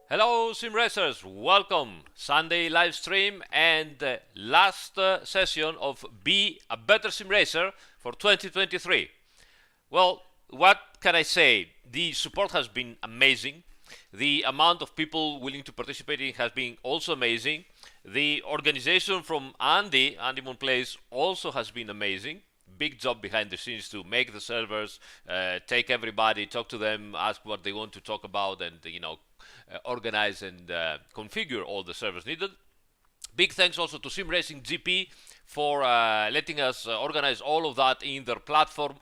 Hello, Simracers! Welcome! Sunday live stream and last session of Be a Better Simracer for 2023. Well, what can I say? The support has been amazing. The amount of people willing to participate in has been also amazing. The organization from Andy Monplace, also has been amazing. Big job behind the scenes to make the servers, take everybody, talk to them, ask what they want to talk about, and organize and configure all the servers needed. Big thanks also to Sim Racing GP for letting us organize all of that in their platform.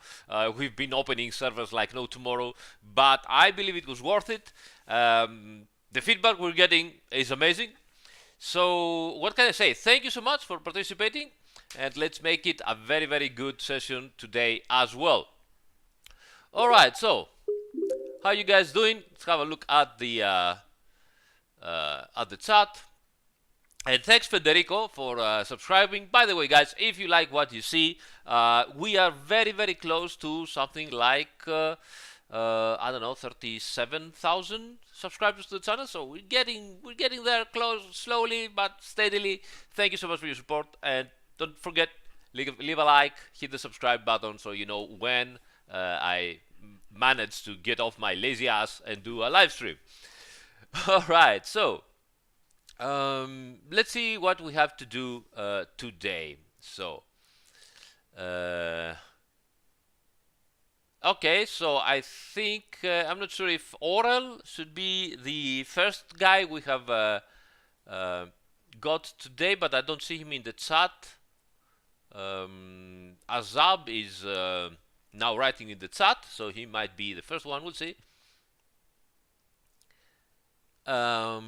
We've been opening servers like no tomorrow, but I believe it was worth it. The feedback we're getting is amazing. So what can I say? Thank you so much for participating, and let's make it a very, very good session today as well. All right, so how you guys doing? Let's have a look at the chat. And thanks, Federico, for subscribing. By the way, guys, if you like what you see, we are very, very close to something like, I don't know, 37,000 subscribers to the channel. So we're getting there, close, slowly but steadily. Thank you so much for your support, and don't forget, leave a like, hit the subscribe button, so you know when I manage to get off my lazy ass and do a live stream. All right, so let's see what we have to do today. So okay, so I think I'm not sure if Aurel should be the first guy we have got today, but I don't see him in the chat. Azab is now writing in the chat, so he might be the first one. We'll see. Let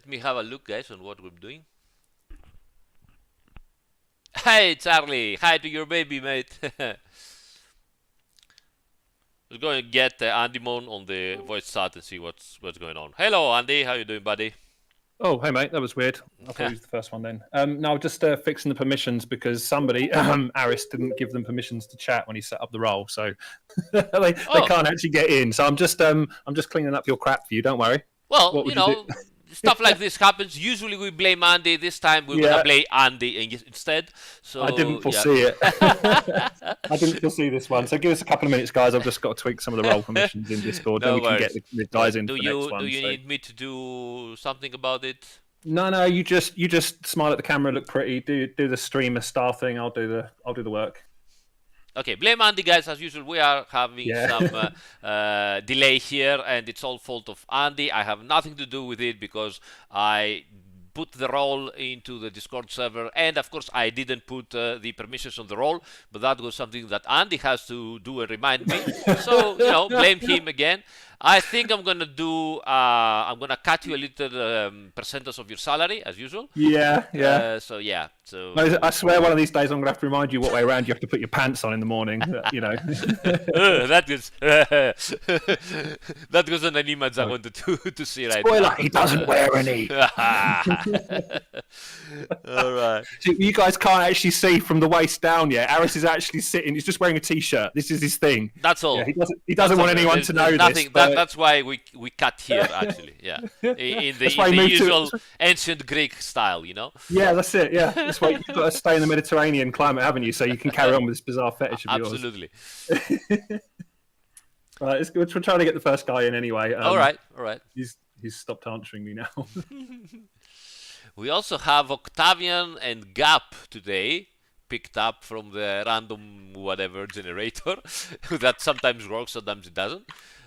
me have a look, guys, on what we're doing. Hey, Charlie. Hi to your baby, mate. Let's go and get Andy Mon on the voice chat and see what's going on. Hello, Andy. How you doing, buddy? Oh, hey, mate. That was weird. I thought he was the first one then. No, just fixing the permissions because somebody, Aris, didn't give them permissions to chat when he set up the role, so they can't actually get in. So I'm just cleaning up your crap for you. Don't worry. Well, you know, stuff like this happens. Usually we blame Andy. This time we're gonna blame Andy instead. So I didn't foresee it. I didn't foresee this one. So give us a couple of minutes, guys. I've just got to tweak some of the role permissions in Discord. No then we can get the guys in. Do for you the next one, do you need me to do something about it? No. You just smile at the camera, look pretty. Do the streamer star thing. I'll do the work. Okay, blame Andy, guys. As usual, we are having some delay here, and it's all fault of Andy. I have nothing to do with it because I put the role into the Discord server, and of course I didn't put the permissions on the role, but that was something that Andy has to do and remind me. So, you know, blame him again. I think I'm gonna do. I'm gonna cut you a little percentage of your salary, as usual. Yeah. So yeah. So I swear, one of these days I'm gonna have to remind you what way around you have to put your pants on in the morning. You know. That wasn't an image I wanted to see right Spoiler, now. he doesn't wear any. All right. So you guys can't actually see from the waist down yet. Aris is actually sitting. He's just wearing a t-shirt. This is his thing. That's all. Yeah, he doesn't want anyone to know nothing, this. That's why we cut here, actually. Yeah. In the usual ancient Greek style, you know. Yeah, that's it. Yeah, that's why you've got to stay in the Mediterranean climate, haven't you? So you can carry on with this bizarre fetish of yours. Absolutely. Right, it's good. We're trying to get the first guy in anyway. All right. He's stopped answering me now. We also have Octavian and Gap today, picked up from the random whatever generator that sometimes works, sometimes it doesn't.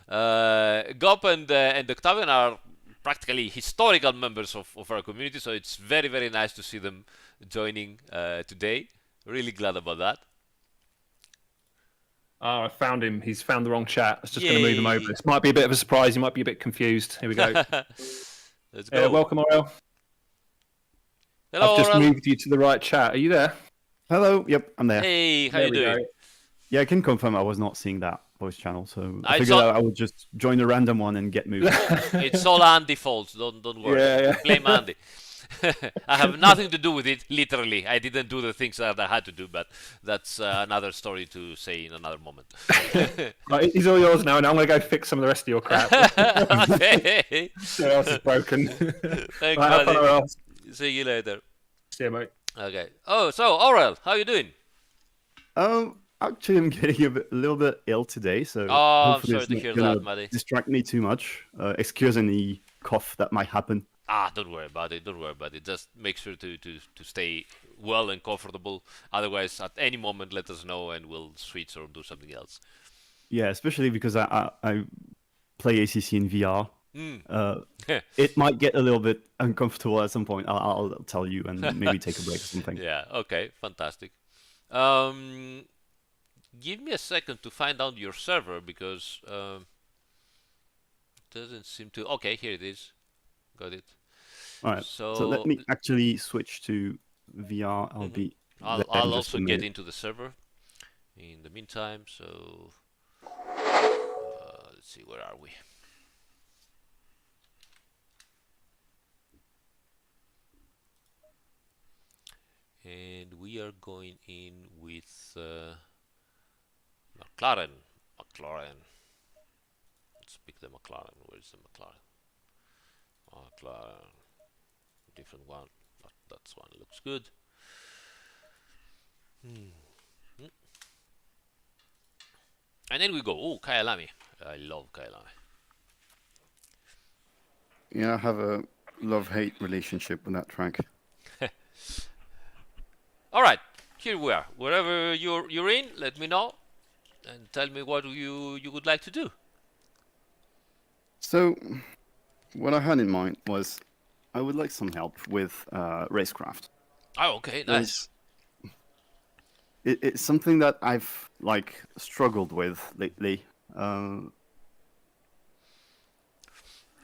Gap and Octavian are practically historical members of our community, so it's very, very nice to see them joining today. Really glad about that. Oh, I found him. He's found the wrong chat. I was just going to move him over. This might be a bit of a surprise. You might be a bit confused. Here we go. Let's go. Welcome, Aurel. Hello, I've just Aurel. moved you to the right chat. Are you there? Hello. Yep, I'm there. Hey, how There you we doing? go. Yeah, I can confirm I was not seeing that voice channel, so I figured I would just join the random one and get moved. It's all Andy fault. Don't worry. Yeah. Blame Andy. I have nothing to do with it, literally. I didn't do the things that I had to do, but that's another story to say in another moment. Right, he's all yours now, and I'm going to go fix some of the rest of your crap. Okay. What else is broken? Thanks, Right, buddy. See you later. See you, mate. Okay. Oh, so Aurel, how you doing? Actually, I'm getting a little bit ill today, so I'm hopefully sorry it's to not hear gonna that, buddy. distract me too much. Excuse any cough that might happen. Don't worry about it. Don't worry about it. Just make sure to stay well and comfortable. Otherwise, at any moment, let us know and we'll switch or do something else. Yeah, especially because I play ACC in VR. Mm. It might get a little bit uncomfortable at some point. I'll tell you and maybe take a break or something. Yeah. Okay. Fantastic. Give me a second to find out your server because doesn't seem to. Okay, here it is. Got it. All right. So let me actually switch to VR. I'll also get into the server in the meantime. So let's see, where are we? And we are going in with Mclaren. Let's pick the Mclaren. Where is the Mclaren? Mclaren. Different one. That's one. Looks good. And then we go. Oh, Kyalami. I love Kyalami. Yeah, I have a love-hate relationship with that track. All right, here we are. Wherever you're in, let me know and tell me what you would like to do. So, what I had in mind was I would like some help with Racecraft. Oh, okay, nice. It's something that I've struggled with lately.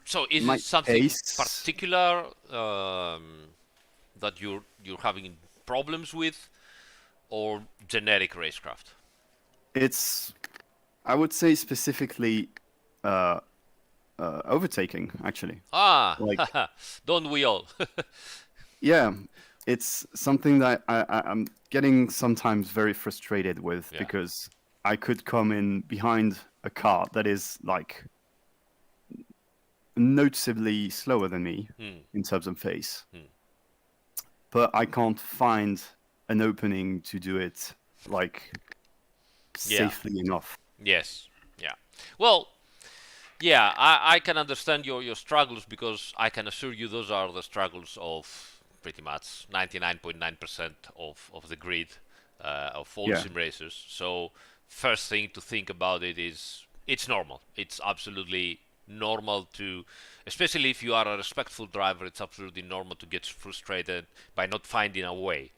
So is it something particular that you're having problems with, or generic Racecraft? It's, I would say specifically overtaking, actually. Don't we all? Yeah, it's something that I'm getting sometimes very frustrated with, because I could come in behind a car that is noticeably slower than me in terms of pace. But I can't find an opening to do it safely enough. Yes. Yeah. Well, yeah, I can understand your struggles, because I can assure you those are the struggles of pretty much 99.9% of the grid of all sim racers. So first thing to think about it is it's normal. It's absolutely normal to, especially if you are a respectful driver, it's absolutely normal to get frustrated by not finding a way.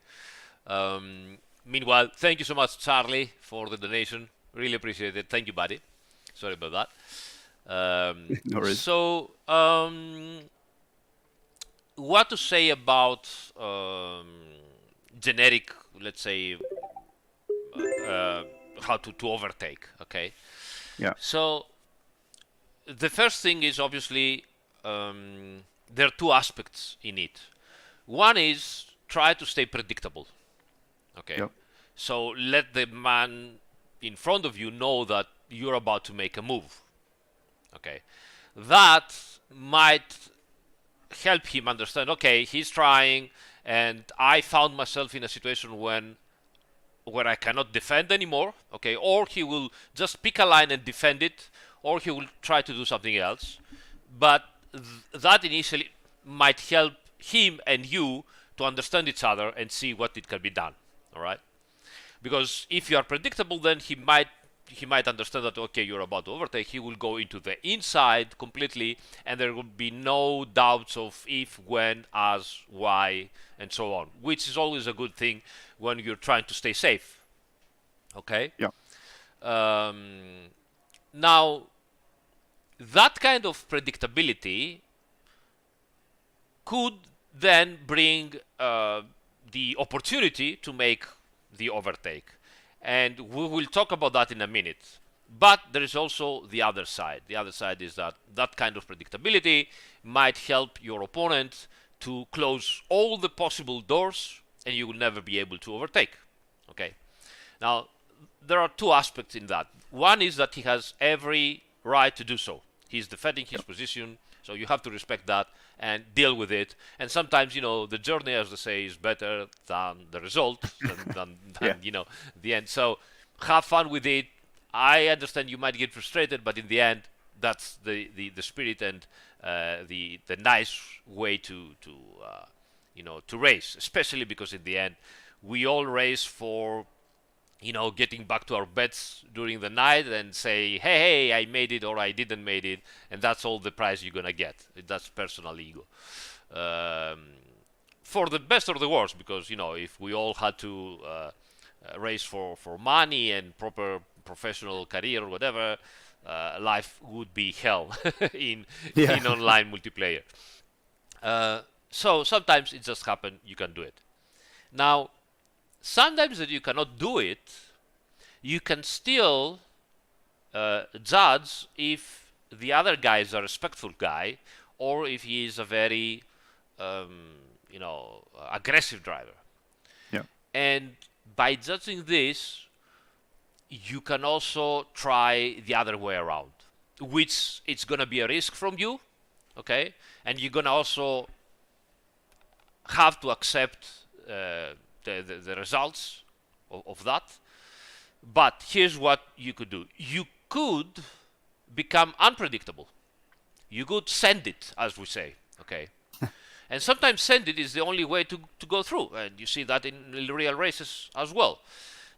Meanwhile, thank you so much, Charlie, for the donation. Really appreciate it. Thank you, buddy. Sorry about that. No worries. So, what to say about generic, let's say, how to overtake, okay? Yeah. So, the first thing is obviously there are two aspects in it. One is try to stay predictable, okay? Yep. So let the man in front of you know that you're about to make a move, okay? That might help him understand, okay, he's trying, and I found myself in a situation where I cannot defend anymore, okay? Or he will just pick a line and defend it, or he will try to do something else. But that initially might help him and you to understand each other and see what it can be done, all right? Because if you are predictable, then he might understand that, okay, you're about to overtake. He will go into the inside completely, and there will be no doubts of if, when, as, why, and so on, which is always a good thing when you're trying to stay safe, okay? Yeah. Now, that kind of predictability could then bring the opportunity to make the overtake. And we will talk about that in a minute. But there is also the other side. The other side is that kind of predictability might help your opponent to close all the possible doors, and you will never be able to overtake. Okay. Now, there are two aspects in that. One is that he has every right to do so. He's defending his position, so you have to respect that and deal with it. And sometimes, the journey, as they say, is better than the result, than the end. So have fun with it. I understand you might get frustrated, but in the end, that's the spirit and the nice way to race, especially because in the end, we all race for getting back to our beds during the night and say, hey, I made it or I didn't made it, and that's all the prize you're gonna get. That's personal ego. For the best or the worst, because if we all had to race for money and proper professional career or whatever, life would be hell in online multiplayer. So sometimes it just happens, you can do it. Now, sometimes that you cannot do it, you can still judge if the other guy is a respectful guy or if he is a very, aggressive driver. Yeah. And by judging this, you can also try the other way around, which it's going to be a risk from you, okay? And you're going to also have to accept the results of that. But here's what you could do. You could become unpredictable. You could send it, as we say, okay? And sometimes send it is the only way to go through. And you see that in real races as well.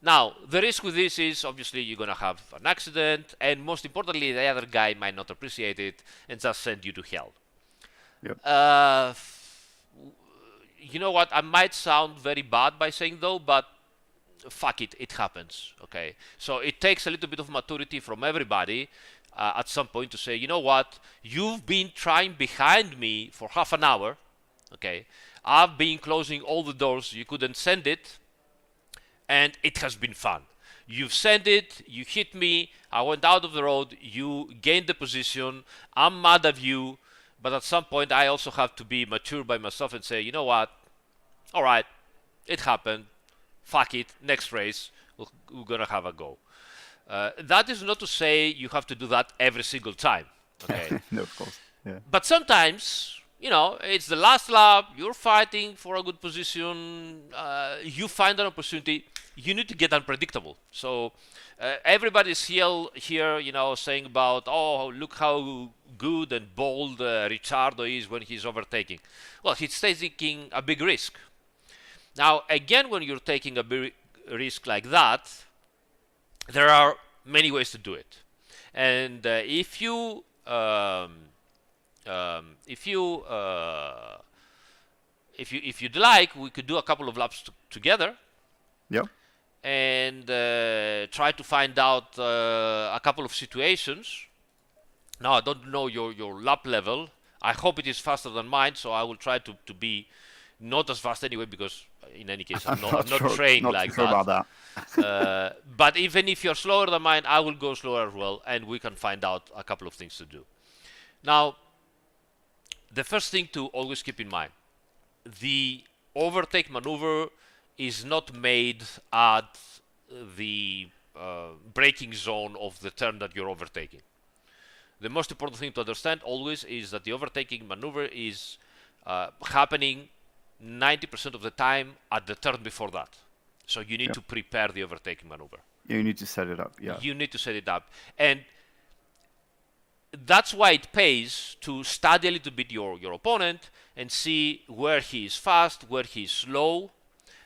Now, the risk with this is obviously you're going to have an accident. And most importantly, the other guy might not appreciate it and just send you to hell. Yep. You know what? I might sound very bad by saying though, but fuck it, it happens. Okay, so it takes a little bit of maturity from everybody at some point to say, you know what? You've been trying behind me for half an hour. Okay, I've been closing all the doors. You couldn't send it, and it has been fun. You've sent it. You hit me. I went out of the road. You gained the position. I'm mad at you. But at some point, I also have to be mature by myself and say, you know what? All right, it happened. Fuck it. Next race, we're going to have a go. That is not to say you have to do that every single time. Okay. No, of course. Yeah. But sometimes, it's the last lap. You're fighting for a good position. You find an opportunity. You need to get unpredictable. So everybody's here, saying about, oh, look how good and bold Ricciardo is when he's overtaking. Well, he's taking a big risk. Now, again, when you're taking a big risk like that, there are many ways to do it. And if you'd like, we could do a couple of laps together. Yep. And try to find out a couple of situations. Now, I don't know your lap level. I hope it is faster than mine, so I will try to be not as fast anyway, because in any case, I'm not trained like sure that. About that. But even if you're slower than mine, I will go slower as well, and we can find out a couple of things to do. Now, the first thing to always keep in mind, the overtake maneuver is not made at the braking zone of the turn that you're overtaking. The most important thing to understand always is that the overtaking maneuver is happening 90% of the time at the turn before that. So you need to prepare the overtaking maneuver. Yeah, you need to set it up. Yeah. You need to set it up. And that's why it pays to study a little bit your opponent and see where he is fast, where he is slow,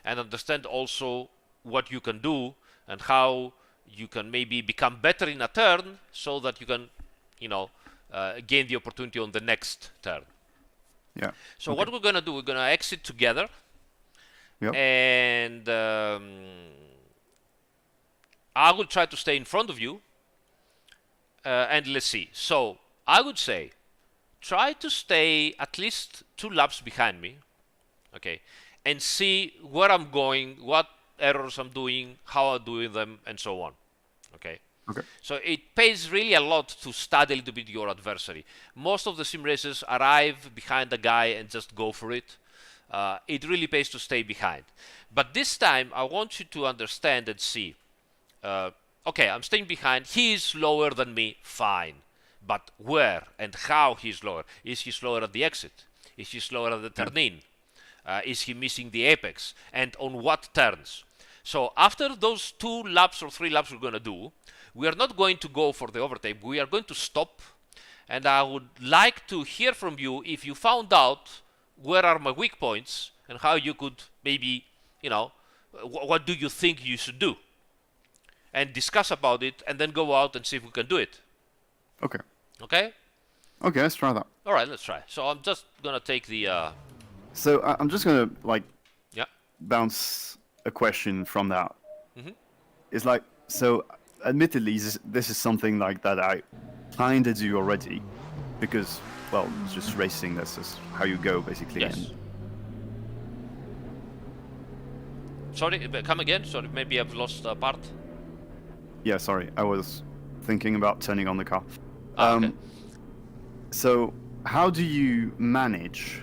and understand also what you can do and how you can maybe become better in a turn so that you can, gain the opportunity on the next turn. Yeah. So what we're going to do, we're going to exit together. Yep. And I will try to stay in front of you. And let's see. So I would say try to stay at least 2 laps behind me. Okay. And see where I'm going, what errors I'm doing, how I'm doing them, and so on. Okay. Okay. So it pays really a lot to study a little bit your adversary. Most of the sim racers arrive behind the guy and just go for it. It really pays to stay behind. But this time, I want you to understand and see. Okay, I'm staying behind. He is slower than me, fine. But where and how he's slower? Is he slower at the exit? Is he slower at the turn-in? Is he missing the apex? And on what turns? So after those 2 laps or 3 laps we're going to do, we are not going to go for the overtake. We are going to stop. And I would like to hear from you if you found out where are my weak points and how you could maybe, what do you think you should do? And discuss about it and then go out and see if we can do it. Okay. Okay? Okay, let's try that. All right, let's try. So I'm just going to take the... So I'm just going to, yeah. bounce a question from that. Mm-hmm. It's like, so admittedly, this is something like that I kind of do already. Because, well, it's just racing. That's just how you go, basically. Yes. And sorry, come again. Sorry, maybe I've lost a part. yeah, sorry. I was thinking about turning on the car. Okay. So, how do you manage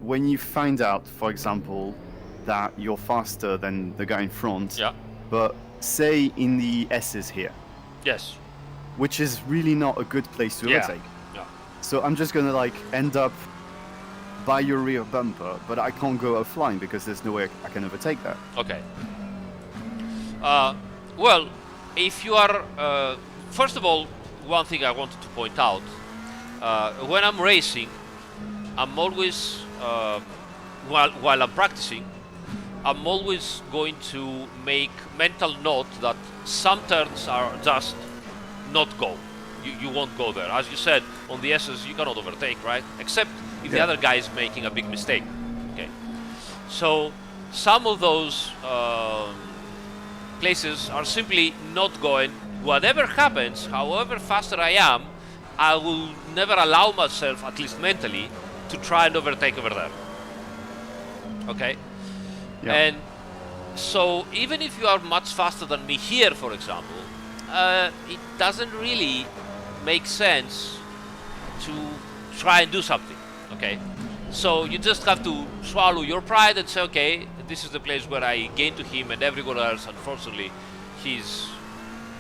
when you find out, for example, that you're faster than the guy in front? Yeah. But say in the S's here, Yes. which is really not a good place to overtake. Yeah. So I'm just gonna end up by your rear bumper, but I can't go out flying because there's no way I can overtake that. Okay. Well, if you are... first of all, one thing I wanted to point out. When I'm racing, I'm always... while I'm practicing, I'm always going to make mental note that some turns are just not go. You won't go there. As you said, on the S's you cannot overtake, right? Except if the other guy is making a big mistake. Okay. So some of those places are simply not going. Whatever happens, however faster I am, I will never allow myself, at least mentally, to try and overtake over there. Okay? Yeah. And so even if you are much faster than me here, for example, it doesn't really make sense to try and do something. Okay? So you just have to swallow your pride and say, okay, this is the place where I gain to him, and everyone else, unfortunately, he's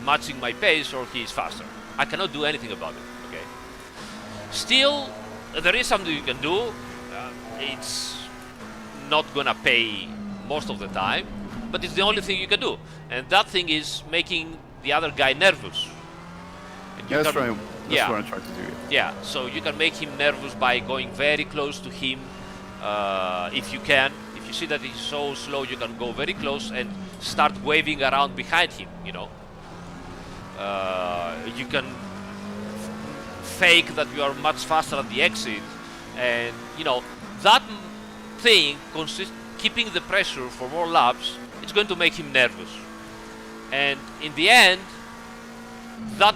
matching my pace or he's faster. I cannot do anything about it. Okay? Still, there is something you can do. It's not gonna pay most of the time, but it's the only thing you can do, and that thing is making the other guy nervous. And you That's can- right. That's what I try to do. Yeah, so you can make him nervous by going very close to him, if you can. If you see that he's so slow, you can go very close and start waving around behind him, You can fake that you are much faster at the exit, and, that thing consists keeping the pressure for more laps. It's going to make him nervous. And in the end, that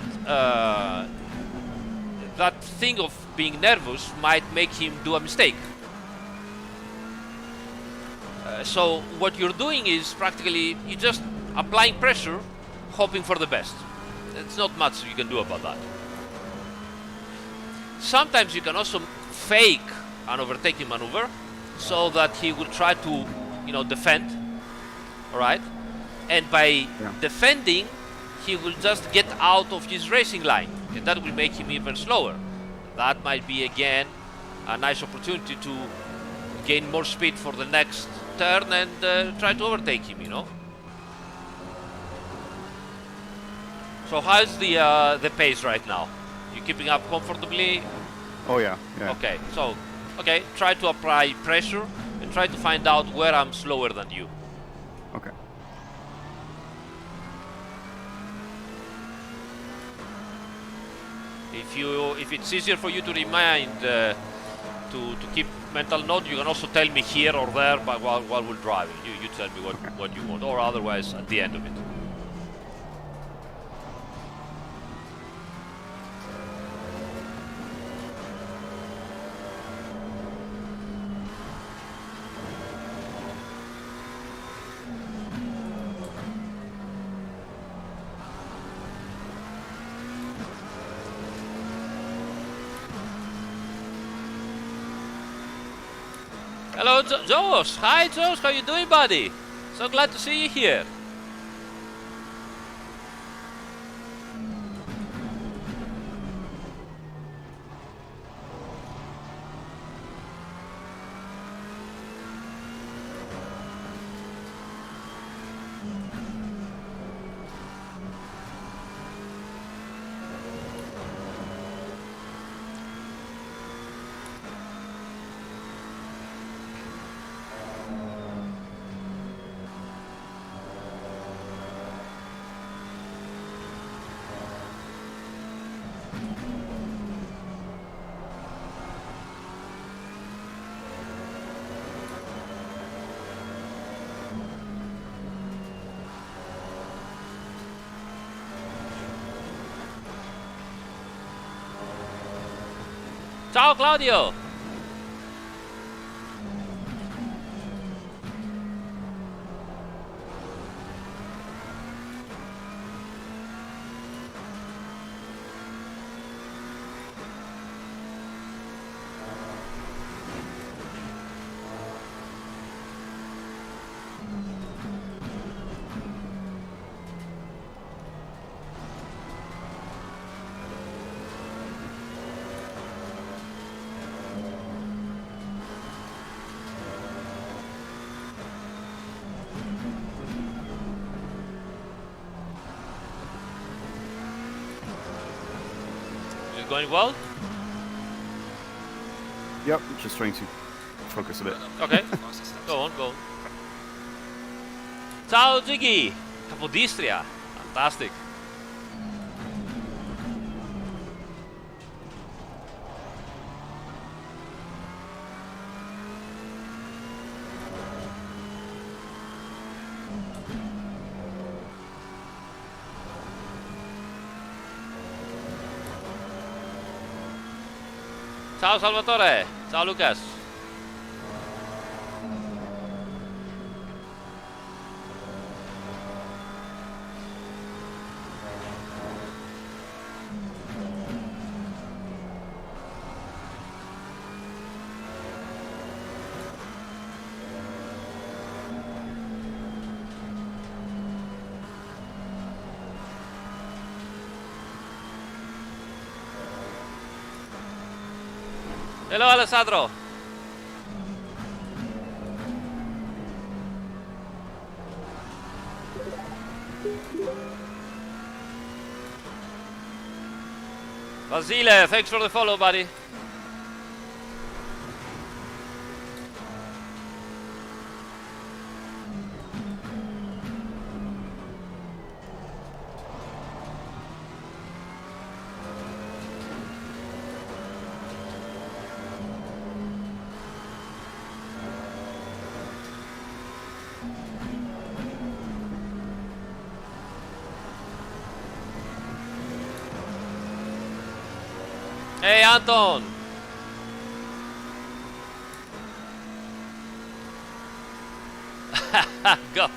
thing of being nervous might make him do a mistake. So what you're doing is practically you're just applying pressure, hoping for the best. There's not much you can do about that. Sometimes you can also fake an overtaking maneuver so that he will try to, defend. All right? And by defending, he will just get out of his racing line, and that will make him even slower. That might be, again, a nice opportunity to gain more speed for the next turn and try to overtake him, So how's the pace right now? You keeping up comfortably? Oh yeah. Okay, so try to apply pressure and try to find out where I'm slower than you. Okay. If it's easier for you to remind to keep mental note, you can also tell me here or there, but while we're driving, you tell me what you want, or otherwise at the end of it. Hello, Josh. Hi, Josh. How you doing, buddy? So glad to see you here. Ciao, Claudio. Is it going well? Yep, just trying to focus a bit. Okay. Go on, go on. Ciao, Ziggy. Capodistria. Fantastic. Ciao Salvatore, ciao Lucas. Hello Alessandro. Vasile, thanks for the follow, buddy. Hey Anton. Go.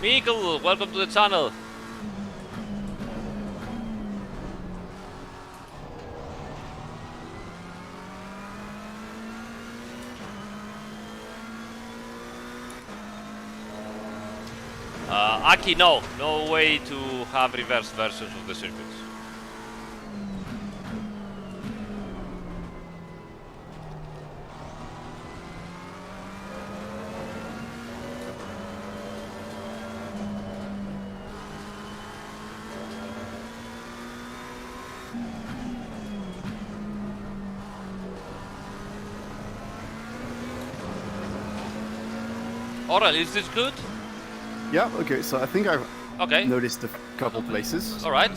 Mikkel, welcome to the channel. Aki, no way to have reverse versions of the circuits. Aurel, is this good? Yeah, okay, so I think I've Okay. noticed a couple places. All right.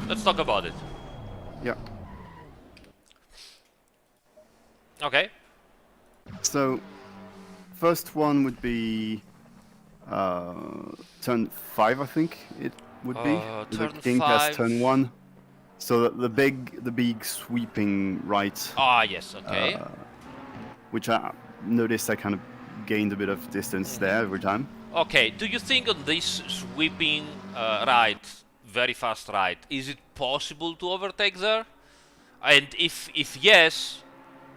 Let's talk about it. Yeah. Okay. So, first one would be turn 5, I think it would be. The Turn king has 5. turn 1. So the big sweeping right, Ah, yes. Okay. which I noticed I kind of gained a bit of distance there every time. Okay. Do you think on this sweeping right, very fast right, is it possible to overtake there? And if yes,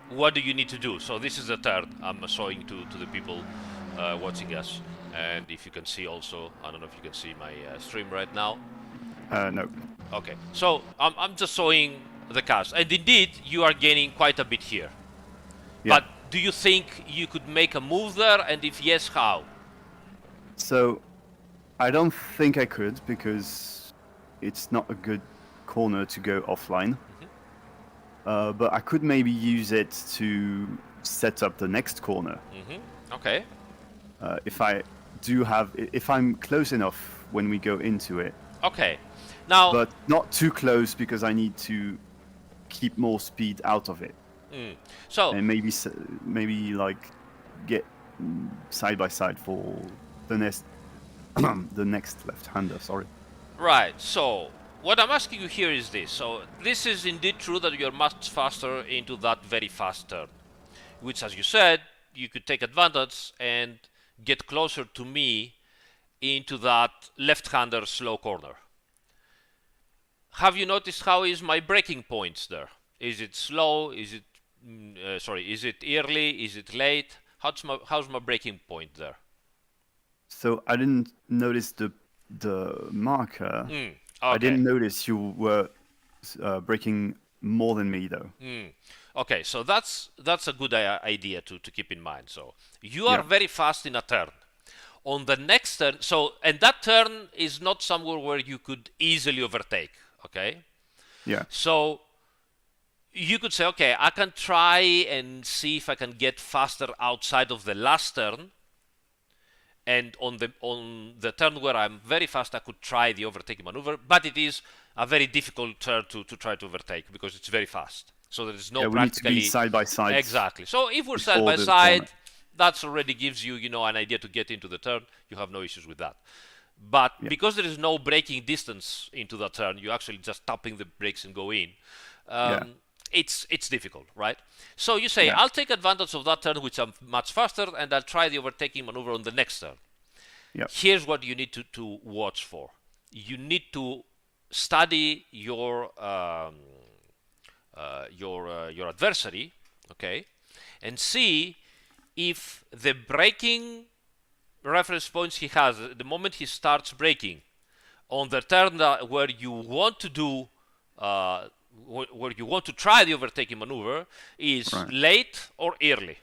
what do you need to do? So this is the third I'm showing to the people watching us. And if you can see also, I don't know if you can see my stream right now. No. Okay, so I'm just showing the cars, and indeed you are gaining quite a bit here. Yeah. But do you think you could make a move there, and if yes, how? So, I don't think I could because it's not a good corner to go offline. But I could maybe use it to set up the next corner. Okay. If I'm close enough when we go into it. Okay. Now. But not too close because I need to keep more speed out of it. So. And maybe like get side by side for the next the next left-hander. Sorry. Right. So what I'm asking you here is this. So this is indeed true that you're much faster into that very fast turn, which, as you said, you could take advantage and get closer to me into that left-hander slow corner. Have you noticed how is my braking points there? Is it slow? Is it is it early? Is it late? How's my braking point there? So I didn't notice the marker. Okay. I didn't notice you were braking more than me though. Okay, so that's a good idea to keep in mind. So you are very fast in a turn. On the next turn, and that turn is not somewhere where you could easily overtake. Okay. Yeah. So you could say, okay, I can try and see if I can get faster outside of the last turn. And on the turn where I'm very fast, I could try the overtaking maneuver, but it is a very difficult turn to try to overtake because it's very fast. So there is no we practically need to be side by side. Exactly. So if we're side by side, that already gives you, an idea to get into the turn. You have no issues with that. But because there is no braking distance into that turn, you actually just tapping the brakes and go in. It's difficult, right? So you say, I'll take advantage of that turn, which I'm much faster, and I'll try the overtaking maneuver on the next turn. Here's what you need to watch for. You need to study your adversary, okay, and see if the braking reference points he has, the moment he starts braking, on the turn where you want to do, where you want to try the overtaking maneuver, is late or early.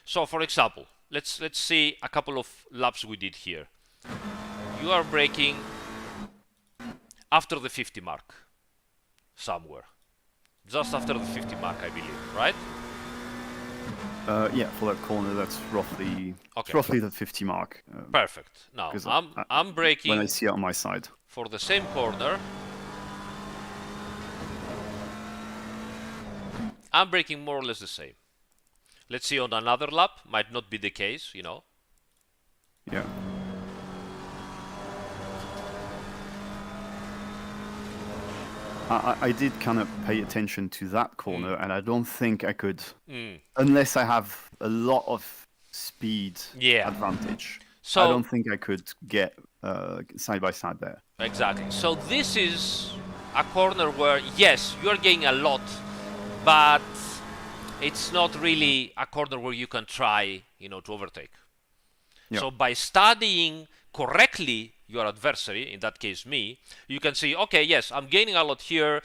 So, for example, let's see a couple of laps we did here. You are braking after the 50 mark, somewhere, just after the 50 mark, I believe, right? For that corner, that's roughly the 50 mark. Perfect. Now I'm braking when I see it on my side for the same corner. I'm braking more or less the same. Let's see on another lap. Might not be the case, Yeah. I did kind of pay attention to that corner, and I don't think I could, unless I have a lot of speed advantage. So I don't think I could get side by side there. Exactly. So this is a corner where, yes, you're gaining a lot, but it's not really a corner where you can try, to overtake. Yep. So by studying correctly your adversary, in that case me, you can see, okay, yes, I'm gaining a lot here.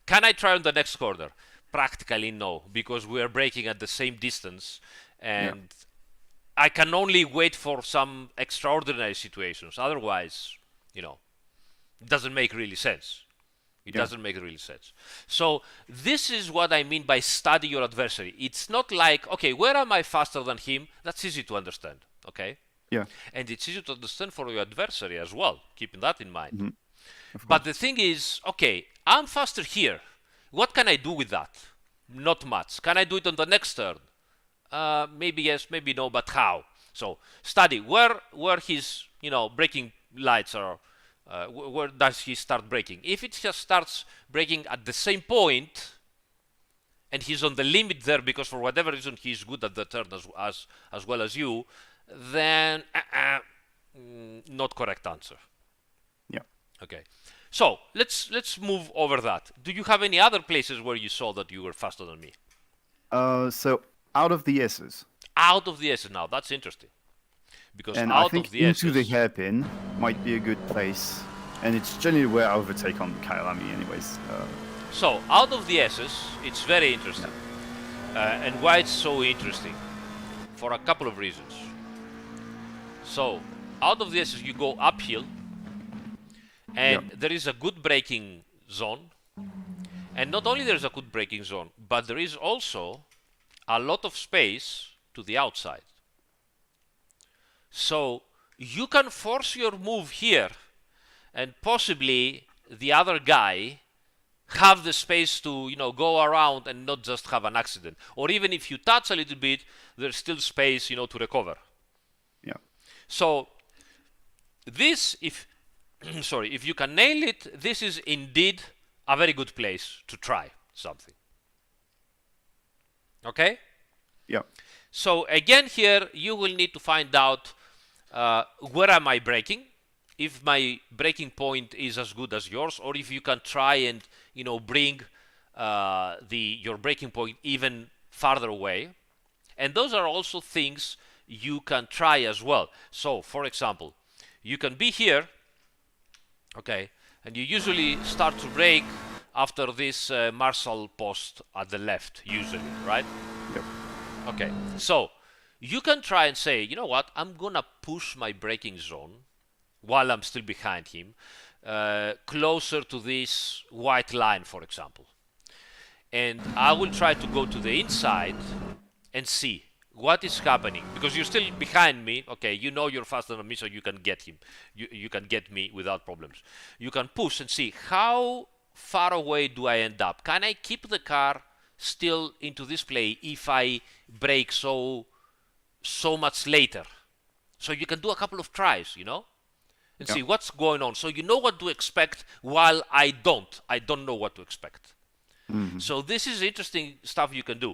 Can I try on the next corner? Practically no, because we are braking at the same distance, and I can only wait for some extraordinary situations. Otherwise, it doesn't make really sense. It doesn't make really sense. So this is what I mean by study your adversary. It's not like, okay, where am I faster than him? That's easy to understand. okay? Yeah. And it's easy to understand for your adversary as well, keeping that in mind. Mm-hmm. But the thing is, okay, I'm faster here. What can I do with that? Not much. Can I do it on the next turn? Maybe yes, maybe no, but how? So study where his braking lights are. Where does he start braking? If it just starts braking at the same point, and he's on the limit there because for whatever reason he's good at the turn as well as you, then not correct answer. Yeah. Okay. So let's move over that. Do you have any other places where you saw that you were faster than me? So out of the S's. Out of the S's now. That's interesting. Because And out I think of the into the S's, hairpin might be a good place. And it's generally where I overtake on Kyalami anyways. so out of the S's, it's very interesting. And why it's so interesting? For a couple of reasons. So out of the S's, you go uphill. And there is a good braking zone. And not only there's a good braking zone, but there is also a lot of space to the outside. So you can force your move here, and possibly the other guy have the space to go around and not just have an accident. Or even if you touch a little bit, there's still space to recover. Yeah. So this, if you can nail it, this is indeed a very good place to try something. Okay? Yeah. So again here, you will need to find out where am I braking, if my braking point is as good as yours, or if you can try and bring your braking point even farther away. And those are also things you can try as well. So for example, you can be here, okay, and you usually start to brake after this Marshall post at the left, usually, right? Yep. Okay, so you can try and say, you know what, I'm gonna push my braking zone while I'm still behind him, closer to this white line, for example. And I will try to go to the inside and see what is happening, because you're still behind me. Okay, you're faster than me, so you can get him. You can get me without problems. You can push and see how far away do I end up. Can I keep the car still into this play if I brake so much later? So you can do a couple of tries, and see what's going on. So you know what to expect, while I don't know what to expect. Mm-hmm. So this is interesting stuff you can do.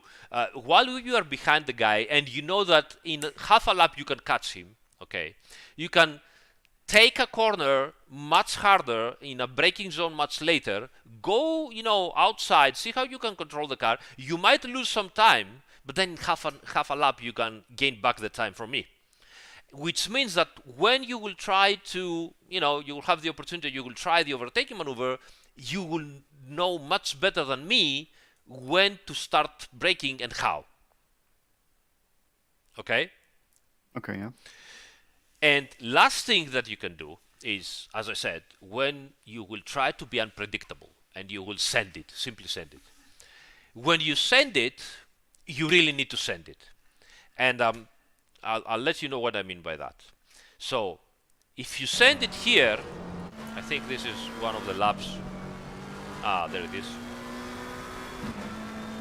While you are behind the guy and you know that in half a lap you can catch him, okay, you can take a corner much harder in a braking zone much later, go, outside, see how you can control the car. You might lose some time, but then in half a lap you can gain back the time from me. Which means that when you will try to, you will have the opportunity, you will try the overtaking maneuver, you will know much better than me when to start braking and how. Okay? Okay, yeah. And last thing that you can do is, as I said, when you will try to be unpredictable and you will send it, simply send it. When you send it, you really need to send it. And I'll let you know what I mean by that. So, if you send it here, I think this is one of the laps. There it is.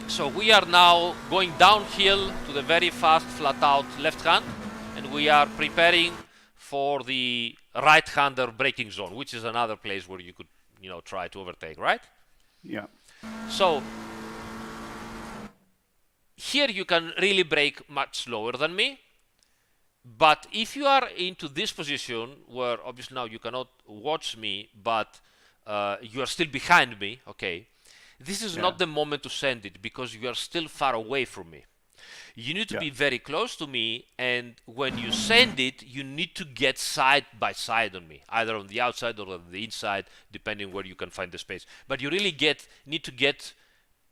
So we are now going downhill to the very fast flat out left hand, and we are preparing for the right-hander braking zone, which is another place where you could, try to overtake, right? Yeah. So here you can really brake much slower than me. But if you are into this position, where obviously now you cannot watch me, but you are still behind me, okay, this is not the moment to send it, because you are still far away from me. You need to be very close to me, and when you send it, you need to get side by side on me, either on the outside or on the inside, depending where you can find the space. But you really need to get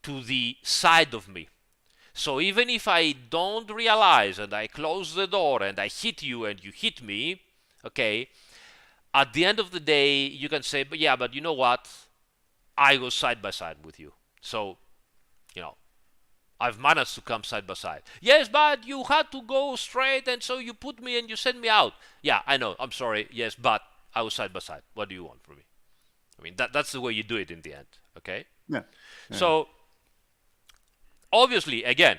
to the side of me. So even if I don't realize and I close the door and I hit you and you hit me, okay, at the end of the day, you can say, but you know what? I go side by side with you. So, I've managed to come side by side. Yes, but you had to go straight, and so you put me and you sent me out. Yeah, I know. I'm sorry. Yes, but I was side by side. What do you want from me? I mean, that's the way you do it in the end. Okay? Yeah. So, obviously, again,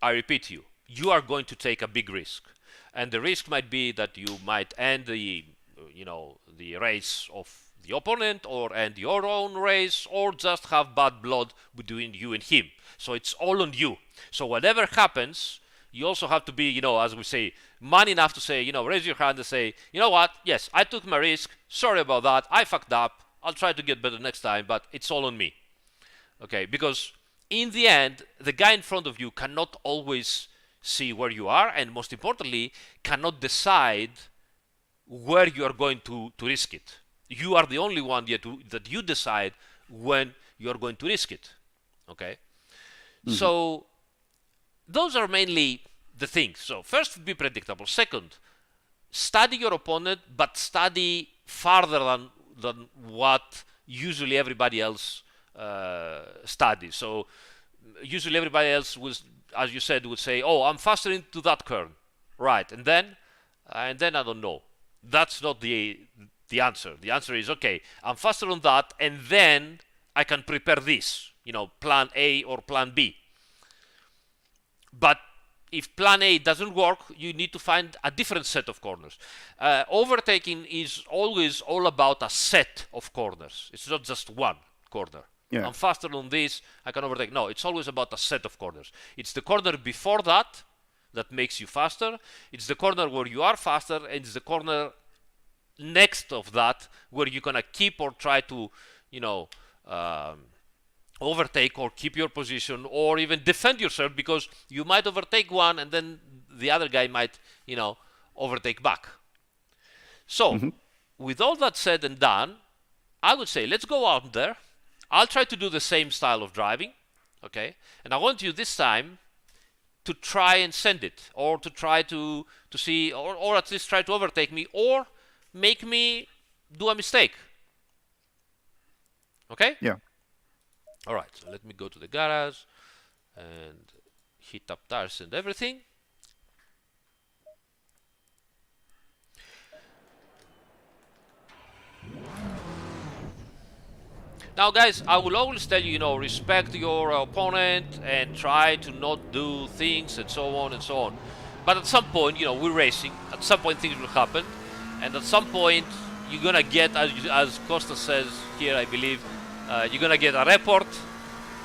I repeat to you, you are going to take a big risk. And the risk might be that you might end the race of the opponent, or end your own race, or just have bad blood between you and him. So it's all on you. So whatever happens, you also have to be, as we say, man enough to say, raise your hand and say, you know what, yes, I took my risk, sorry about that, I fucked up, I'll try to get better next time, but it's all on me. Okay, because in the end, the guy in front of you cannot always see where you are, and most importantly, cannot decide where you are going to risk it. You are the only one that you decide when you are going to risk it. Okay? So those are mainly the things. So first, be predictable. Second, study your opponent, but study farther than what usually everybody else studies. So usually everybody else was, as you said, would say, "Oh, I'm faster into that curve," right? And then I don't know. That's not the answer. The answer is, okay, I'm faster on that, and then I can prepare this. Plan A or plan B. But if plan A doesn't work, you need to find a different set of corners. Overtaking is always all about a set of corners. It's not just one corner. Yeah. I'm faster on this, I can overtake. No, it's always about a set of corners. It's the corner before that makes you faster. It's the corner where you are faster, and it's the corner next of that where you're gonna keep or try to, overtake or keep your position, or even defend yourself, because you might overtake one and then the other guy might, overtake back. So, with all that said and done, I would say let's go out there. I'll try to do the same style of driving, okay? And I want you this time to try and send it, or to try to see, or at least try to overtake me, or make me do a mistake. Okay? Yeah. All right, so let me go to the garage and heat up tires and everything. Now, guys, I will always tell you, respect your opponent and try to not do things and so on and so on. But at some point, we're racing. At some point, things will happen. And at some point, you're going to get, as Costa says here, I believe, you're going to get a report.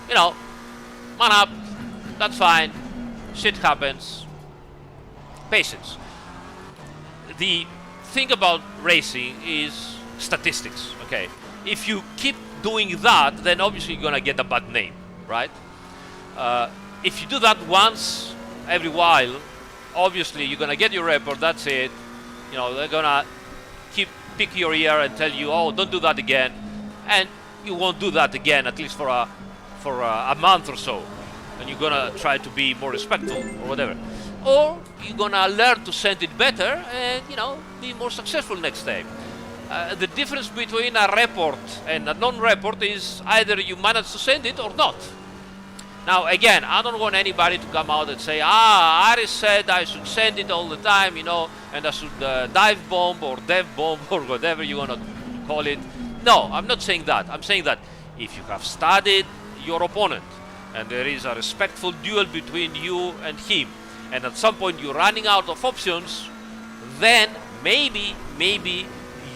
Man up. That's fine. Shit happens. Patience. The thing about racing is statistics, okay? If you keep doing that, then obviously you're going to get a bad name, right? If you do that once every while, obviously you're going to get your report, that's it. They're going to pick your ear and tell you, oh, don't do that again. And you won't do that again, at least for a month or so. And you're going to try to be more respectful or whatever. Or you're going to learn to send it better and, be more successful next time. The difference between a report and a non-report is either you manage to send it or not. Now, again, I don't want anybody to come out and say, Aris said I should send it all the time, and I should dive bomb or dev bomb or whatever you want to call it. No, I'm not saying that. I'm saying that if you have studied your opponent and there is a respectful duel between you and him, and at some point you're running out of options, then maybe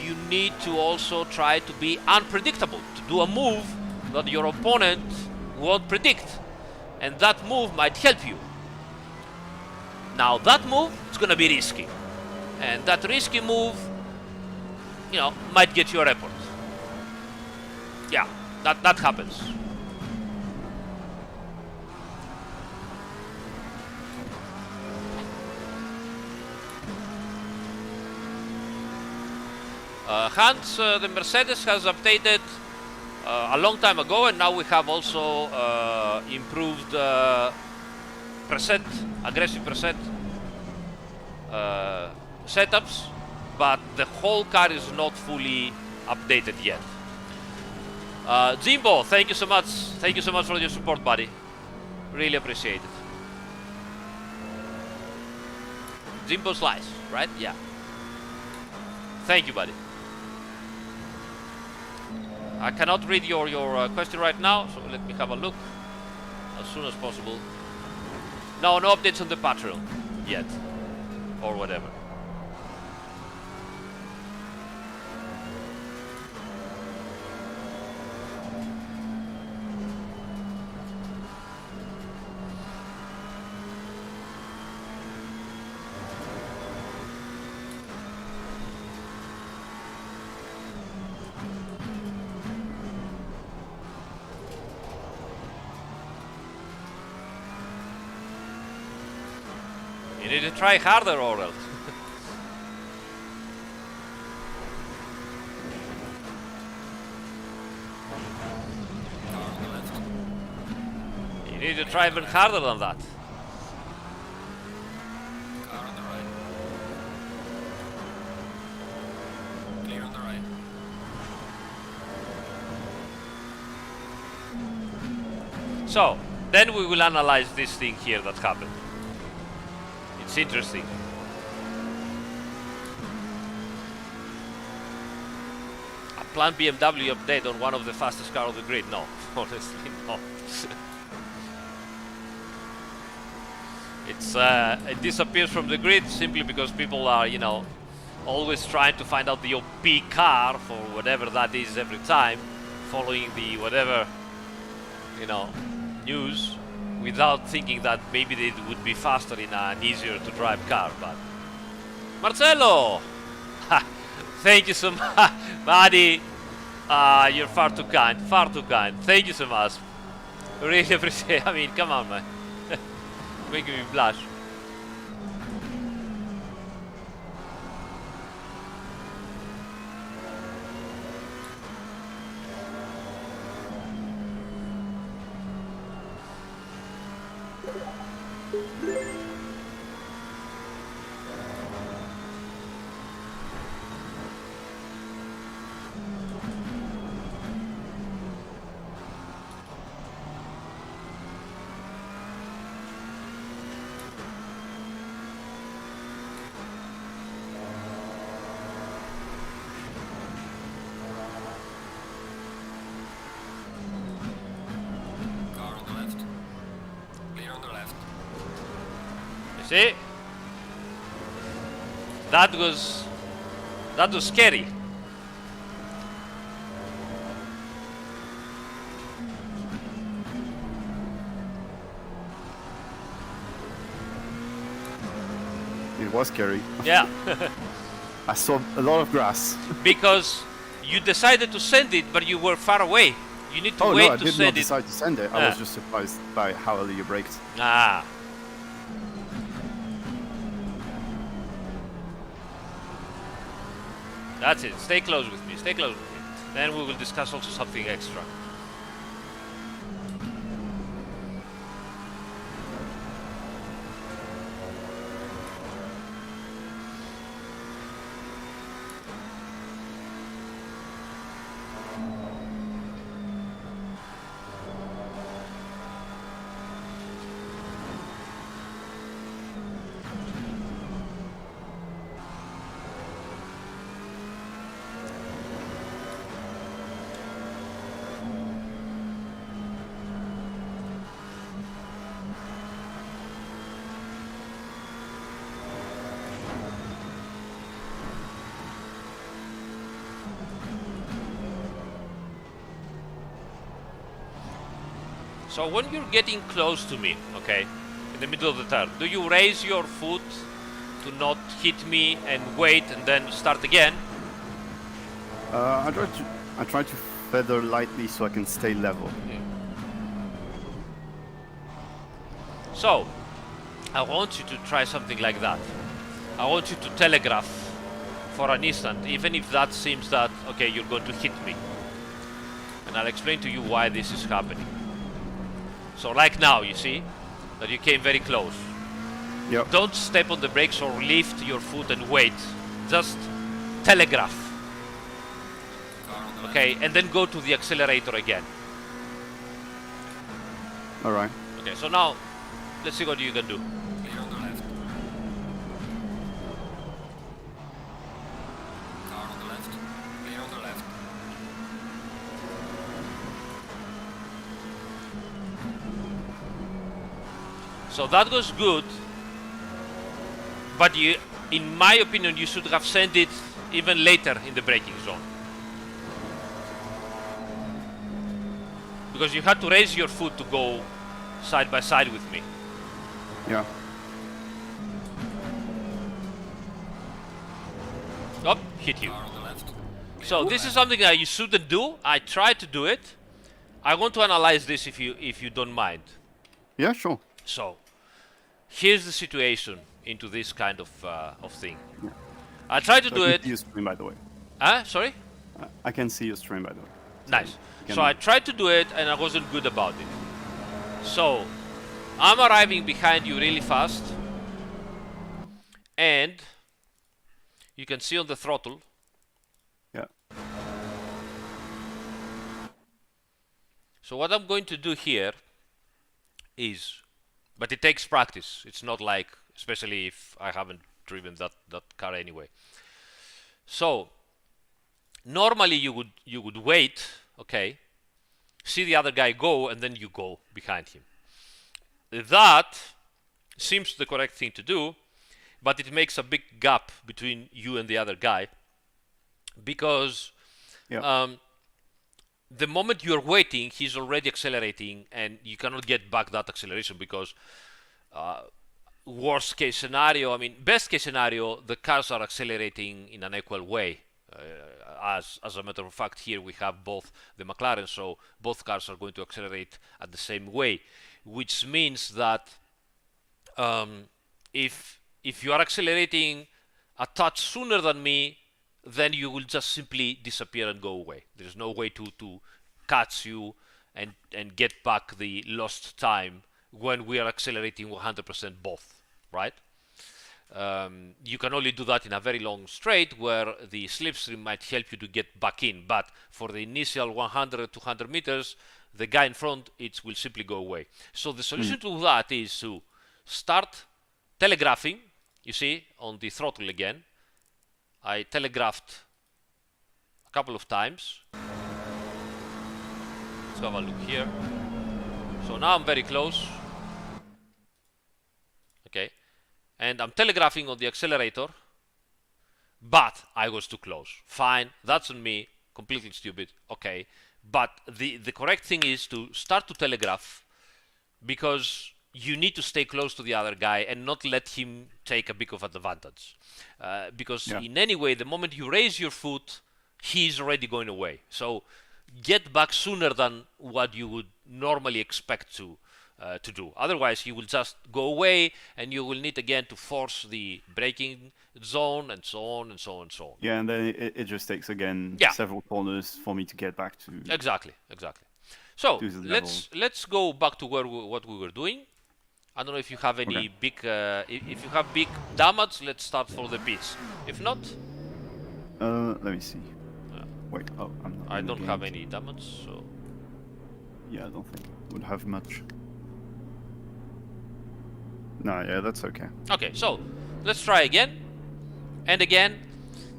you need to also try to be unpredictable, to do a move that your opponent won't predict, and that move might help you. Now that move is going to be risky, and that risky move, might get you a report. Yeah, that happens. Hans, the Mercedes has updated a long time ago, and now we have also improved preset, aggressive preset setups, but the whole car is not fully updated yet. Jimbo, thank you so much. Thank you so much for your support, buddy. Really appreciate it. Jimbo Slice, right? Yeah. Thank you, buddy. I cannot read your question right now, so let me have a look as soon as possible. No updates on the Patreon yet, or whatever. You need to try harder, Aurel. You need to try even harder than that. Car on the right. Clear on the right. So, then we will analyze this thing here that happened. It's interesting. A planned BMW update on one of the fastest cars on the grid? No, honestly, no. It disappears from the grid simply because people are, you know, always trying to find out the OP car for whatever that is every time, following the whatever, you know, news, without thinking that maybe they would be faster in an easier to drive car. But Marcelo, thank you so much, buddy. You're far too kind, far too kind. Thank you so much. Really appreciate it. I mean, come on, man. Making me blush. See? That was scary. It was scary. Yeah. I saw a lot of grass. Because you decided to send it, but you were far away. You need to wait no, I to did send not it. decide to send it. I was just surprised by how early you braked. Ah. That's it. Stay close with me. Stay close with me. Then we will discuss also something extra. So when you're getting close to me, okay, in the middle of the turn, do you raise your foot to not hit me and wait and then start again? I try to feather lightly so I can stay level. So, I want you to try something like that. I want you to telegraph for an instant, even if that seems that, okay, you're going to hit me. And I'll explain to you why this is happening. So like now, you see that you came very close. Yep. Don't step on the brakes or lift your foot and wait. Just telegraph. Okay, and then go to the accelerator again. All right. Okay, so now let's see what you can do. Clear on the left. Car on the left. Clear on the left. So that was good, but you, in my opinion, you should have sent it even later in the braking zone. Because you had to raise your foot to go side by side with me. Yeah. Oh, hit you. Car on the left. So this is something that you shouldn't do. I tried to do it. I want to analyze this if you don't mind. Yeah, sure. So, here's the situation into this kind of thing. I tried to do I can it. see your stream, by the way. Sorry? I can see your stream, by the way. Nice. can- So I tried to do it and I wasn't good about it. So, I'm arriving behind you really fast. And you can see on the throttle. Yeah. So what I'm going to do here is, but it takes practice. It's not like, especially if I haven't driven that car anyway. So normally you would wait, okay, see the other guy go, and then you go behind him. That seems the correct thing to do, but it makes a big gap between you and the other guy, because Yeah. the moment you're waiting, he's already accelerating, and you cannot get back that acceleration because worst case scenario, I mean, best case scenario, the cars are accelerating in an equal way. As a matter of fact, here we have both the Mclaren, so both cars are going to accelerate at the same way, which means that if you are accelerating a touch sooner than me, then you will just simply disappear and go away. There's no way to catch you and get back the lost time when we are accelerating 100% both, right? You can only do that in a very long straight where the slipstream might help you to get back in, but for the initial 100, 200 meters, the guy in front, it will simply go away. So the solution to that is to start telegraphing, you see, on the throttle again. I telegraphed a couple of times. Let's have a look here. So now I'm very close. Okay. And I'm telegraphing on the accelerator, but I was too close. Fine, that's on me, completely stupid. Okay. But the correct thing is to start to telegraph, because you need to stay close to the other guy and not let him take a big of advantage. Because in any way, the moment you raise your foot, he's already going away. So get back sooner than what you would normally expect to do. Otherwise, he will just go away, and you will need again to force the braking zone, and so on and so on and so on. Yeah, and then it just takes again several corners for me to get back to. Exactly. So To the let's go back to what we were doing. I don't know if you have any big. If you have big damage, let's start for the pits. If not, Let me see. Wait, I'm not. I in the don't game. have any damage. So Yeah, I don't think I would have much. No, yeah, that's okay. okay, so let's try again and again.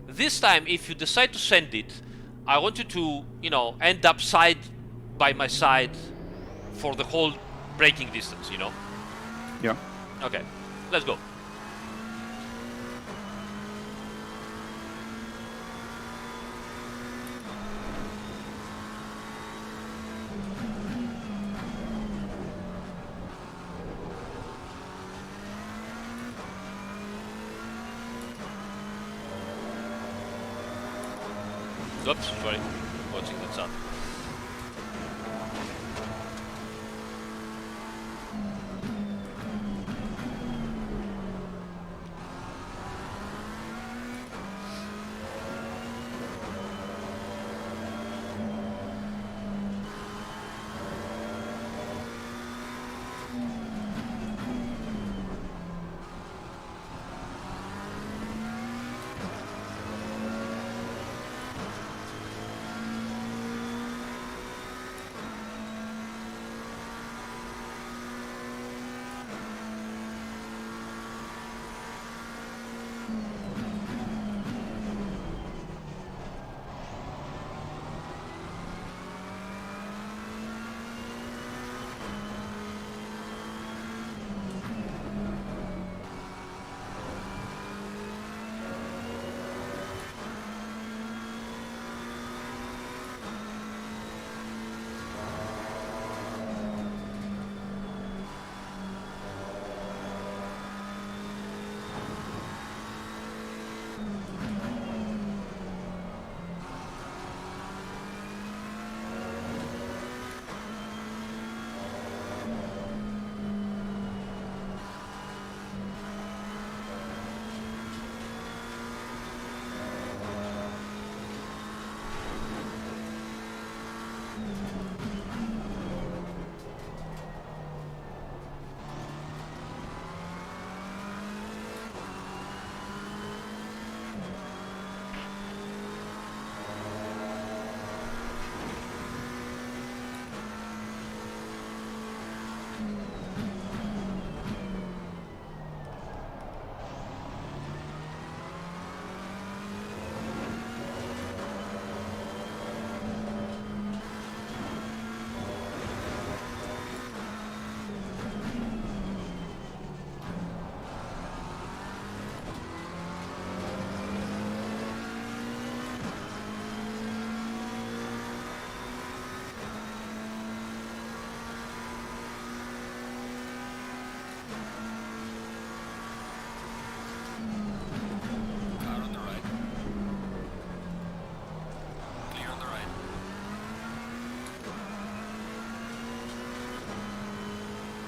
This time, if you decide to send it, I want you to, end up side by my side for the whole braking distance. Yeah. Okay, let's go. Oops, sorry, watching the chat.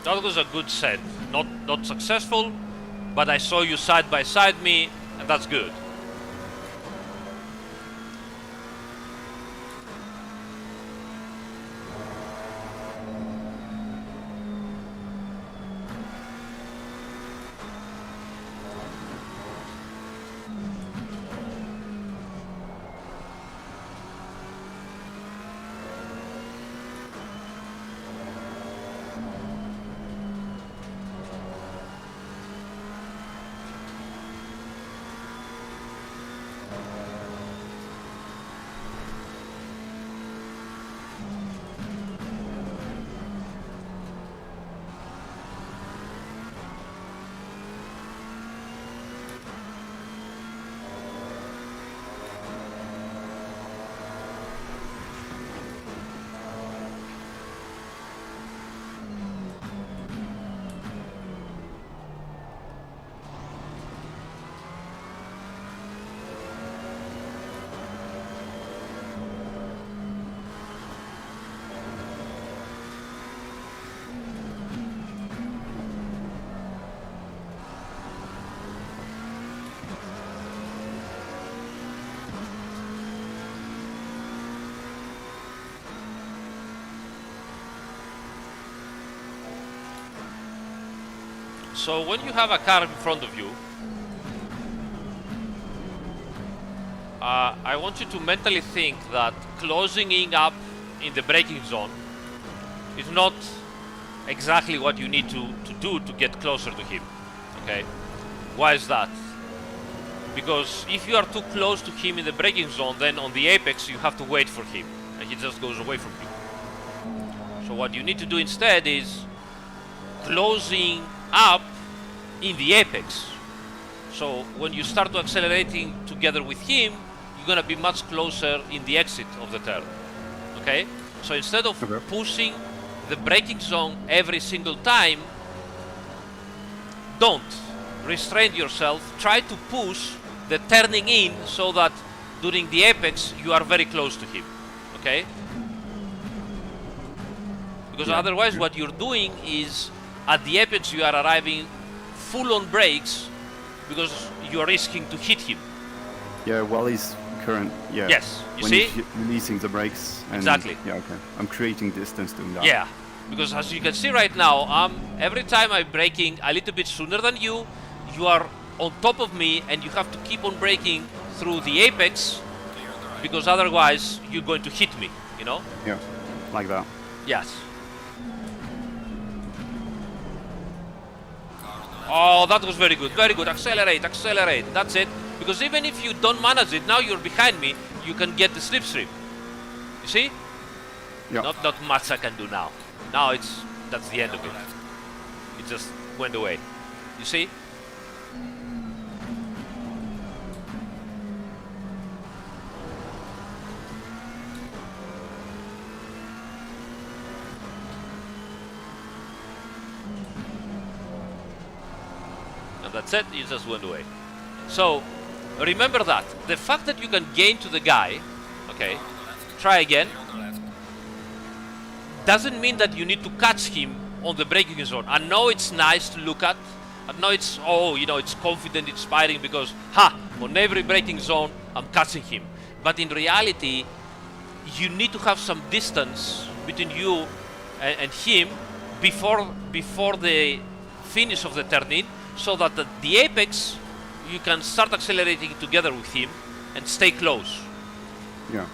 That was a good set. Not successful, but I saw you side by side me, and that's good. So when you have a car in front of you, I want you to mentally think that closing in up in the braking zone is not exactly what you need to do to get closer to him. Okay? Why is that? Because if you are too close to him in the braking zone, then on the apex you have to wait for him and he just goes away from you. So what you need to do instead is closing up in the apex. So when you start to accelerating together with him, you're gonna be much closer in the exit of the turn. Okay? So instead of pushing the braking zone every single time, don't restrain yourself. Try to push the turning in so that during the apex you are very close to him. Okay? Because otherwise what you're doing is at the apex you are arriving full on brakes because you're risking to hit him. Yeah, while he's current. Yeah. Yes. You when see? he's releasing the brakes. And, Exactly. Yeah. Okay. I'm creating distance doing that. Yeah. Because as you can see right now, every time I'm braking a little bit sooner than you, you are on top of me and you have to keep on braking through the apex because otherwise you're going to hit me, you know? Yeah. Like that. Yes. Oh, that was very good, very good. Accelerate, accelerate. That's it. Because even if you don't manage it, now you're behind me, you can get the slipstream. You see? Yeah. Not much I can do now. Now that's the end of it. It just went away. You see? And that's it, it just went away. So, remember that. The fact that you can gain to the guy, okay, try again, doesn't mean that you need to catch him on the braking zone. I know it's nice to look at. I know it's, oh, you know, it's confident, inspiring because, on every braking zone, I'm catching him. But in reality, you need to have some distance between you and him before the finish of the turn-in, so that at the apex, you can start accelerating together with him and stay close. Yeah.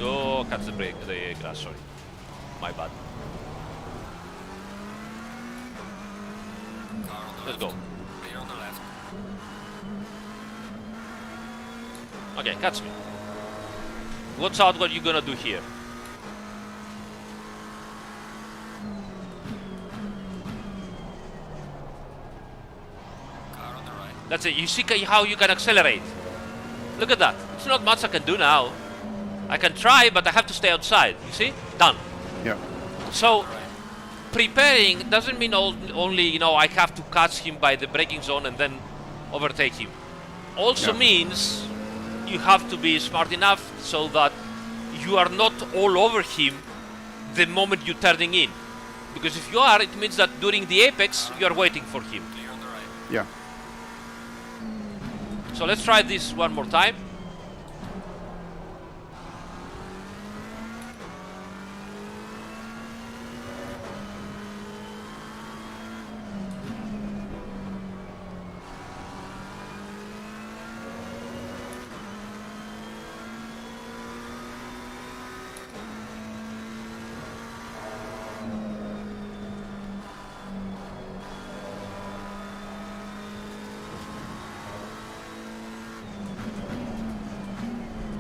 Oh, catch the brake, the grass, sorry. My bad. Let's go. Clear on the left. Okay, catch me. Watch out what you're gonna do here. Car on the right. That's it. You see how you can accelerate. Look at that. It's not much I can do now. I can try, but I have to stay outside. You see? Done. Yeah. So, preparing doesn't mean only, you know, I have to catch him by the braking zone and then overtake him. Also means you have to be smart enough so that you are not all over him the moment you're turning in. Because if you are, it means that during the apex, you are waiting for him. Clear on the right. Yeah. So let's try this one more time.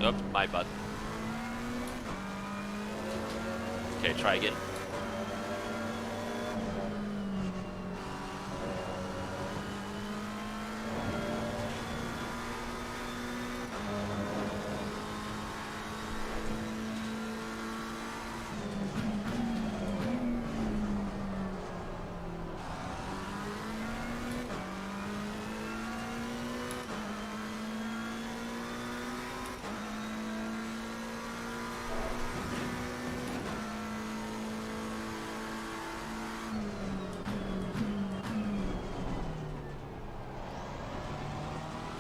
Yep, my bad. Okay, try again.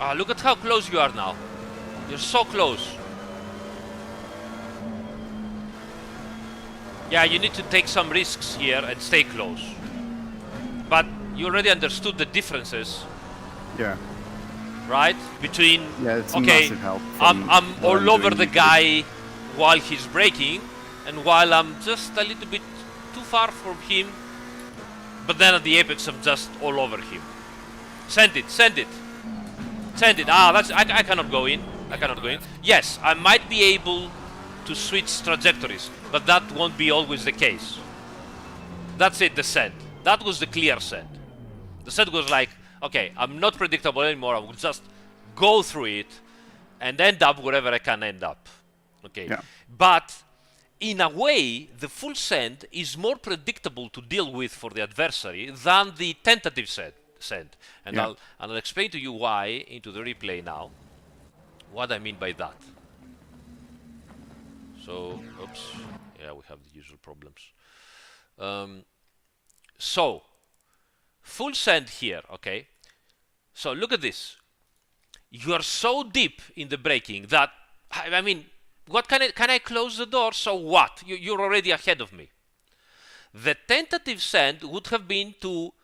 Ah, look at how close you are now. You're so close. Yeah, you need to take some risks here and stay close. But you already understood the differences, Yeah. right? Between, Yeah, it's a okay, massive help. I'm from what all over doing the because- guy while he's braking, and while I'm just a little bit too far from him, but then at the apex I'm just all over him. Send it, send it. Send it. Ah, that's I cannot go in. I cannot go in. Yes, I might be able to switch trajectories, but that won't be always the case. That's it, the send. That was the clear send. The send was like, okay, I'm not predictable anymore. I will just go through it and end up wherever I can end up. Okay. Yeah. But in a way, the full send is more predictable to deal with for the adversary than the tentative send. And Yeah. I'll explain to you why into the replay now. What I mean by that. So, oops. Yeah, we have the usual problems. So, full send here, okay? So look at this. You are so deep in the braking that, I mean, what can I close the door? So what? You're already ahead of me. The tentative send would have been to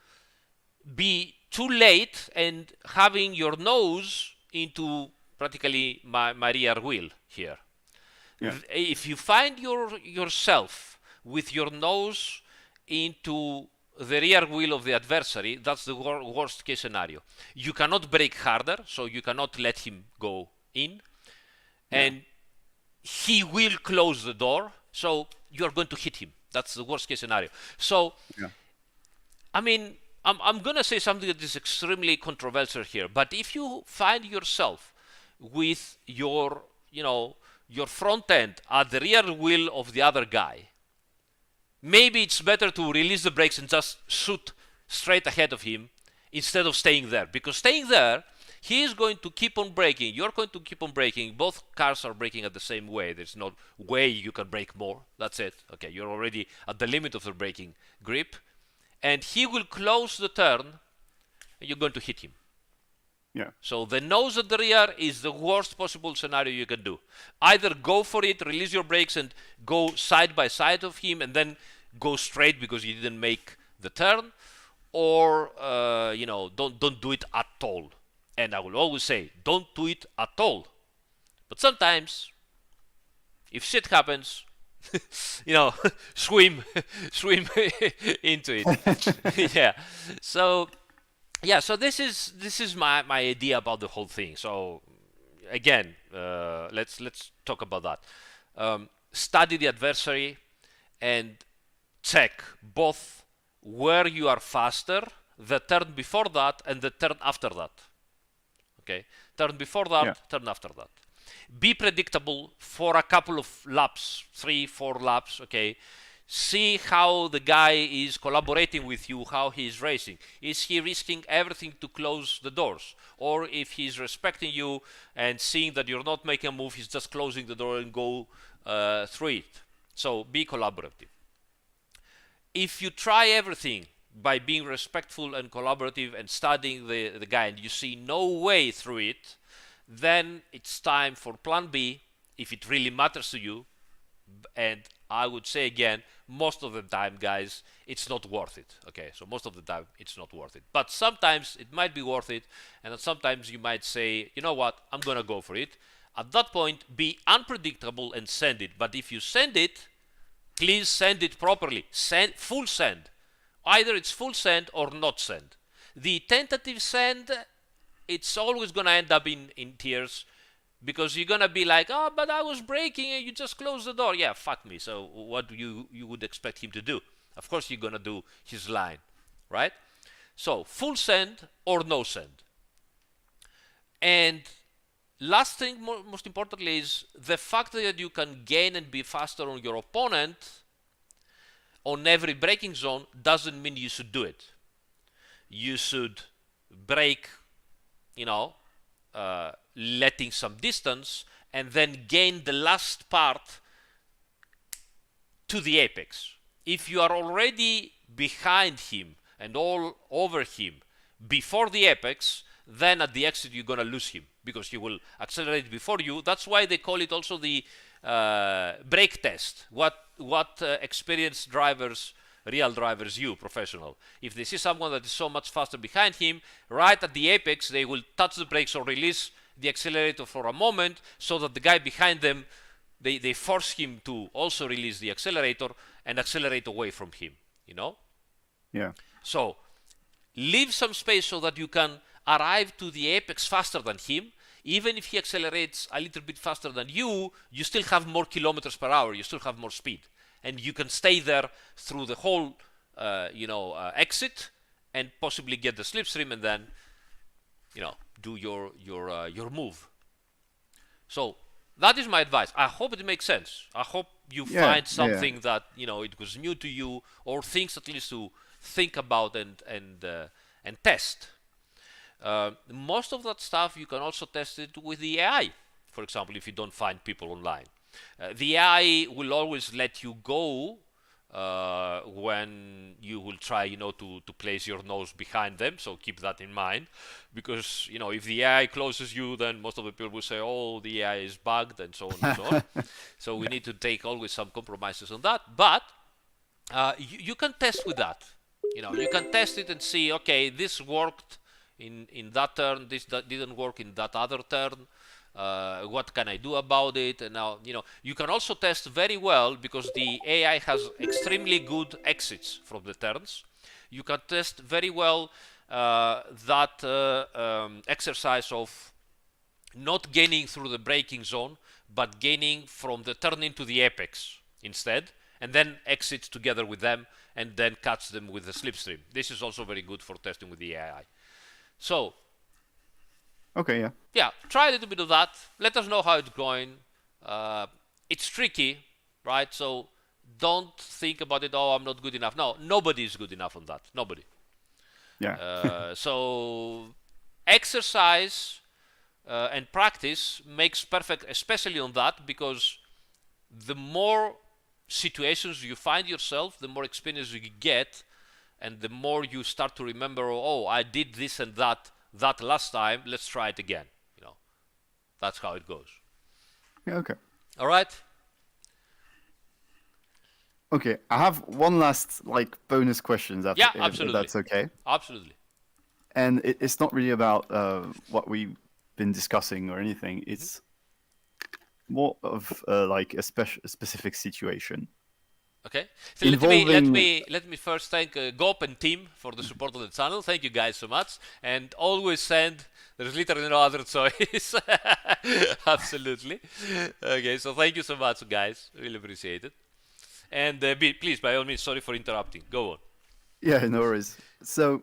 be too late and having your nose into practically my rear wheel here. Yeah. If you find yourself with your nose into the rear wheel of the adversary, that's the worst case scenario. You cannot brake harder, so you cannot let him go in, and he will close the door, so you're going to hit him. That's the worst case scenario. So, Yeah. I mean, I'm going to say something that is extremely controversial here, but if you find yourself with your front end at the rear wheel of the other guy, maybe it's better to release the brakes and just shoot straight ahead of him instead of staying there. Because staying there, he is going to keep on braking. You're going to keep on braking. Both cars are braking at the same way. There's no way you can brake more. That's it. Okay, you're already at the limit of the braking grip. And he will close the turn, and you're going to hit him. Yeah. So the nose at the rear is the worst possible scenario you can do. Either go for it, release your brakes, and go side by side of him, and then go straight because you didn't make the turn, or don't do it at all. And I will always say, don't do it at all. But sometimes, if shit happens, swim into it. Yeah. So this is my idea about the whole thing. So again, let's talk about that. Study the adversary and check both where you are faster, the turn before that, and the turn after that. Okay, turn before that, turn after that. Be predictable for a couple of laps, 3-4 laps. Okay, see how the guy is collaborating with you, how he is racing. Is he risking everything to close the doors? Or if he's respecting you and seeing that you're not making a move, he's just closing the door and go through it. So be collaborative. if you try everything by being respectful and collaborative and studying the guy and you see no way through it, then it's time for plan B if it really matters to you. And I would say again, most of the time, guys, it's not worth it. Okay, so most of the time it's not worth it. But sometimes it might be worth it, and then sometimes you might say, you know what, I'm gonna go for it. At that point, be unpredictable and send it. But if you send it, please send it properly. Send full send. Either it's full send or not send. The tentative send, it's always gonna end up in tears. Because you're gonna be like, oh, but I was braking and you just closed the door. Yeah, fuck me. So what you would expect him to do? Of course you're gonna do his line, right? So full send or no send. And last thing, most importantly, is the fact that you can gain and be faster on your opponent on every braking zone doesn't mean you should do it. You should brake, letting some distance, and then gain the last part to the apex. If you are already behind him and all over him before the apex, then at the exit you're going to lose him because he will accelerate before you. That's why they call it also the brake test. What experienced drivers, real drivers, you professional, if they see someone that is so much faster behind him, right at the apex they will touch the brakes or release the accelerator for a moment so that the guy behind them, they force him to also release the accelerator and accelerate away from him, Yeah. So leave some space so that you can arrive to the apex faster than him. Even if he accelerates a little bit faster than you still have more kilometers per hour, you still have more speed, and you can stay there through the whole exit and possibly get the slipstream and then do your move. So that is my advice. I hope it makes sense. I hope you find something that it was new to you, or things at least to think about and test. Most of that stuff you can also test it with the AI. For example, if you don't find people online, the AI will always let you go when you will try, to place your nose behind them. So keep that in mind, because if the AI closes you, then most of the people will say, "Oh, the AI is bugged," and so on and so on. So we need to take always some compromises on that. But you can test with that. You can test it and see, okay, this worked in that turn, this didn't work in that other turn. What can I do about it? And now, you can also test very well, because the AI has extremely good exits from the turns. You can test very well that exercise of not gaining through the braking zone, but gaining from the turn into the apex instead, and then exit together with them, and then catch them with the slipstream. This is also very good for testing with the AI. So, okay, yeah, try a little bit of that. Let us know how it's going. It's tricky, right? So don't think about it, oh, I'm not good enough. No, nobody is good enough on that. Nobody. Yeah. So exercise and practice makes perfect, especially on that, because the more situations you find yourself, the more experience you get, and the more you start to remember, oh, I did this and that last time, let's try it again. That's how it goes. Yeah, okay. All right. Okay, I have one last bonus question. Yeah, absolutely. If that's okay. Absolutely. And it's not really about what we've been discussing or anything. It's more of a specific situation. Okay. So let me first thank Gop and team for the support of the channel. Thank you guys so much, and always send. There's literally no other choice. Absolutely. Okay. So thank you so much, guys. Really appreciate it. And please, by all means, sorry for interrupting. Go on. Yeah, no worries. So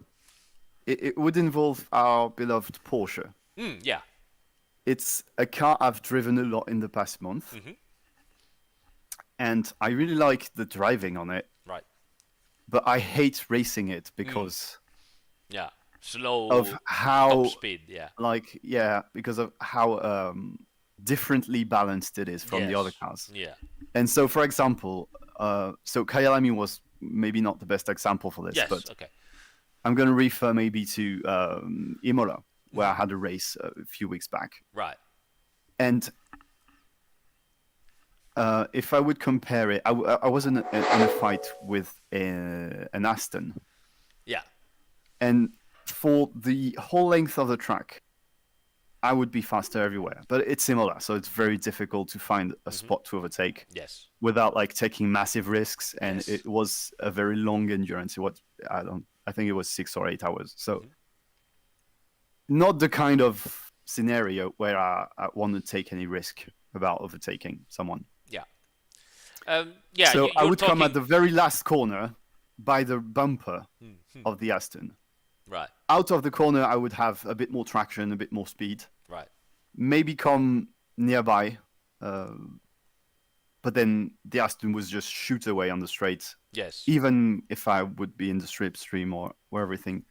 it would involve our beloved Porsche. Yeah. It's a car I've driven a lot in the past month. And I really like the driving on it. Right. But I hate racing it because slow of how top speed, because of how differently balanced it is from the other cars. Yeah. And so, for example, Kyalami was maybe not the best example for this, Yes. but Okay. I'm going to refer maybe to Imola, where I had a race a few weeks back. Right. And if I would compare it, I was in a fight with an Aston. Yeah. And for the whole length of the track, I would be faster everywhere. But it's similar, so it's very difficult to find a spot to overtake. Yes. Without like taking massive risks. And Yes. it was a very long endurance. I think it was 6 or 8 hours. So not the kind of scenario where I want to take any risk about overtaking someone. Yeah. So I would come at talking- the very last corner by the bumper of the Aston. Right. Out of the corner, I would have a bit more traction, a bit more speed. Right. Maybe come nearby. But then the Aston was just shoot away on the straight. Yes. Even if I would be in the slipstream or everything.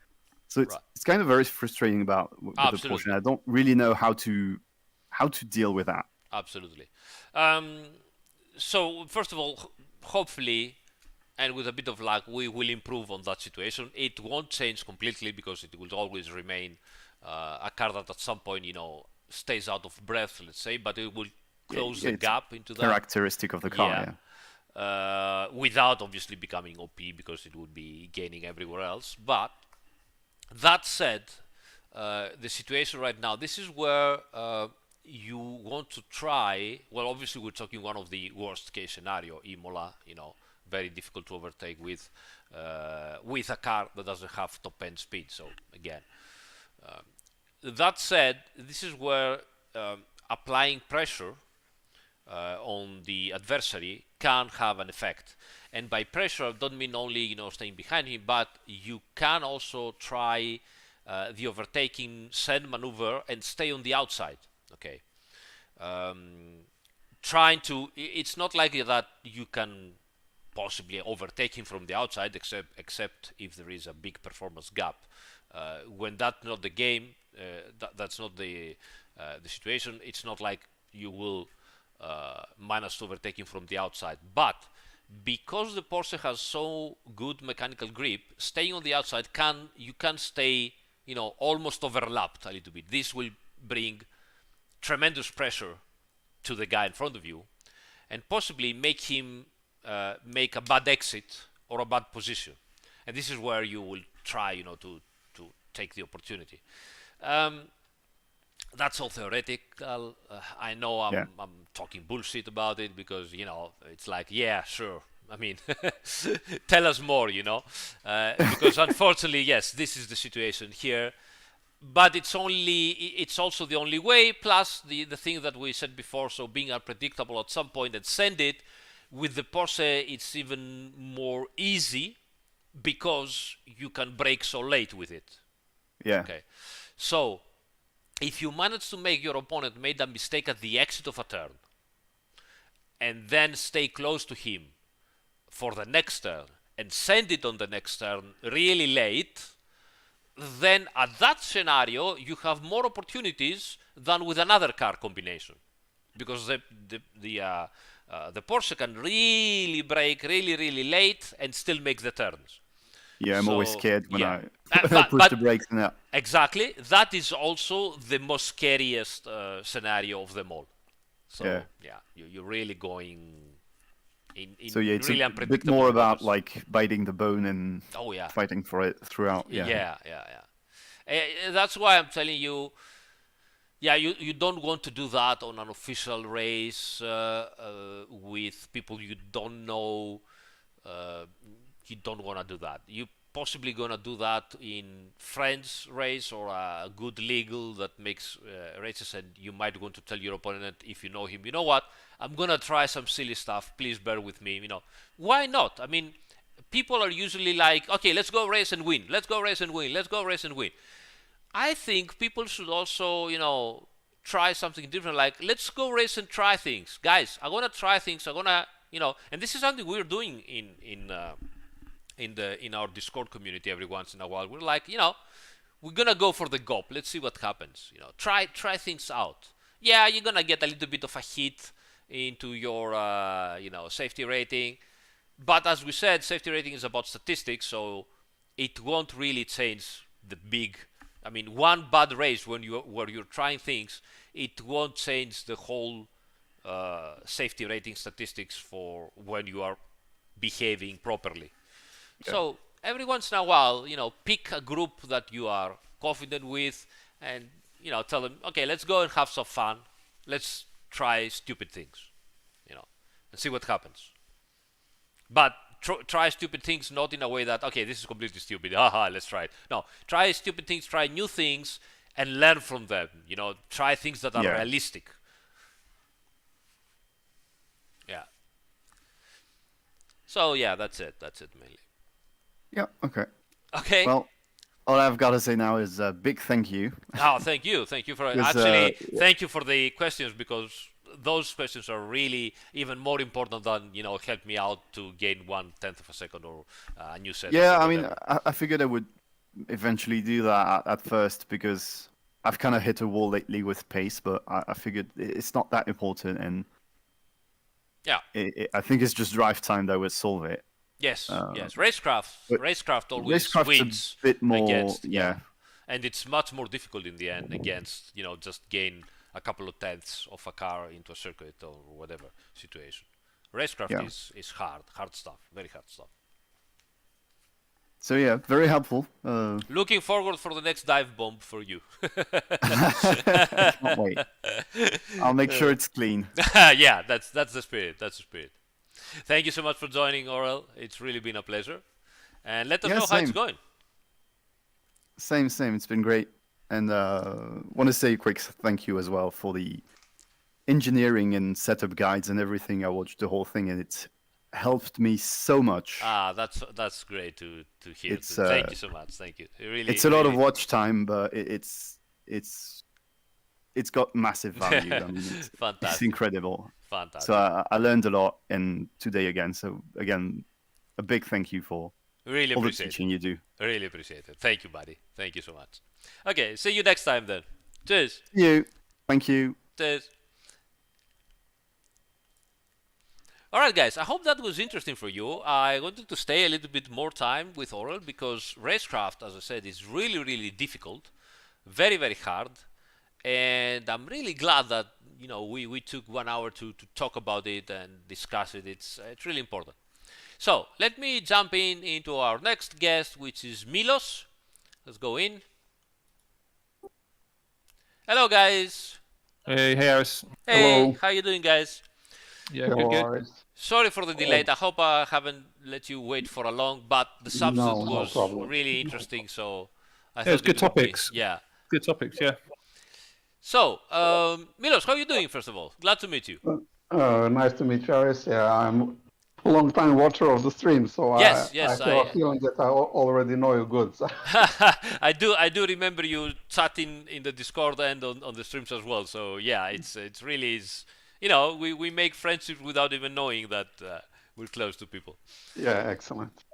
So it's, Right. it's kind of very frustrating with the Absolutely. Porsche. I don't really know how to deal with that. Absolutely. So first of all, hopefully, and with a bit of luck, we will improve on that situation. It won't change completely because it will always remain a car that at some point, stays out of breath, let's say, but it will close the it's gap into that. Characteristic of the car, yeah. Without obviously becoming OP because it would be gaining everywhere else. But that said, the situation right now, this is where you want to try. Well, obviously we're talking one of the worst case scenario, Imola. Very difficult to overtake with a car that doesn't have top end speed. So again, that said, this is where applying pressure on the adversary can have an effect. And by pressure, I don't mean only staying behind him, but you can also try the overtaking send maneuver and stay on the outside. Okay, trying to. It's not likely that you can possibly overtake him from the outside, except if there is a big performance gap. When that's not the game, that's not the situation. It's not like you will manage to overtake him from the outside. But because the Porsche has so good mechanical grip, staying on the outside you can stay almost overlapped a little bit. This will bring tremendous pressure to the guy in front of you, and possibly make him make a bad exit or a bad position. And this is where you will try, to take the opportunity. That's all theoretical. I know I'm talking bullshit about it because, it's like, yeah, sure. I mean, tell us more, because unfortunately, yes, this is the situation here. But it's also the only way, plus the thing that we said before, so being unpredictable at some point and send it. With the Porsche, it's even more easy because you can brake so late with it. Yeah. Okay. So, if you manage to make your opponent made a mistake at the exit of a turn, and then stay close to him for the next turn, and send it on the next turn really late, then at that scenario, you have more opportunities than with another car combination. Because the Porsche can really brake really, really late and still make the turns. Yeah, I'm always scared when I but push the brakes in that. Exactly. That is also the most scariest scenario of them all. So, you're really going in so yeah, it's really a bit more about like biting the bone and fighting for it throughout. Yeah. That's why I'm telling you, you don't want to do that on an official race with people you don't know. You don't want to do that. You possibly gonna do that in friends race or a good legal that makes races, and you might want to tell your opponent if you know him, you know what, I'm gonna try some silly stuff, please bear with me. Why not? I mean, people are usually like, okay, let's go race and win, let's go race and win, let's go race and win. I think people should also, try something different. Like, let's go race and try things, guys. I'm gonna try things. I'm gonna, and this is something we're doing in our Discord community every once in a while. We're like, we're gonna go for the GOP. Let's see what happens. Try things out. Yeah, you're gonna get a little bit of a hit into your, safety rating. But as we said, safety rating is about statistics, so it won't really change the big. I mean, one bad race where you're trying things, it won't change the whole safety rating statistics for when you are behaving properly. Yeah. So every once in a while, pick a group that you are confident with, and tell them, okay, let's go and have some fun. Let's try stupid things, and see what happens. But try stupid things not in a way that, okay, this is completely stupid, haha, let's try it. No, try stupid things, try new things, and learn from them. Try things that are realistic. Yeah. So yeah, that's it mainly. Yeah. Okay. Okay. Well, all I've got to say now is a big thank you. Oh, thank you for thank you for the questions, because those questions are really even more important than help me out to gain 1/10 of a second or a new set. Yeah, I mean, I figured I would eventually do that at first because I've kind of hit a wall lately with pace, but I figured it's not that important, and yeah, I think it's just drive time that would solve it. Yes, yes. Racecraft always wins a bit more, against, yeah. And it's much more difficult in the end against, just gain a couple of tenths of a car into a circuit or whatever situation. Racecraft is hard stuff, very hard stuff. So yeah, very helpful. Looking forward for the next dive bomb for you. Can't wait. I'll make sure it's clean. Yeah, that's the spirit. That's the spirit. Thank you so much for joining, Aurel. It's really been a pleasure. And let us know how it's going. Same. It's been great. And want to say a quick thank you as well for the engineering and setup guides and everything. I watched the whole thing, and it's helped me so much. That's great to hear. Thank you so much. Thank you. It's a lot of watch time, but it's got massive value. I mean, it's incredible. Fantastic. So I learned a lot today again. So again, a big thank you for really all the appreciate teaching you do. Really appreciate it. Thank you, buddy. Thank you so much. Okay, see you next time then. Cheers. Thank you. Cheers. Alright guys, I hope that was interesting for you. I wanted to stay a little bit more time with Aurel because Racecraft, as I said, is really, really difficult. Very, very hard. And I'm really glad that we took 1 hour to talk about it and discuss it. It's really important. So let me jump into our next guest, which is Milos. Let's go in. Hello guys. Hey Aris. Hey, Hello. how you doing guys? Yeah, good. Sorry for the delay. I hope I haven't let you wait for a long, but the subject was really interesting, so I thought it's good topics. Yeah. Good topics, yeah. So, Milos, how are you doing, first of all? Glad to meet you. Nice to meet you, Aris. Yeah, I'm a long-time watcher of the stream, so I have a feeling that I already know you good. So. I do remember you chatting in the Discord and on the streams as well. So yeah, it's really is. We make friendships without even knowing that we're close to people. Yeah, excellent.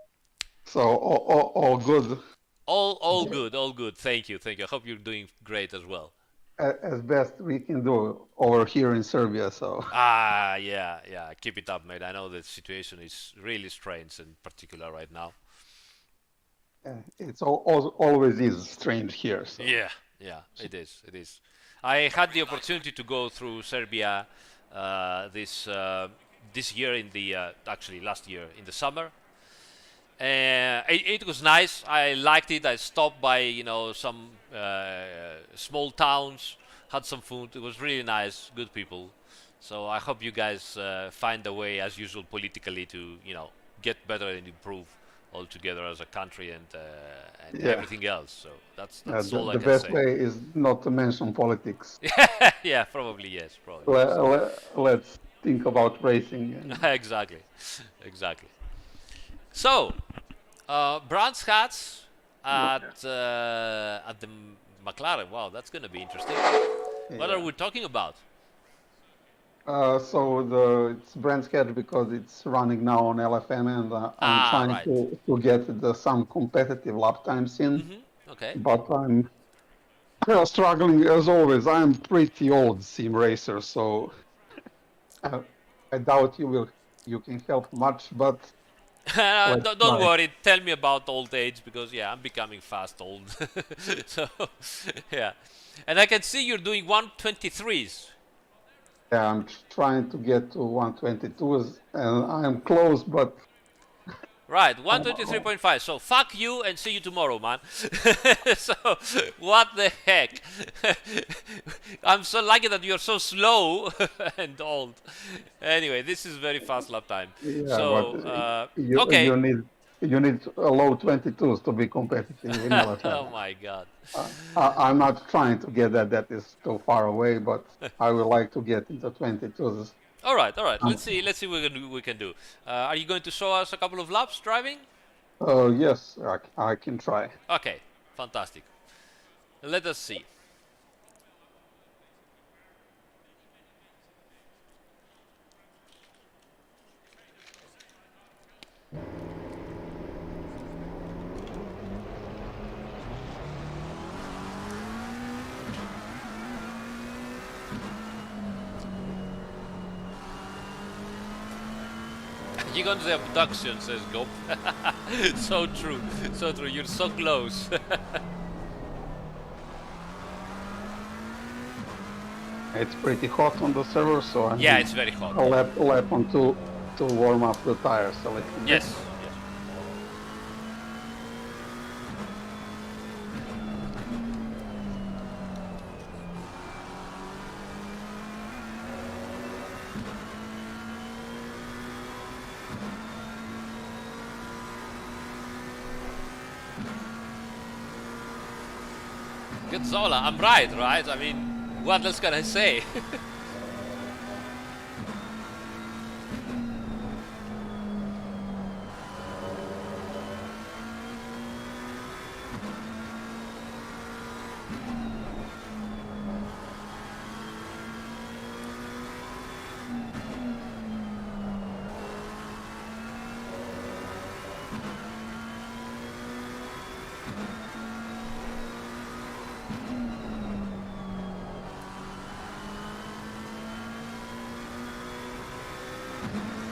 So all good. All good. Thank you. I hope you're doing great as well. As best we can do over here in Serbia. So. Yeah. Keep it up, mate. I know the situation is really strange, in particular right now. It's always is strange here. So. Yeah, it is. I had the opportunity to go through Serbia this year actually last year in the summer. It was nice. I liked it. I stopped by some small towns, had some food. It was really nice, good people. So I hope you guys find a way, as usual, politically to get better and improve all together as a country and everything else. So that's all I can say. The best way is not to mention politics. Yeah, probably yes. Let's think about racing. Exactly. So, bronze hats at the Mclaren. Wow, that's going to be interesting. What are we talking about? So it's brand hat because it's running now on LFM, and I'm trying to get some competitive lap times in. Mm-hmm. Okay. But I'm struggling as always. I'm pretty old sim racer, so I doubt you can help much. But Don't worry. Tell me about old age because yeah, I'm becoming fast old. So yeah, and I can see you're doing 123s. Yeah, I'm trying to get to 122s, and I'm close, but Right, 123.5. So fuck you and see you tomorrow, man. So what the heck? I'm so lucky that you're so slow and old. Anyway, this is very fast lap time. yeah, So but you need a low 22s to be competitive in LFM. Oh my god. I'm not trying to get that. That is too far away, but I would like to get into 22s. All right. Let's see what we can do. Are you going to show us a couple of laps driving? Yes, I can try. Okay, fantastic. Let us see. You go to the abduction, says Gob. So true, so true. You're so close. It's pretty hot on the server, so I Yeah, need it's very hot. a lap on to warm up the tires a little bit. Yes. Good Zola, I'm right? I mean, what else can I say?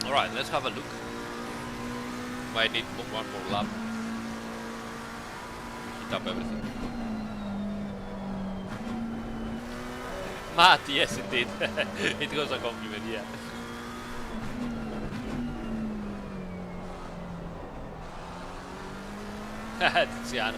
Alright, let's have a look. Might need one more lap. Heat up everything. Matt, yes indeed. It was a compliment, yeah. Tiziano.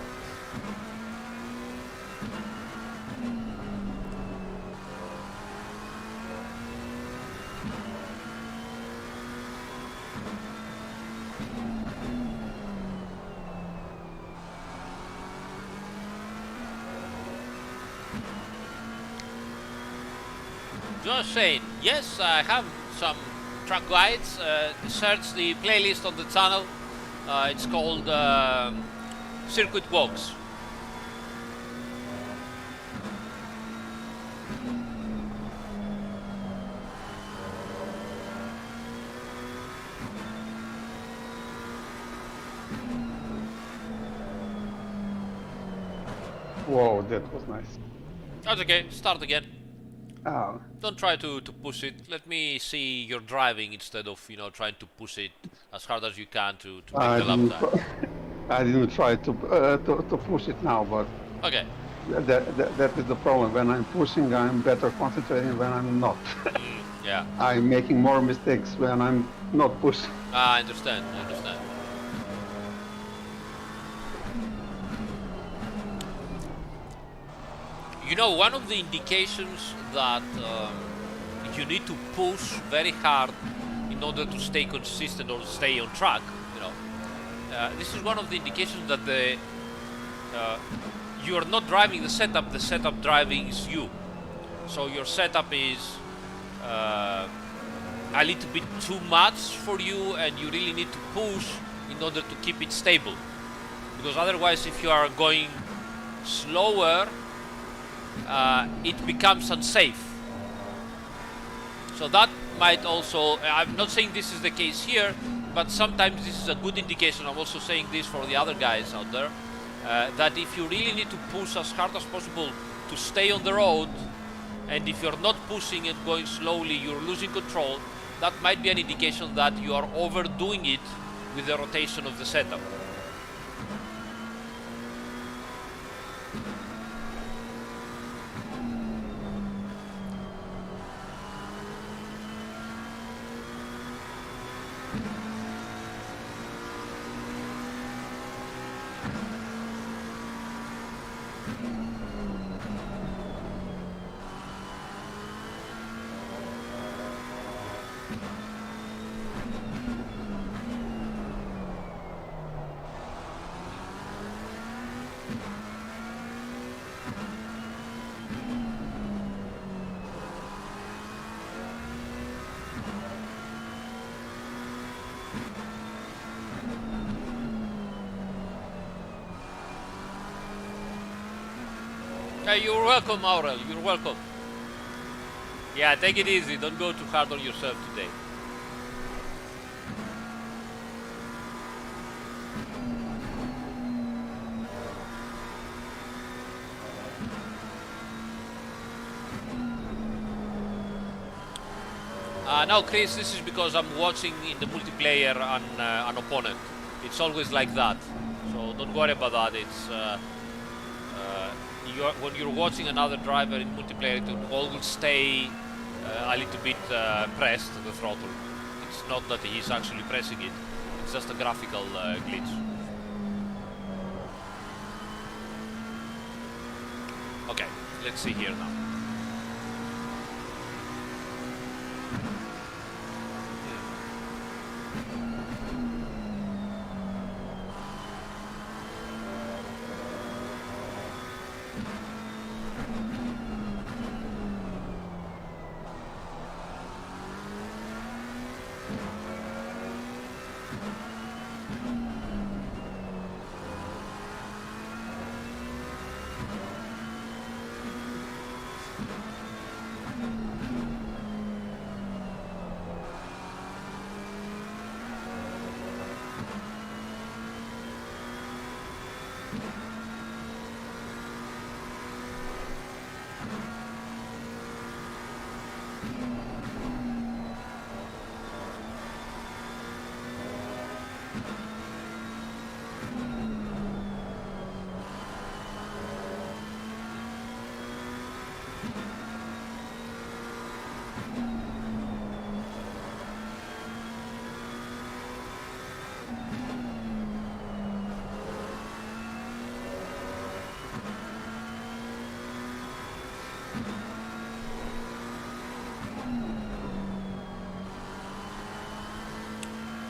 Just saying, yes, I have some track guides. Search the playlist on the channel. It's called Circuit Walks. Whoa, that was nice. That's okay, start again. Oh. Don't try to push it. Let me see your driving instead of, you know, trying to push it as hard as you can to make the lap time. I didn't try to push it now, but Okay. that is the problem. When I'm pushing, I'm better concentrating when I'm not. Yeah. I'm making more mistakes when I'm not pushing. I understand. I understand. You know, one of the indications that you need to push very hard in order to stay consistent or stay on track, you know, this is one of the indications that you are not driving the setup driving is you. So your setup is a little bit too much for you, and you really need to push in order to keep it stable. Because otherwise, if you are going slower, it becomes unsafe. So that might also, I'm not saying this is the case here, but sometimes this is a good indication. I'm also saying this for the other guys out there, that if you really need to push as hard as possible to stay on the road, and if you're not pushing and going slowly, you're losing control, that might be an indication that you are overdoing it with the rotation of the setup. You're welcome, Aurel. You're welcome. Yeah, take it easy. Don't go too hard on yourself today. Now, Chris, this is because I'm watching in the multiplayer an opponent. It's always like that. So don't worry about that. It's when you're watching another driver in multiplayer, it will always stay a little bit pressed, the throttle. It's not that he's actually pressing it, it's just a graphical glitch. Okay, let's see here now.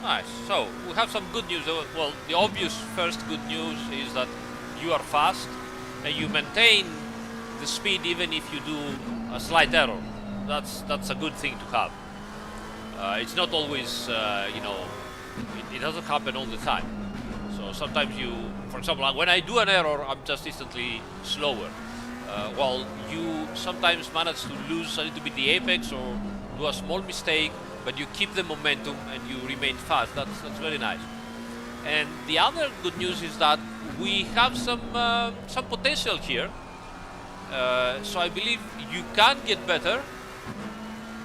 Nice. So we have some good news. Well, the obvious first good news is that you are fast and you maintain the speed even if you do a slight error. That's a good thing to have. It's not always, you know, it doesn't happen all the time. So sometimes you, for example, when I do an error, I'm just instantly slower. While you sometimes manage to lose a little bit the apex or do a small mistake, but you keep the momentum and you remain fast. That's very nice. And the other good news is that we have some potential here. So I believe you can get better,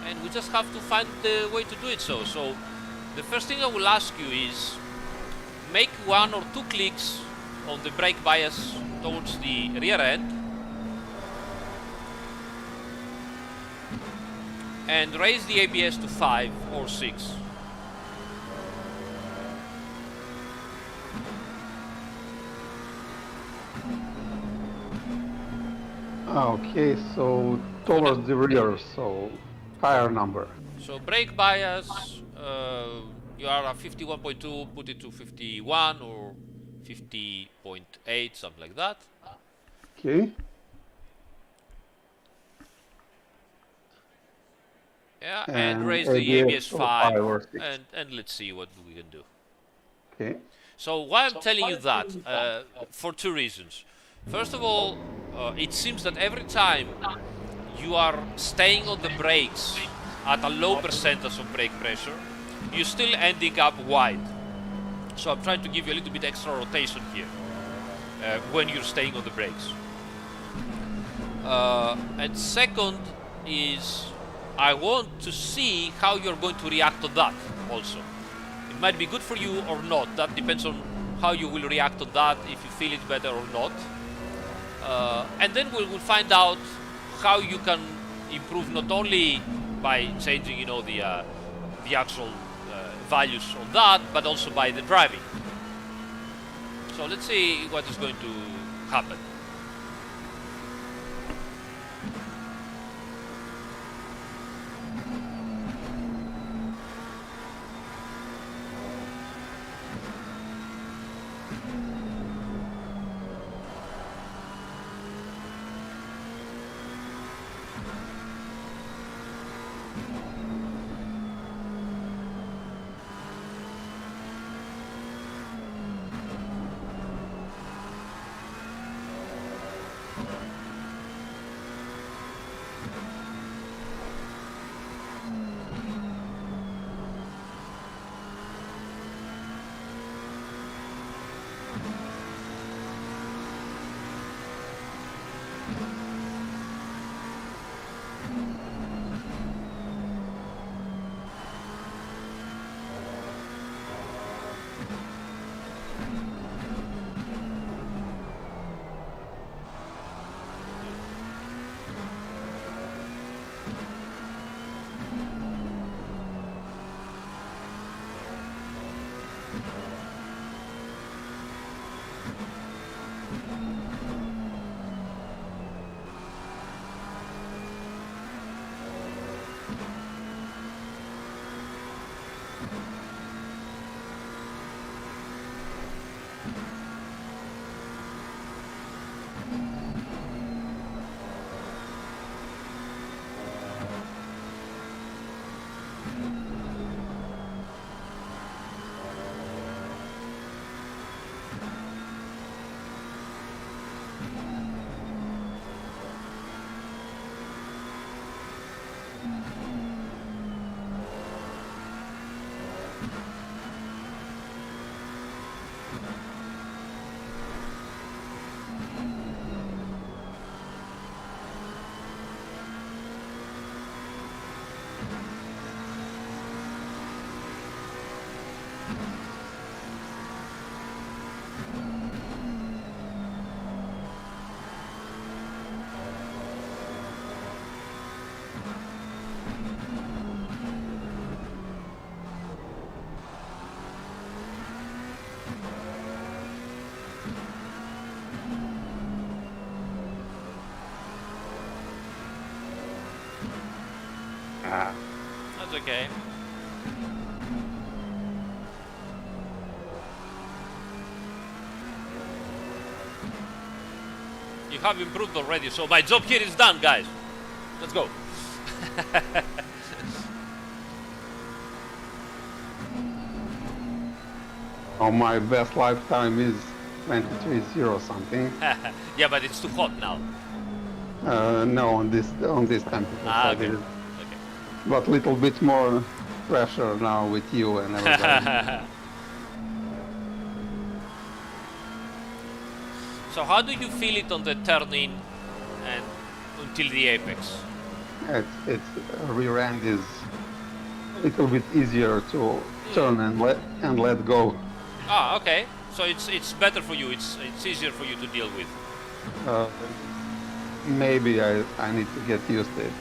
and we just have to find the way to do it. So the first thing I will ask you is make 1 or 2 clicks on the brake bias towards the rear end, and raise the ABS to 5 or 6. Okay, so towards the rear, so tire number. So brake bias, you are at 51.2, put it to 51 or 50.8, something like that. Okay. Yeah, and raise the ABS 5 or 6. and let's see what we can do. Okay. So why I'm telling you that? For 2 reasons. First of all, it seems that every time you are staying on the brakes at a low percentage of brake pressure, you're still ending up wide. So I'm trying to give you a little bit extra rotation here when you're staying on the brakes. And second is, I want to see how you're going to react to that also. It might be good for you or not. That depends on how you will react on that, if you feel it better or not. And then we will find out how you can improve, not only by changing, you know, the actual values on that, but also by the driving. So let's see what is going to happen. That's okay. You have improved already, so my job here is done, guys. Let's go. Oh, my best lifetime is 23.0 something. Yeah, but it's too hot now. No, on this temperature. Okay. It is. Okay. But little bit more pressure now with you and everybody. So how do you feel it on the turn-in and until the apex? It's rear end is a little bit easier to turn and let go. Ah, okay. So it's better for you. It's easier for you to deal with. Maybe I need to get used to it.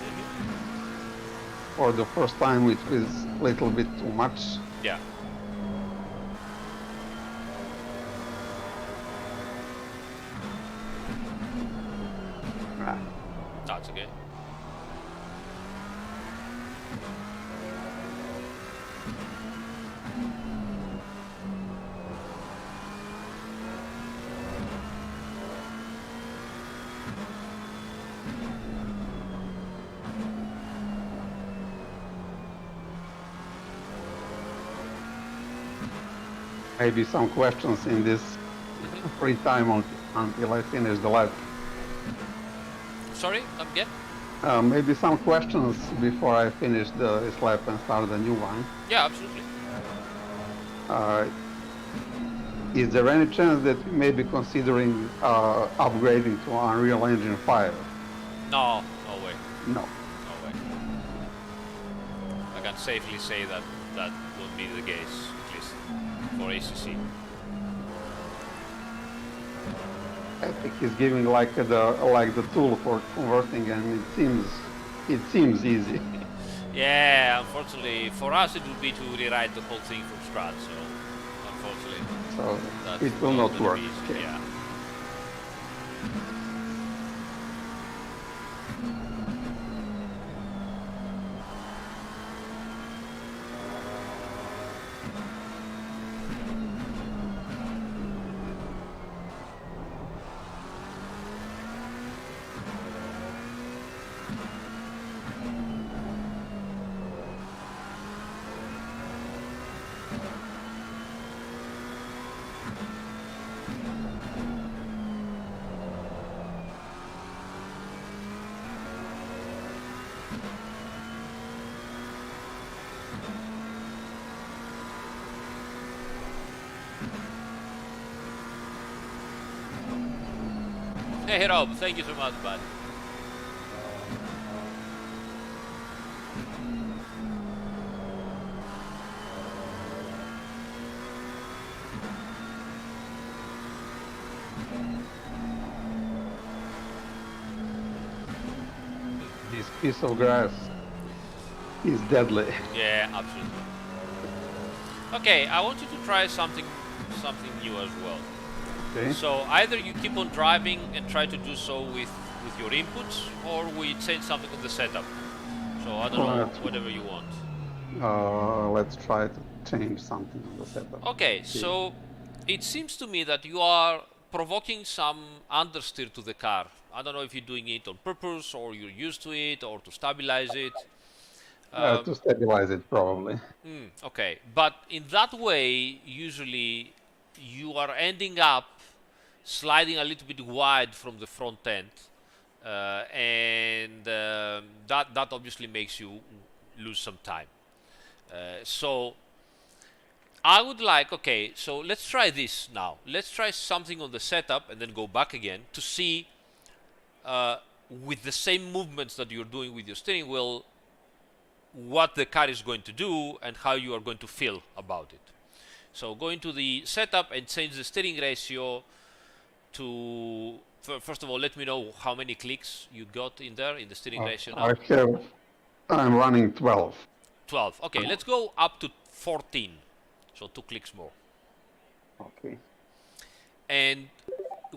For the first time, it was a little bit too much. Yeah. Ah, That's okay. Maybe some questions in this free time until I finish the lap. Sorry, come again? Maybe some questions before I finish this lap and start the new one. Yeah, absolutely. Is there any chance that you may be considering upgrading to Unreal Engine 5? No, no way. No. No way. I can safely say that that won't be the case, at least. for ACC. I think he's giving like the tool for converting, and it seems easy. Yeah, unfortunately, for us it would be to rewrite the whole thing from scratch. So, unfortunately, So that's it will not gonna work. be easy, Okay. yeah. Hey Rob, thank you so much, bud. This piece of grass is deadly. Yeah, absolutely. Okay, I want you to try something new as well. Okay. So either you keep on driving and try to do so with your inputs, or we change something in the setup. So I don't know, whatever you want. Let's try to change something in the setup. Okay, so it seems to me that you are provoking some understeer to the car. I don't know if you're doing it on purpose, or you're used to it, or to stabilize it. To stabilize it, probably. Okay, but in that way, usually you are ending up sliding a little bit wide from the front end, and that obviously makes you lose some time. So I would like, okay, so let's try this now. Let's try something on the setup and then go back again to see with the same movements that you're doing with your steering wheel, what the car is going to do and how you are going to feel about it. So go into the setup and change the steering ratio to, first of all, let me know how many clicks you got in there in the steering ratio now. I'm running 12. 12. Okay, let's go up to 14. So 2 clicks more. Okay. And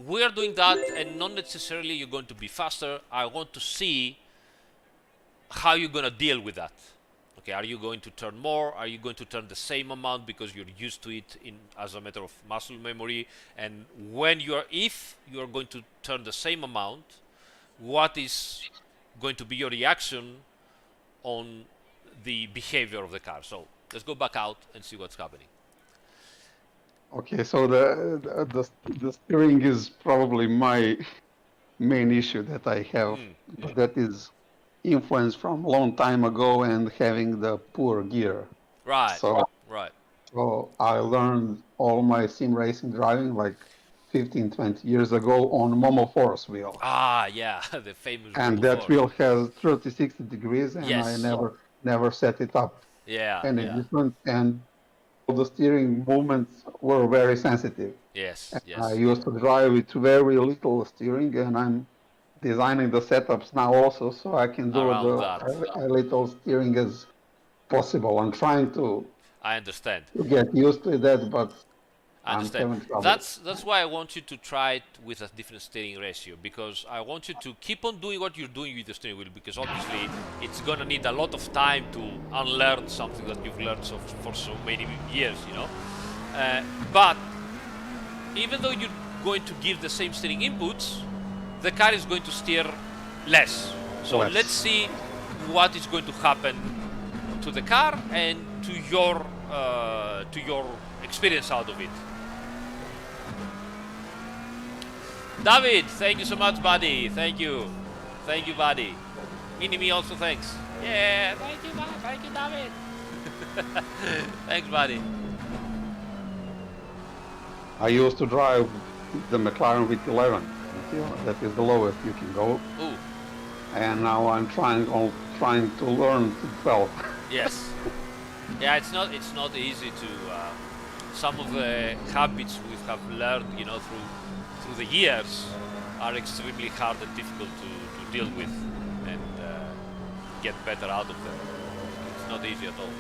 we are doing that, and not necessarily you're going to be faster. I want to see how you're going to deal with that. Okay, are you going to turn more? Are you going to turn the same amount because you're used to it as a matter of muscle memory? And if you are going to turn the same amount, what is going to be your reaction on the behavior of the car? So let's go back out and see what's happening. Okay, so the steering is probably my main issue that I have. But that is influence from a long time ago and having the poor gear. Right. So I learned all my sim racing driving like 15, 20 years ago on Momo Force wheel. Ah, yeah, the famous. And that wheel has 30-60 degrees, and yes. I never set it up any different. And the steering movements were very sensitive. Yes, yes. I used to drive with very little steering, and I'm designing the setups now also, so I can do a little steering as possible. I'm trying to. I understand. To get used to that, but I understand. That's why I want you to try it with a different steering ratio, because I want you to keep on doing what you're doing with the steering wheel, because obviously it's gonna need a lot of time to unlearn something that you've learned for so many years, you know. But even though you're going to give the same steering inputs, the car is going to steer less. So let's see what is going to happen to the car and to your experience out of it. David, thank you so much, buddy. Thank you, buddy. Minimi also thanks. Yeah, thank you, David. Thanks, buddy. I used to drive the Mclaren with 11. That is the lowest you can go. Ooh. And now I'm trying to learn to 12. Yes. Yeah, it's not easy to some of the habits we have learned, you know, through the years are extremely hard and difficult to deal with and get better out of them. It's not easy at all.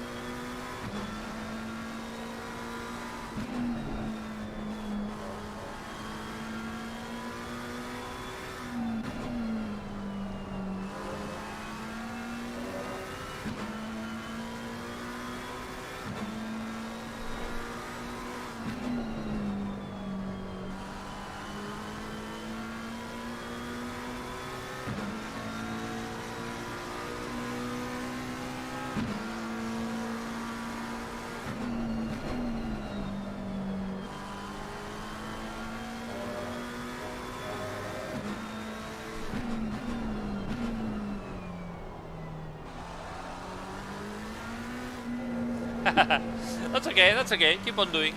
That's okay, that's okay. Keep on doing.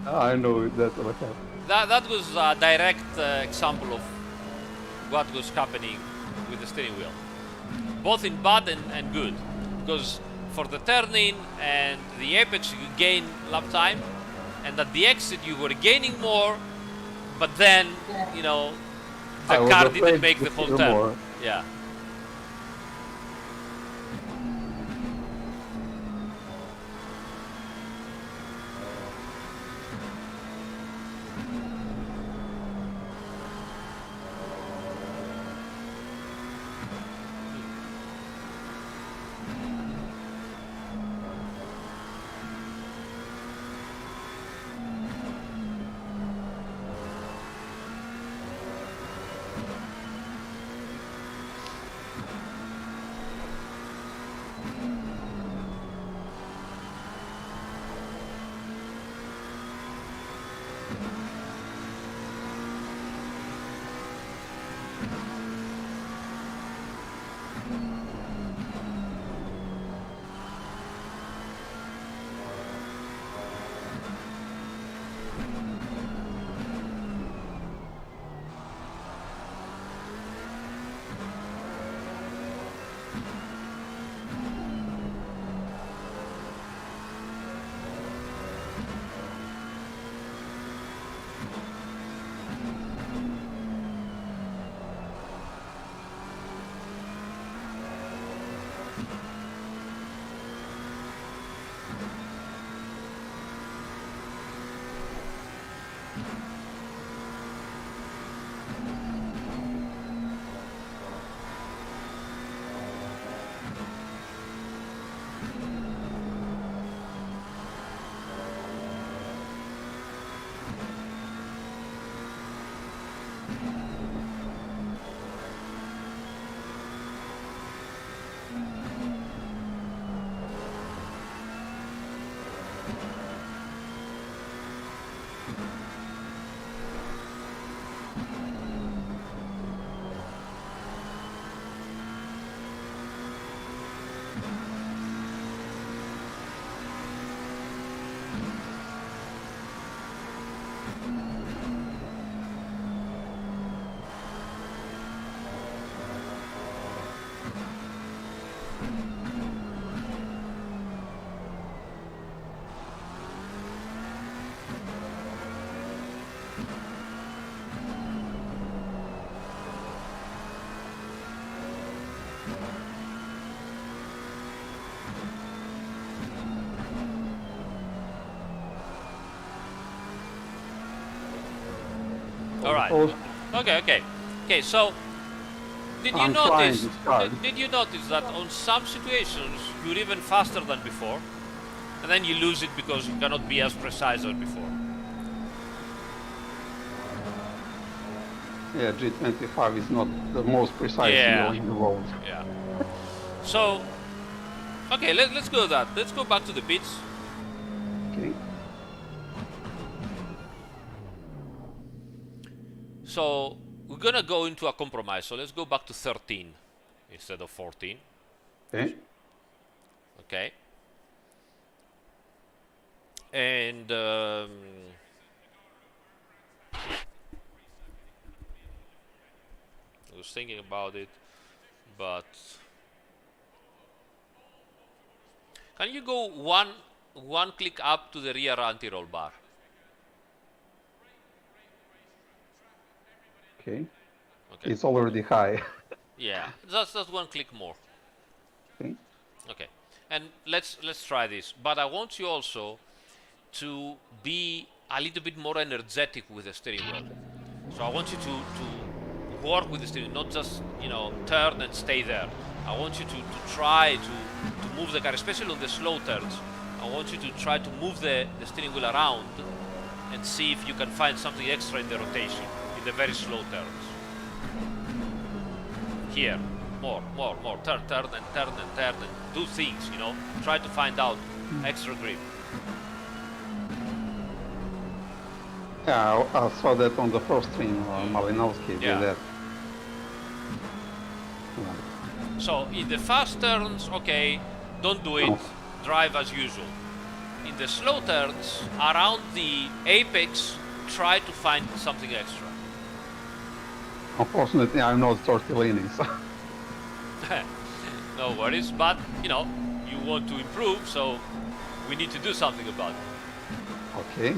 I know that's what happened. That was a direct example of what was happening with the steering wheel. Both in bad and good. Because for the turning and the apex you gain lap time, and at the exit you were gaining more, but then, you know, the car didn't make the full turn. More. Yeah. All right. Okay. So, did you notice? Did you notice that on some situations you're even faster than before, and then you lose it because you cannot be as precise as before? Yeah, G25 is not the most precise wheel in the world. Yeah. So, okay, let's go with that. Let's go back to the pits. Okay. So we're gonna go into a compromise. So let's go back to 13 instead of 14. Okay. Okay. And I was thinking about it, but can you go one click up to the rear anti-roll bar. Okay. Okay. It's already high. Yeah, just one click more. Okay. Okay, and let's try this. But I want you also to be a little bit more energetic with the steering wheel. So I want you to work with the steering, not just turn and stay there. I want you to try to move the car, especially on the slow turns. I want you to try to move the steering wheel around and see if you can find something extra in the rotation, in the very slow turns. Here, more, turn and do things, try to find out extra grip. Yeah, I saw that on the first stream. Malinowski did that. Yeah. So in the fast turns, okay, don't do it, drive as usual. In the slow turns, around the apex, try to find something extra. Unfortunately, I'm not Tortellini, so... No worries, but you want to improve, so we need to do something about it. Okay.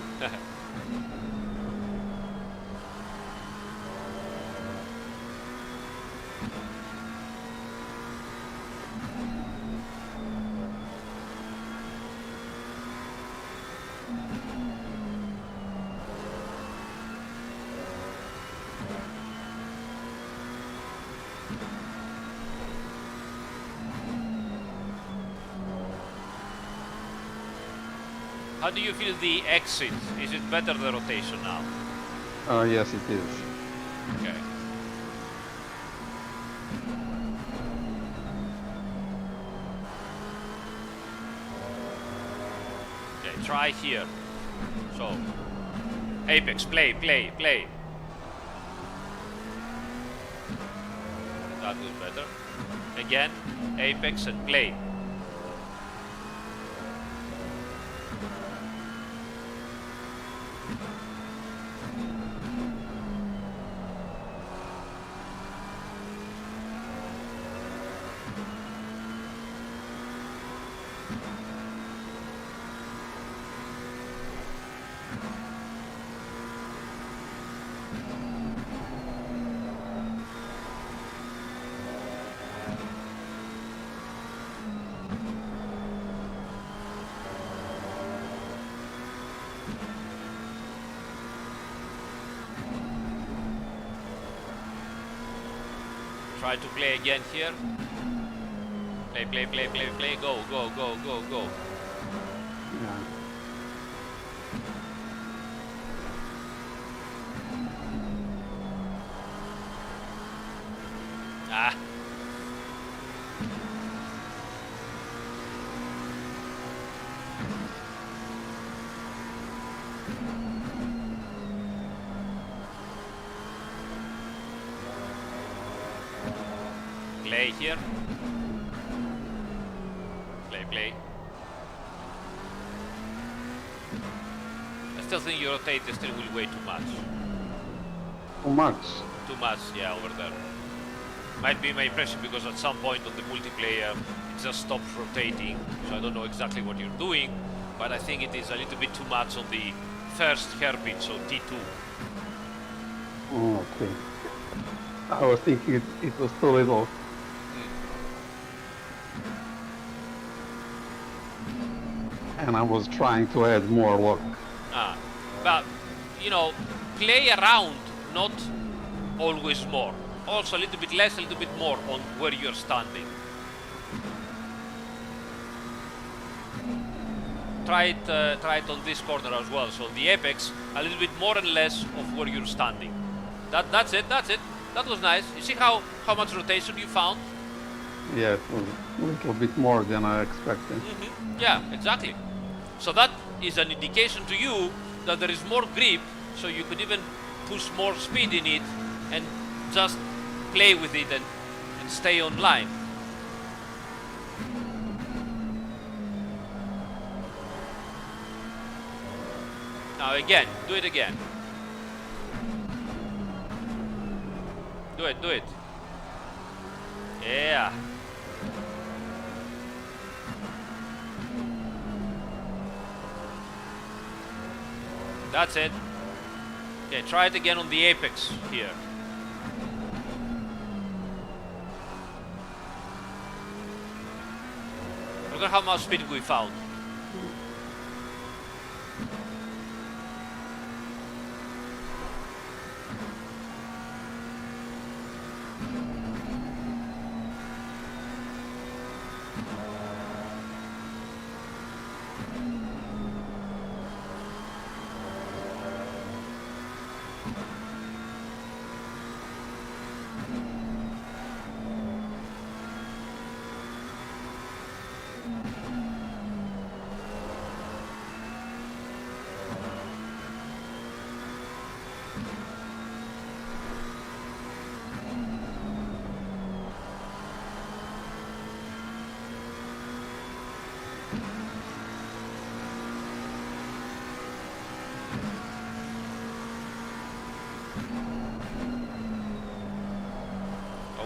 How do you feel the exit? Is it better the rotation now? Yes, it is. Okay. Okay, try here. So, apex, play. That was better. Again, apex and play. Try to play again here. Play. Go. Yeah. Ah. Play here. Play. I still think you rotate the steering wheel way too much. Too much. Too much, yeah, over there. Might be my impression because at some point on the multiplayer it just stops rotating, so I don't know exactly what you're doing, but I think it is a little bit too much on the first hairpin, so T2. Oh, okay. I was thinking it was too little. And I was trying to add more lock. But, play around, not always more. Also a little bit less, a little bit more on where you're standing. Try it on this corner as well. So the apex, a little bit more and less of where you're standing. That's it. That was nice. You see how much rotation you found? Yeah, it was a little bit more than I expected. Yeah, exactly. So that is an indication to you that there is more grip, so you could even push more speed in it and just play with it and stay on line. Now again, do it again. Do it. Yeah. That's it. Okay, try it again on the apex here. Look at how much speed we found.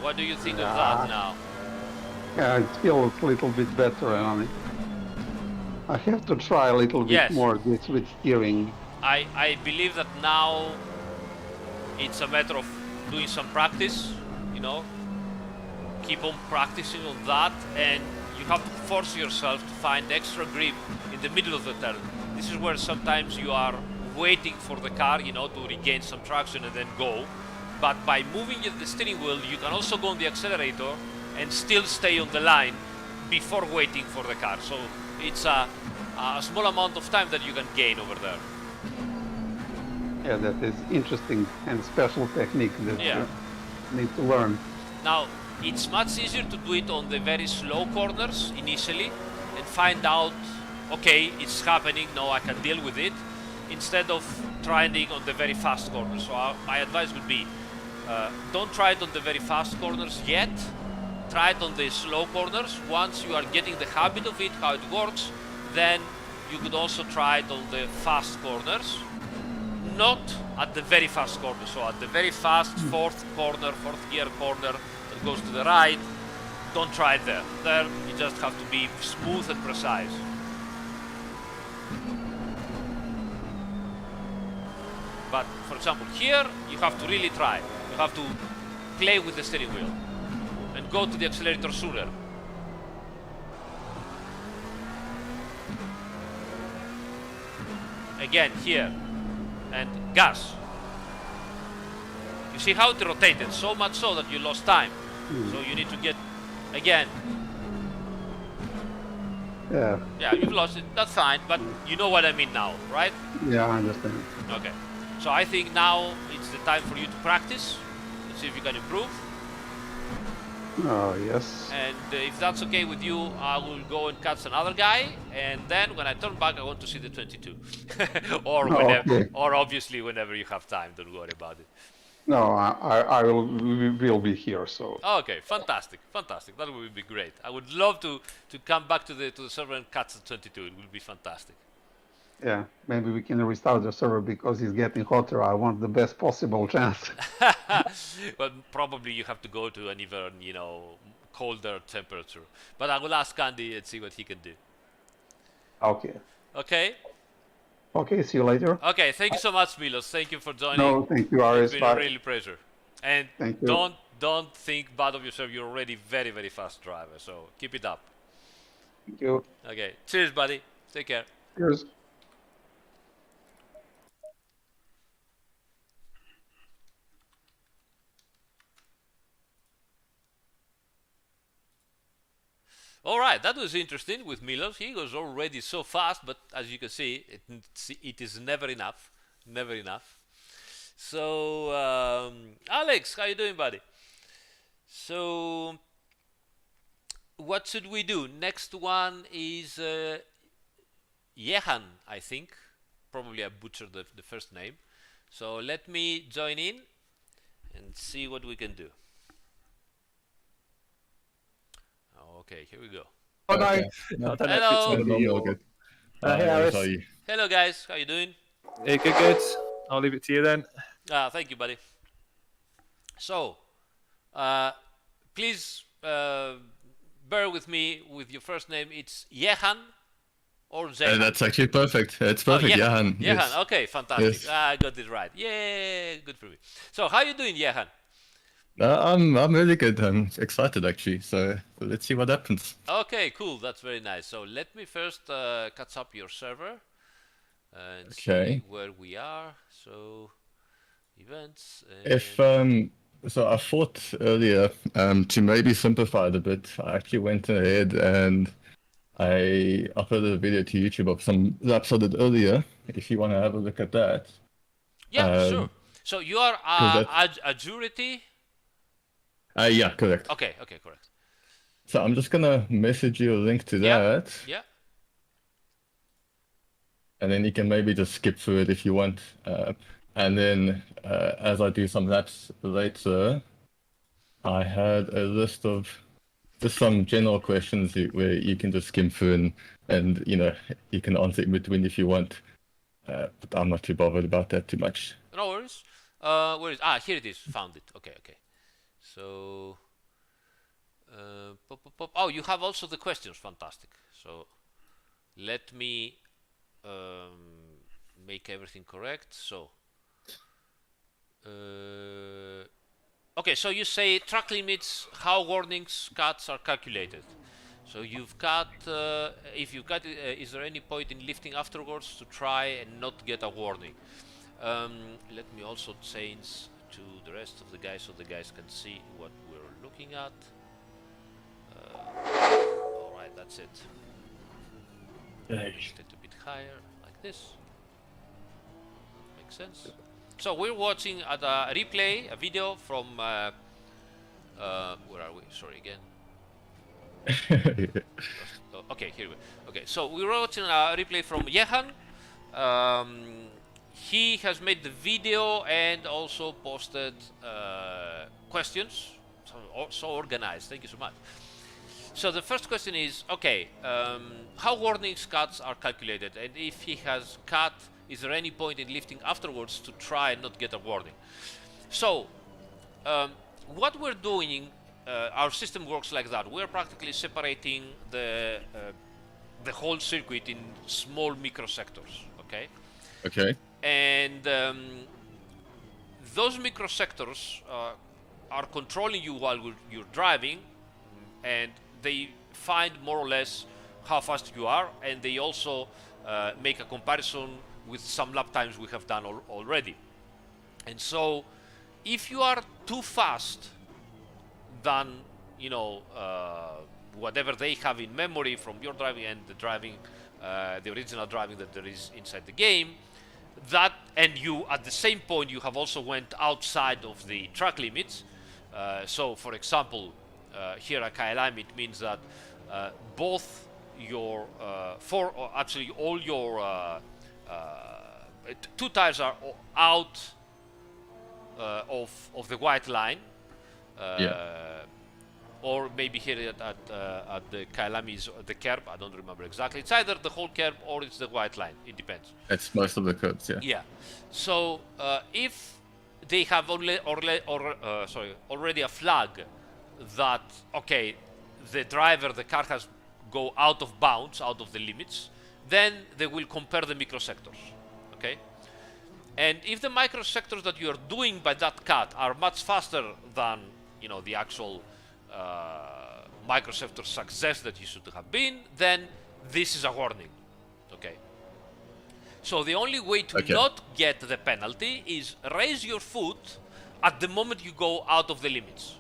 What do you think of that now? Yeah, it feels a little bit better, and I have to try a little bit more this with steering. I believe that now it's a matter of doing some practice, you know, keep on practicing on that, and you have to force yourself to find extra grip in the middle of the turn. This is where sometimes you are waiting for the car, you know, to regain some traction and then go. But by moving the steering wheel, you can also go on the accelerator and still stay on the line before waiting for the car. So it's a small amount of time that you can gain over there. Yeah, that is interesting and special technique that you need to learn. Now, it's much easier to do it on the very slow corners initially and find out, okay, it's happening, now I can deal with it, instead of trying it on the very fast corners. So my advice would be, don't try it on the very fast corners yet. Try it on the slow corners. Once you are getting the habit of it, how it works, then you could also try it on the fast corners. Not at the very fast corner. So at the very fast fourth gear corner that goes to the right, don't try it there. There you just have to be smooth and precise. But for example, here you have to really try. You have to play with the steering wheel and go to the accelerator sooner. Again, here, and gas. You see how it rotated, so much so that you lost time. So you need to get, again. Yeah, you've lost it, that's fine, but you know what I mean now, right? Yeah, I understand. Okay, so I think now it's the time for you to practice and see if you can improve. Oh, yes. And if that's okay with you, I will go and catch another guy, and then when I turn back, I want to see the 22. Or whenever, or obviously whenever you have time, don't worry about it. No, I will be here, so. Okay, fantastic, fantastic. That would be great. I would love to come back to the server and catch the 22. It would be fantastic. Yeah, maybe we can restart the server because it's getting hotter. I want the best possible chance. Well, probably you have to go to an even, you know, colder temperature. But I will ask Andy and see what he can do. Okay. Okay? Okay, see you later. Okay, thank you so much, Milos. Thank you for joining. No, thank you, Aris. It's been a really pleasure. And thank you. don't think bad of yourself. You're already very, very fast driver, so keep it up. Thank you. Okay, cheers, buddy. Take care. Cheers. All right, that was interesting with Milos. He was already so fast, but as you can see, it is never enough. Never enough. So, Alex, how you doing, buddy? So, what should we do? Next one is Jehan, I think. Probably I butchered the first name. So let me join in and see what we can do. Okay, here we go. Okay. No, Hello. Hey, Aris. Hello, guys. How you doing? Hey, good. I'll leave it to you then. Thank you, buddy. So, please bear with me with your first name. It's Jehan. or Zehan? That's actually perfect. It's perfect, Johan. Jehan, Yes. okay, fantastic. Yes. I got it right. Yeah, good for me. So how you doing, Jehan? I'm really good. I'm excited actually. So let's see what happens. Okay, cool. That's very nice. So let me first catch up your server and see Okay. where we are. So events. If so I thought earlier to maybe simplify it a bit, I actually went ahead and I uploaded a video to YouTube of some laps I did earlier. If you want to have a look at that. Yeah, sure. So you are Azurety? Yeah, correct. Okay, correct. So I'm just gonna message you a link to that, Yeah. and then you can maybe just skip through it if you want. And then as I do some laps later, I had a list of just some general questions where you can just skim through and you can answer in between if you want. But I'm not too bothered about that too much. No worries. Where is? Here it is. Found it. Okay. So, oh, you have also the questions. Fantastic. So, let me make everything correct. So, okay. So you say track limits. How warnings cuts are calculated? So you've cut. If you cut, is there any point in lifting afterwards to try and not get a warning? Let me also change to the rest of the guys so the guys can see what we're looking at. Alright, that's it. Push it a bit higher, like this. Makes sense. So we're watching at a replay, a video from where are we? Sorry again. Okay, here we go. Okay, so we're watching a replay from Jehan. He has made the video and also posted questions. So organized. Thank you so much. So the first question is, okay, how warnings cuts are calculated, and if he has cut, is there any point in lifting afterwards to try and not get a warning? So what we're doing, our system works like that. We're practically separating the whole circuit in small microsectors. Okay. Okay. And those microsectors are controlling you while you're driving, and they find more or less how fast you are, and they also make a comparison with some lap times we have done already. And so if you are too fast than whatever they have in memory from your driving and the original driving that there is inside the game, that, and you at the same point you have also went outside of the track limits. So for example, here at Kyalami, it means that both your actually all your two tires are out of the white line. Or maybe here at the Kyalami is the curb. I don't remember exactly. It's either the whole curb or it's the white line. It depends. It's most of the curbs, yeah. Yeah. So if they have already a flag that okay, the car has go out of bounds, out of the limits, then they will compare the microsectors. Okay. And if the microsectors that you are doing by that cut are much faster than the actual microsector success that you should have been, then this is a warning. Okay. So the only way to not get the penalty is raise your foot at the moment you go out of the limits.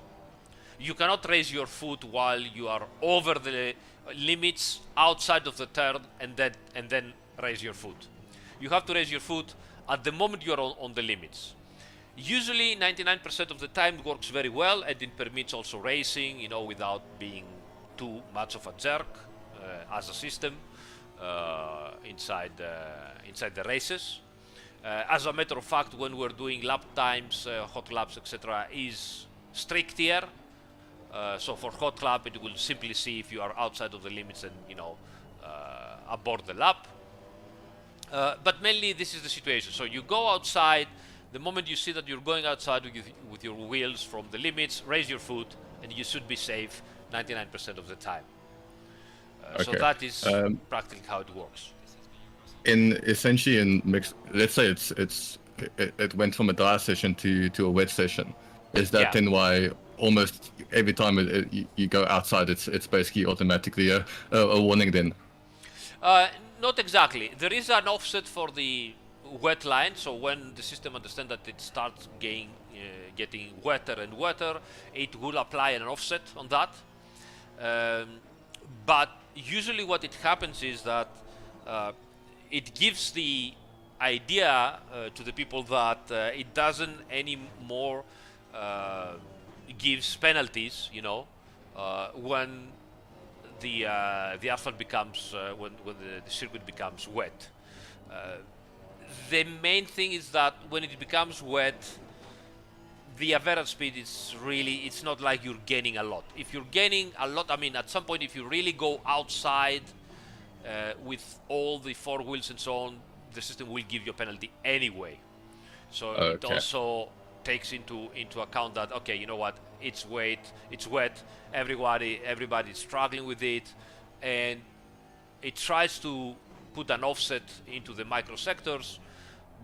You cannot raise your foot while you are over the limits outside of the turn and then raise your foot. You have to raise your foot at the moment you are on the limits. Usually 99% of the time it works very well, and it permits also racing, without being too much of a jerk as a system inside the races. As a matter of fact, when we're doing lap times, hot laps, etc., is strict here. So for hot lap, it will simply see if you are outside of the limits and abort the lap. But mainly this is the situation. So you go outside. The moment you see that you're going outside with your wheels from the limits, raise your foot, and you should be safe 99% of the time. So Okay. that is practically how it works. Essentially in mix, let's say it went from a dry session to a wet session. Is that Yeah. then why almost every time you go outside, it's basically automatically a warning then? Not exactly. There is an offset for the wet line, so when the system understands that it starts getting wetter and wetter, it will apply an offset on that. But usually what it happens is that it gives the idea to the people that it doesn't anymore gives penalties, when the asphalt becomes when the circuit becomes wet. The main thing is that when it becomes wet, the average speed is really, it's not like you're gaining a lot. If you're gaining a lot, I mean, at some point, if you really go outside with all the four wheels and so on, the system will give you a penalty anyway. So it Okay. also takes into account that, okay, you know what, it's wet, everybody's struggling with it, and it tries to put an offset into the microsectors,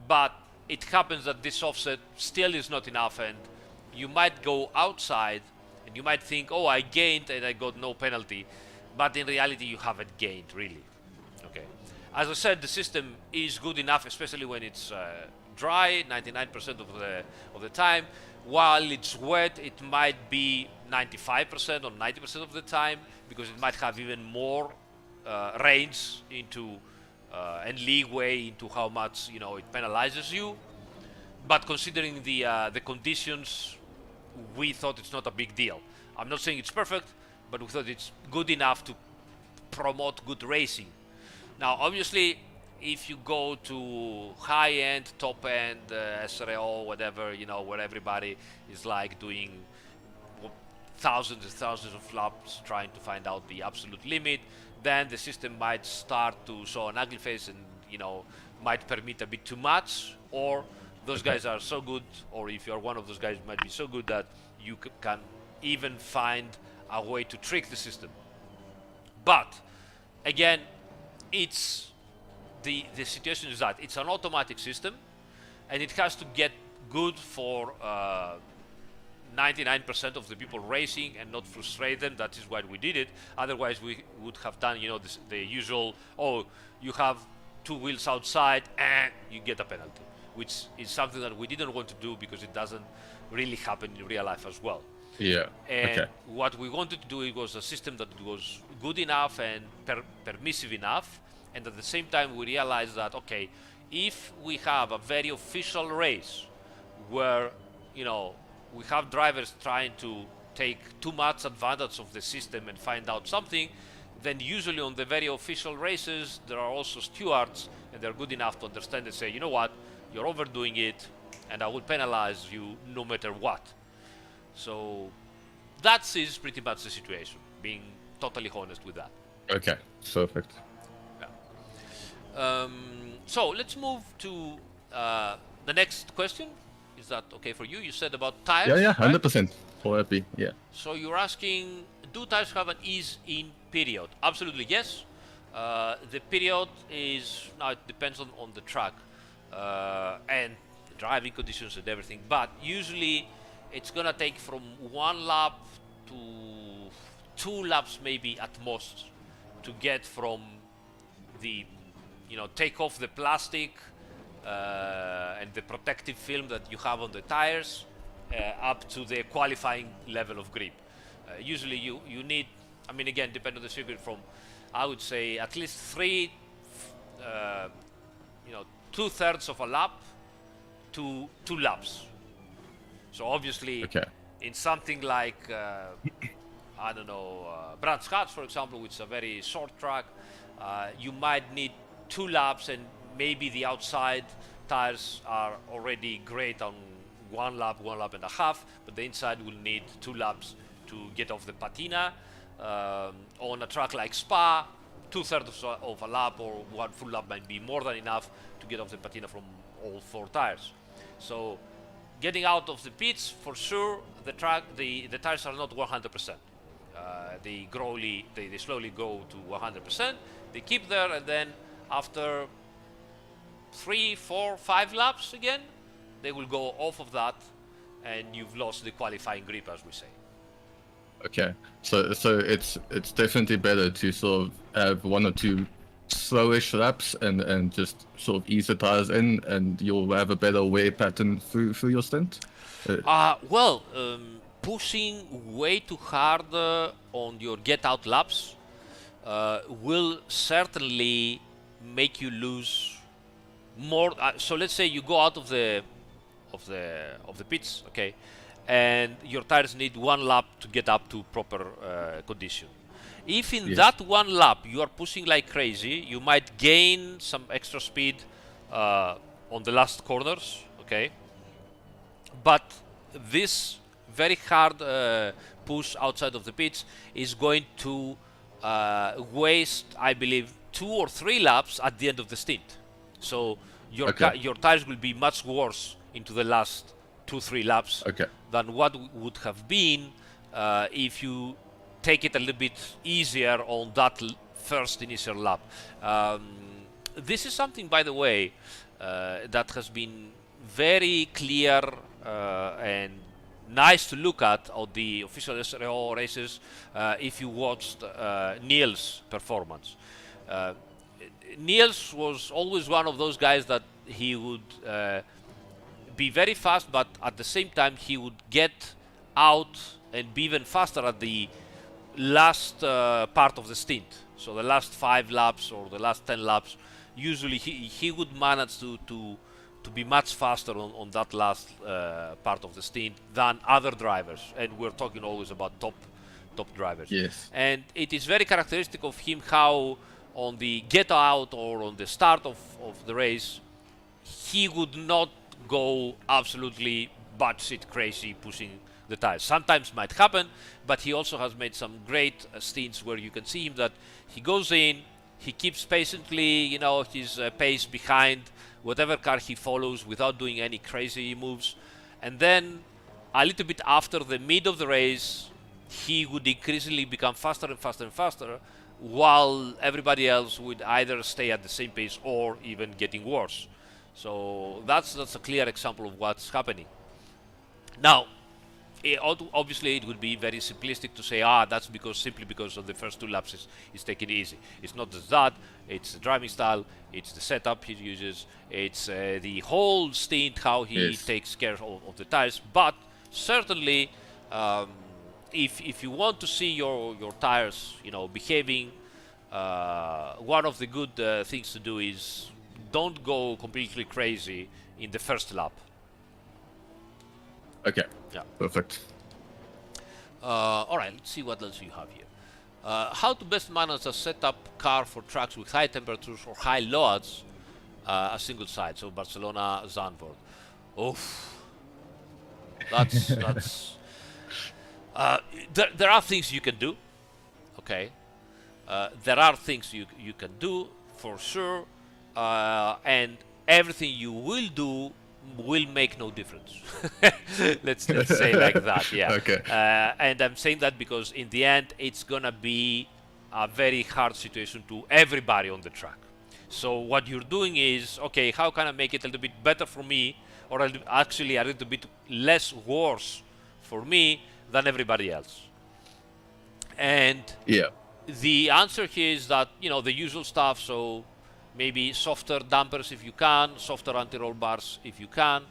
but it happens that this offset still is not enough, and you might go outside and you might think, oh, I gained and I got no penalty, but in reality you haven't gained really. Okay, as I said, the system is good enough, especially when it's dry 99% of the time. While it's wet, it might be 95% or 90% of the time, because it might have even more range into and leeway into how much it penalizes you. But considering the conditions, we thought it's not a big deal. I'm not saying it's perfect, but we thought it's good enough to promote good racing. Now, obviously, if you go to high-end, top-end SRO, whatever, where everybody is like doing thousands and thousands of laps trying to find out the absolute limit, then the system might start to show an ugly face and might permit a bit too much, or those guys are so good, or if you're one of those guys, might be so good that you can even find a way to trick the system. But again, it's the situation is that it's an automatic system, and it has to get good for 99% of the people racing and not frustrate them. That is why we did it. Otherwise, we would have done, the usual, oh, you have two wheels outside and you get a penalty, which is something that we didn't want to do because it doesn't really happen in real life as well. Yeah. And Okay. what we wanted to do, it was a system that was good enough and permissive enough, and at the same time we realized that, okay, if we have a very official race where we have drivers trying to take too much advantage of the system and find out something, then usually on the very official races there are also stewards, and they're good enough to understand and say, you know what, you're overdoing it and I will penalize you no matter what. So that is pretty much the situation, being totally honest with that. Okay. Perfect. So let's move to the next question. Is that okay for you? You said about tires. Yeah. Right? 100%. For happy. Yeah. So you're asking, do tires have an ease-in period? Absolutely yes. The period is, now it depends on the track and the driving conditions and everything, but usually it's gonna take from 1 lap to 2 laps maybe at most to get from the take off the plastic and the protective film that you have on the tires up to the qualifying level of grip. Usually you need, I mean, again, depending on the circuit, from, I would say, at least 3 2/3 of a lap to 2 laps. So obviously, Okay. in something like I don't know, Brands Hatch, for example, which is a very short track, you might need 2 laps, and maybe the outside tires are already great on 1 lap and a half, but the inside will need 2 laps to get off the patina. On a track like Spa, 2/3 of a lap or 1 full lap might be more than enough to get off the patina from all 4 tires. So getting out of the pits, for sure, the tires are not 100%. They slowly go to 100%. They keep there, and then after 3, 4, 5 laps again, they will go off of that, and you've lost the qualifying grip, as we say. Okay, so it's definitely better to sort of have 1 or 2 slowish laps and just sort of ease the tires in, and you'll have a better wear pattern through your stint. Pushing way too hard on your get-out laps will certainly make you lose more. So let's say you go out of the pits, okay, and your tires need 1 lap to get up to proper condition. If in that 1 lap you are pushing like crazy, you might gain some extra speed on the last corners, okay, but this very hard push outside of the pits is going to waste, I believe, 2 or 3 laps at the end of the stint. So your tires will be much worse into the last 2-3 laps than what would have been if you take it a little bit easier on that first initial lap. This is something, by the way, that has been very clear and nice to look at on the official SRO races if you watched Niels' performance. Niels was always one of those guys that he would be very fast, but at the same time he would get out and be even faster at the last part of the stint. So the last 5 laps or the last 10 laps, usually he would manage to be much faster on that last part of the stint than other drivers, and we're talking always about top drivers. Yes. And it is very characteristic of him how on the get out or on the start of the race he would not go absolutely batshit crazy pushing the tires. Sometimes might happen, but he also has made some great stints where you can see him that he goes in, he keeps patiently, his pace behind whatever car he follows without doing any crazy moves, and then a little bit after the mid of the race he would increasingly become faster and faster and faster, while everybody else would either stay at the same pace or even getting worse. So that's a clear example of what's happening. Now, obviously it would be very simplistic to say, that's simply because of the first 2 laps is taking it easy. It's not just that, it's the driving style, it's the setup he uses, it's the whole stint, how he takes care of the tires. But certainly, if you want to see your tires, behaving, one of the good things to do is don't go completely crazy in the first lap. Okay. Yeah. Perfect. All right. Let's see what else you have here. How to best manage a setup car for tracks with high temperatures or high loads, a single side. So Barcelona, Zandvoort. Oof. That's. There are things you can do. Okay. There are things you can do for sure, and everything you will do will make no difference. let's say like that. Yeah. Okay. And I'm saying that because in the end it's gonna be a very hard situation to everybody on the track. So what you're doing is, okay, how can I make it a little bit better for me, or actually a little bit less worse for me than everybody else? And the answer here is that, the usual stuff. So maybe softer dampers if you can, softer anti-roll bars if you can.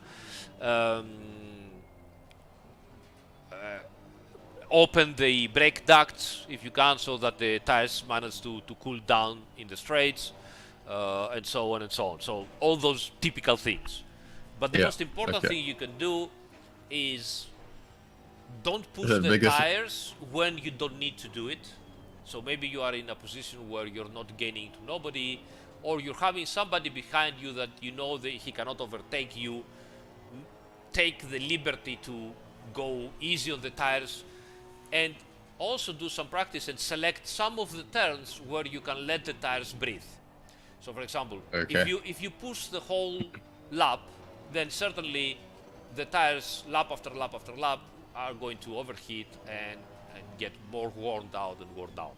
Open the brake ducts if you can, so that the tires manage to cool down in the straights, and so on and so on. So all those typical things. But the most important thing you can do is don't push the tires when you don't need to do it. So maybe you are in a position where you're not gaining to nobody, or you're having somebody behind you that that he cannot overtake you. Take the liberty to go easy on the tires, and also do some practice and select some of the turns where you can let the tires breathe. So for example, if you push the whole lap, then certainly the tires lap after lap after lap are going to overheat, and and get more worn out and worn down.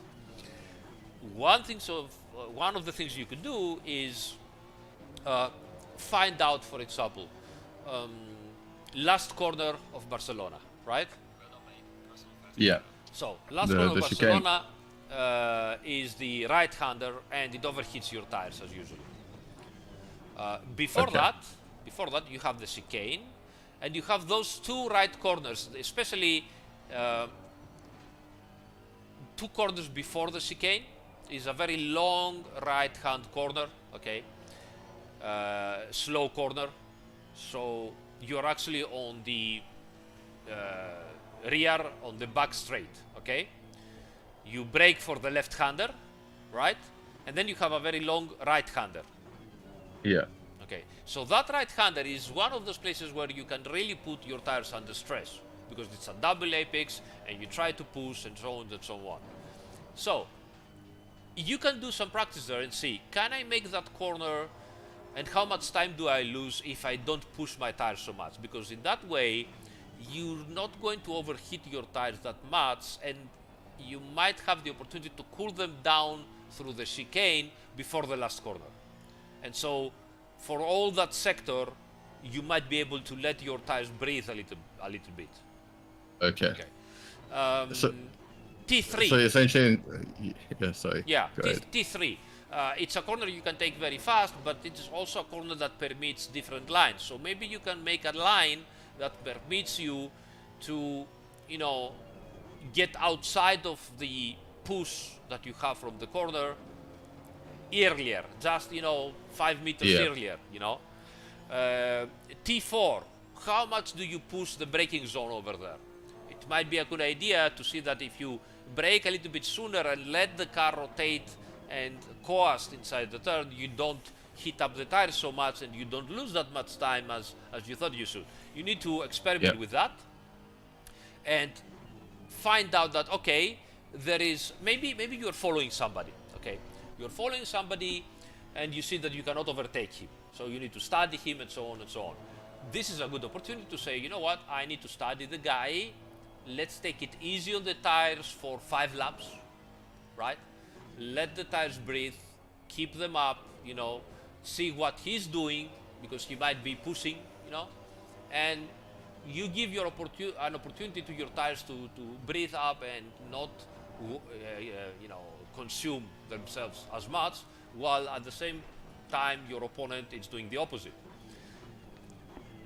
One of the things you can do is find out, for example, last corner of Barcelona, right? Yeah. So last The- corner of the chicane. Barcelona is the right-hander, and it overheats your tires as usual. Before Okay. that, you have the chicane, and you have those two right corners, especially two corners before the chicane is a very long right-hand corner, okay, slow corner. So you're actually on the rear, on the back straight, okay. You brake for the left-hander, right, and then you have a very long right-hander. Yeah. Okay, so that right-hander is one of those places where you can really put your tires under stress because it's a double apex and you try to push and so on and so on. So you can do some practice there and see, can I make that corner and how much time do I lose if I don't push my tires so much? Because in that way, you're not going to overheat your tires that much and you might have the opportunity to cool them down through the chicane before the last corner. And so for all that sector, you might be able to let your tires breathe a little bit. Okay. Okay. So- T3. So essentially, yeah. Sorry. Yeah, Go ahead. T3. It's a corner you can take very fast, but it is also a corner that permits different lines. So maybe you can make a line that permits you to, you know, get outside of the push that you have from the corner earlier, just, you know, 5 meters Yeah. earlier, you know. T4, how much do you push the braking zone over there? It might be a good idea to see that if you brake a little bit sooner and let the car rotate and coast inside the turn, you don't heat up the tires so much and you don't lose that much time as you thought you should. You need to experiment Yeah. with that and find out that, okay, there is, maybe you're following somebody, okay? You're following somebody and you see that you cannot overtake him. So you need to study him and so on and so on. This is a good opportunity to say, you know what, I need to study the guy. Let's take it easy on the tires for 5 laps, right? Let the tires breathe, keep them up, you know, see what he's doing because he might be pushing, you know, and you give your an opportunity to your tires to breathe up and not, you know, consume themselves as much, while at the same time your opponent is doing the opposite.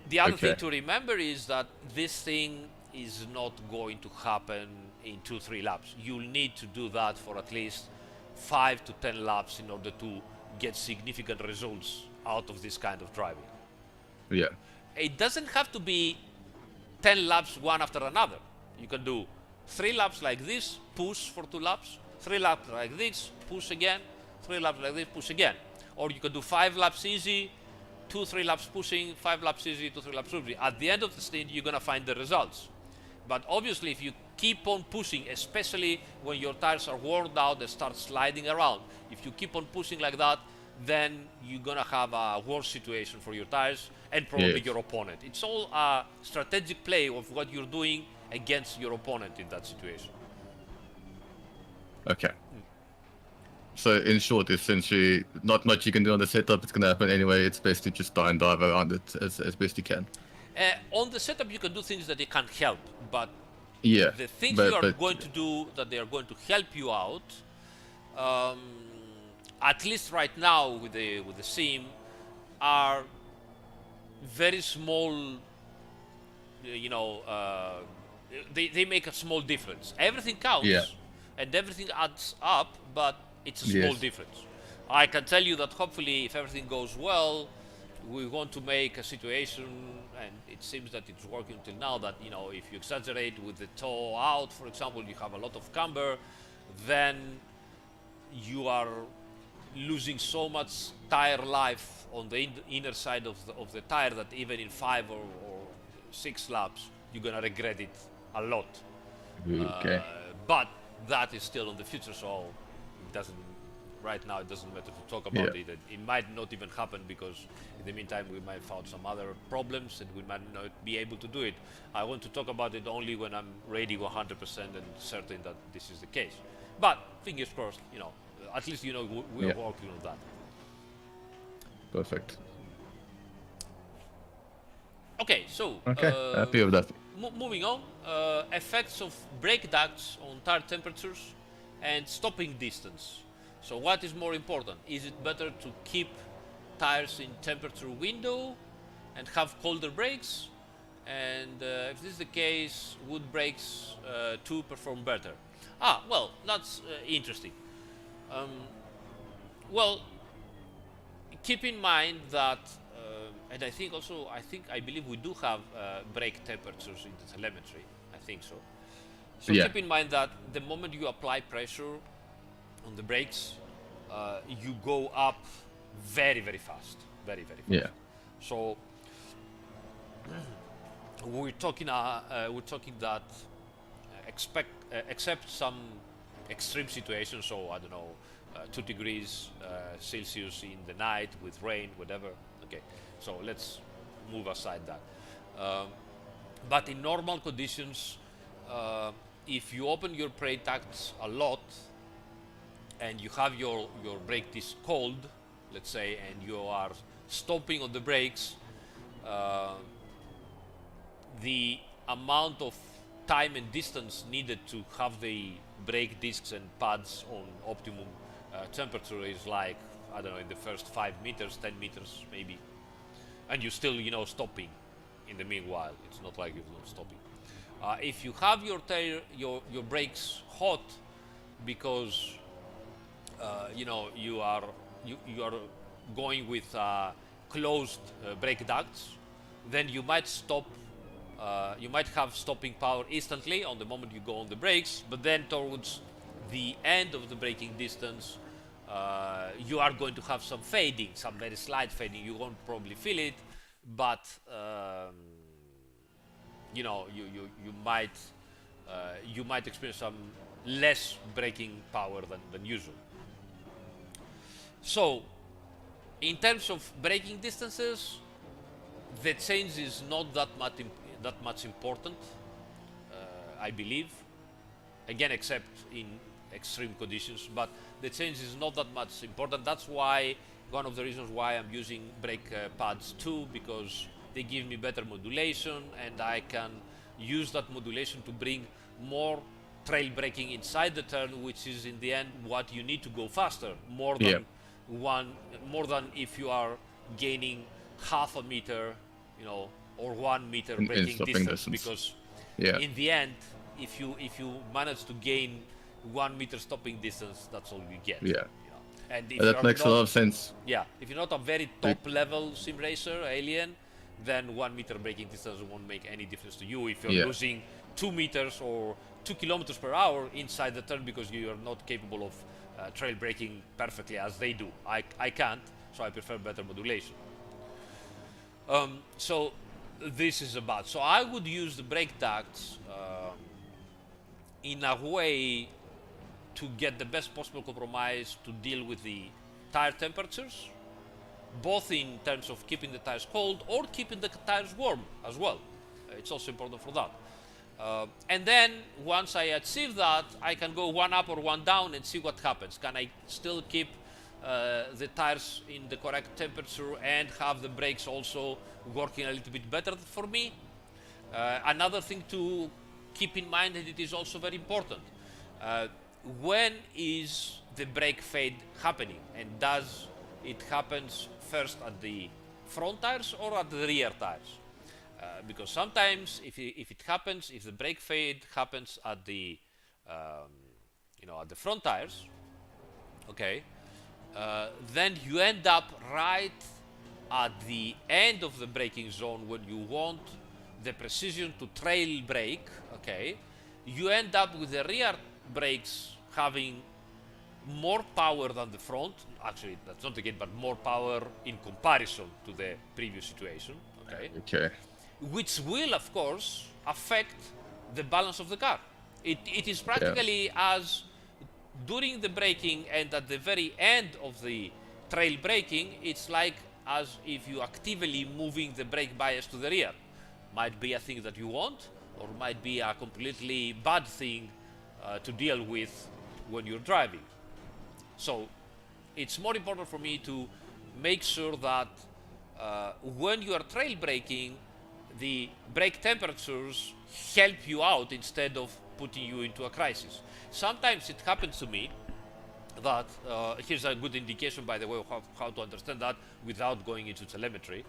The other thing to remember is that this thing is not going to happen in 2-3 laps. You'll need to do that for at least 5 to 10 laps in order to get significant results out of this kind of driving. Yeah. It doesn't have to be 10 laps one after another. You can do 3 laps like this, push for 2 laps, 3 laps like this, push again, 3 laps like this, push again. Or you can do 5 laps easy, 2-3 laps pushing, 5 laps easy, 2-3 laps pushing. At the end of the stint, you're gonna find the results. But obviously, if you keep on pushing, especially when your tires are worn out and start sliding around, if you keep on pushing like that, then you're gonna have a worse situation for your tires and probably Yes. your opponent. It's all a strategic play of what you're doing against your opponent in that situation. Okay. So in short, essentially, not much you can do on the setup. It's gonna happen anyway. It's best to just die and dive around it as best you can. On the setup, you can do things that they can't help, but Yeah. the things but- you are but- going to do that they are going to help you out, at least right now with the sim, are very small. You know, they make a small difference. Everything counts, Yeah. and everything adds up, but it's a small Yes. difference. I can tell you that hopefully, if everything goes well, we want to make a situation, and it seems that it's working till now, that, you know, if you exaggerate with the toe out, for example, you have a lot of camber, then you are losing so much tire life on the inner side of the tire that even in 5 or 6 laps, you're gonna regret it a lot. Okay. But that is still in the future, so it doesn't right now it doesn't matter to talk about Yeah. it. It might not even happen because in the meantime we might found some other problems and we might not be able to do it. I want to talk about it only when I'm ready 100% and certain that this is the case. But fingers crossed, you know, at least you know we're Yeah. working on that. Perfect. Okay, so Okay, happy with that. moving on, effects of brake ducts on tire temperatures and stopping distance. So what is more important? Is it better to keep tires in temperature window and have colder brakes? And if this is the case, would brakes too perform better? Well, that's interesting. Well, keep in mind that, and I believe we do have brake temperatures in the telemetry. I think so. So Yeah. keep in mind that the moment you apply pressure on the brakes, you go up very, very fast, very, very fast. Yeah. So we're talking that except some extreme situations. So I don't know, 2 degrees Celsius in the night with rain, whatever. Okay, so let's move aside that. But in normal conditions, if you open your brake ducts a lot and you have your brake disc cold, let's say, and you are stopping on the brakes, the amount of time and distance needed to have the brake discs and pads on optimum temperature is like, I don't know, in the first 5 meters, 10 meters maybe, and you're still, you know, stopping in the meanwhile. It's not like you're not stopping. If you have your brakes hot because you know you are going with closed brake ducts, then you might stop. You might have stopping power instantly on the moment you go on the brakes, but then towards the end of the braking distance, you are going to have some fading, some very slight fading. You won't probably feel it, but you know, you might experience some less braking power than usual. So, in terms of braking distances, the change is not that much important, I believe. Again, except in extreme conditions, but the change is not that much important. That's why one of the reasons why I'm using brake pads too, because they give me better modulation and I can use that modulation to bring more trail braking inside the turn, which is in the end what you need to go faster, more than if you are gaining half a meter, you know, or 1 meter braking distance, because in the end, if you manage to gain 1 meter stopping distance, that's all you get. Yeah. And if that makes a lot of sense. Yeah, if you're not a very top level sim racer, alien, then 1 meter braking distance won't make any difference to you if you're losing 2 meters or 2 kilometers per hour inside the turn because you are not capable of trail braking perfectly as they do. I can't, so I prefer better modulation. So this is about. So I would use the brake ducts in a way to get the best possible compromise to deal with the tire temperatures, both in terms of keeping the tires cold or keeping the tires warm as well. It's also important for that. And then once I achieve that, I can go one up or one down and see what happens. Can I still keep the tires in the correct temperature and have the brakes also working a little bit better for me? Another thing to keep in mind, and it is also very important, when is the brake fade happening, and does it happens first at the front tires or at the rear tires? Because sometimes if the brake fade happens at the at the front tires, okay, then you end up right at the end of the braking zone when you want the precision to trail brake, okay, you end up with the rear brakes having more power than the front. Actually, that's not the case, but more power in comparison to the previous situation, okay? Which will, of course, affect the balance of the car. It is practically as during the braking and at the very end of the trail braking, it's like as if you actively moving the brake bias to the rear. Might be a thing that you want, or might be a completely bad thing to deal with when you're driving. So it's more important for me to make sure that when you are trail braking, the brake temperatures help you out instead of putting you into a crisis. Sometimes it happens to me that, here's a good indication, by the way, of how to understand that without going into telemetry.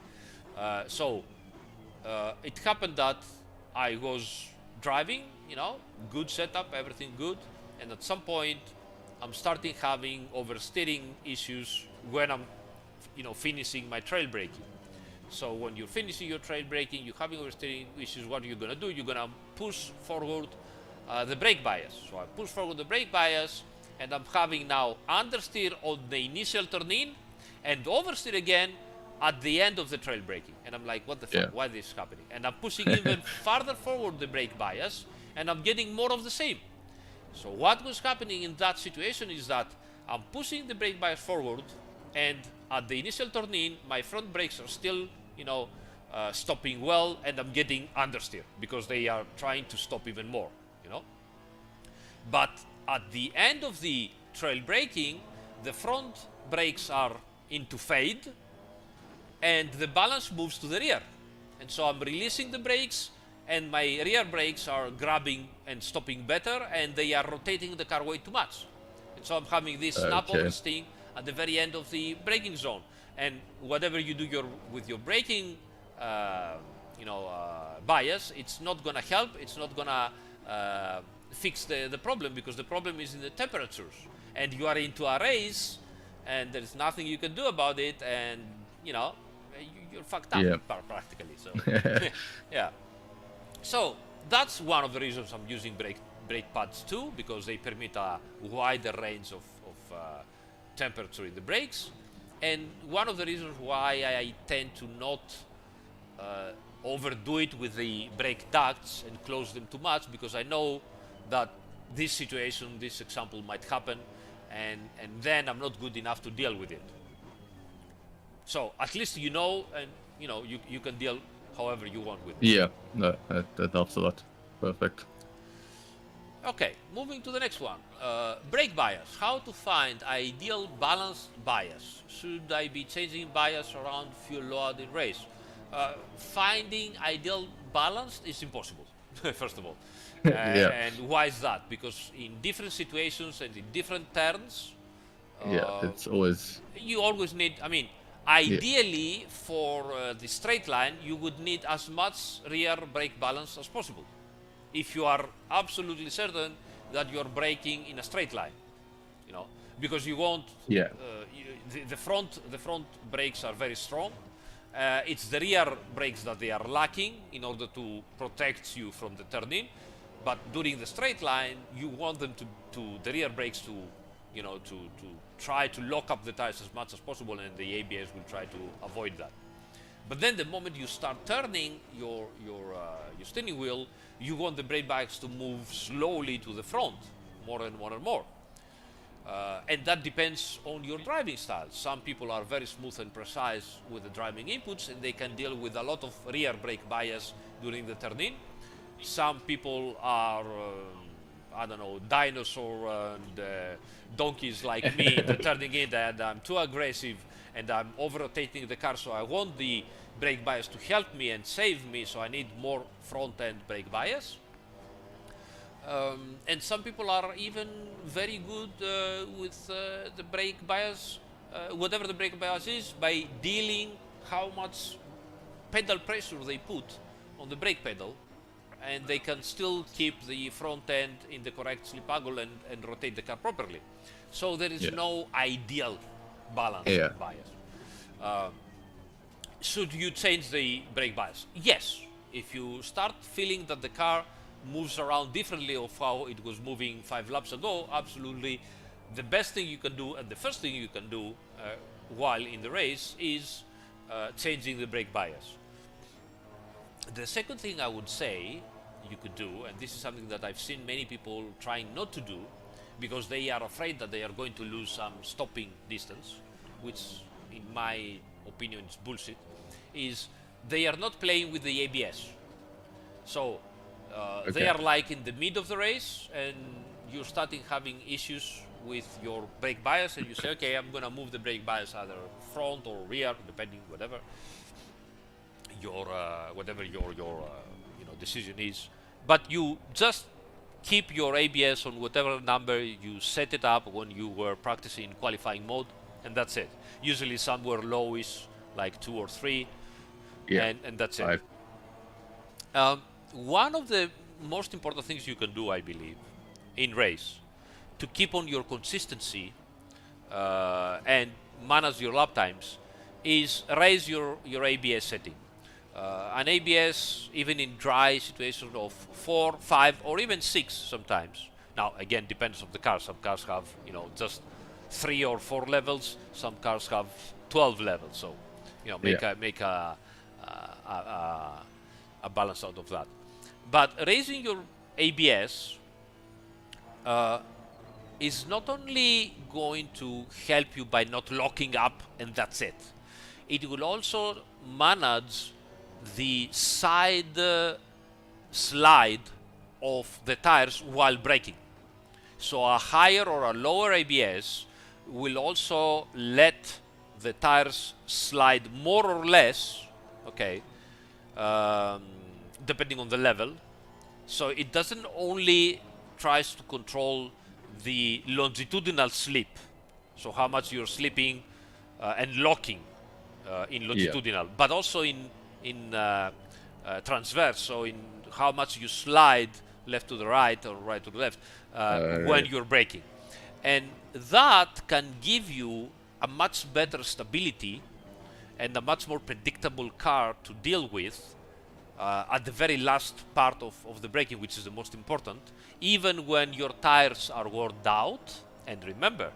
It happened that I was driving, good setup, everything good, and at some point I'm starting having oversteering issues when I'm, finishing my trail braking. So when you're finishing your trail braking, you're having oversteering issues, what are you gonna do? You're gonna push forward the brake bias. So I push forward the brake bias, and I'm having now understeer on the initial turn-in and oversteer again at the end of the trail braking. And I'm like, what the fuck, why is this happening? And I'm pushing even farther forward the brake bias, and I'm getting more of the same. So what was happening in that situation is that I'm pushing the brake bias forward, and at the initial turn-in, my front brakes are still, stopping well, and I'm getting understeer because they are trying to stop even more, But at the end of the trail braking, the front brakes are into fade, and the balance moves to the rear. And so I'm releasing the brakes, and my rear brakes are grabbing and stopping better, and they are rotating the car way too much. And so I'm having this snap oversteering at the very end of the braking zone. And whatever you do with your braking, bias, it's not gonna help. It's not gonna fix the problem, because the problem is in the temperatures. And you are into a race, and there's nothing you can do about it, and you're fucked up practically. So yeah. So that's one of the reasons I'm using brake pads too, because they permit a wider range of temperature in the brakes. And one of the reasons why I tend to not overdo it with the brake ducts and close them too much, because I know that this situation, this example might happen, and then I'm not good enough to deal with it. So at least and you can deal however you want with it. Yeah, no, that helps a lot. Perfect. Okay, moving to the next one. Brake bias. How to find ideal balanced bias? Should I be changing bias around fuel load in race? Finding ideal balanced is impossible, first of all. And why is that? Because in different situations and in different turns, it's always... You always need, ideally for the straight line, you would need as much rear brake balance as possible, if you are absolutely certain that you're braking in a straight line, because you won't. The front brakes are very strong. It's the rear brakes that they are lacking in order to protect you from the turn-in. But during the straight line, you want them the rear brakes to try to lock up the tires as much as possible, and the ABS will try to avoid that. But then the moment you start turning your steering wheel, you want the brake bias to move slowly to the front, more and more and more. And that depends on your driving style. Some people are very smooth and precise with the driving inputs, and they can deal with a lot of rear brake bias during the turn-in. Some people are, dinosaur and donkeys like me, turning in, and I'm too aggressive, and I'm over-rotating the car, so I want the brake bias to help me and save me, so I need more front-end brake bias. And some people are even very good with the brake bias, whatever the brake bias is, by dealing how much pedal pressure they put on the brake pedal, and they can still keep the front end in the correct slip angle and rotate the car properly. So there is no ideal balance bias. Should you change the brake bias? Yes. If you start feeling that the car moves around differently of how it was moving 5 laps ago, absolutely the best thing you can do, and the first thing you can do while in the race, is changing the brake bias. The second thing I would say you could do, and this is something that I've seen many people trying not to do, because they are afraid that they are going to lose some stopping distance, which in my opinion is bullshit, is they are not playing with the ABS. So they are like in the mid of the race, and you're starting having issues with your brake bias, and you say, okay, I'm gonna move the brake bias either front or rear, depending whatever your decision is. But you just keep your ABS on whatever number you set it up when you were practicing in qualifying mode, and that's it. Usually somewhere lowish, like 2 or 3, and that's it. One of the most important things you can do, I believe, in race, to keep on your consistency and manage your lap times, is raise your ABS setting. An ABS, even in dry situations, of 4, 5, or even 6 sometimes. Now, again, depends on the car. Some cars have, just 3 or 4 levels. Some cars have 12 levels. So, make a balance out of that. But raising your ABS is not only going to help you by not locking up and that's it. It will also manage the side slide of the tires while braking. So a higher or a lower ABS will also let the tires slide more or less, depending on the level. So it doesn't only tries to control the longitudinal slip, so how much you're slipping and locking in longitudinal, but also in transverse, so in how much you slide left to the right or right to the left when you're braking. And that can give you a much better stability and a much more predictable car to deal with at the very last part of the braking, which is the most important, even when your tires are worn out. And remember,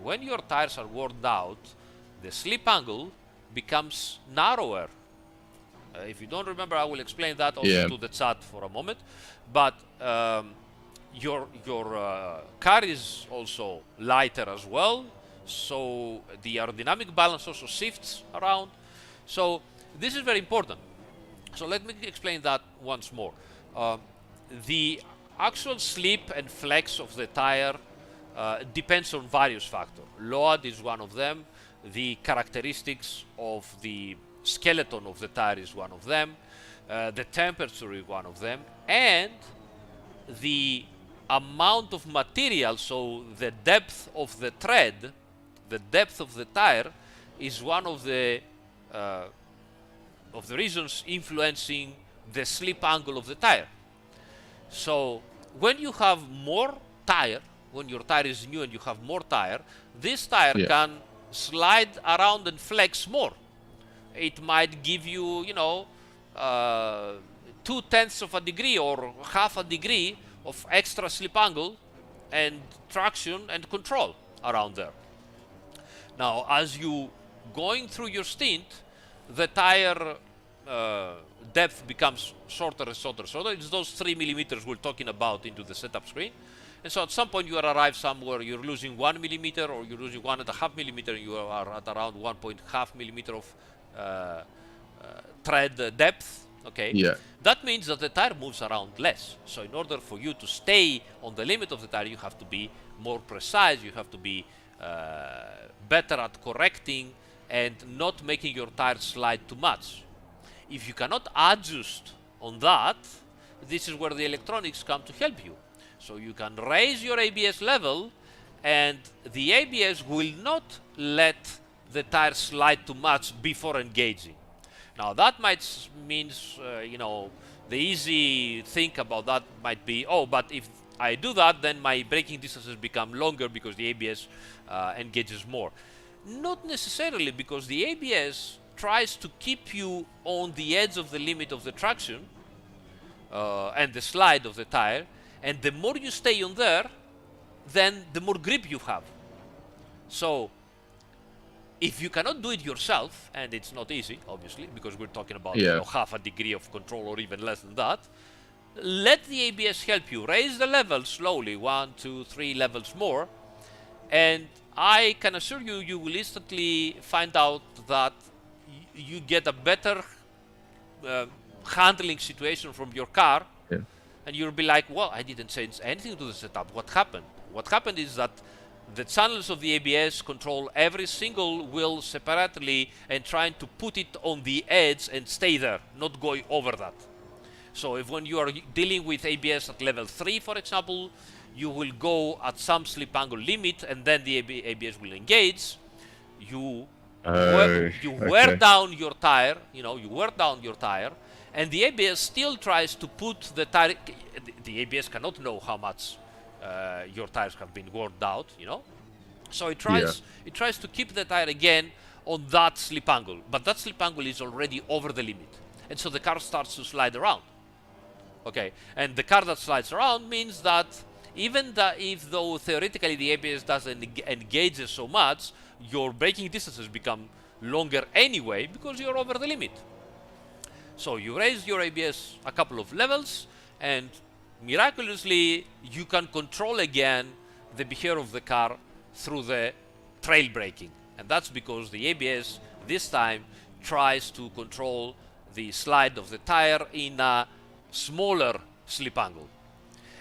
when your tires are worn out, the slip angle becomes narrower. If you don't remember, I will explain that also to the chat for a moment. But your car is also lighter as well, so the aerodynamic balance also shifts around. So this is very important. So let me explain that once more. The actual slip and flex of the tire depends on various factors. Load is one of them. The characteristics of the skeleton of the tire is one of them. The temperature is one of them. And the amount of material, so the depth of the tread, the depth of the tire, is one of the reasons influencing the slip angle of the tire. So when you have more tire, when your tire is new and you have more tire, this tire can slide around and flex more. It might give you, 0.2 of a degree or half a degree of extra slip angle and traction and control around there. Now, as you going through your stint, the tire depth becomes shorter and shorter. So it's those 3 millimeters we're talking about into the setup screen. And so at some point you arrive somewhere, you're losing 1 millimeter or you're losing 1.5 millimeter, and you are at around 1.5 millimeter of tread depth. That means that the tire moves around less. So in order for you to stay on the limit of the tire, you have to be more precise, you have to be better at correcting and not making your tire slide too much. If you cannot adjust on that, this is where the electronics come to help you. So you can raise your ABS level, and the ABS will not let the tire slide too much before engaging. Now that might means, the easy think about that might be, but if I do that, then my braking distances become longer because the ABS engages more. Not necessarily, because the ABS tries to keep you on the edge of the limit of the traction and the slide of the tire, and the more you stay on there, then the more grip you have. So if you cannot do it yourself, and it's not easy, obviously, because we're talking about half a degree of control or even less than that, let the ABS help you. Raise the level slowly, 1, 2, 3 levels more, and I can assure you, you will instantly find out that you get a better handling situation from your car, Yeah. and you'll be like, well, I didn't change anything to the setup. What happened? What happened is that the channels of the ABS control every single wheel separately and trying to put it on the edge and stay there, not going over that. So if when you are dealing with ABS at level 3, for example, you will go at some slip angle limit and then the ABS will engage. You wear down your tire, you wear down your tire, and the ABS still tries to put the tire. The ABS cannot know how much your tires have been worn out, So it tries to keep the tire again on that slip angle, but that slip angle is already over the limit, and so the car starts to slide around. Okay, and the car that slides around means that even if though theoretically the ABS doesn't engage so much, your braking distances become longer anyway because you're over the limit. So you raise your ABS a couple of levels, and miraculously you can control again the behavior of the car through the trail braking, and that's because the ABS this time tries to control the slide of the tire in a smaller slip angle.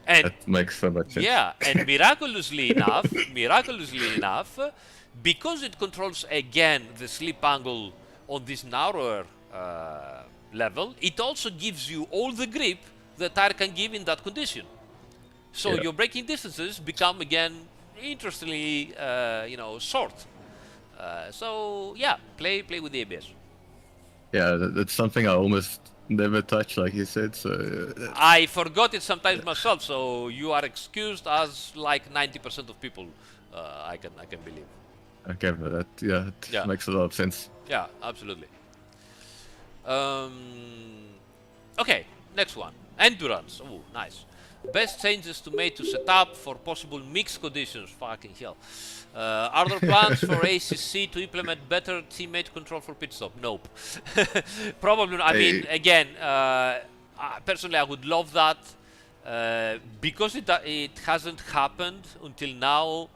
And that makes so much sense. Yeah, and miraculously enough, because it controls again the slip angle on this narrower level, it also gives you all the grip the tire can give in that condition. So your braking distances become again interestingly, short. So yeah, play with the ABS. Yeah, that's something I almost never touch, like you said. So I forgot it sometimes myself. So you are excused, as like 90% of people. I can believe. Okay, but that makes a lot of sense. Yeah, absolutely. Okay, next one. Endurance. Oh, nice. Best changes to make to setup for possible mixed conditions. Fucking hell. Are there plans for ACC to implement better teammate control for pit stop? Nope. Probably not. I mean, again, personally, I would love that. Because it hasn't happened until now,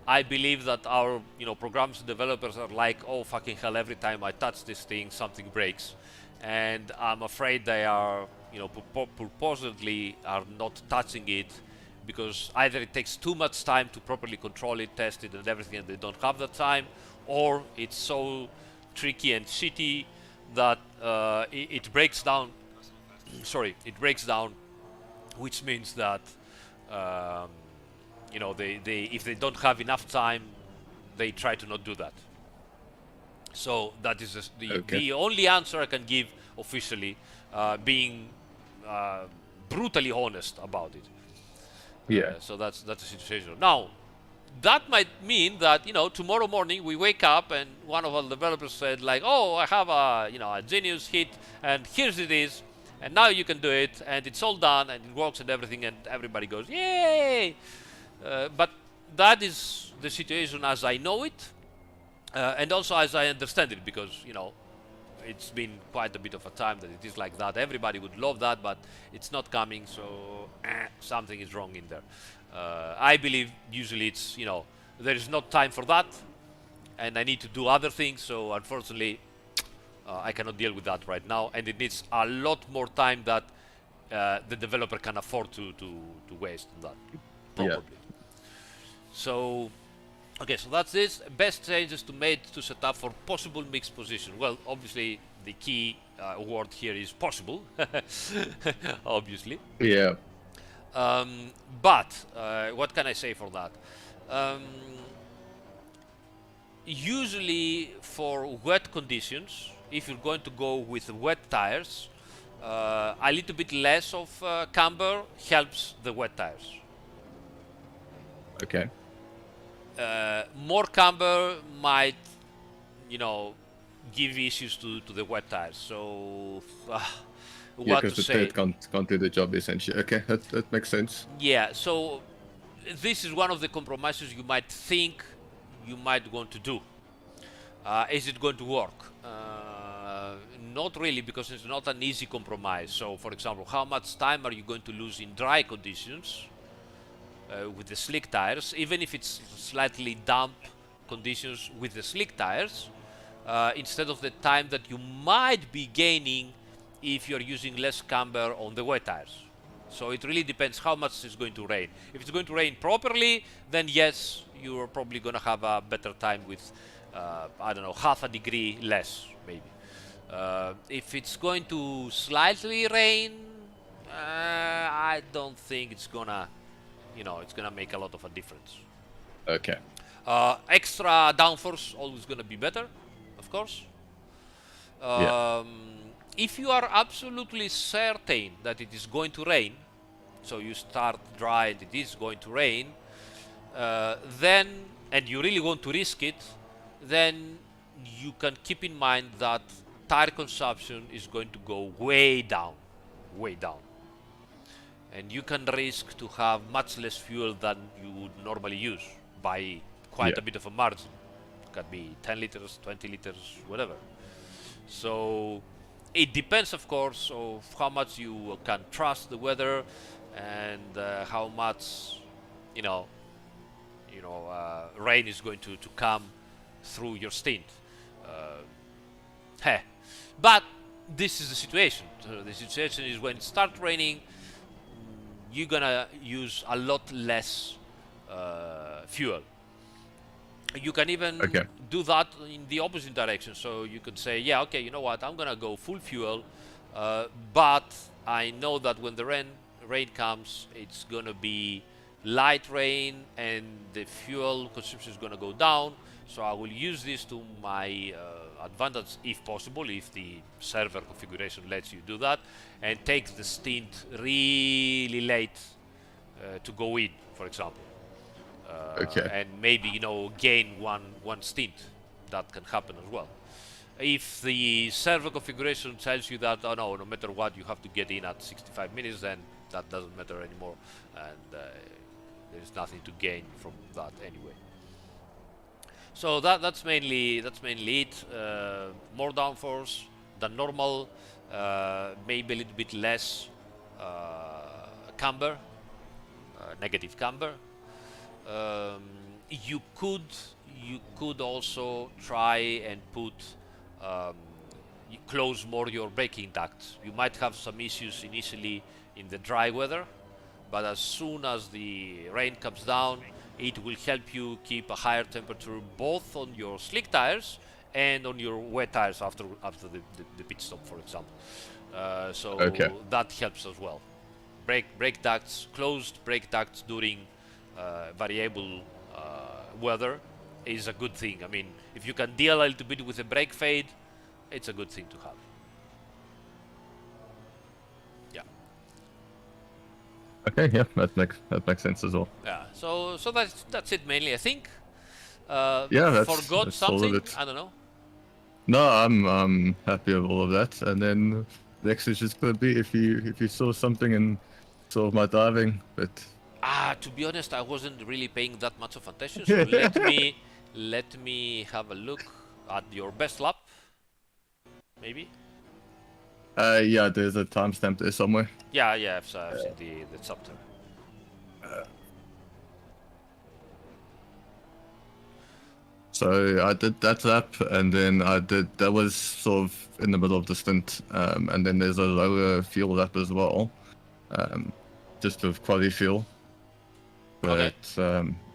I believe that our programs developers are like, oh fucking hell, every time I touch this thing, something breaks. And I'm afraid they are, purposely are not touching it because either it takes too much time to properly control it, test it and everything, and they don't have that time, or it's so tricky and shitty that it breaks down. Sorry, it breaks down, which means that they if they don't have enough time, they try to not do that. So that is the only answer I can give officially, being brutally honest about it. Yeah. So that's the situation. Now, that might mean that tomorrow morning we wake up and one of our developers said like, oh, I have a genius hit and here's it is, and now you can do it and it's all done and it works and everything and everybody goes yay. But that is the situation as I know it. And also as I understand it, because it's been quite a bit of a time that it is like that. Everybody would love that, but it's not coming, so something is wrong in there. I believe usually it's there is not time for that, and I need to do other things, so unfortunately I cannot deal with that right now, and it needs a lot more time that the developer can afford to waste on that, probably. So okay, so that's this. Best changes to make to set up for possible mixed position. Well, obviously, the key word here is possible. Obviously. Yeah. But what can I say for that? Usually, for wet conditions, if you're going to go with wet tires, a little bit less of camber helps the wet tires. Okay. More camber might, give issues to the wet tires. So, what to the say? third can't do the job essentially. Okay, that makes sense. Yeah. So, this is one of the compromises you might think you might want to do. Is it going to work? not really, because it's not an easy compromise. So, for example, how much time are you going to lose in dry conditions with the slick tires, even if it's slightly damp conditions with the slick tires, instead of the time that you might be gaining if you're using less camber on the wet tires. So it really depends how much it's going to rain. If it's going to rain properly, then yes, you're probably going to have a better time with, I don't know, half a degree less, maybe. If it's going to slightly rain, I don't think it's gonna, it's gonna make a lot of a difference. Okay. Extra downforce always gonna be better, of course. Yeah. If you are absolutely certain that it is going to rain, so you start dry and it is going to rain, then, and you really want to risk it, then you can keep in mind that tire consumption is going to go way down, and you can risk to have much less fuel than you would normally use by quite a bit of a margin. It can be 10 liters, 20 liters, whatever. So it depends, of course, of how much you can trust the weather and how much, rain is going to come through your stint. But this is the situation. The situation is when it starts raining, you're gonna use a lot less fuel. You can even do that in the opposite direction. So you could say, yeah, okay, you know what, I'm gonna go full fuel, but I know that when the rain comes, it's gonna be light rain and the fuel consumption is gonna go down. So I will use this to my advantage, if possible, if the server configuration lets you do that, and take the stint really late to go in, for example. And maybe gain one stint. That can happen as well. If the server configuration tells you that no matter what you have to get in at 65 minutes, then that doesn't matter anymore, and there's nothing to gain from that anyway. So that's mainly it. More downforce than normal, maybe a little bit less camber, negative camber. You could also try and close more your braking ducts. You might have some issues initially in the dry weather, but as soon as the rain comes down, it will help you keep a higher temperature both on your slick tires and on your wet tires after the pit stop, for example. So that helps as well. Brake ducts, closed brake ducts during variable weather is a good thing. I mean, if you can deal a little bit with a brake fade, it's a good thing to have. Yeah. Okay, yeah, that makes sense as well. Yeah. So that's it mainly, I think. Forgot that's something. I don't know. No, I'm happy with all of that. And then next is just going to be if you saw something in sort of my diving, but. To be honest, I wasn't really paying that much of attention. So let me have a look at your best lap, maybe. Yeah, there's a timestamp there somewhere. Yeah, I've seen the chapter. So I did that lap, and then that was sort of in the middle of the stint, and then there's a lower fuel lap as well, just with quality fuel. But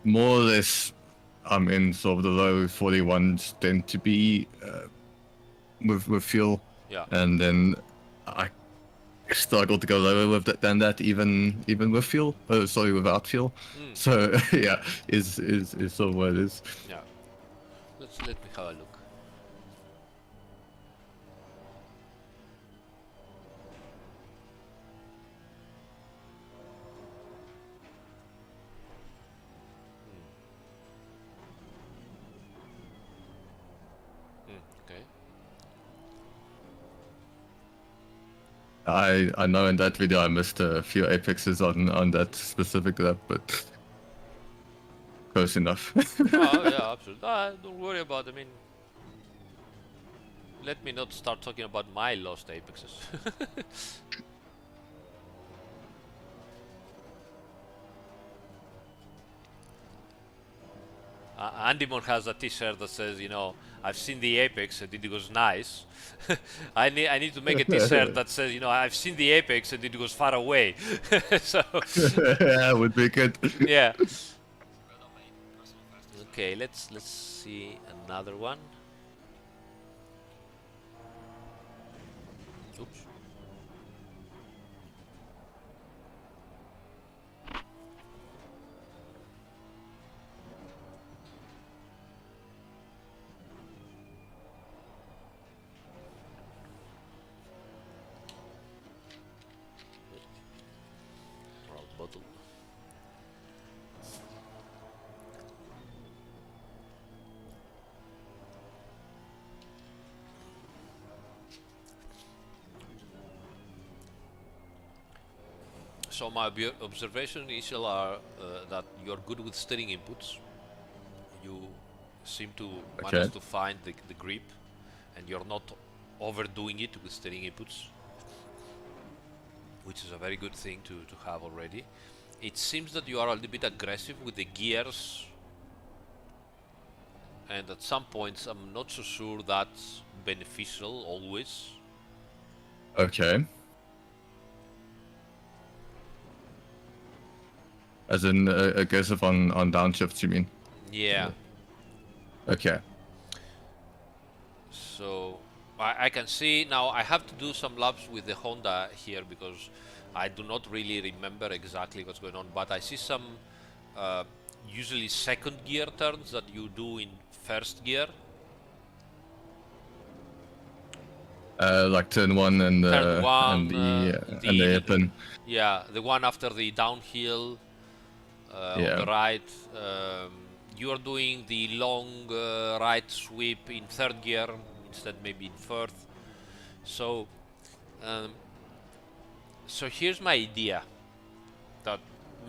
more or less, I'm in sort of the low 41s tend to be with fuel. Yeah. And then I struggle to go lower than that, even with fuel. Without fuel. So yeah, is sort of what it is. Yeah. Let me have a look. I know in that video I missed a few apexes on that specific lap, but close enough. Oh yeah, absolutely. Don't worry about it. I mean, let me not start talking about my lost apexes. Andymon has a t-shirt that says, you know, I've seen the apex and it was nice. I need to make a t-shirt that says, you know, I've seen the apex and it was far away. So Yeah, would be good. yeah. Okay, let's see another one. Oops. Bottle. So my observation initial are that you're good with steering inputs. You seem to manage to find the grip, and you're not overdoing it with steering inputs, which is a very good thing to have already. It seems that you are a little bit aggressive with the gears, and at some points I'm not so sure that's beneficial always. Okay. As in aggressive on downshifts, you mean? Yeah. Okay. So I can see now I have to do some laps with the Honda here because I do not really remember exactly what's going on, but I see some usually second gear turns that you do in first gear. Like turn 1 and Turn one, and the hairpin. Yeah, the one after the downhill on the right. You are doing the long right sweep in third gear instead maybe in fourth. So so here's my idea that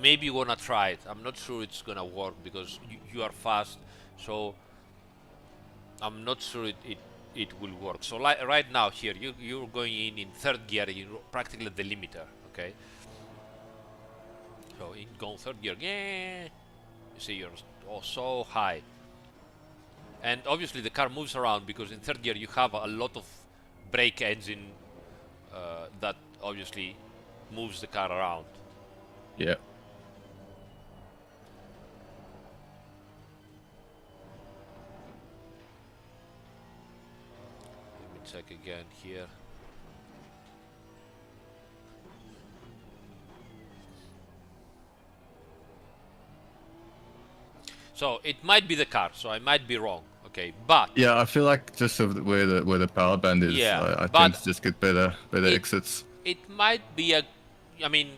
maybe you wanna try it. I'm not sure it's gonna work because you are fast, so I'm not sure it will work. So right now here you're going in third gear, you're practically the limiter, okay? So in going third gear, yeah, you see you're so high, and obviously the car moves around because in third gear you have a lot of brake engine that obviously moves the car around. Yeah. Let me check again here. So it might be the car, so I might be wrong, okay, but Yeah, I feel like just where the power band is, yeah, I but tend to just get better exits. it might be I mean,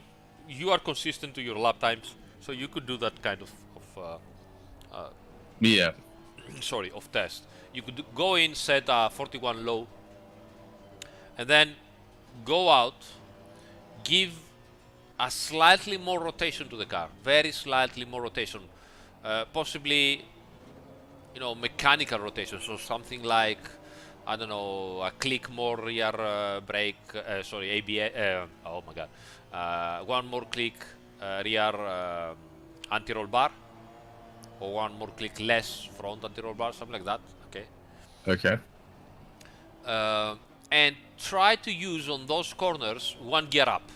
you are consistent to your lap times, so you could do that kind of Yeah. sorry, of test. You could go in, set a 41 low, and then go out, give a slightly more rotation to the car, very slightly more rotation, possibly, you know, mechanical rotation, so something like, I don't know, a click more rear brake, sorry, ABS, oh my god, one more click rear anti-roll bar, or one more click less front anti-roll bar, something like that, okay? Okay. And try to use on those corners one gear up.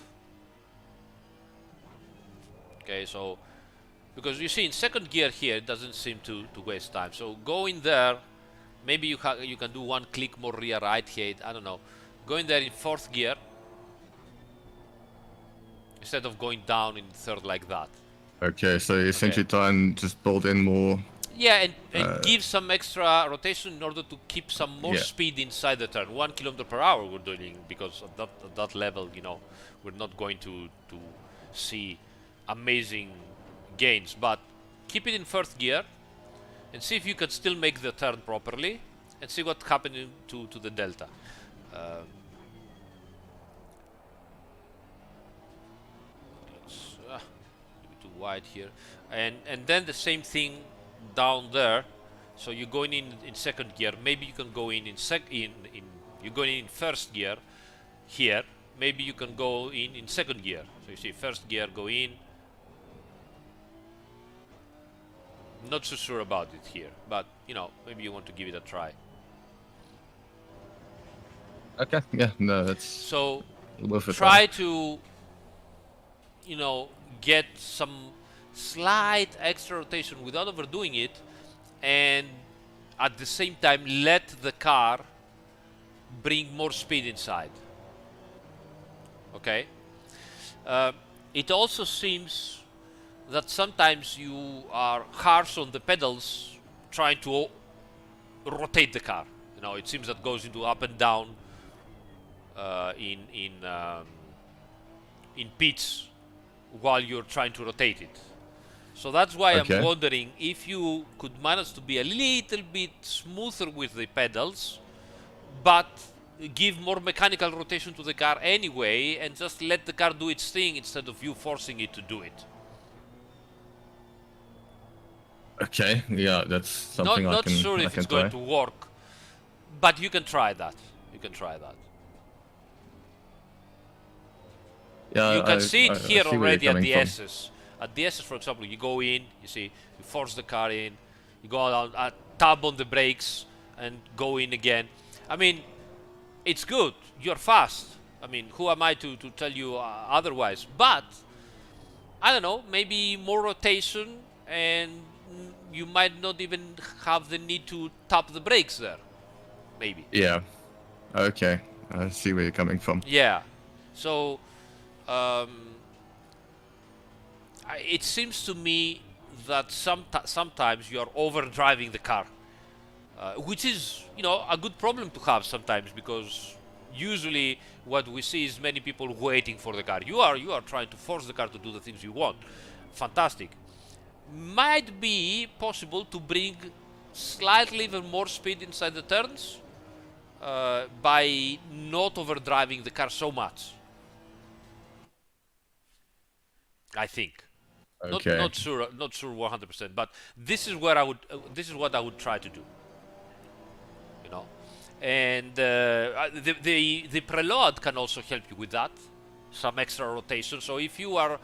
Okay, so because you see in second gear here it doesn't seem to waste time. So go in there, maybe you can do one click more rear right here, I don't know. Go in there in fourth gear instead of going down in third like that. Okay, so you essentially try and just build in more. Yeah, and give some extra rotation in order to keep some more Yeah. speed inside the turn. 1 kilometer per hour we're doing, because at that level, you know, we're not going to see amazing gains. But keep it in first gear and see if you can still make the turn properly, and see what's happening to the delta. It's a bit too wide here, and then the same thing down there. So you're going in second gear. Maybe you can go in you're going in first gear here, maybe you can go in second gear. So you see first gear, go in. Not so sure about it here, but you know, maybe you want to give it a try. Okay, yeah, no, that's So worth a try to, you know, get some slight extra rotation without overdoing it, and at the same time let the car bring more speed inside. Okay. It also seems that sometimes you are harsh on the pedals trying to rotate the car. You know, it seems that goes into up and down in pitch while you're trying to rotate it. So that's why Okay. I'm wondering if you could manage to be a little bit smoother with the pedals, but give more mechanical rotation to the car anyway, and just let the car do its thing instead of you forcing it to do it. Okay, yeah, that's something Not I can sure I if can it's try. going to work, but you can try that. You can try that. Yeah, You can see it I here see where already you're at coming the from. S's. At the S's, for example, you go in, you see, you force the car in, you go down, tab on the brakes, and go in again. I mean, it's good. You're fast. I mean, who am I to tell you otherwise? But, I don't know, maybe more rotation, and you might not even have the need to tap the brakes there. Maybe. Yeah. Okay, I see where you're coming from. Yeah. So, it seems to me that sometimes you are overdriving the car, which is, you know, a good problem to have sometimes, because usually what we see is many people waiting for the car. You are trying to force the car to do the things you want. Fantastic. Might be possible to bring slightly even more speed inside the turns by not overdriving the car so much. I think. Okay. Not sure 100%, but this is where I would this is what I would try to do. You know, and the preload can also help you with that, some extra rotation. So if you are,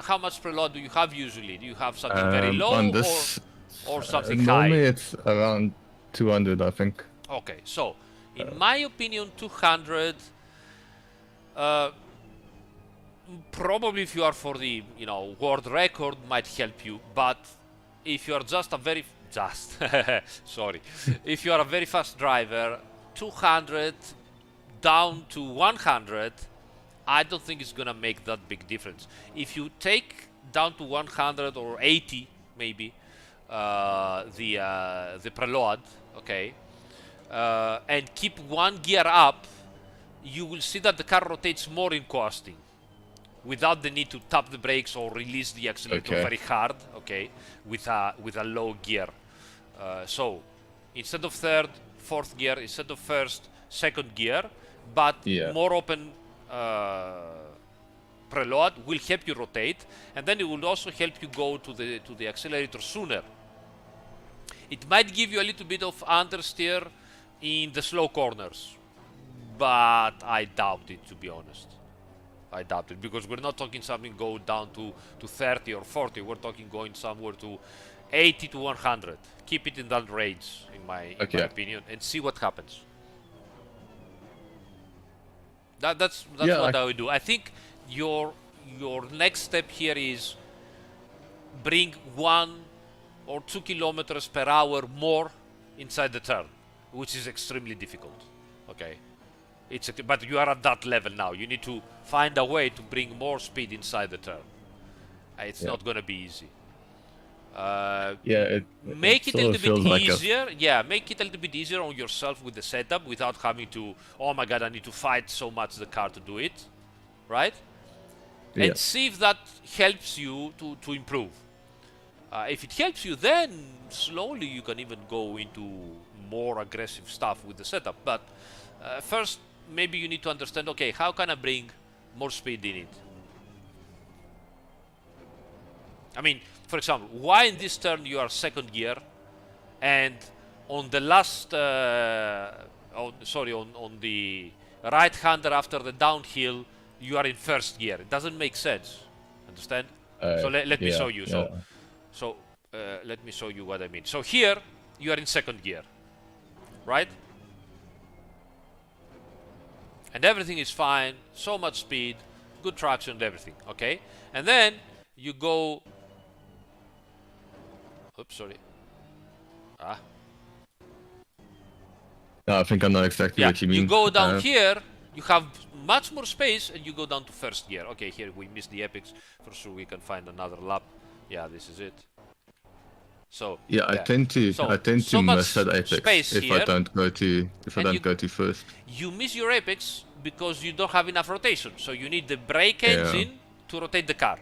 how much preload do you have usually? Do you have something very low on this, or something normally high? it's around 200, I think. Okay, so in my opinion, 200. Probably if you are for the, you know, world record might help you, but if you are just a very sorry, if you are a very fast driver, 200 down to 100, I don't think it's gonna make that big difference. If you take down to 100 or 80 maybe the preload, okay, and keep one gear up, you will see that the car rotates more in coasting, without the need to tap the brakes or release the accelerator very hard, okay, with a low gear. So instead of third, fourth gear, instead of first, second gear, but more open preload will help you rotate, and then it will also help you go to the accelerator sooner. It might give you a little bit of understeer in the slow corners, but I doubt it, to be honest. I doubt it, because we're not talking something go down to 30 or 40. We're talking going somewhere to 80 to 100. Keep it in that range, in my opinion, and see what happens. That's what I would do. I think your next step here is bring 1 or 2 kilometers per hour more inside the turn, which is extremely difficult. Okay. But you are at that level now. You need to find a way to bring more speed inside the turn. It's not going to be easy. Make it a little bit easier. Make it a little bit easier on yourself with the setup, without having to, oh my god, I need to fight so much the car to do it, right? And see if that helps you to improve. If it helps you, then slowly you can even go into more aggressive stuff with the setup. But first, maybe you need to understand, okay, how can I bring more speed in it? I mean, for example, why in this turn you are second gear, and on the last on the right-hander after the downhill, you are in first gear. It doesn't make sense. Understand? So let me show you. So let me show you what I mean. So here you are in second gear, right? And everything is fine. So much speed, good traction, and everything. Okay, and then you go. Oops, sorry. No, I think I know exactly what you mean. You go down here, you have much more space, and you go down to first gear. Okay, here we missed the apex. For sure, we can find another lap. Yeah, this is it. So yeah, I tend to miss that apex if I don't go to first. You miss your apex because you don't have enough rotation. So you need the brake engine to rotate the car.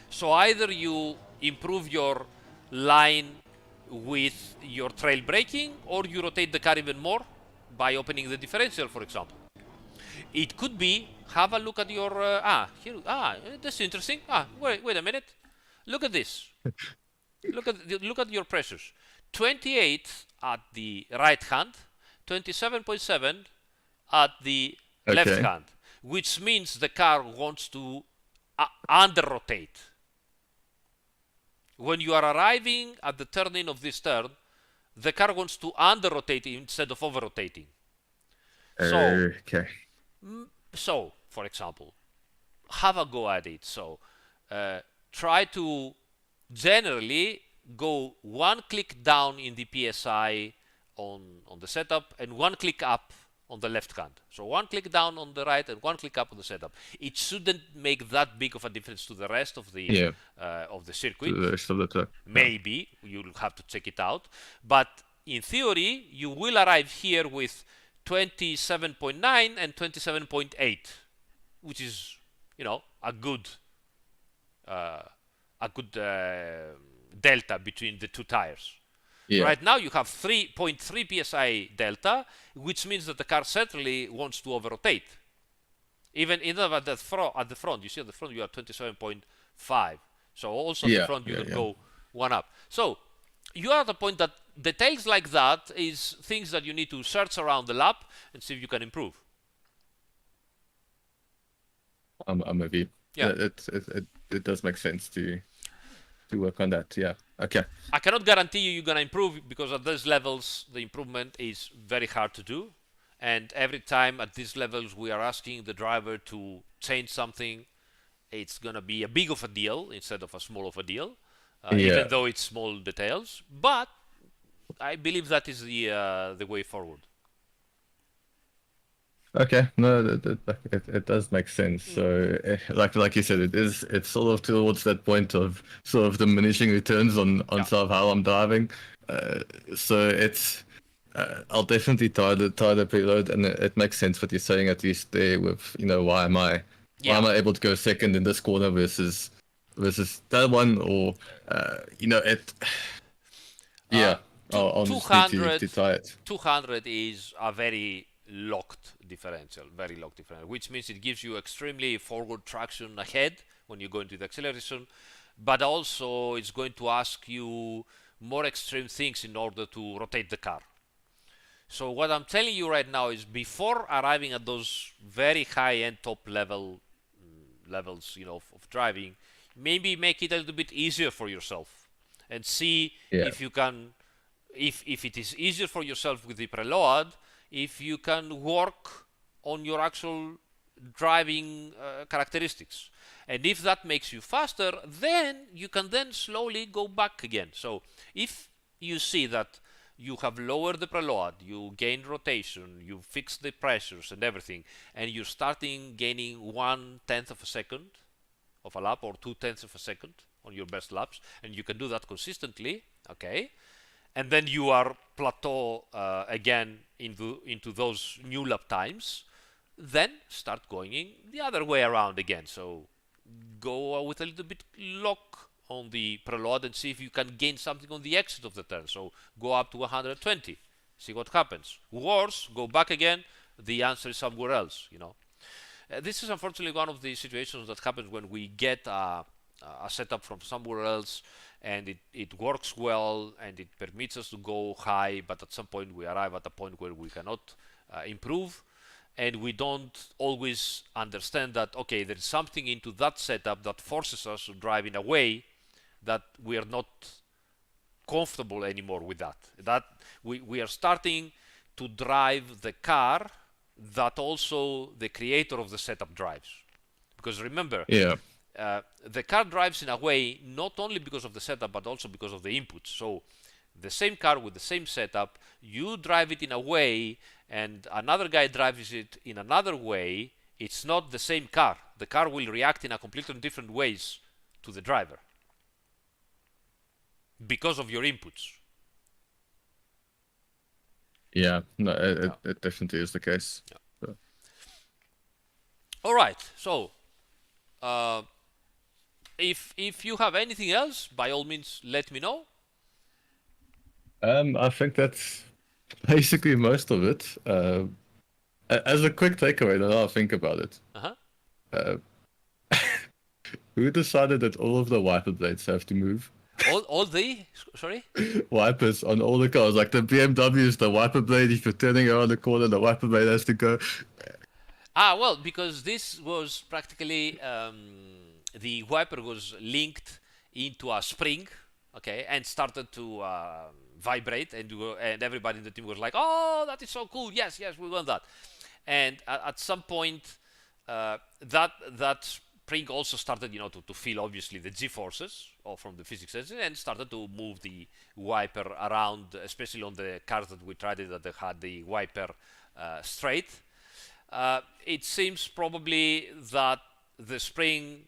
So either you improve your line with your trail braking, or you rotate the car even more by opening the differential, for example. It could be, have a look at your that's interesting. Wait a minute, look at this. look at your pressures. 28 at the right hand, 27.7 at the left hand, which means the car wants to under rotate. When you are arriving at the turning of this turn, the car wants to under rotate instead of over rotating. So, for example, have a go at it. So, try to generally go one click down in the PSI on the setup and one click up on the left hand. So one click down on the right and one click up on the setup. It shouldn't make that big of a difference to the rest of the circuit. To the rest of the track. Maybe you'll have to check it out, but in theory you will arrive here with 27.9 and 27.8, which is a good delta between the two tires. Yeah. Right now you have 3.3 psi delta, which means that the car certainly wants to over-rotate. Even at the front, you see at the front you are 27.5. So also at the front you can go one up. So you are at the point that details like that is things that you need to search around the lap and see if you can improve. I'm with you. Yeah. It does make sense to work on that. Yeah. Okay. I cannot guarantee you're gonna improve, because at those levels the improvement is very hard to do, and every time at these levels we are asking the driver to change something, it's gonna be a big of a deal instead of a small of a deal, even though it's small details. But I believe that is the way forward. Okay, no, it does make sense. So, like you said, it's sort of towards that point of sort of diminishing returns on sort of how I'm driving. So it's I'll definitely try the preload, and it makes sense what you're saying at least there with why am I able to go second in this corner versus that one, or I'll just need to try it. 200 is a very locked differential, which means it gives you extremely forward traction ahead when you go into the acceleration, but also it's going to ask you more extreme things in order to rotate the car. So what I'm telling you right now is, before arriving at those very high-end top levels of driving, maybe make it a little bit easier for yourself and see if you can, if it is easier for yourself with the preload, if you can work on your actual driving characteristics. And if that makes you faster, then you can then slowly go back again. So if you see that you have lowered the preload, you gain rotation, you fix the pressures and everything, and you're starting gaining 1/10 of a second of a lap, or 2/10 of a second on your best laps, and you can do that consistently, okay? And then you are plateau again into those new lap times, then start going the other way around again. So go with a little bit lock on the preload and see if you can gain something on the exit of the turn. So go up to 120, see what happens. Worse, go back again, the answer is somewhere else, This is unfortunately one of the situations that happens when we get a setup from somewhere else, and it works well, and it permits us to go high, but at some point we arrive at a point where we cannot improve, and we don't always understand that, okay, there is something into that setup that forces us to drive in a way that we are not comfortable anymore with that we are starting to drive the car that also the creator of the setup drives, because remember, Yeah. the car drives in a way not only because of the setup but also because of the inputs. So the same car with the same setup, you drive it in a way and another guy drives it in another way, it's not the same car. The car will react in a completely different ways to the driver because of your inputs. Yeah, no, it definitely is the case. Yeah. So. All right, so if you have anything else, by all means let me know. I think that's basically most of it. As a quick takeaway, now I think about it. Uh-huh. Who decided that all of the wiper blades have to move? All the sorry? Wipers on all the cars, like the BMWs, the wiper blade, if you're turning around the corner, the wiper blade has to go. Well, because this was practically the wiper was linked into a spring, okay, and started to vibrate, and everybody in the team was like, "Oh, that is so cool! Yes, we want that." And at some point, that spring also started, to feel obviously the G-forces from the physics engine, and started to move the wiper around, especially on the cars that we tried it that they had the wiper straight. It seems probably that the spring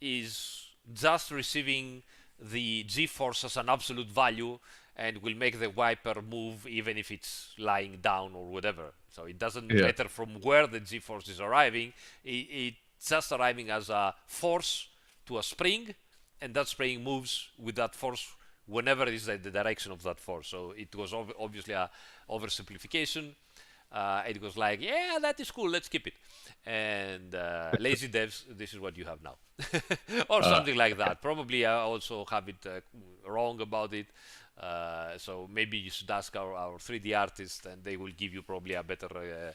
is just receiving the G-force as an absolute value and will make the wiper move even if it's lying down or whatever. So it doesn't matter from where the G-force is arriving. It's just arriving as a force to a spring, and that spring moves with that force whenever it is the direction of that force. So it was obviously a oversimplification. It was like, yeah, that is cool, let's keep it. And lazy devs, this is what you have now. Or something like that. Probably I also have it wrong about it. So maybe you should ask our 3D artist, and they will give you probably a better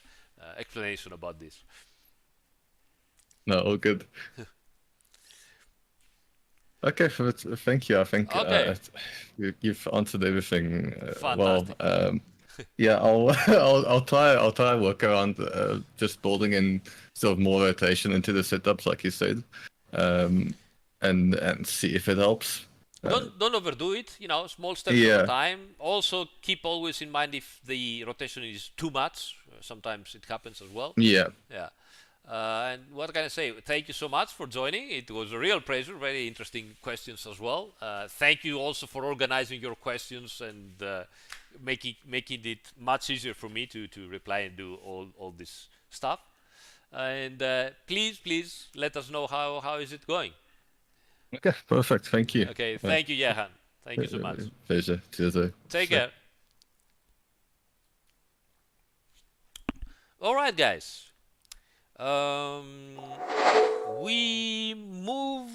explanation about this. No, all good. Okay, thank you. I think you've answered everything well. Yeah, I'll try and work around just building in sort of more rotation into the setups, like you said, and see if it helps. Don't overdo it. Small steps at a time. Also, keep always in mind if the rotation is too much. Sometimes it happens as well. Yeah. And what can I say? Thank you so much for joining. It was a real pleasure. Very interesting questions as well. Thank you also for organizing your questions and making it much easier for me to reply and do all this stuff. And please let us know how is it going. Okay, perfect. Thank you. Okay, thank you, Johan. Thank you so much. Pleasure. Cheers. Take care. All right, guys. We move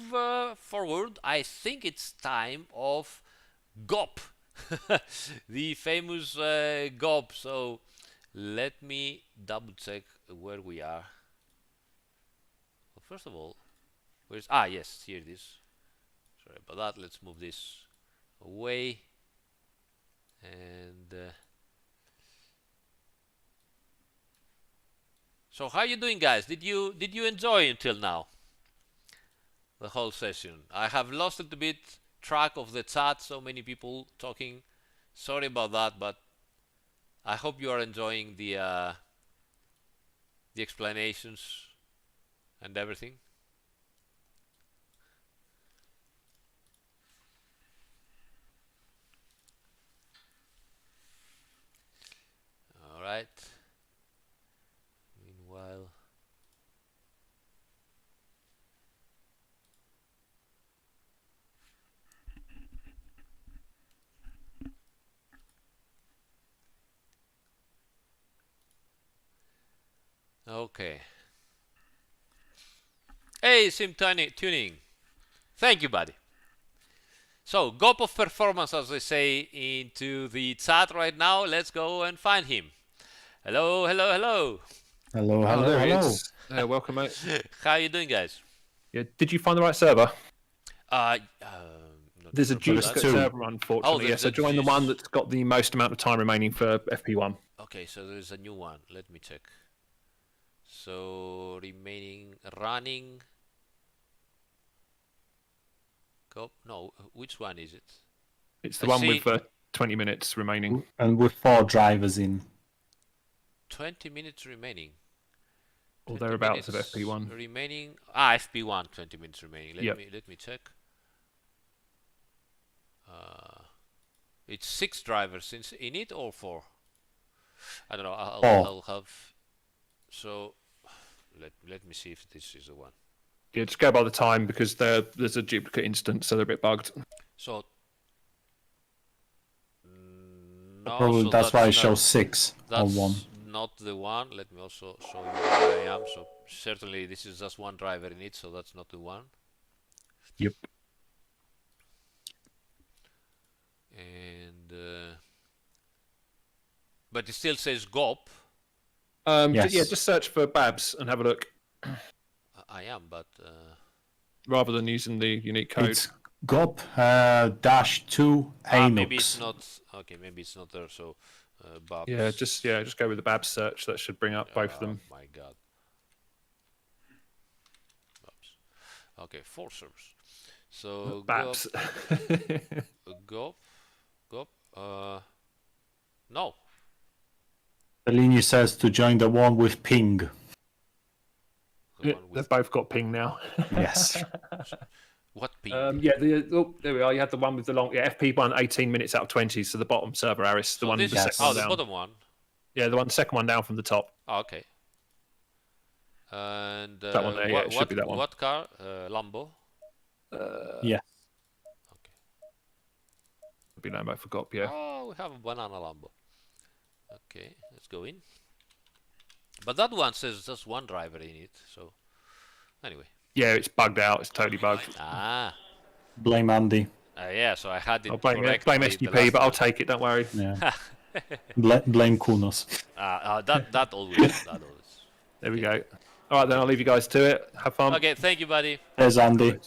forward. I think it's time of GOP, the famous GOP. So let me double check where we are. Well, first of all, where's yes, here it is. Sorry about that. Let's move this away. And so how you doing, guys? Did you enjoy until now the whole session? I have lost a bit track of the chat. So many people talking. Sorry about that, but I hope you are enjoying the explanations and everything. All right. Meanwhile, okay. Hey, Sim Tuning. Thank you, buddy. So, gop of performance, as they say into the chat right now. Let's go and find him. Hello, hello, hello. Hello, Oh, hello, there he hello. is. Welcome, mate. How are you doing, guys? Yeah, did you find the right server? Not There's a sure about duplicate that. server, unfortunately. there's So the join the Zeus. one that's got the most amount of time remaining for FP1. Okay, so there's a new one. Let me check. So remaining running. Go. No, which one is it? It's the I one see. with 20 minutes remaining. And with 4 drivers in. 20 minutes remaining. Or 20 thereabouts of minutes FP1. remaining. Ah, FP1. 20 minutes remaining. Yep. Let me check. It's 6 drivers in it or 4. I don't know. I'll have. So let me see if this is the one. Yeah, just go by the time because there's a duplicate instance, so they're a bit bugged. So. No, Probably so that's why it not- shows 6 or That's 1. not the one. Let me also show you where I am. So certainly this is just one driver in it, so that's not the one. Yep. And but it still says GOP. Yes. Yeah, just search for Babs and have a look, I am, but rather than using the unique code. It's GOP -2 maybe it's Anux. not. Okay, maybe it's not there. So Babs. Yeah, just go with the Babs search. That should bring up both of them. Oh my God. Babs. Okay, 4 servers. So Babs. GOP. No. Pokallini says to join the one with ping. The Yeah, one with they've both got ping now. Yes. what ping? Yeah, there we are. You had the one with the long FP1, 18 minutes out of 20. So the bottom server, Aris, the So one this the is second one the down. bottom one. Yeah, the second one down from the top. Oh, okay. And That one there, yeah, it should be that one. What car? Lambo. Yeah. Okay. Be Lambo for GOP, yeah. Oh, we have a banana Lambo. Okay, let's go in. But that one says just one driver in it. So anyway. Yeah, it's bugged out. It's totally bugged. Ah. Blame Andy. Yeah. So I had it. I'll blame correctly the SDP, last but I'll time. take it. Don't worry. Yeah. Blame Kunos. That always. That always. There we go. All right, then I'll leave you guys to it. Have fun. Okay. Thank you, buddy. There's Andy.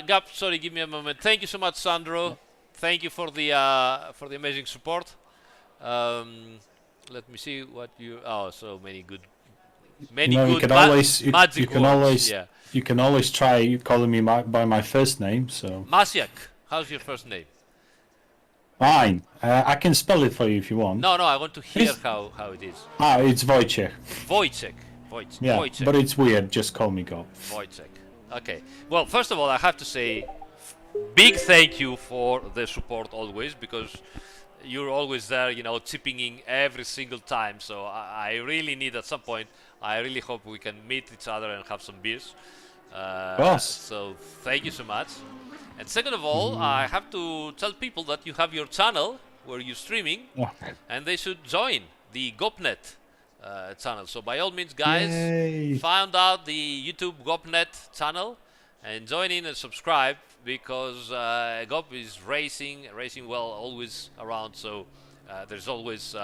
Gap, sorry, give me a moment. Thank you so much, Sandro. Thank you for the amazing support. Let me see what you. Oh, so many good, You can always magic you can words. always Yeah. you can always try calling me by my first name. So Masiak, how's your first name? fine. I can spell it for you if you want. No, I want to hear It's- how it is. It's Wojciech. Wojciech. Yeah, Wojciech. but it's weird. Just call me Go. Wojciech. Okay. Well, first of all, I have to say big thank you for the support always, because you're always there, chipping in every single time. So I really need at some point. I really hope we can meet each other and have some beers. course. So thank you so much. And second of all, I have to tell people that you have your channel where you're streaming, and they should join the GOPNet channel. So by all means, guys, Yay. find out the YouTube GOPNet channel and join in and subscribe, because GOP is racing well, always around. So there's always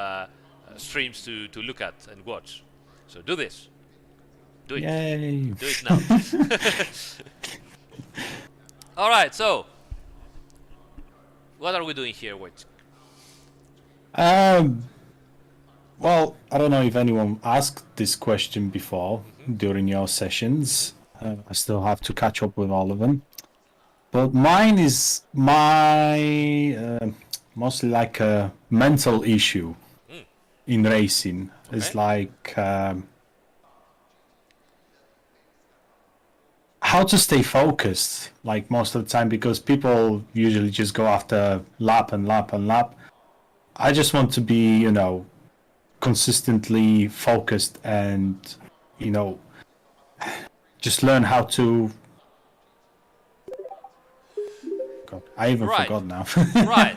streams to look at and watch. So do this. Do it. Yay. Do it now. All right. So what are we doing here? Wait. Well, I don't know if anyone asked this question before during your sessions. I still have to catch up with all of them. But mine is mostly like a mental issue in racing. It's Okay. like how to stay focused, like most of the time, because people usually just go after lap and lap and lap. I just want to be, consistently focused and, just learn how to. God, I even Right. forgot now. Right.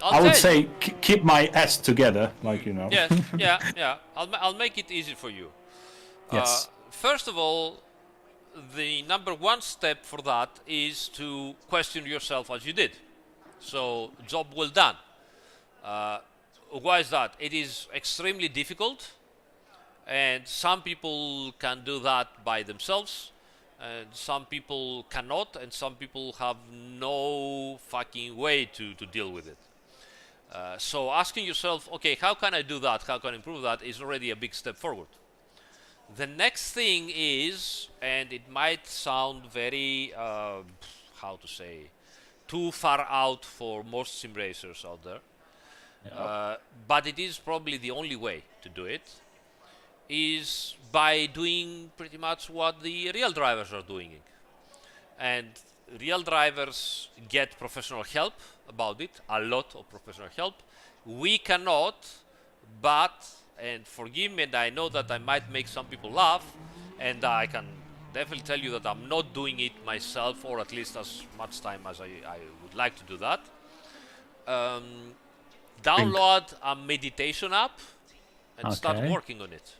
I would tell say you. keep my S together, like Yes. Yeah. I'll make it easy for you. Yes. First of all, the number one step for that is to question yourself as you did. So, job well done. Why is that? It is extremely difficult, and some people can do that by themselves, and some people cannot, and some people have no fucking way to deal with it. So asking yourself, okay, how can I do that? How can I improve that? Is already a big step forward. The next thing is, and it might sound very, how to say, too far out for most sim racers out there, but it is probably the only way to do it, is by doing pretty much what the real drivers are doing. And real drivers get professional help about it, a lot of professional help. We cannot, but, and forgive me, and I know that I might make some people laugh, and I can definitely tell you that I'm not doing it myself, or at least as much time as I would like to do that. Download a meditation app and start Okay. working on it.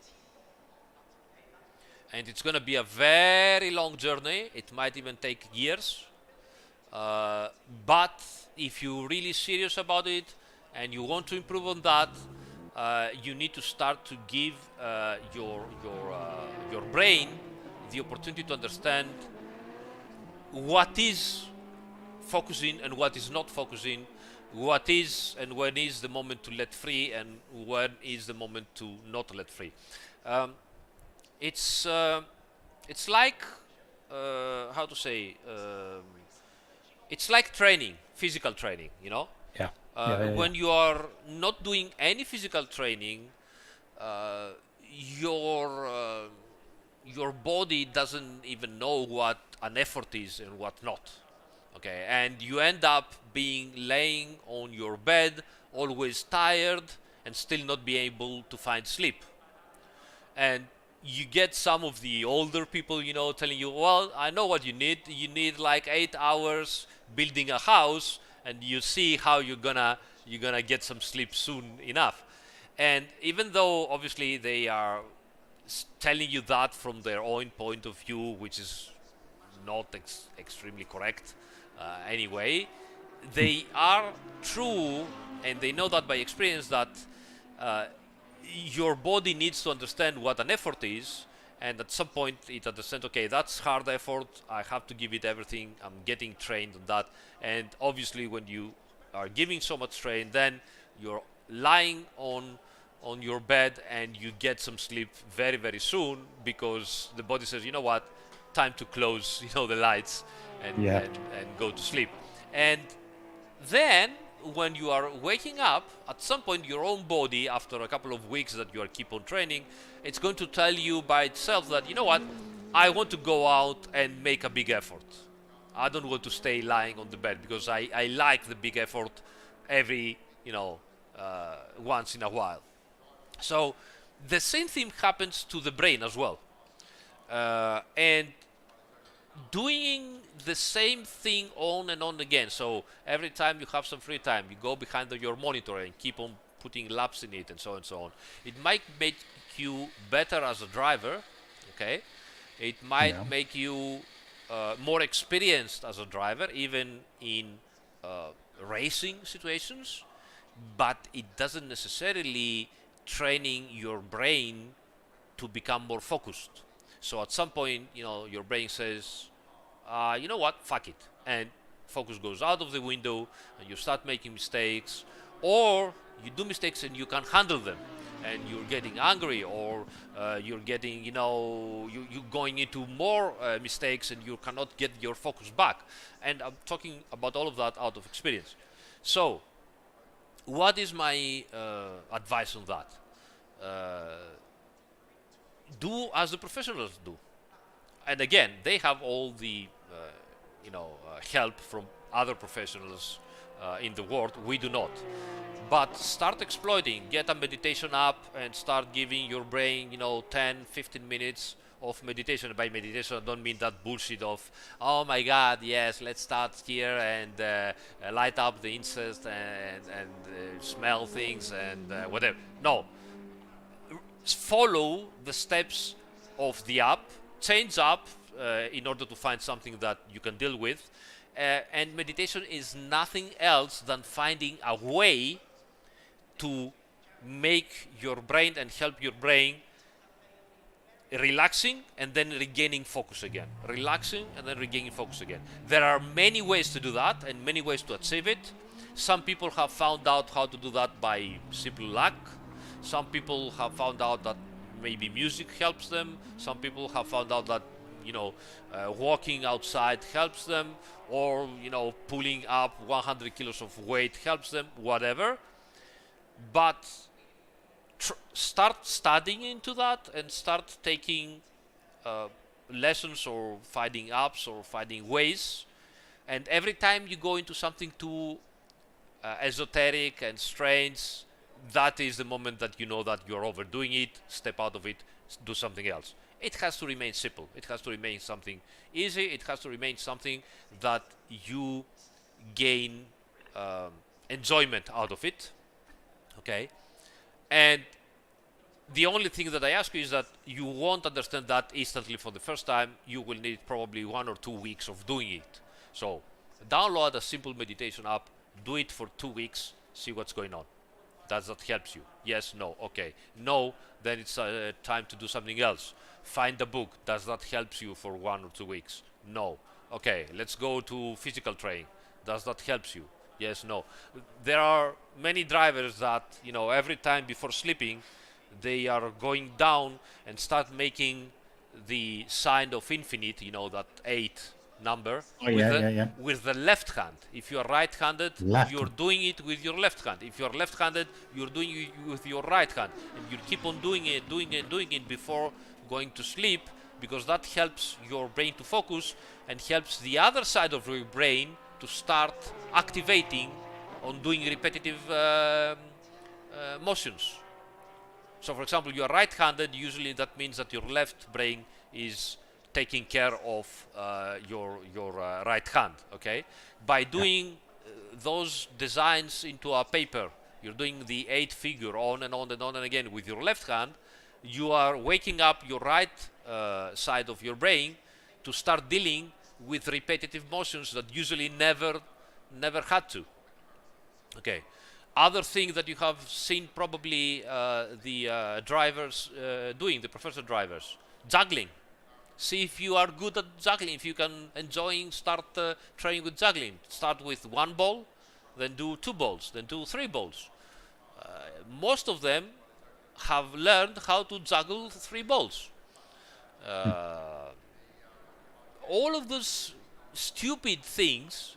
And it's going to be a very long journey. It might even take years. But if you're really serious about it and you want to improve on that, you need to start to give your brain the opportunity to understand what is focusing and what is not focusing, what is and when is the moment to let free and when is the moment to not let free. It's like how to say, it's like training, physical training, you know. Yeah. When you are not doing any physical training, your body doesn't even know what an effort is and what not. Okay, and you end up being laying on your bed, always tired, and still not be able to find sleep. And you get some of the older people, you know, telling you, well, I know what you need. You need like 8 hours building a house, and you see how you're gonna get some sleep soon enough. And even though obviously they are telling you that from their own point of view, which is not extremely correct anyway, they are true, and they know that by experience that your body needs to understand what an effort is, and at some point it understands, okay, that's hard effort, I have to give it everything, I'm getting trained on that. And obviously when you are giving so much train, then you're lying on your bed and you get some sleep very, very soon, because the body says, you know what, time to close, the lights and go to sleep. And then when you are waking up, at some point your own body, after a couple of weeks that you are keep on training, it's going to tell you by itself that, you know what, I want to go out and make a big effort. I don't want to stay lying on the bed, because I like the big effort every, once in a while. So the same thing happens to the brain as well. And doing the same thing on and on again. So every time you have some free time, you go behind your monitor and keep on putting laps in it, and so on and so on. It might make you better as a driver, okay? It might make you more experienced as a driver, even in racing situations, but it doesn't necessarily training your brain to become more focused. So at some point, your brain says, you know what, fuck it. And focus goes out of the window and you start making mistakes, or you do mistakes and you can't handle them and you're getting angry, or you're getting, you're going into more mistakes and you cannot get your focus back. And I'm talking about all of that out of experience. So what is my advice on that? Do as the professionals do. And again, they have all the help from other professionals in the world. We do not. But start exploiting. Get a meditation app and start giving your brain 10-15 minutes of meditation. By meditation, I don't mean that bullshit of, oh my god, yes, let's start here and light up the incense and smell things and whatever. No. Follow the steps of the app, change up in order to find something that you can deal with. And meditation is nothing else than finding a way to make your brain and help your brain relaxing and then regaining focus again. Relaxing and then regaining focus again. There are many ways to do that and many ways to achieve it. Some people have found out how to do that by simple luck. Some people have found out that maybe music helps them. Some people have found out that, walking outside helps them, or, pulling up 100 kilos of weight helps them, whatever. But start studying into that and start taking lessons or finding apps or finding ways. And every time you go into something too esoteric and strange, that is the moment that you know that you're overdoing it. Step out of it, do something else. It has to remain simple. It has to remain something easy. It has to remain something that you gain enjoyment out of it. Okay? And the only thing that I ask you is that you won't understand that instantly for the first time. You will need probably 1 or 2 weeks of doing it. So download a simple meditation app, do it for 2 weeks, see what's going on. Does that help you? Yes, no, okay. No, then it's time to do something else. Find a book. Does that help you for 1 or 2 weeks? No. Okay, let's go to physical training. Does that help you? Yes, no. There are many drivers that, every time before sleeping, they are going down and start making the sign of infinite, that 8 number with the left hand. If you are right-handed, you're doing it with your left hand. If you are left-handed, you're doing it with your right hand. And you keep on doing it before going to sleep, because that helps your brain to focus and helps the other side of your brain to start activating on doing repetitive motions. So, for example, you are right-handed. Usually that means that your left brain is taking care of your right hand. Okay, by doing those designs into a paper, you're doing the 8 figure on and on and on and again with your left hand. You are waking up your right side of your brain to start dealing with repetitive motions that usually never had to. Okay. Other thing that you have seen probably the drivers doing, the professional drivers, juggling. See if you are good at juggling, if you can start training with juggling. Start with 1 ball, then do 2 balls, then do 3 balls. Most of them have learned how to juggle 3 balls. All of those stupid things,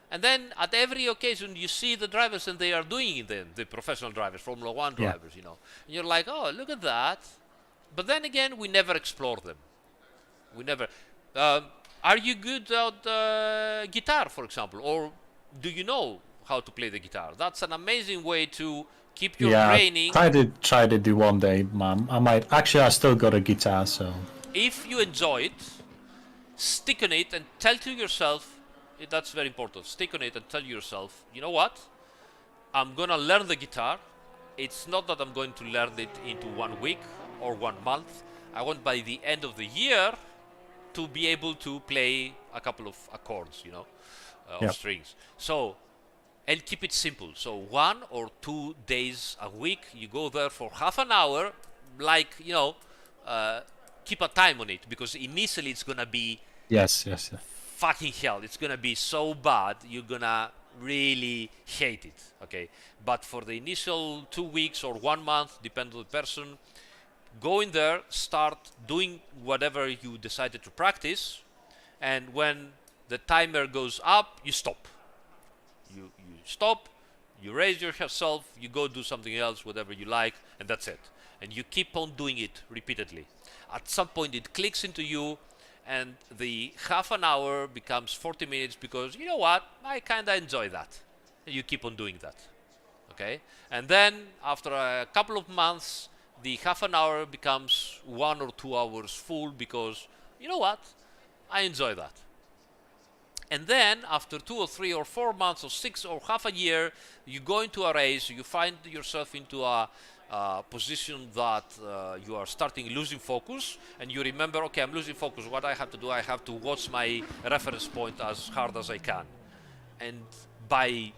and then at every occasion you see the drivers and they are doing them, the professional drivers, Formula 1 drivers, and you're like, oh, look at that. But then again, we never explore them. We never. Are you good at guitar, for example, or do you know how to play the guitar? That's an amazing way to keep your training. Try to do one day, man. I still got a guitar, so. If you enjoy it, stick on it and tell to yourself. That's very important. Stick on it and tell yourself, you know what? I'm gonna learn the guitar. It's not that I'm going to learn it into 1 week or 1 month. I want by the end of the year to be able to play a couple of accords, of strings. So, and keep it simple. So 1 or 2 days a week, you go there for half an hour, keep a time on it, because initially it's gonna be fucking hell. It's gonna be so bad, you're gonna really hate it. Okay, but for the initial 2 weeks or 1 month, depending on the person, go in there, start doing whatever you decided to practice, and when the timer goes up, you stop. You stop, you raise yourself, you go do something else, whatever you like, and that's it. And you keep on doing it repeatedly. At some point it clicks into you, and the half an hour becomes 40 minutes, because you know what, I kinda enjoy that. And you keep on doing that. Okay? And then after a couple of months, the half an hour becomes 1 or 2 hours full, because you know what, I enjoy that. And then after 2 or 3 or 4 months or 6 or half a year, you go into a race, you find yourself into a position that you are starting losing focus, and you remember, okay, I'm losing focus. What I have to do, I have to watch my reference point as hard as I can. And by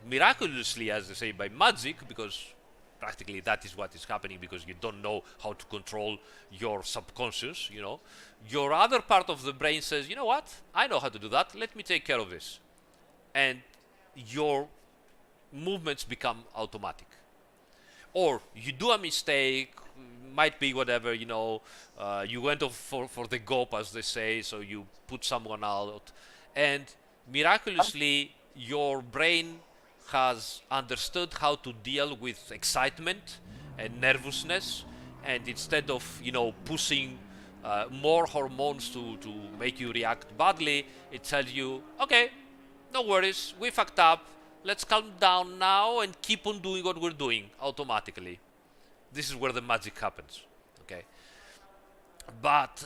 miraculously, as they say, by magic, because practically that is what is happening, because you don't know how to control your subconscious, your other part of the brain says, you know what, I know how to do that, let me take care of this. And your movements become automatic. Or you do a mistake, might be whatever, you went off for the gop, as they say, so you put someone out, and miraculously your brain has understood how to deal with excitement and nervousness, and instead of pushing more hormones to make you react badly, it tells you, okay, no worries, we fucked up, let's calm down now and keep on doing what we're doing automatically. This is where the magic happens, okay? But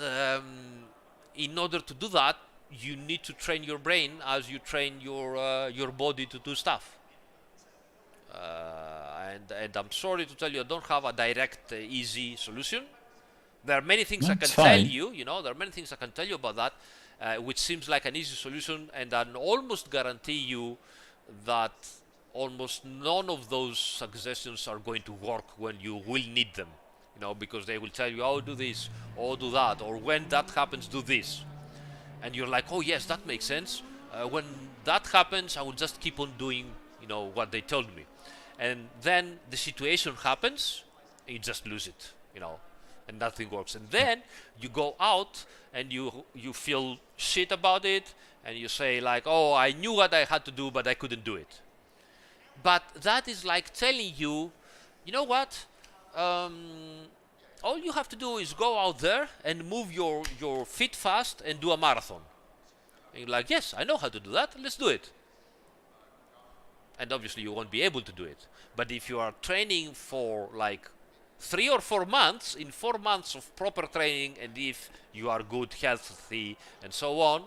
in order to do that, you need to train your brain as you train your body to do stuff. And I'm sorry to tell you, I don't have a direct, easy solution. There are many things I can tell you, there are many things I can tell you about that, which seems like an easy solution, and I almost guarantee you that almost none of those suggestions are going to work when you will need them, because they will tell you, oh, do this, or do that, or when that happens, do this. And you're like, oh yes, that makes sense. When that happens, I will just keep on doing, what they told me. And then the situation happens, and you just lose it, and nothing works. And then you go out and you feel shit about it, and you say like, oh, I knew what I had to do, but I couldn't do it. But that is like telling you, you know what? All you have to do is go out there and move your feet fast and do a marathon. And you're like, yes, I know how to do that, let's do it. And obviously you won't be able to do it. But if you are training for like 3 or 4 months, in 4 months of proper training, and if you are good, healthy, and so on,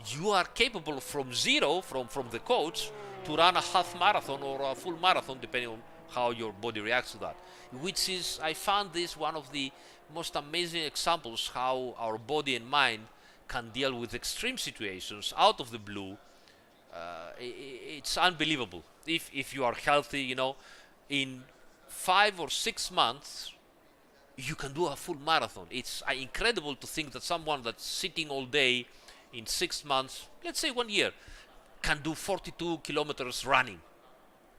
you are capable from zero, from the coach, to run a half marathon or a full marathon, depending on how your body reacts to that. Which is, I found this one of the most amazing examples how our body and mind can deal with extreme situations out of the blue. It's unbelievable. If you are healthy, in 5 or 6 months, you can do a full marathon. It's incredible to think that someone that's sitting all day in 6 months, let's say 1 year, can do 42 kilometers running.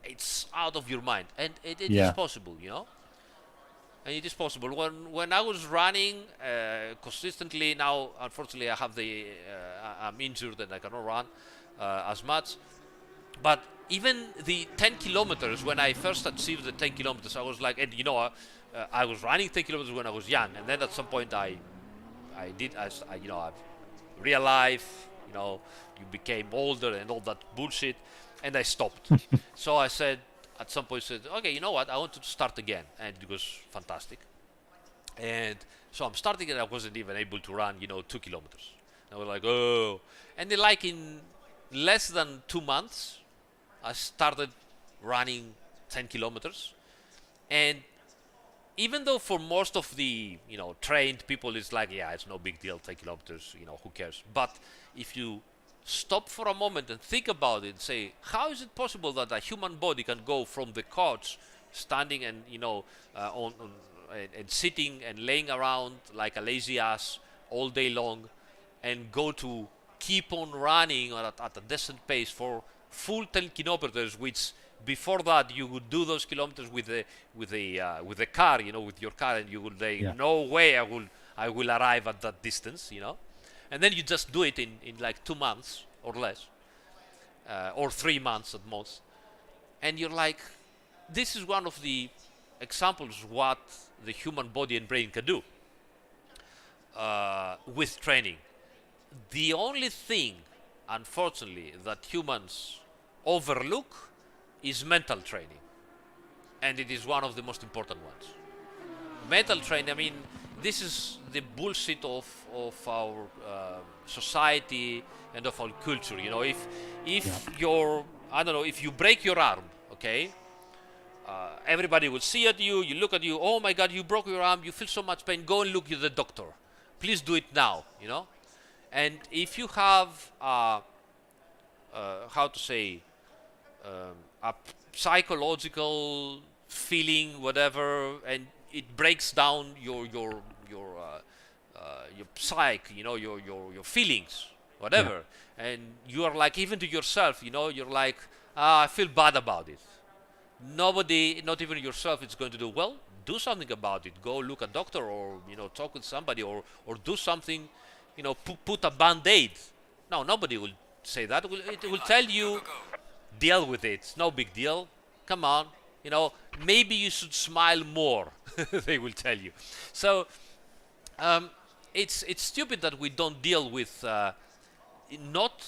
It's out of your mind, and it is possible, And it is possible. When I was running consistently, now unfortunately I have I'm injured and I cannot run as much. But even the 10 kilometers, when I first achieved the 10 kilometers, I was like, and I was running 10 kilometers when I was young, and then at some point I real life, you became older and all that bullshit, and I stopped. So I said, at some point, okay, you know what, I want to start again, and it was fantastic. And so I'm starting, and I wasn't even able to run, 2 kilometers. I was like, oh. And then, like, in less than 2 months, I started running 10 kilometers. And even though for most of the, trained people, it's like, yeah, it's no big deal, 10 kilometers, who cares? But if you stop for a moment and think about it and say, how is it possible that a human body can go from the couch, standing and, and sitting and laying around like a lazy ass all day long, and go to keep on running at a decent pace for full 10 kilometers, which before that you would do those kilometers with the car, with your car, and you would say, no way I will arrive at that distance, and then you just do it in like 2 months or less, or 3 months at most, and you're like, this is one of the examples what the human body and brain can do with training. The only thing, unfortunately, that humans overlook is mental training, and it is one of the most important ones. Mental training, I mean, this is the bullshit of our society and of our culture. If you're, I don't know, if you break your arm, okay, everybody will see at you. You look at you. Oh my God, you broke your arm. You feel so much pain. Go and look at the doctor. Please do it now. You know. And if you have how to say a psychological feeling, whatever, and it breaks down your psyche, you know, your feelings, whatever, and you are like, even to yourself, you know, you're like, I feel bad about it. Nobody, not even yourself, is going to do well. Do something about it. Go look a doctor, or you know, talk with somebody, or do something, you know, put a band-aid. No, nobody will say that. It will tell you, deal with it. It's no big deal. Come on, you know, maybe you should smile more. They will tell you. So it's stupid that we don't deal with not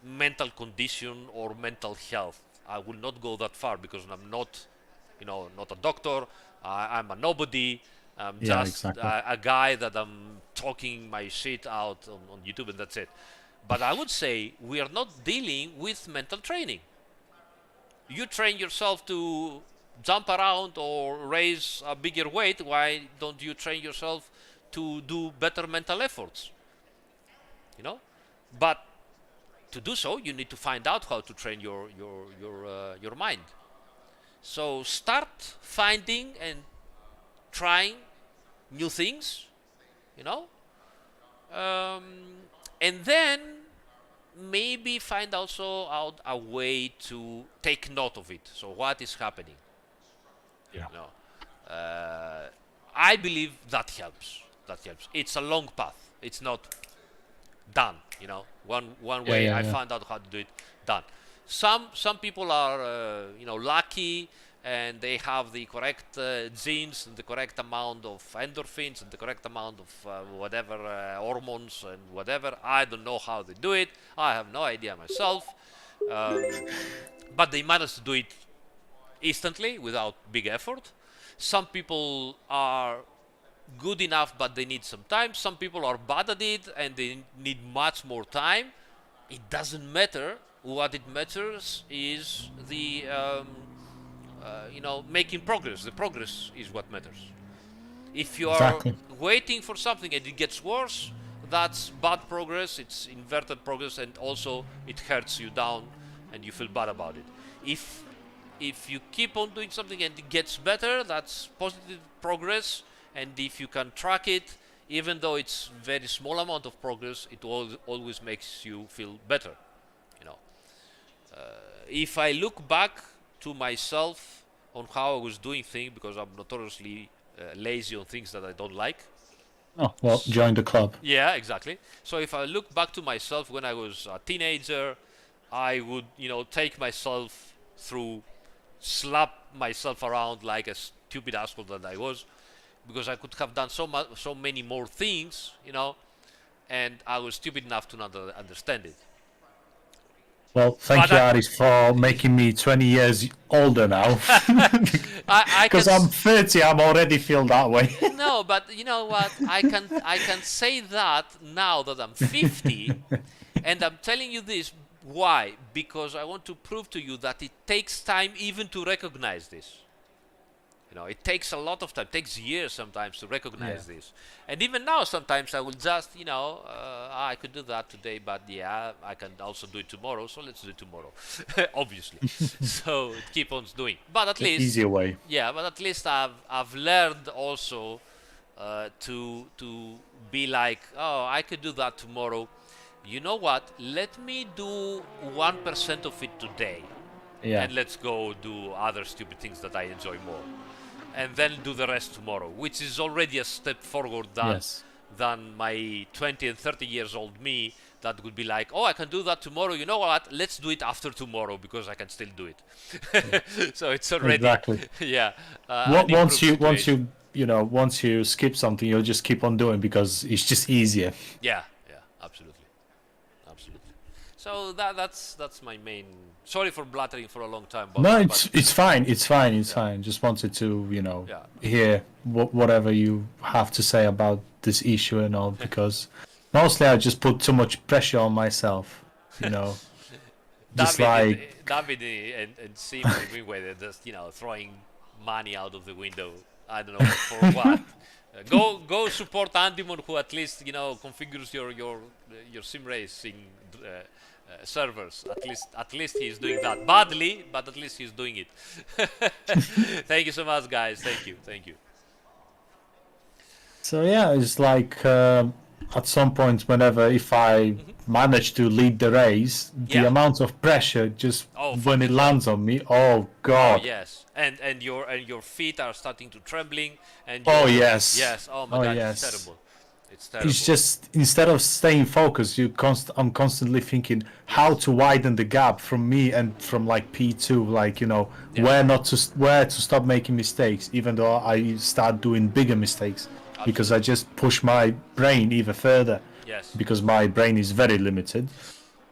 mental condition or mental health. I will not go that far because I'm not, you know, not a doctor. I'm a nobody. I'm just a guy that I'm talking my shit out on YouTube, and that's it. But I would say we are not dealing with mental training. You train yourself to jump around or raise a bigger weight. Why don't you train yourself to do better mental efforts? You know, but to do so, you need to find out how to train your mind. So start finding and trying new things, you know, and then maybe find also out a way to take note of it. So what is happening? Yeah. You know, I believe that helps. That helps. It's a long path. It's not done. You know, one way I found out how to do it. Done. Some people are you know, lucky, and they have the correct genes and the correct amount of endorphins and the correct amount of whatever hormones and whatever. I don't know how they do it. I have no idea myself. But they manage to do it instantly without big effort. Some people are good enough, but they need some time. Some people are bad at it and they need much more time. It doesn't matter. What it matters is the you know, making progress. The progress is what matters. If you are waiting for something and it gets worse, that's bad progress. It's inverted progress, and also it hurts you down and you feel bad about it. If you keep on doing something and it gets better, that's positive progress. And if you can track it, even though it's very small amount of progress, it always makes you feel better. You know, if I look back to myself on how I was doing things, because I'm notoriously lazy on things that I don't like. Oh, well, join the club. Yeah, exactly. So if I look back to myself when I was a teenager, I would, you know, take myself through, slap myself around like a stupid asshole that I was, because I could have done so many more things, you know, and I was stupid enough to not understand it. Well, thank you, Aris, for making me 20 years older now. Because I'm 30, I'm already feel that way. No, but you know what? I can say that now that I'm 50, and I'm telling you this. Why? Because I want to prove to you that it takes time even to recognize this. You know, it takes a lot of time. It takes years sometimes to recognize this. And even now, sometimes I will just, you know, I could do that today, but yeah, I can also do it tomorrow. So let's do it tomorrow, obviously. So keep on doing. But at least easier way. Yeah, but at least I've learned also to be like, oh, I could do that tomorrow. You know what? Let me do 1% of it today. Yeah. And let's go do other stupid things that I enjoy more. And then do the rest tomorrow, which is already a step forward than my 20 and 30 years old me that would be like, oh, I can do that tomorrow. You know what? Let's do it after tomorrow because I can still do it. So it's already once you skip something, you'll just keep on doing because it's just easier. Yeah, absolutely. So that's my main. Sorry for blathering for a long time. But, no, it's fine. It's fine. Just wanted to hear whatever you have to say about this issue and all, because mostly I just put too much pressure on myself. You know, Just David and Sim were just throwing money out of the window. I don't know for what. Go support Andimon, who at least configures your sim racing servers. At least he's doing that badly, but at least he's doing it. Thank you so much, guys. Thank you. So yeah, it's like at some point, whenever if I manage to lead the race, the Yeah. amount of pressure just when it lands on me, oh god. Oh yes, and your feet are starting to trembling, and Oh, your- yes. yes. Oh my Oh, god, yes. it's terrible. It's terrible. It's just instead of staying focused, I'm constantly thinking how to widen the gap from me and from like P2, like where to stop making mistakes, even though I start doing bigger mistakes because I just push my brain even further. Yes. Because my brain is very limited,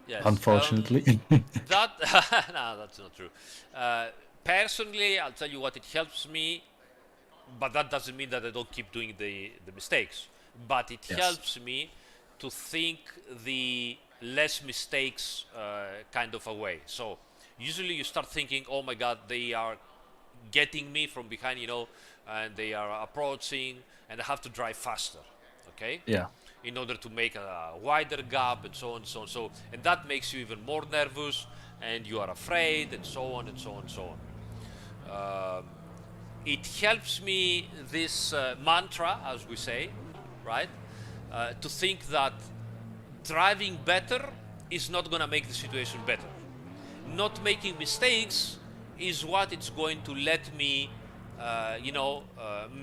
Yes. unfortunately. That no, that's not true. Personally, I'll tell you what, it helps me, but that doesn't mean that I don't keep doing the mistakes. But it helps me to think the less mistakes kind of away. So usually you start thinking, oh my god, they are getting me from behind, and they are approaching, and I have to drive faster. Okay. Yeah. In order to make a wider gap and so on and so on. So, and that makes you even more nervous, and you are afraid, and so on and so on and so on. It helps me, this mantra, as we say, right? To think that driving better is not going to make the situation better. Not making mistakes is what it's going to let me,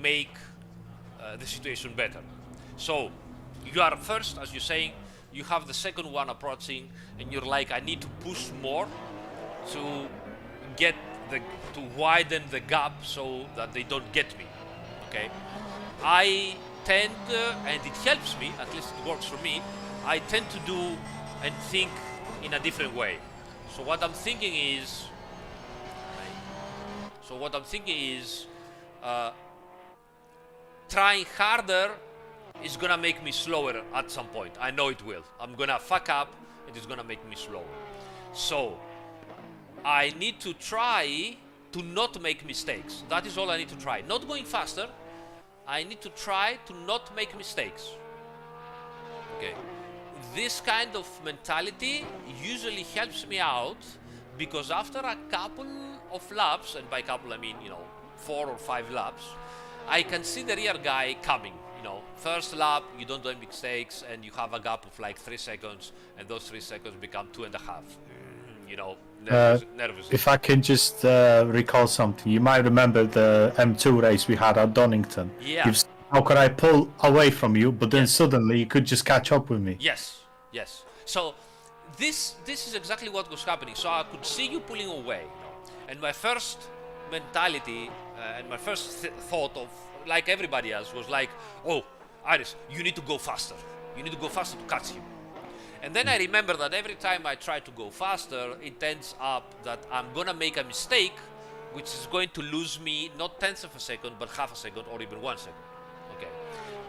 make the situation better. So, you are first, as you're saying, you have the second one approaching, and you're like, I need to push more to to widen the gap so that they don't get me. Okay, I tend, and it helps me, at least it works for me. I tend to do and think in a different way. So what I'm thinking is, trying harder is gonna make me slower at some point. I know it will. I'm gonna fuck up and it's gonna make me slower. So I need to try to not make mistakes. That is all I need to try. Not going faster. I need to try to not make mistakes. Okay. This kind of mentality usually helps me out, because after a couple of laps, and by couple I mean 4 or 5 laps, I can see the rear guy coming. First lap you don't do any mistakes, and you have a gap of like 3 seconds, and those 3 seconds become 2.5. Nervous. If I can just recall something, you might remember the M2 race we had at Donington. Yeah. How could I pull away from you, but then suddenly you could just catch up with me? Yes. So this is exactly what was happening. So I could see you pulling away, and my first mentality and my first thought of, like everybody else, was like, oh, Aris, you need to go faster. You need to go faster to catch him. And then I remember that every time I try to go faster, it ends up that I'm gonna make a mistake, which is going to lose me not tenths of a second, but half a second or even 1 second. Okay.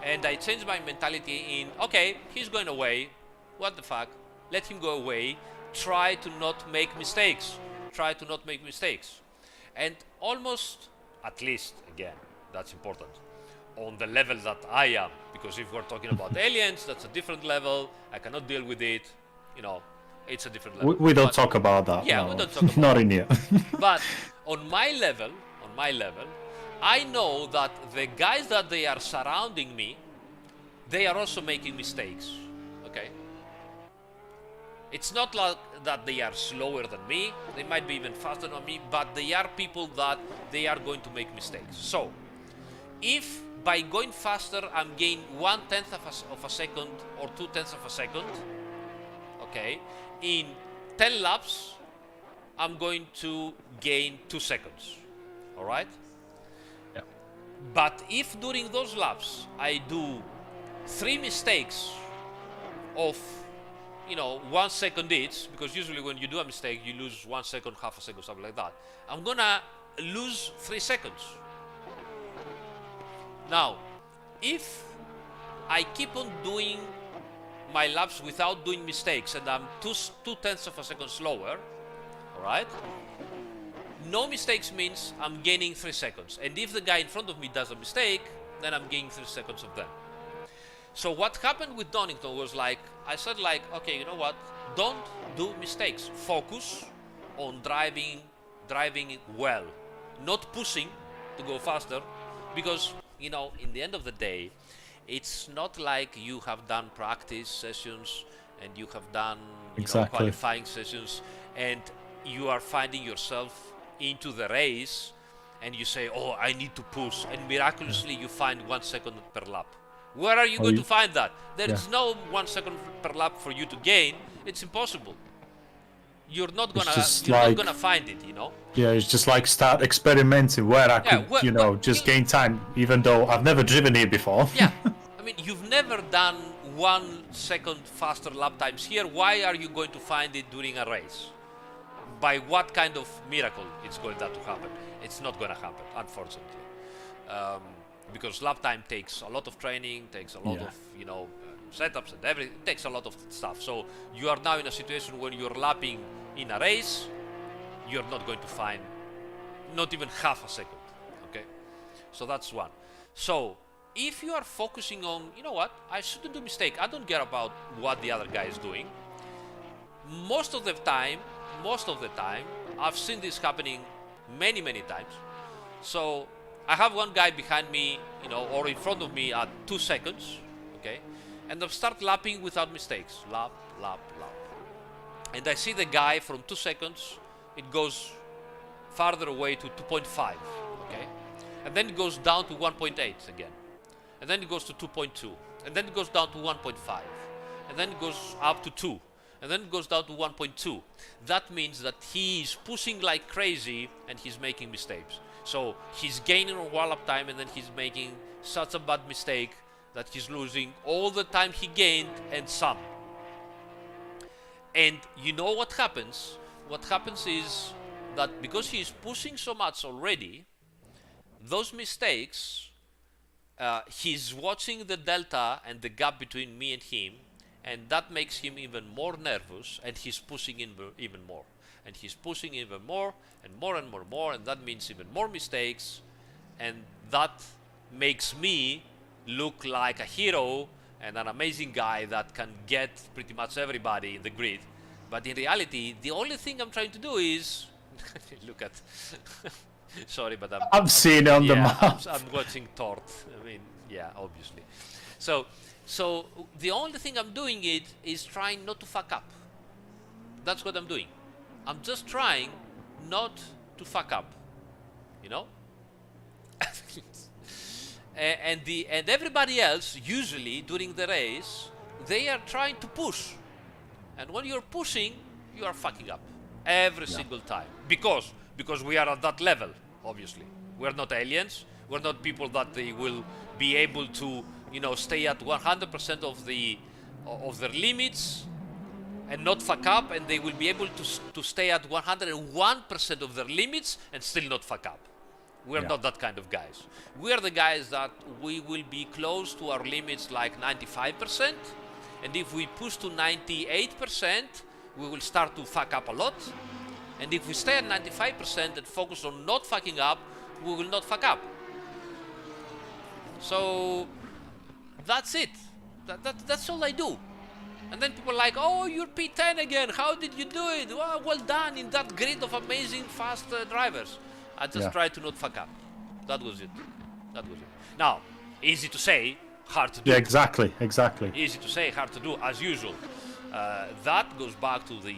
And I changed my mentality in, okay, he's going away. What the fuck? Let him go away. Try to not make mistakes. And almost, at least, again, that's important, on the level that I am, because if we're talking about aliens, that's a different level. I cannot deal with it. It's a different level. We don't talk about that. Yeah, no. we don't talk about Not in here. But on my level, I know that the guys that they are surrounding me, they are also making mistakes. Okay? It's not like that they are slower than me, they might be even faster than me, but they are people that they are going to make mistakes. So, if by going faster I'm gaining 1/10 of a second or 2/10 of a second, okay, in 10 laps I'm going to gain 2 seconds. Alright? Yeah. But if during those laps I do 3 mistakes of 1 second each, because usually when you do a mistake you lose 1 second, half a second, something like that, I'm gonna lose 3 seconds. Now, if I keep on doing my laps without doing mistakes and I'm 2/10 of a second slower, all right? No mistakes means I'm gaining 3 seconds. And if the guy in front of me does a mistake, then I'm gaining 3 seconds of them. So what happened with Donington was like, I said like, okay, you know what? Don't do mistakes. Focus on driving it well. Not pushing to go faster. Because, you know, in the end of the day, it's not like you have done practice sessions and you have done qualifying sessions and you are finding yourself into the race and you say, oh, I need to push, and miraculously you find 1 second per lap. Where are you going to find that? There is no 1 second per lap for you to gain. It's impossible. You're not gonna find it, you know. Yeah, it's just like start experimenting where I could, just gain time, even though I've never driven here before. Yeah, I mean, you've never done 1 second faster lap times here. Why are you going to find it during a race? By what kind of miracle it's going to happen? It's not going to happen, unfortunately, because lap time takes a lot of training, takes a lot of setups and everything. It takes a lot of stuff. So you are now in a situation when you're lapping in a race, you're not going to find not even half a second. Okay, so that's one. So if you are focusing on, you know what, I shouldn't do mistake. I don't care about what the other guy is doing. Most of the time, I've seen this happening many times. So I have one guy behind me, or in front of me at 2 seconds, okay, and I start lapping without mistakes, lap. And I see the guy from 2 seconds, it goes farther away to 2.5, okay, and then it goes down to 1.8 again, and then it goes to 2.2, and then it goes down to 1.5, and then it goes up to 2. And then it goes down to 1.2. That means that he is pushing like crazy and he's making mistakes. So he's gaining on one lap time and then he's making such a bad mistake that he's losing all the time he gained and some. And you know what happens? What happens is that because he is pushing so much already, those mistakes, he's watching the delta and the gap between me and him, and that makes him even more nervous, and he's pushing in even more. And he's pushing even more, and more, and that means even more mistakes, and that makes me look like a hero and an amazing guy that can get pretty much everybody in the grid. But in reality, the only thing I'm trying to do is... look at... Sorry, but I'm seeing it on the map. I'm watching Tort. I mean, yeah, obviously. So the only thing I'm doing is trying not to fuck up. That's what I'm doing. I'm just trying not to fuck up, you know. and everybody else usually during the race they are trying to push, and when you're pushing you are fucking up every single time because we are at that level. Obviously, we're not aliens. We're not people that they will be able to, stay at 100% of their limits and not fuck up, and they will be able to stay at 101% of their limits and still not fuck up. We're not that kind of guys. We're the guys that we will be close to our limits like 95%, and if we push to 98%, we will start to fuck up a lot. And if we stay at 95% and focus on not fucking up, we will not fuck up. So that's it. That's all I do. And then people are like, oh, you're P10 again. How did you do it? Well done in that grid of amazing fast drivers. I just tried to not fuck up. That was it. Now, easy to say, hard to do. Yeah, exactly. Easy to say, hard to do, as usual. That goes back to the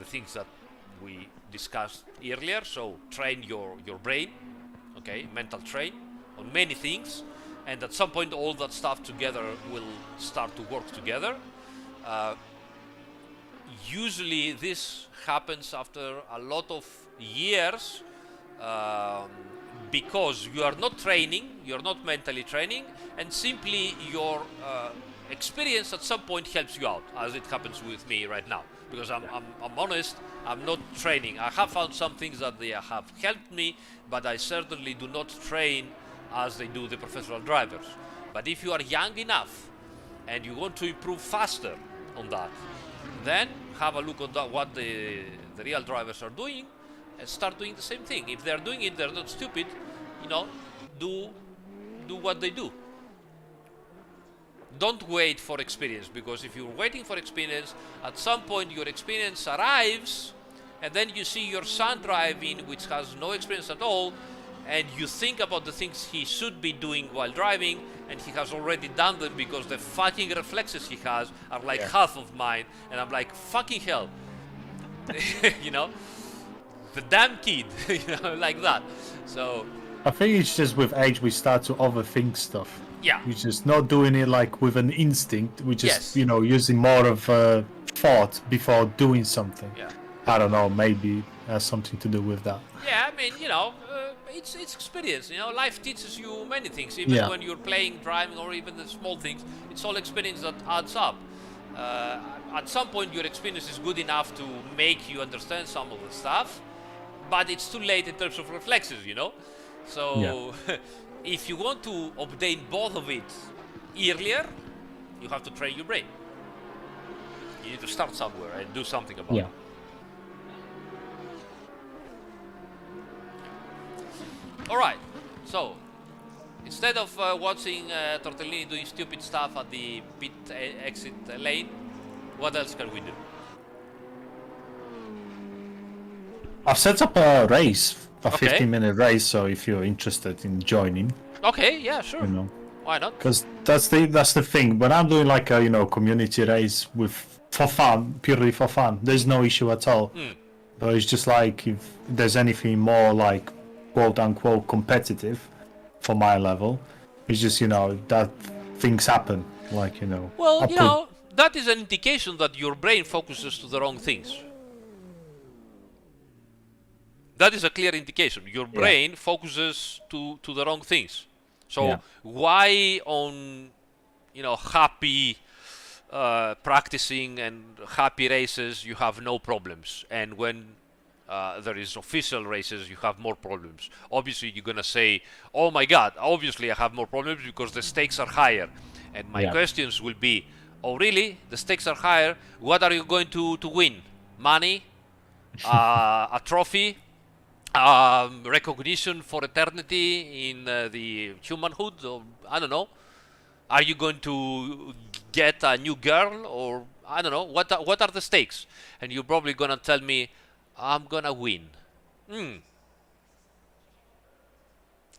things that we discussed earlier. So train your brain, okay, mental train on many things, and at some point all that stuff together will start to work together. Usually this happens after a lot of years, because you are not training, you're not mentally training, and simply your experience at some point helps you out, as it happens with me right now. Because I'm honest, I'm not training. I have found some things that they have helped me, but I certainly do not train as they do the professional drivers. But if you are young enough and you want to improve faster on that, then have a look at what the real drivers are doing and start doing the same thing. If they're doing it, they're not stupid, you know, do what they do. Don't wait for experience, because if you're waiting for experience, at some point your experience arrives, and then you see your son driving, which has no experience at all, and you think about the things he should be doing while driving, and he has already done them because the fucking reflexes he has are like half of mine, and I'm like, fucking hell. You know? The damn kid, you know, like that. So I think it's just with age we start to overthink stuff. yeah. We're just not doing it like with an instinct. We're just, Yes. you know, using more of a thought before doing something. Yeah. I don't know, maybe it has something to do with that. Yeah, I mean, you know, it's experience. You know, life teaches you many things. Even when you're playing, driving, or even the small things, it's all experience that adds up. At some point, your experience is good enough to make you understand some of the stuff, but it's too late in terms of reflexes, you know? So, if you want to obtain both of it earlier, you have to train your brain. You need to start somewhere and do something about it. Alright, so instead of watching Tortellini doing stupid stuff at the pit exit lane, what else can we do? I've set up a race, a Okay. 15-minute race, so if you're interested in joining, Okay, yeah, sure. you know. Why not? Because that's the thing. When I'm doing like a, you know, community race for fun, purely for fun, there's no issue at all. But it's just like if there's anything more like quote unquote competitive for my level, it's just, you know, that things happen. Like, you know. Well, you know, that is an indication that your brain focuses to the wrong things. That is a clear indication. Your brain focuses to the wrong things. So why on, you know, happy practicing and happy races you have no problems, and when there is official races you have more problems? Obviously you're gonna say, oh my god, obviously I have more problems because the stakes are higher. And my questions will be, oh really, the stakes are higher, what are you going to win? Money? A trophy? Recognition for eternity in the humanhood, or I don't know. Are you going to get a new girl, or I don't know? What are the stakes? And you're probably gonna tell me, I'm gonna win.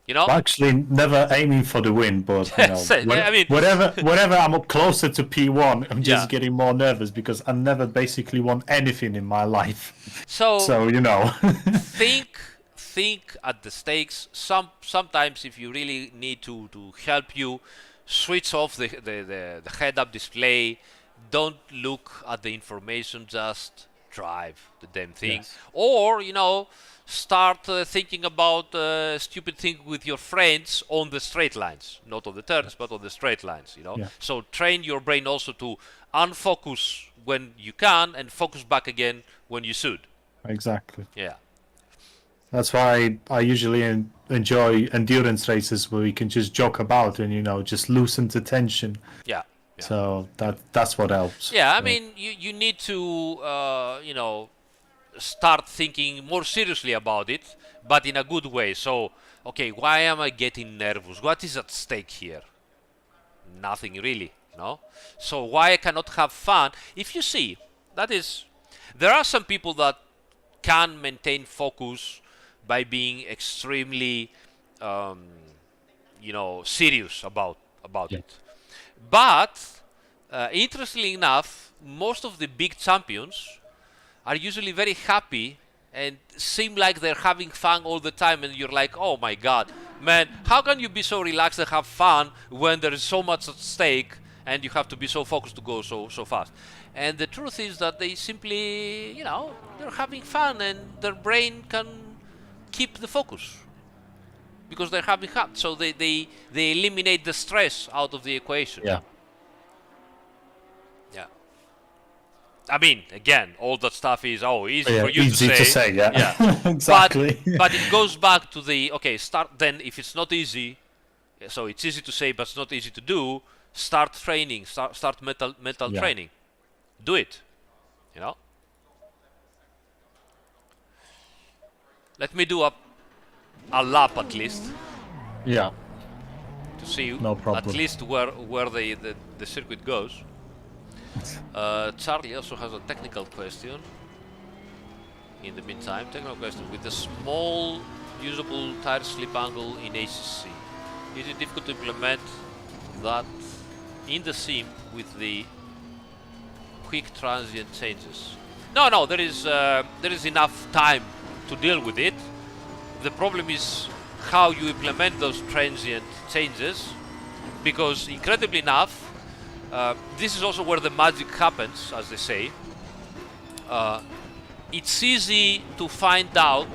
You know? I'm actually never aiming for the win, but you know, I mean, whenever I'm up closer to P1, I'm just getting more nervous because I never basically won anything in my life. So you know, think at the stakes. Sometimes if you really need to help you, switch off the head-up display. Don't look at the information. Just drive the damn thing, or you know. Start thinking about stupid things with your friends on the straight lines, not on the turns, but on the straight lines, you know. So train your brain also to unfocus when you can and focus back again when you should. Exactly. Yeah. That's why I usually enjoy endurance races where we can just joke about and, you know, just loosen the tension. Yeah. So that's what helps. Yeah, I mean, you need to, you know, start thinking more seriously about it, but in a good way. So, okay, why am I getting nervous? What is at stake here? Nothing really, no? So why I cannot have fun? If you see, that is, there are some people that can maintain focus by being extremely, you know, serious about it. But, interestingly enough, most of the big champions are usually very happy and seem like they're having fun all the time, and you're like, oh my god, man, how can you be so relaxed and have fun when there is so much at stake and you have to be so focused to go so fast? And the truth is that they simply, you know, they're having fun and their brain can keep the focus because they're having fun. So they eliminate the stress out of the equation. Yeah. I mean, again, all that stuff is easy for you easy to say. Exactly. But it goes back to the start. Then, if it's not easy, so it's easy to say, but it's not easy to do. Start training. Start mental training. Do it. You know. Let me do a lap at least Yeah. to see No problem. at least where the circuit goes. Charlie also has a technical question. In the meantime, technical question: with the small usable tire slip angle in ACC, is it difficult to implement that in the sim with the quick transient changes? No, there is enough time to deal with it. The problem is how you implement those transient changes, because incredibly enough, this is also where the magic happens, as they say. It's easy to find out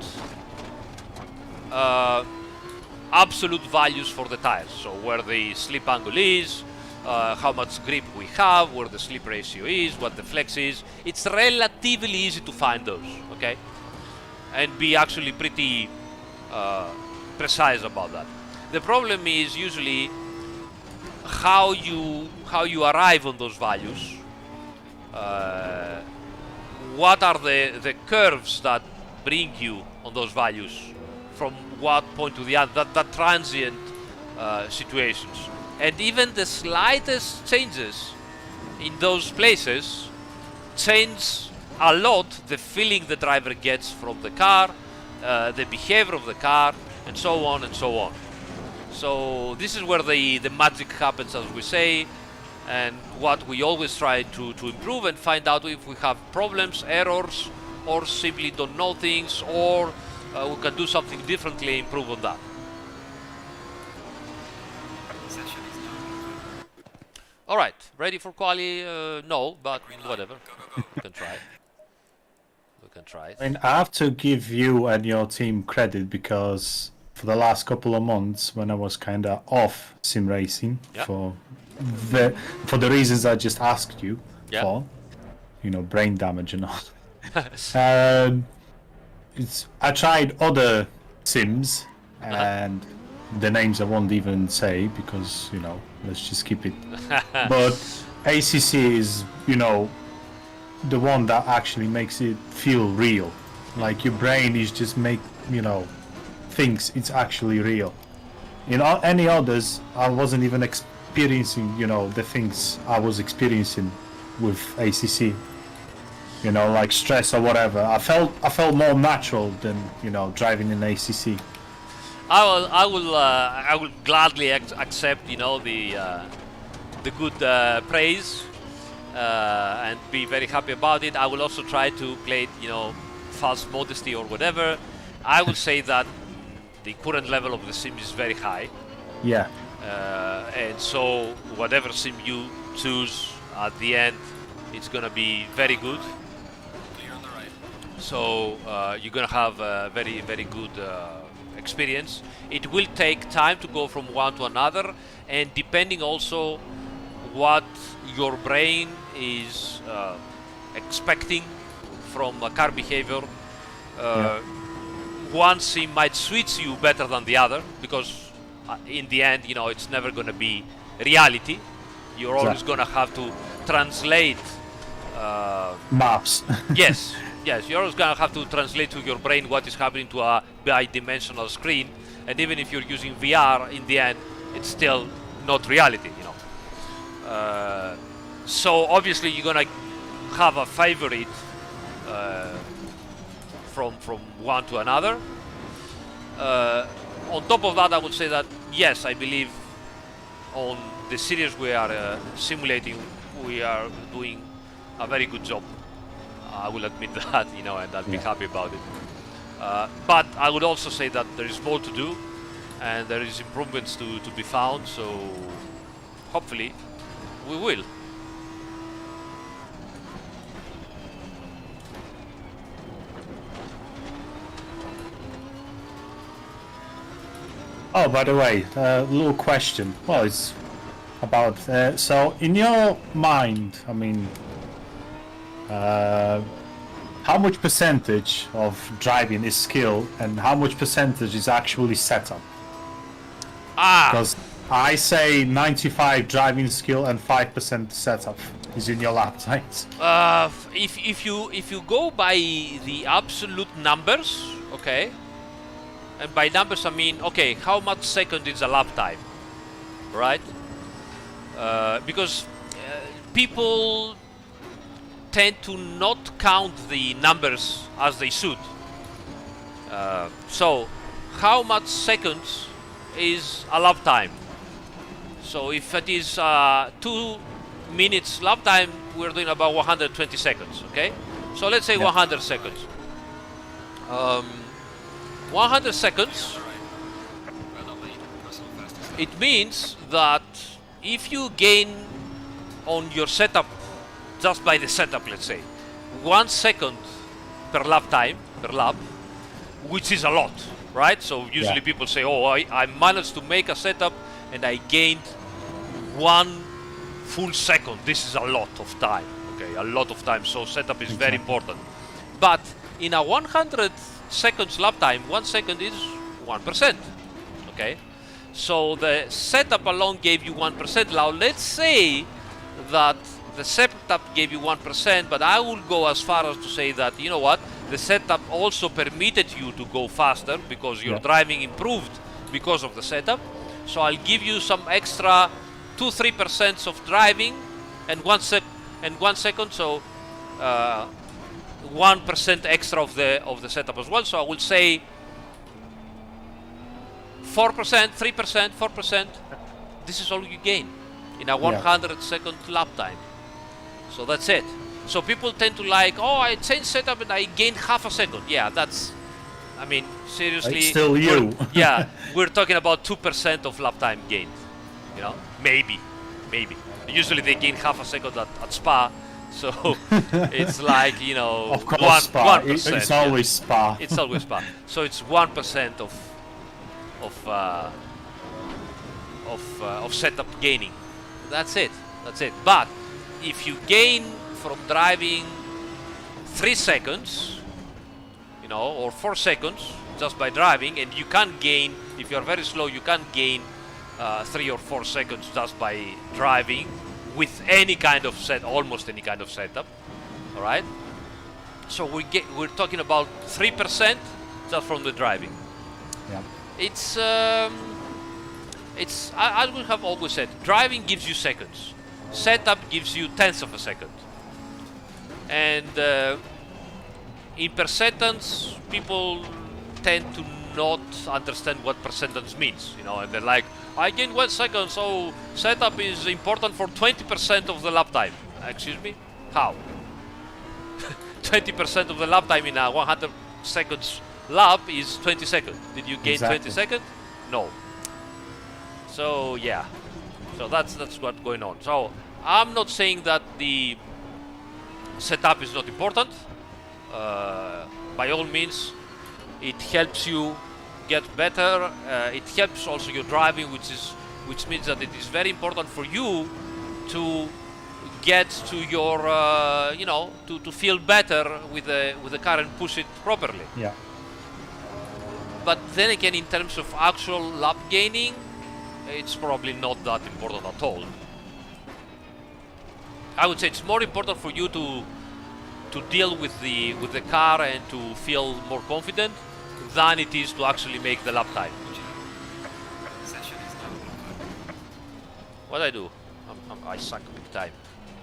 absolute values for the tires, so where the slip angle is, how much grip we have, where the slip ratio is, what the flex is. It's relatively easy to find those, okay, and be actually pretty precise about that. The problem is usually how you arrive on those values. What are the curves that bring you on those values from what point to the other, that transient situations, and even the slightest changes in those places change a lot the feeling the driver gets from the car, the behavior of the car, and so on and so on. So this is where the magic happens, as we say, and what we always try to improve and find out if we have problems, errors, or simply don't know things, or we can do something differently, improve on that. All right, ready for quali? No, but whatever. We can try. We can try. I mean, I have to give you and your team credit, because for the last couple of months, when I was kind of off sim racing for the reasons I just asked you for, brain damage and all. I tried other sims, and the names I won't even say because let's just keep it. But ACC is the one that actually makes it feel real. Like your brain is just thinks it's actually real. Any others, I wasn't even experiencing the things I was experiencing with ACC. Like stress or whatever. I felt more natural than driving in ACC. I will gladly accept the good praise and be very happy about it. I will also try to play false modesty or whatever. I will say that the current level of the sim is very high. Yeah. And so whatever sim you choose at the end, it's gonna be very good. Clear on the right. So you're gonna have a very, very good experience. It will take time to go from one to another, and depending also what your brain is expecting from car behavior, one sim might switch you better than the other, because in the end, it's never going to be reality. You're always going to have to translate maps. yes, you're always going to have to translate to your brain what is happening to a bi-dimensional screen, and even if you're using VR, in the end, it's still not reality, so obviously you're going to have a favorite from one to another. On top of that, I would say that yes, I believe on the series we are simulating, we are doing a very good job. I will admit that, and I'll be happy about it. But I would also say that there is more to do, and there is improvements to be found. So hopefully, we will. Oh, by the way, little question. Well, it's about so in your mind, I mean, how much percentage of driving is skill, and how much percentage is actually setup? Because I say 95 driving skill and 5% setup. is in your lap times. If you go by the absolute numbers, okay, and by numbers I mean, okay, how much second is a lap time, right? Because people tend to not count the numbers as they should. So, how much seconds is a lap time? So, if it is 2 minutes lap time, we're doing about 120 seconds, okay? So, let's say 100 seconds. 100 seconds, it means that if you gain on your setup, just by the setup, let's say, 1 second per lap time, per lap, which is a lot, right? So usually people say, oh, I managed to make a setup and I gained 1 full second. This is a lot of time, okay? A lot of time, so setup is very important. But in a 100 seconds lap time, 1 second is 1%, okay? So the setup alone gave you 1%. Now let's say that the setup gave you 1%, but I will go as far as to say that, you know what, the setup also permitted you to go faster because your driving improved because of the setup. So I'll give you some extra 2-3% of driving and 1 second, so 1% extra of the setup as well. So I will say 4%, 3%, 4%. This is all you gain in a 100-second lap time. So that's it. So people tend to like, oh, I changed setup and I gained half a second. Yeah, that's, I mean, seriously. It's still you. We're talking about 2% of lap time gained. You know, maybe. Usually they gain half a second at Spa. So it's like, you know, of course, Spa. 1%. It's always Spa. It's always Spa. So it's 1% of setup gaining. That's it. But if you gain from driving 3 seconds, you know, or 4 seconds just by driving, and you can't gain, if you're very slow, you can't gain 3 or 4 seconds just by driving with any kind of almost any kind of setup. All right. So we're talking about 3% just from the driving. Yeah. I will have always said, driving gives you seconds, setup gives you tenths of a second, and in percentance, people tend to not understand what percentance means, you know, and they're like, I gained 1 second, so setup is important for 20% of the lap time. Excuse me? How? 20% of the lap time in a 100 seconds lap is 20 seconds. Did you gain 20 seconds? No. So yeah, so that's what's going on. So I'm not saying that the setup is not important. By all means, it helps you get better. It helps also your driving, which means that it is very important for you to get to your, you know, to feel better with the car and push it properly. Yeah. But then again, in terms of actual lap gaining, it's probably not that important at all. I would say it's more important for you to deal with the car and to feel more confident than it is to actually make the lap time. What I do? I suck big time.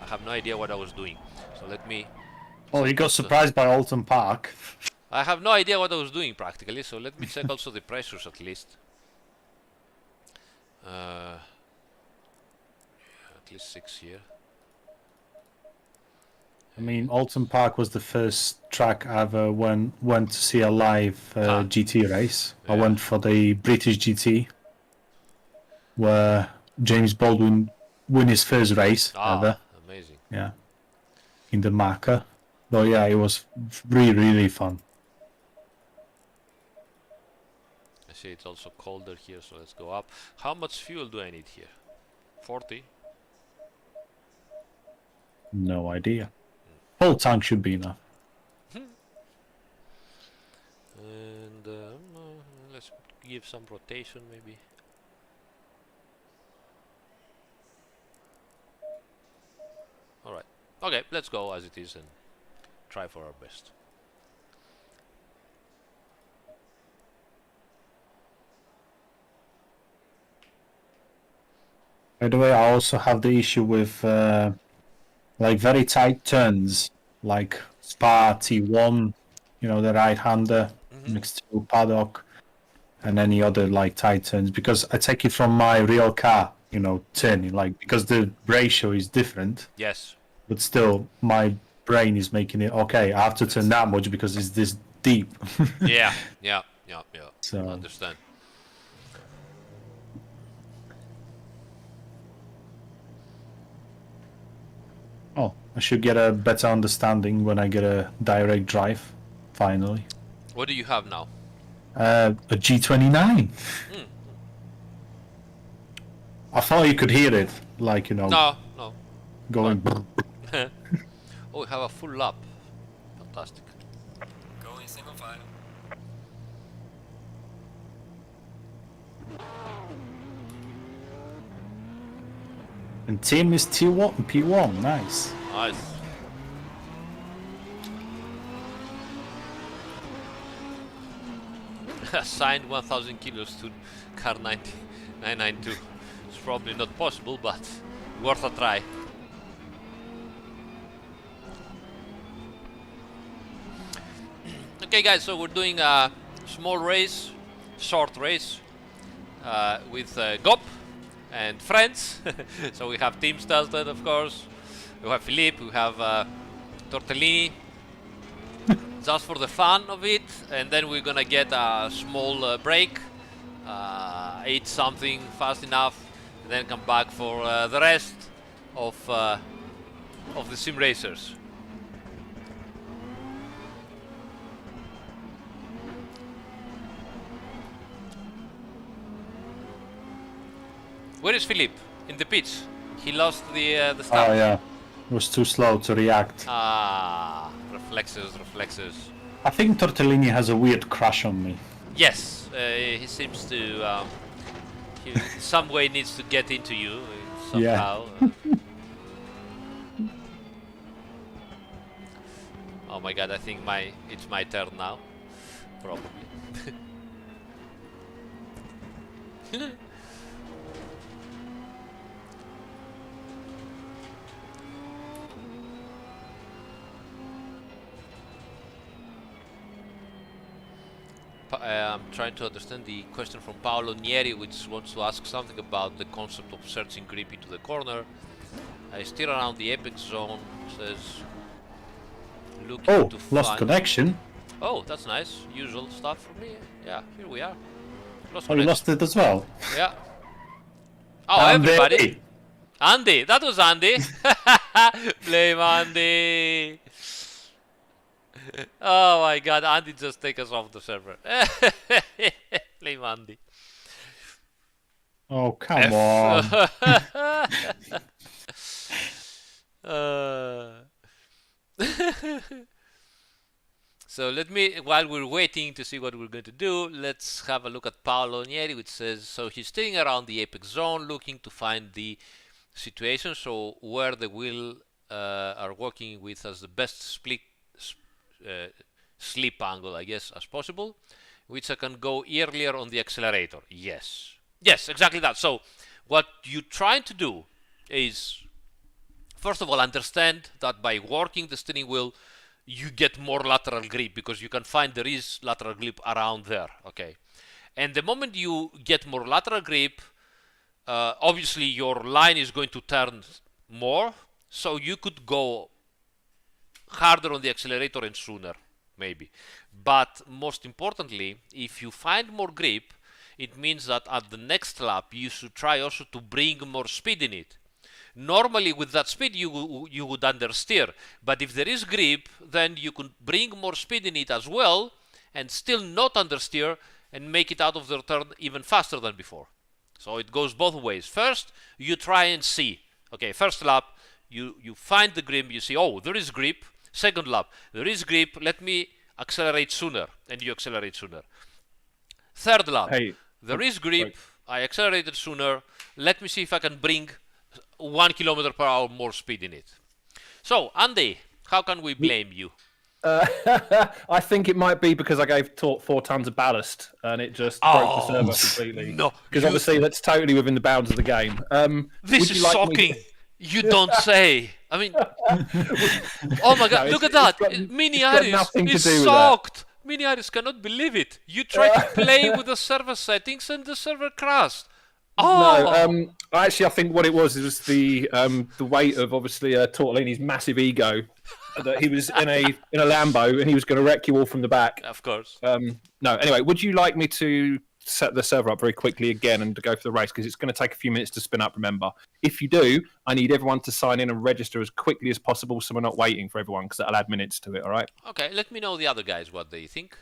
I have no idea what I was doing. So let me... Oh, you got surprised by Alton Park. I have no idea what I was doing practically, so let me check also the pressures at least. At least 6 here. I mean, Alton Park was the first track I ever went to see a live GT race. Yeah. I went for the British GT, where James Baldwin won his first race ever. Amazing. Yeah, in the marker. But yeah, it was really, really fun. I see it's also colder here, so let's go up. How much fuel do I need here? 40? No idea. Whole tank should be enough. And let's give some rotation maybe. Alright. Okay, let's go as it is and try for our best. By the way, I also have the issue with like very tight turns, like Spa T1, you know, the right-hander next to paddock, and any other like tight turns, because I take it from my real car, you know, turning, like, because the ratio is different, Yes. but still my brain is making it okay. I have to turn that much because it's this deep. Yeah. So Understand. oh, I should get a better understanding when I get a direct drive, finally. What do you have now? A G29. I thought you could hear it, like, you know, No. going. Oh, we have a full lap. Fantastic. Going single file. And team is T1, P1, nice. Nice. Assigned 1000 kilos to car 992. It's probably not possible, but worth a try. Okay guys, so we're doing a small race, short race, with Gop and friends. So we have Team Stelton, of course, we have Philippe, we have Tortellini, just for the fun of it, and then we're gonna get a small break, eat something fast enough, and then come back for the rest of the sim racers. Where is Philippe? In the pitch. He lost the start. Oh yeah, it was too slow to react. Ah, reflexes. I think Tortellini has a weird crush on me. Yes, he seems to. He in some way needs to get into you somehow. Oh my god! I think it's my turn now. Probably. I'm trying to understand the question from Paolo Nieri, which wants to ask something about the concept of searching grip into the corner. I steer around the apex zone, says looking to Lost find... connection. Oh, that's nice. Usual stuff for me. Yeah, here we are. Oh, you connection. lost it as well. Yeah. Oh, everybody. Andy. Andy, that was Andy. Blame Andy. Oh my god, Andy just take us off the server. Blame Andy. Oh, come on. So let me, while we're waiting to see what we're going to do, let's have a look at Paolo Nieri, which says, so he's staying around the apex zone looking to find the situation, so where the wheel are working with as the best slip angle, I guess, as possible, which I can go earlier on the accelerator. Yes, exactly that. So what you're trying to do is, first of all, understand that by working the steering wheel you get more lateral grip, because you can find there is lateral grip around there. Okay, and the moment you get more lateral grip, obviously your line is going to turn more, so you could go harder on the accelerator and sooner, maybe. But most importantly, if you find more grip, it means that at the next lap you should try also to bring more speed in it. Normally with that speed you would understeer, but if there is grip, then you can bring more speed in it as well and still not understeer and make it out of the turn even faster than before. So it goes both ways. First you try and see, okay, first lap you find the grip, you see, oh, there is grip. Second lap, there is grip, let me accelerate sooner, and you accelerate sooner. Third lap, there is grip, I accelerated sooner, let me see if I can bring 1 km/h more speed in it. So, Andy, how can we blame you? I think it might be because I gave Tort 4 tons of ballast and it just broke the server completely. No, Because obviously that's totally within the bounds of the game. this would is you like shocking. Me... You don't say. I mean, oh my God! No, Look at that. Mini Iris is shocked. Mini Iris cannot believe it. You try to play with the server settings and the server crashed. Oh. No, actually, I think what it was the weight of obviously Tortellini's massive ego that he was in a Lambo and he was going to wreck you all from the back. Of course. No, anyway, would you like me to set the server up very quickly again and to go for the race because it's going to take a few minutes to spin up? Remember, if you do, I need everyone to sign in and register as quickly as possible so we're not waiting for everyone because that'll add minutes to it. All right. Okay, let me know the other guys what they think.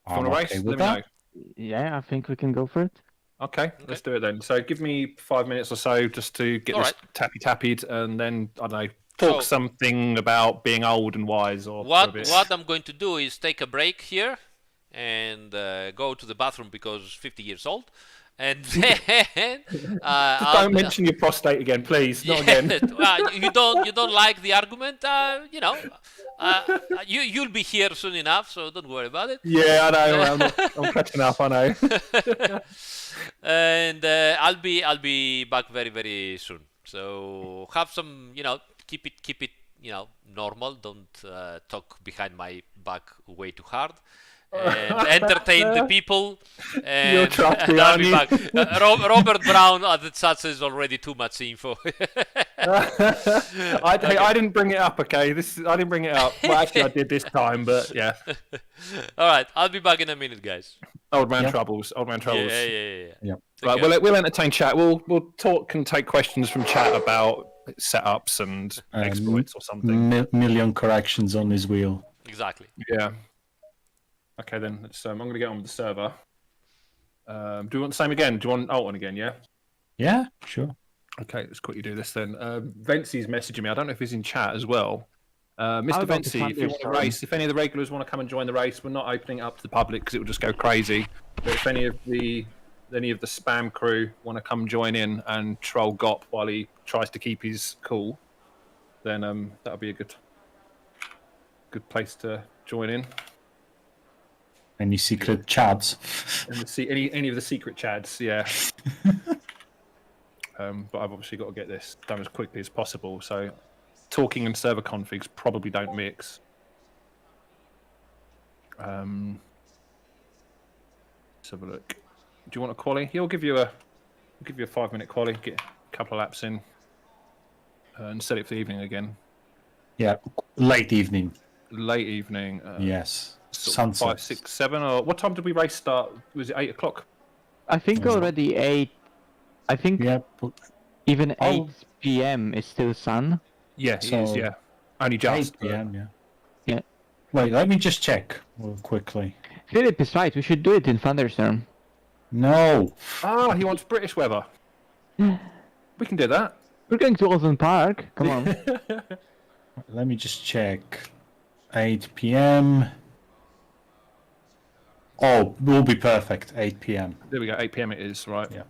Want to race? Let me know. Yeah, I think we can go for it. Okay, let's do it then. So give me 5 minutes or so just to get this tappy-tappied and then, I don't know, talk something about being old and wise. Or what I'm going to do is take a break here and go to the bathroom because 50 years old. And then... don't mention your prostate again, please. Not again. You don't like the argument? You'll be here soon enough, so don't worry about it. Yeah, I know. I'm catching up, I know. And I'll be back very, very soon. So have some, keep it, normal. Don't talk behind my back way too hard. And entertain the people. And I'll be back. Robert Brown at the chat says already too much info. I didn't bring it up, okay? I didn't bring it up. Well, actually, I did this time, but yeah. All right, I'll be back in a minute, guys. Old man troubles. Yeah. Right, we'll entertain chat. We'll talk and take questions from chat about setups and exploits or something. Million corrections on his wheel. Exactly. Yeah. Okay, then. I'm going to get on with the server. Do you want the same again? Do you want alt one again, yeah? Yeah, sure. Okay, let's quickly do this then. Vency's messaging me. I don't know if he's in chat as well. Mr. Vency, if you want to race, if any of the regulars want to come and join the race, we're not opening it up to the public because it will just go crazy. But if any of the spam crew want to come join in and troll Gop while he tries to keep his cool, then that'll be a good place to join in. Any secret chads? Any of the secret chads, yeah. But I've obviously got to get this done as quickly as possible. So talking and server configs probably don't mix. Let's have a look. Do you want a quali? He'll give you a 5-minute quali. Get a couple of laps in, and set it for the evening again. Yeah, late evening. Late evening. Yes. Sunset. 5, 6, 7, or what time did we race start? Was it 8 o'clock? I think already 8. I think even 8 p.m. is still sun. Yes, it is, yeah. Only just. 8 p.m., yeah. Wait, let me just check quickly. Philip is right. We should do it in thunderstorm. No. He wants British weather. We can do that. We're going to Ozone Park. Come on. Let me just check. 8 p.m. Oh, will be perfect. 8 p.m. There we go. 8 p.m. it is, right? Yeah.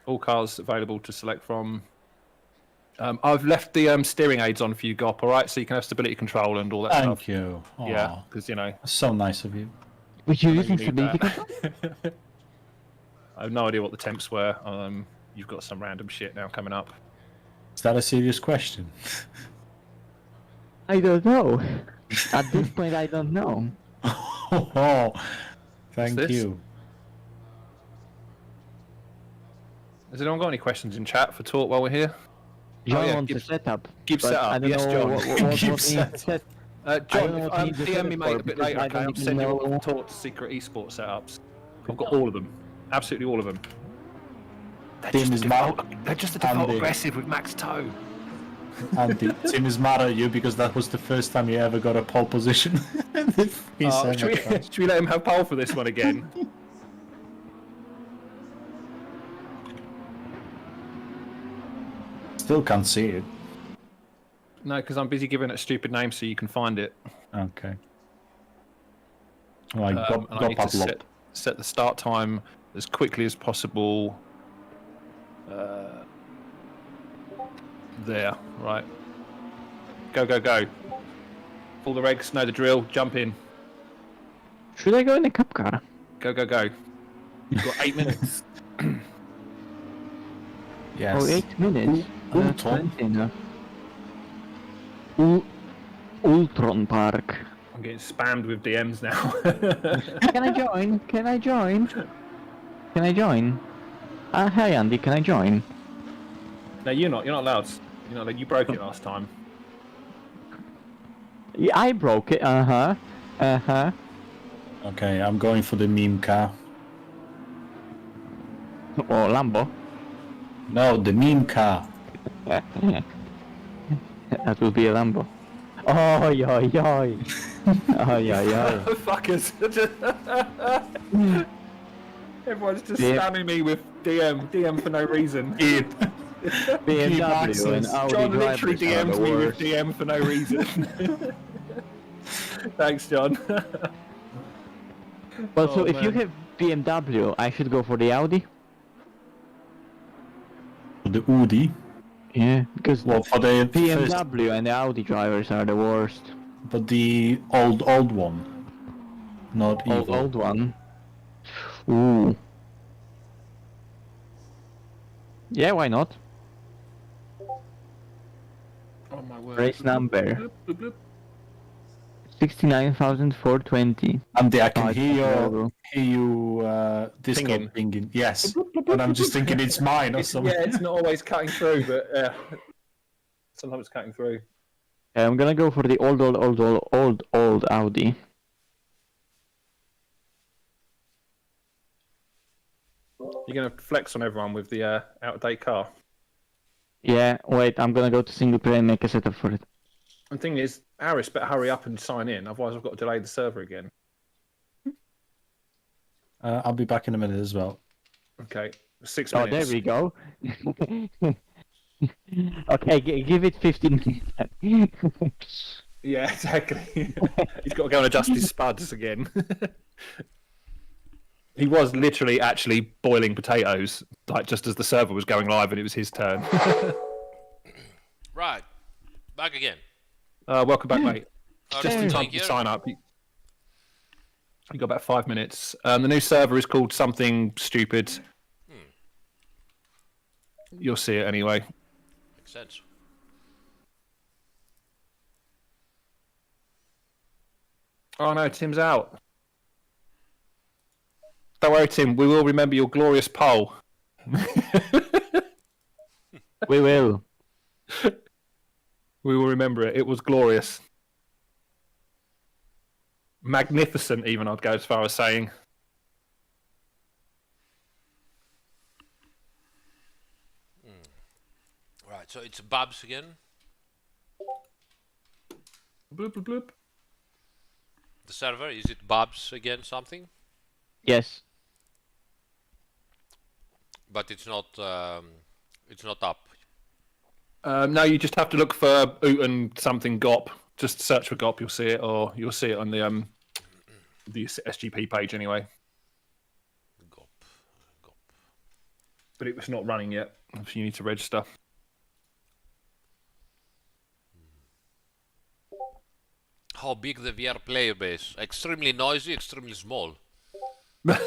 All cars available to select from. I've left the steering aids on for you, Gop, all right? So you can have stability control and all that stuff. Thank you. Aww. Yeah, because, That's so nice of you. Would you using stability control? I have no idea what the temps were. You've got some random shit now coming up. Is that a serious question? I don't know. At this point, I don't know. Oh, thank you. Has anyone got any questions in chat for talk while we're here? John wants a setup. Give setup. I don't know John, John, PM me mate a bit later, okay? I'm sending you all the talk secret esports setups. I've got all of them. Absolutely all of them. They're just the default aggressive with max toe. Andy, Tim is mad at you because that was the first time he ever got a pole position. Should we let him have pole for this one again? Still can't see it. No, because I'm busy giving it a stupid name so you can find it. Okay. And I need to set the start time as quickly as possible. There, right. Go, go, go. Pull the regs, know the drill, jump in. Should I go in the cup car? Go, go, go. You've got 8 minutes. Yes. Oh, 8 minutes. That's Ultron. plenty enough. Ultron Park. I'm getting spammed with DMs now. Can I join? Can I join? Can I join? Hey Andy, can I join? No, you're not allowed. You're not allowed. You broke it last time. Yeah, I broke it. Uh-huh. Okay, I'm going for the meme car. Or Lambo. No, the meme car. That will be a Lambo. Oh, yoy, yoy. Oh, yoy, yoy. Fuckers. Everyone's just Yeah. spamming me with DM for no reason. BMW and Audi John literally drivers are DMs the me with worst. DM for no reason. Thanks, John. Well, so Oh, if you man. have BMW, I should go for the Audi. The Audi. Yeah, because Well, for the first, BMW and the Audi drivers are the worst. but the old one, not evil. Old one. Ooh. Yeah, why not? Oh my word. Race number. Bloop, bloop, bloop. 69,420. Andy, I can Oh, hear you Discord Pinging. pinging. Yes, but I'm just thinking it's mine or something. Yeah, it's not always cutting through, but sometimes it's cutting through. I'm gonna go for the old Audi. You're going to flex on everyone with the out-of-date car. Yeah, wait, I'm gonna go to single player and make a setup for it. And the thing is, Aris better hurry up and sign in, otherwise I've got to delay the server again. I'll be back in a minute as well. Okay, 6 Oh, minutes. there we go. Okay, give it 15 minutes. Yeah, exactly. He's got to go and adjust his spuds again. He was literally actually boiling potatoes, like just as the server was going live and it was his turn. Right. Back again. Welcome back, mate. Okay, Just in time thank to you. sign up. You got about 5 minutes. The new server is called something stupid. You'll see it anyway. Makes sense. Oh no, Tim's out. Don't worry, Tim. We will remember your glorious poll. We will. We will remember it. It was glorious. Magnificent, even, I'd go as far as saying. Right, so it's Babs again. Bloop, bloop, bloop. The server, is it Babs again something? Yes. But it's not up. No, you just have to look for Uten something GOP. Just search for GOP, you'll see it, or you'll see it on the SGP page anyway. Gop. But it was not running yet, so you need to register. How big the VR player base? Extremely noisy, extremely small. What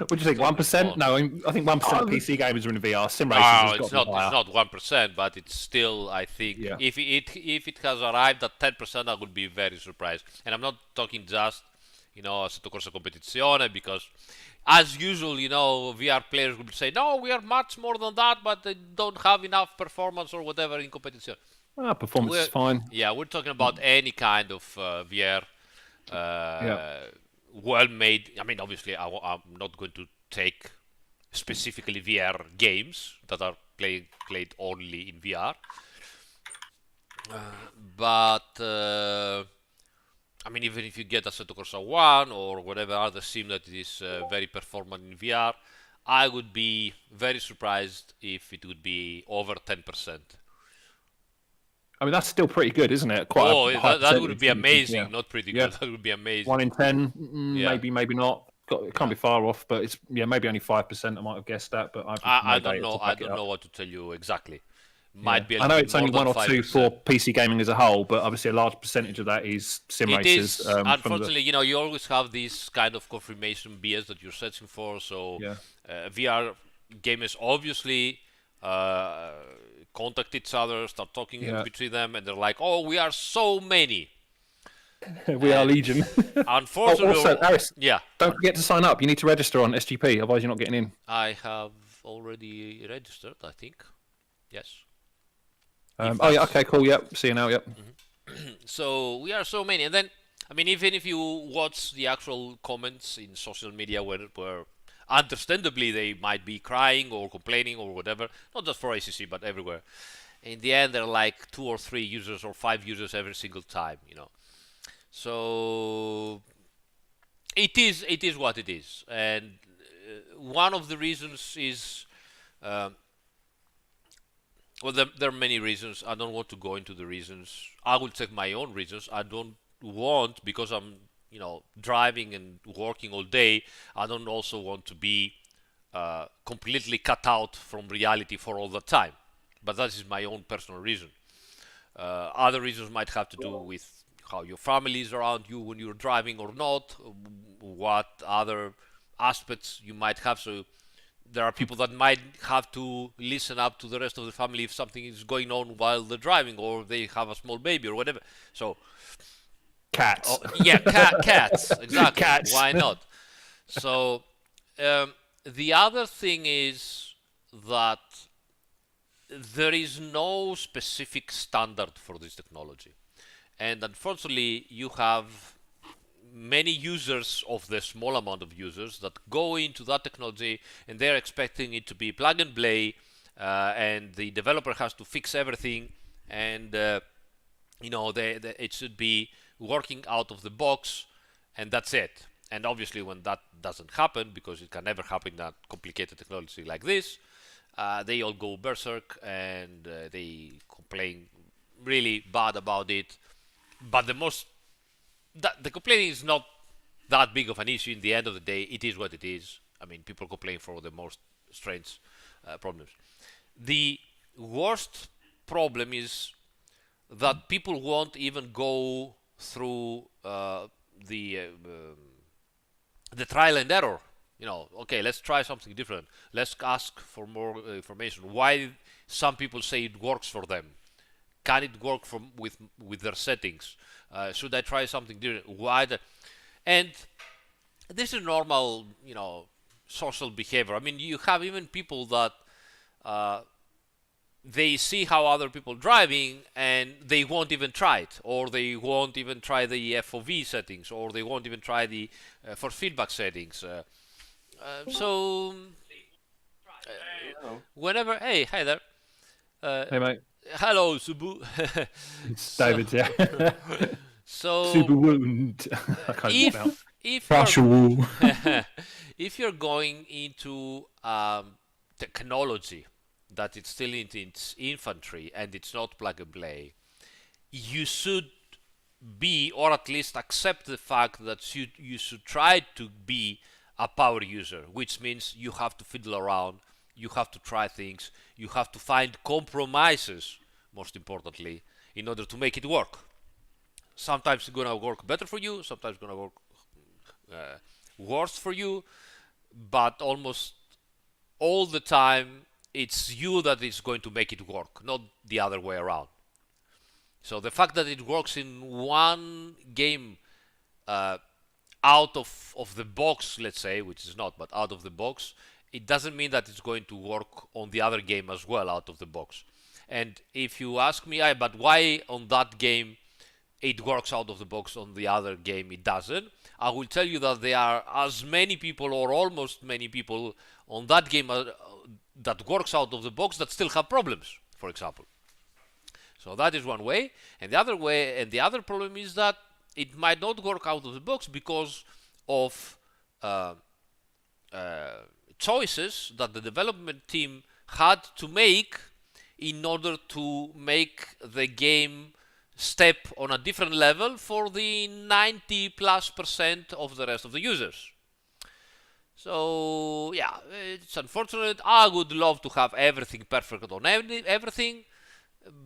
do you think? 1%? No, I think 1% of PC gamers are in VR. Sim racers Oh, has it's got not. It's not 1%, but it's still. I think Yeah. if it has arrived at 10%, I would be very surprised. And I'm not talking just, Assetto Corsa Competizione, because as usual, VR players will say, no, we are much more than that, but they don't have enough performance or whatever in competition. Performance is fine. Yeah, we're talking about any kind of VR. Well made. I mean, obviously, I'm not going to take specifically VR games that are played only in VR. But I mean, even if you get Assetto Corsa 1 or whatever other sim that is very performant in VR, I would be very surprised if it would be over 10%. I mean, that's still pretty good, isn't it? Quite Oh, a high that would percentage. be amazing. Yeah. Not pretty Yeah. good. That would be amazing. 1 in 10, Yeah. maybe not. It can't be far off, but it's maybe only 5%. I might have guessed that, but I don't know. I don't know what to tell you exactly. might be a I know little it's bit only more 1 than or 2 5%. for PC gaming as a whole, but obviously a large percentage of that is sim It racers. is, From unfortunately, you know, you always have this kind of confirmation BS that you're searching for. So Yeah. VR gamers obviously contact each other, start talking between them, and they're like, "Oh, we are so many." We are Legion. Unfortunately, also, Aris, yeah, don't forget to sign up. You need to register on SGP, otherwise you're not getting in. I have already registered, I think. Yes. Oh yeah, okay, cool. Yep, see you now. Yep. So we are so many, and then I mean, even if you watch the actual comments in social media, where understandably they might be crying or complaining or whatever, not just for ACC but everywhere. In the end, they're like 2 or 3 users or 5 users every single time, you know. So it is what it is, and one of the reasons is. Well, there are many reasons. I don't want to go into the reasons. I will take my own reasons. I don't want, because I'm, you know, driving and working all day, I don't also want to be completely cut out from reality for all the time. But that is my own personal reason. Other reasons might have to do with how your family is around you when you're driving or not, what other aspects you might have. So there are people that might have to listen up to the rest of the family if something is going on while they're driving, or they have a small baby or whatever. So cats. Yeah, cats. Exactly. Cats. Why not? So the other thing is that there is no specific standard for this technology, and unfortunately, you have many users of the small amount of users that go into that technology and they're expecting it to be plug and play, and the developer has to fix everything, and you know, it should be working out of the box, and that's it. And obviously, when that doesn't happen, because it can never happen in that complicated technology like this, they all go berserk and they complain really bad about it. But the complaining is not that big of an issue. In the end of the day, it is what it is. I mean, people complain for the most strange problems. The worst problem is that people won't even go through the trial and error. You know, okay, let's try something different. Let's ask for more information. Why some people say it works for them? Can it work with their settings? Should I try something different? Why? And this is normal, you know, social behavior. I mean, you have even people that they see how other people driving and they won't even try it, or they won't even try the FOV settings, or they won't even try the force feedback settings. So whenever, hey, hi there. Hey mate. Hello, Subu. It's David, yeah. So Super wound. I can't if you're going into technology that it's still in its infancy and it's not plug and play, you should be, or at least accept the fact that you should try to be a power user, which means you have to fiddle around, you have to try things, you have to find compromises, most importantly, in order to make it work. Sometimes it's gonna work better for you, sometimes it's gonna work worse for you, but almost all the time it's you that is going to make it work, not the other way around. So the fact that it works in one game out of the box, let's say, which is not, but out of the box, it doesn't mean that it's going to work on the other game as well out of the box. And if you ask me, but why on that game it works out of the box, on the other game it doesn't, I will tell you that there are as many people, or almost many people, on that game that works out of the box that still have problems, for example. So that is one way. And the other way, and the other problem is that it might not work out of the box because of choices that the development team had to make in order to make the game step on a different level for the 90+% of the rest of the users. So yeah, it's unfortunate. I would love to have everything perfect on everything,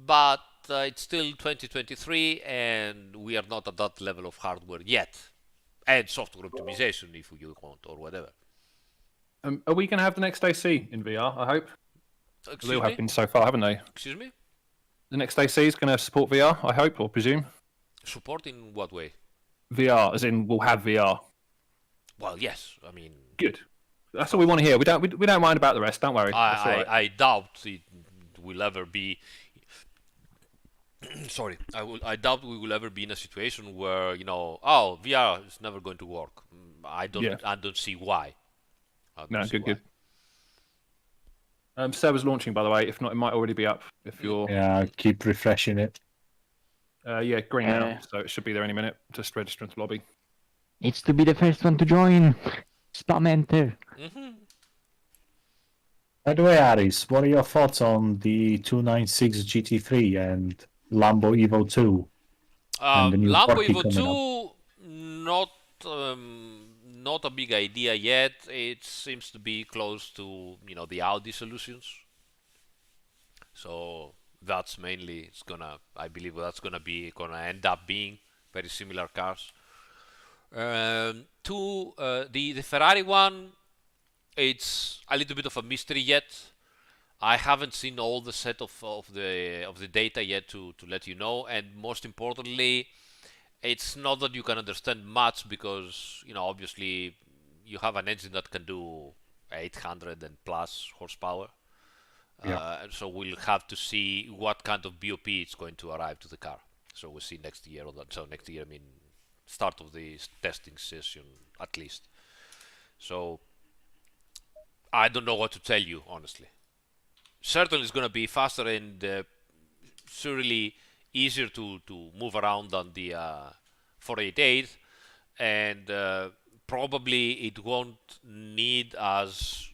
but it's still 2023 and we are not at that level of hardware yet, and software optimization if you want, or whatever. Are we going to have the next AC in VR? I hope. They Excuse all me? have been so far, haven't they? Excuse me? The next AC is going to support VR, I hope, or presume. Support in what way? VR, as in we'll have VR. Well, yes. I mean, Good. That's all we want to hear. We don't mind about the rest. Don't worry. That's all right. I doubt it will ever be. Sorry, I doubt we will ever be in a situation where VR is never going to work. I don't see why. No, good. Server's launching, by the way. If not, it might already be up. If you're keep refreshing it. green now, so it should be there any minute. Just register into lobby. It's to be the first one to join. Spam enter. By the way, Aris, what are your thoughts on the 296 GT3 and Lambo Evo 2? And the new Lambo Porsche Evo coming 2, not a big idea yet. It seems to be close to the Audi solutions. So that's mainly I believe that's gonna end up being very similar cars. The Ferrari one, it's a little bit of a mystery yet. I haven't seen all the set of the data yet to let you know, and most importantly, it's not that you can understand much because obviously you have an engine that can do 800 and plus horsepower. So we'll have to see what kind of BOP is going to arrive to the car. So we'll see next year on that. So next year, I mean, start of the testing session at least. So I don't know what to tell you, honestly. Certainly it's going to be faster and surely easier to move around than the 488, and probably it won't need as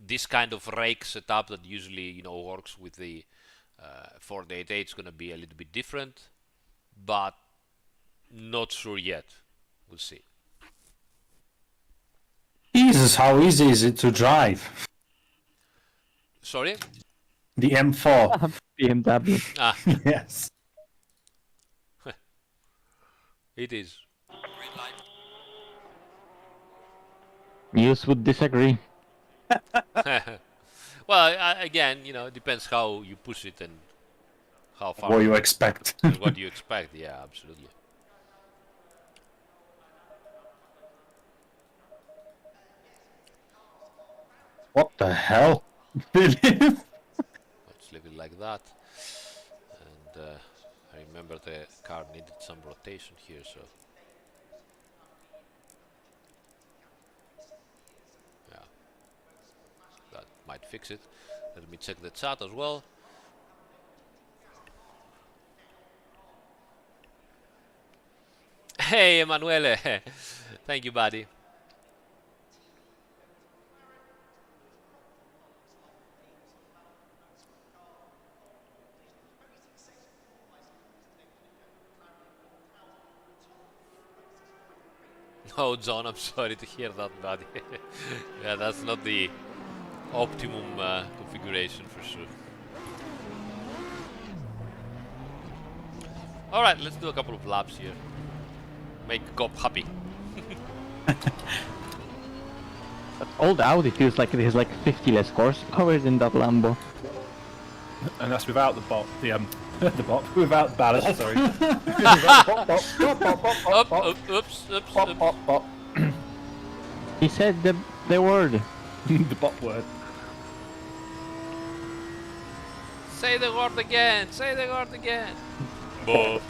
this kind of rake setup that usually works with the 488. It's going to be a little bit different, but not sure yet. We'll see. Jesus, how easy is it to drive? Sorry? The M4. BMW. Yes. It is. Milos would disagree. Well, again, it depends how you push it and how far. What you expect. And what you expect, yeah, absolutely. What the hell? Let's leave it like that. And I remember the car needed some rotation here, so. Yeah. That might fix it. Let me check the chat as well. Hey, Emanuele. Thank you, buddy. Oh, John, I'm sorry to hear that, buddy. Yeah, that's not the optimum configuration for sure. Alright, let's do a couple of laps here. Make Gop happy. But old Audi feels like it has like 50 less horsepower than that Lambo. And that's without the bot. The bot without ballast. Sorry. Oops. He said the word. The bot word. Say the word again. Say the word again. Up.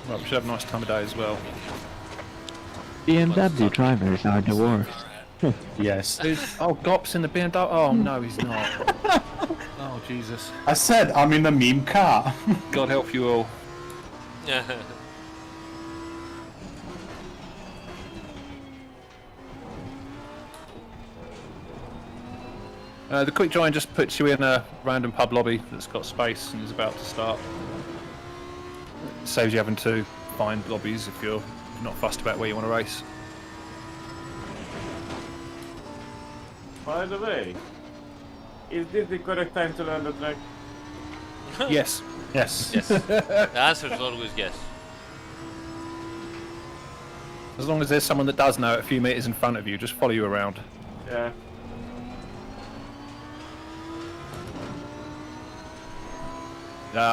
Right, we should have a nice time of day as well. BMW drivers are the worst. Yes. Oh, Gop's in the BMW. Oh no, he's not. Oh Jesus. I said I'm in a meme car. God help you all. The quick join just puts you in a random pub lobby that's got space and is about to start. It saves you having to find lobbies if you're not fussed about where you want to race. By the way, is this the correct time to learn the track? Yes. Yes. Yes. The answer is always yes. As long as there's someone that does know it a few meters in front of you, just follow you around. Yeah.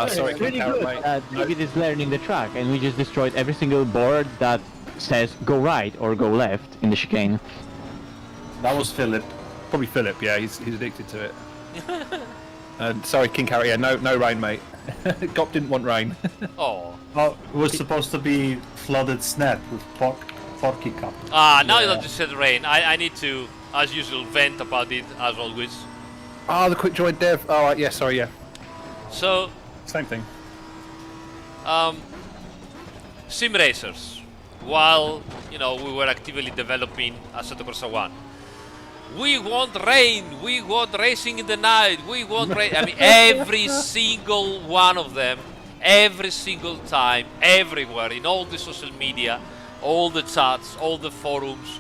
Sorry, It's really Carrot, good mate. that David is learning the track, and we just destroyed every single board that says go right or go left in the chicane. That was Philip. Probably Philip, yeah, he's addicted to it. Sorry, King Carrot, yeah, no rain, mate. Gop didn't want rain. Oh. Well, it was supposed to be flooded snap with Porky Cup. Now Yeah. that you said rain, I need to, as usual, vent about it, as always. The quick join dev. Oh, right, yeah, sorry, yeah. So, Same thing. sim racers, while, we were actively developing Assetto Corsa 1. We want rain, we want racing in the night, we want rain. I mean, every single one of them, every single time, everywhere, in all the social media, all the chats, all the forums,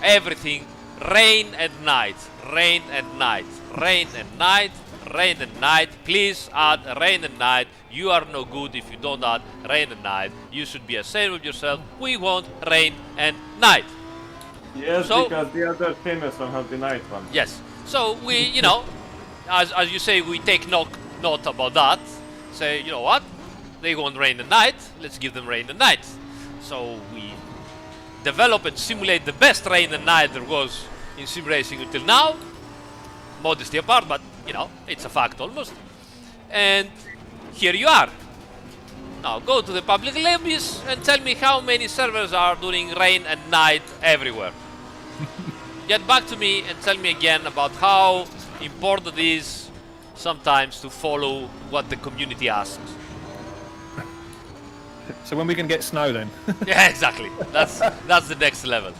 everything, rain and night, rain and night, rain and night, rain and night. Please add rain and night. You are no good if you don't add rain and night. You should be ashamed of yourself. We want rain and night. Yes, So- because the other famous one has the night one. Yes. So we, as you say, we take note about that. Say, you know what? They want rain and night. Let's give them rain and night. So we develop and simulate the best rain and night there was in sim racing until now. Modesty apart, but it's a fact almost. And here you are. Now go to the public lobbies and tell me how many servers are doing rain and night everywhere. Get back to me and tell me again about how important it is sometimes to follow what the community asks. So when are we going to get snow then? Yeah, exactly. That's the next level.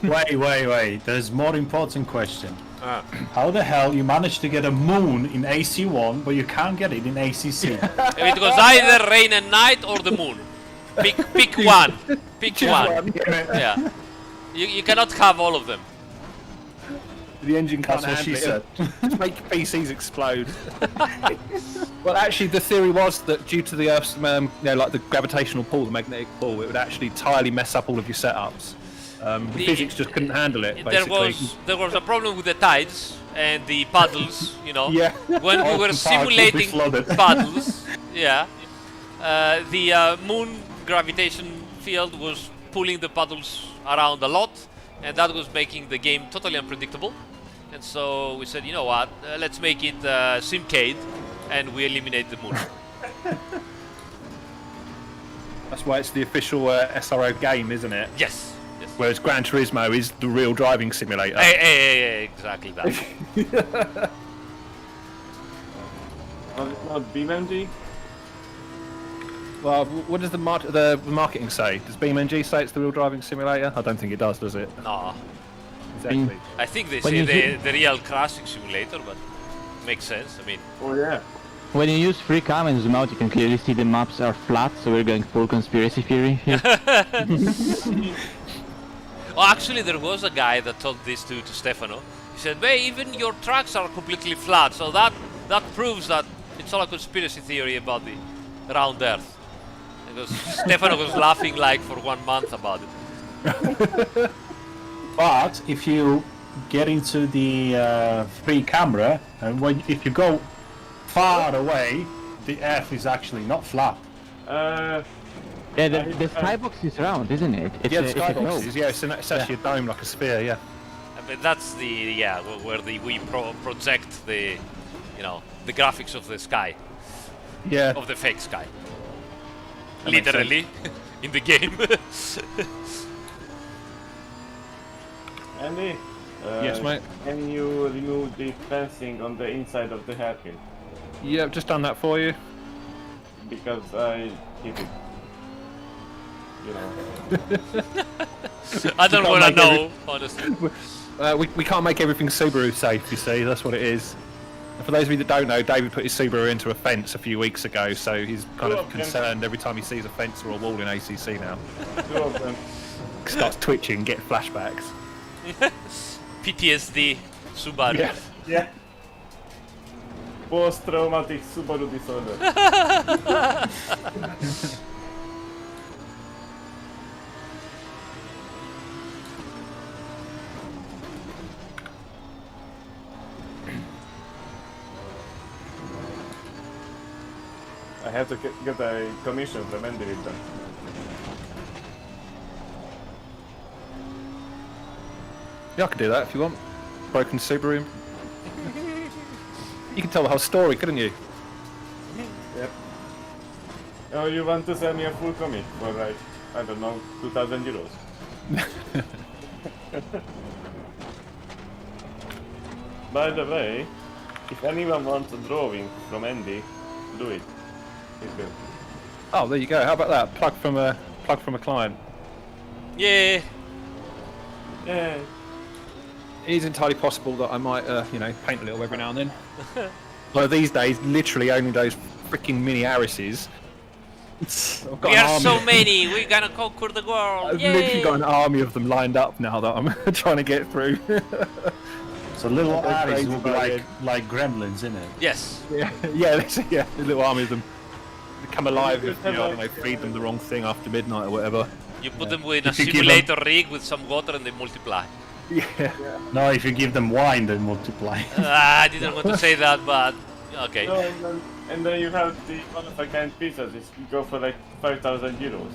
Wait. There's more important question. Ah. How the hell you managed to get a moon in AC1, but you can't get it in ACC? It was either rain and night or the moon. Pick one. Pick one. Yeah. You cannot have all of them. The engine can't That's what she handle said. it. Just make PCs explode. Well, actually, the theory was that due to the Earth's, like the gravitational pull, the magnetic pull, it would actually entirely mess up all of your setups. The physics just couldn't handle it, basically. There was a problem with the tides and the paddles, Yeah. When we All were the parts will be simulating flooded. paddles, yeah, the moon gravitation field was pulling the paddles around a lot, and that was making the game totally unpredictable. And so we said, you know what, let's make it Simcade, and we eliminate the moon. That's why it's the official SRO game, isn't it? Yes. Whereas Gran Turismo is the real driving simulator. Hey, exactly that. Was it not BeamNG? Well, what does the marketing say? Does BeamNG say it's the real driving simulator? I don't think it does it? No, Exactly. I think they When say you the real crashing simulator, but makes sense. I mean, Oh yeah. When you use free cam and zoom out, you can clearly see the maps are flat, so we're going full conspiracy theory here. actually, there was a guy that told this to Stefano. He said, "Hey, even your tracks are completely flat, so that proves that it's all a conspiracy theory about the round Earth." Because Stefano was laughing like for 1 month about it. But if you get into the free camera, and if you go far away, the Earth is actually not flat. Yeah, the skybox is round, isn't it? It's Yeah, the it's a skybox globe. is, it's actually a dome like a sphere, yeah. But that's where we project the graphics of the sky, Yeah. of the fake sky. That makes Literally, in the game. Andy? Yes, mate. Can you remove the fencing on the inside of the hairpin? Yeah, I've just done that for you. Because I hit it. You know. I don't can't want to make know, honestly. We can't make everything Subaru safe, you see, that's what it is. For those of you that don't know, David put his Subaru into a fence a few weeks ago, so he's kind of Okay. concerned every time he sees a fence or a wall in ACC now. 2 of them. Starts twitching, get flashbacks. PTSD, Subaru. Yeah. Yeah. Post-traumatic Subaru disorder. I have to get a commission from Andy with them. Yeah, I can do that if you want. Broken Subaru. You can tell the whole story, couldn't you? Yep. Oh, you want to sell me a full comic for like, I don't know, 2,000 euros? By the way, if anyone wants a drawing from Andy, do it. He's good. Oh, there you go. How about that? Plug from a client. Yeah. Yeah. It is entirely possible that I might, paint a little every now and then. Well, these days, literally only those freaking mini Arises. I've got We an are army- so many. We're gonna conquer the world. I've Yay! literally got an army of them lined up now that I'm trying to get through. So little They're Aris crazy will be about like gremlins, innit? Yes. yeah, a little army of them. They come alive if I don't know, feed them the wrong thing after midnight or whatever. You put them in a If you give simulator rig with some water and they multiply. Yeah. No, if you give them wine, they multiply. I didn't want to say that, but okay. No, and then you have the one-of-a-kind pizzas. You go for like 5,000 euros.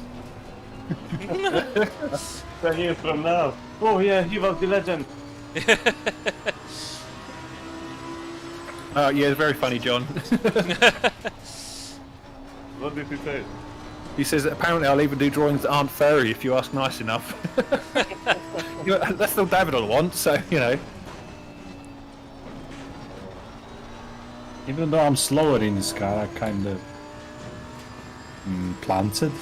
10 years from now. Oh yeah, he was the legend. Yeah, very funny, John. What did he say? He says that apparently I'll even do drawings that aren't furry if you ask nice enough. That's all David will want, so, you know. Even though I'm slower in this car, I kind of planted.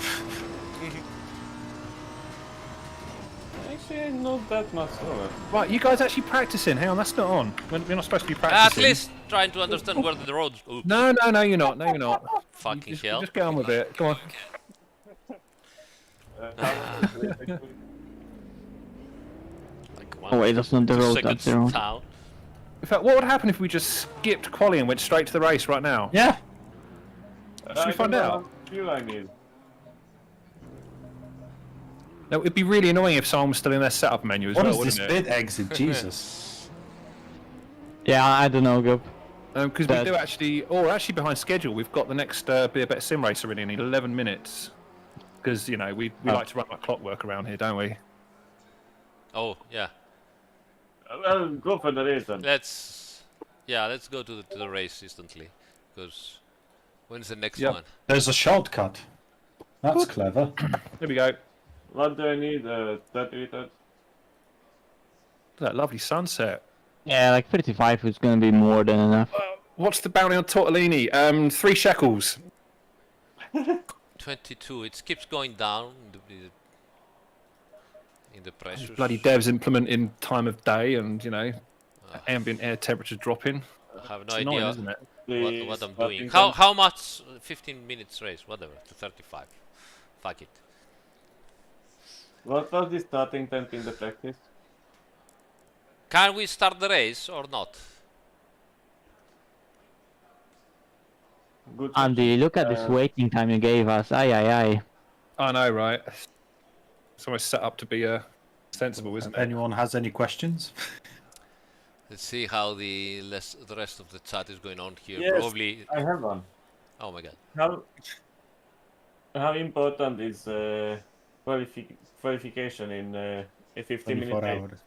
Actually, not that much slower. Right, you guys actually practicing? Hang on, that's not on. We're not supposed to be At practicing. least trying to understand where the roads. Oops. No, you're not. No, you're not. Fucking Just, hell. just get on with it. Come on. Like Oh wait, that's not the road, that's seconds the road. down. In fact, what would happen if we just skipped quali and went straight to the race right now? Yeah. Should we find out? How much fuel I need. No, it'd be really annoying if someone was still in their setup menu as What well, is this wouldn't it? bid exit? Jesus. Yeah, I don't know, Gob. Because we do actually, or actually behind schedule, we've got the next Be a Better Simracer in 11 minutes. Because, you know, we like to run like clockwork around here, don't we? Oh yeah. Well, go for the race then. Let's go to the race instantly. Because when's the next Yep. one? There's a shortcut. That's clever. There we go. What do I need? 30 liters? That lovely sunset. Yeah, like 35 is gonna be more than enough. What's the bounty on Tortellini? 3 shekels. 22. It keeps going down in the pressures. Bloody devs implementing time of day and, you know, ambient air temperature dropping. I have no It's annoying, idea isn't it? what I'm Starting doing. time. How much? 15 minutes race, whatever. To 35. Fuck it. What was the starting time in the practice? Can we start the race or not? Good. Andy, look at this waiting time you gave us. Aye. I know, right? It's almost set up to be sensible, isn't If it? anyone has any questions? Let's see how the rest of the chat is going on here. Yes. Probably. I have one. Oh my god. How important is qualification in a 15-minute 24 race? hours.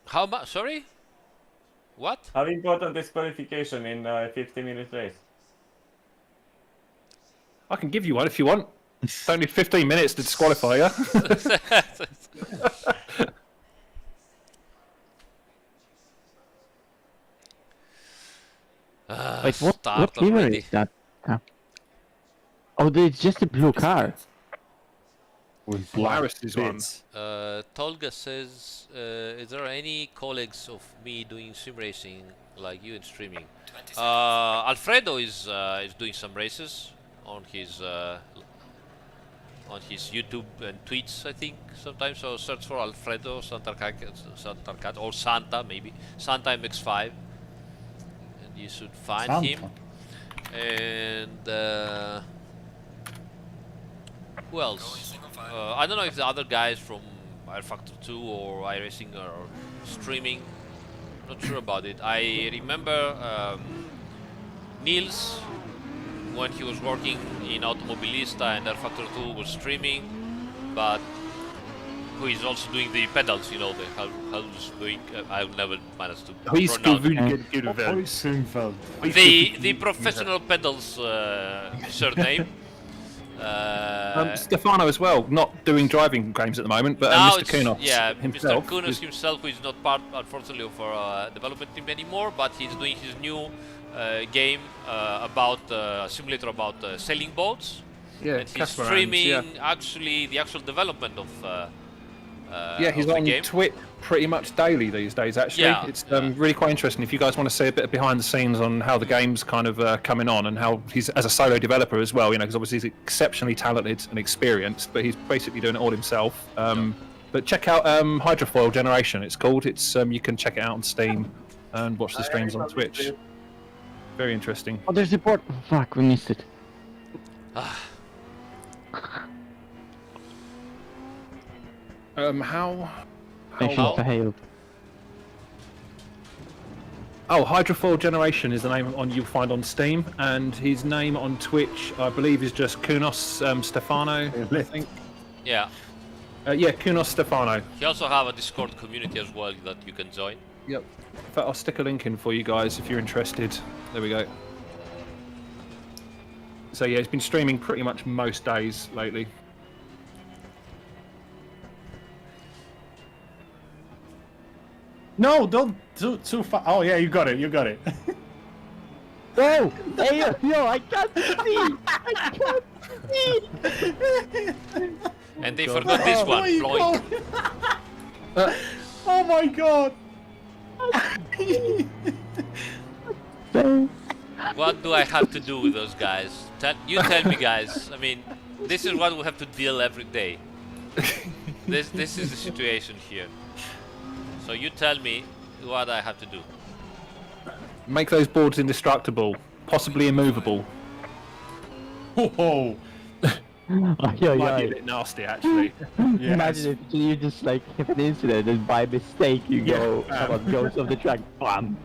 How much? Sorry? What? How important is qualification in a 15-minute race? I can give you one if you want. It's only 15 minutes to disqualify you. Wait, what Start livery already. is that? car? Oh, it's just a blue car. With black Iris is one. bits. Tolga says, is there any colleagues of me doing sim racing like you in streaming. 20 seconds. Alfredo is doing some races on his YouTube and tweets, I think sometimes. So search for Alfredo Santarcat or Santa, maybe Santa MX5, and you should find Santa. him. And who Going else? single file. I don't know if the other guys from iFactor 2 or iRacing are streaming. Not sure about it. I remember Niels, when he was working in Automobilista and iFactor 2, was streaming, but who is also doing the pedals, you know, the how's doing. I'll never manage to pronounce the professional pedals surname. Stefano as well, not doing driving games at the moment, but Now Mr. it's, Kunos yeah, himself. Mr. Kunos himself, who is not part, unfortunately, of our development team anymore, but he's doing his new game about simulator about sailing boats. Yeah, And he's Casper streaming yeah. actually the actual development of Yeah, he's of the on game. Twitch pretty much daily these days, actually. Yeah, It's really quite interesting. If you guys want to see a bit behind the scenes on how the game's kind of coming on and how he's, as a solo developer as well, you know, because obviously he's exceptionally talented and experienced, but he's basically doing it all himself. But check out Hydrofoil Generation, it's called. It's you can check it out on Steam and watch the streams on Twitch. Very interesting. Oh, there's a port. Oh, fuck, we missed it. How Mention failed. Oh, Hydrofoil Generation is the name you'll find on Steam, and his name on Twitch, I believe, is just Kunos Stefano, I think. Yeah. Yeah, Kunos Stefano. He also have a Discord community as well that you can join. Yep. In fact, I'll stick a link in for you guys if you're interested. There we go. So yeah, he's been streaming pretty much most days lately. No, don't too far. Oh yeah, you got it. You got it. Oh! Hey, yo, I can't see! I can't see! And they forgot this one. There you Ploink. go. Oh my god! What do I have to do with those guys? You tell me, guys. I mean, this is what we have to deal every day. This is the situation here. So you tell me what I have to do. Make those boards indestructible, possibly immovable. Oh, Might be a bit nasty, actually. Imagine if you just like have an incident and by mistake you go, someone goes off the track, bam!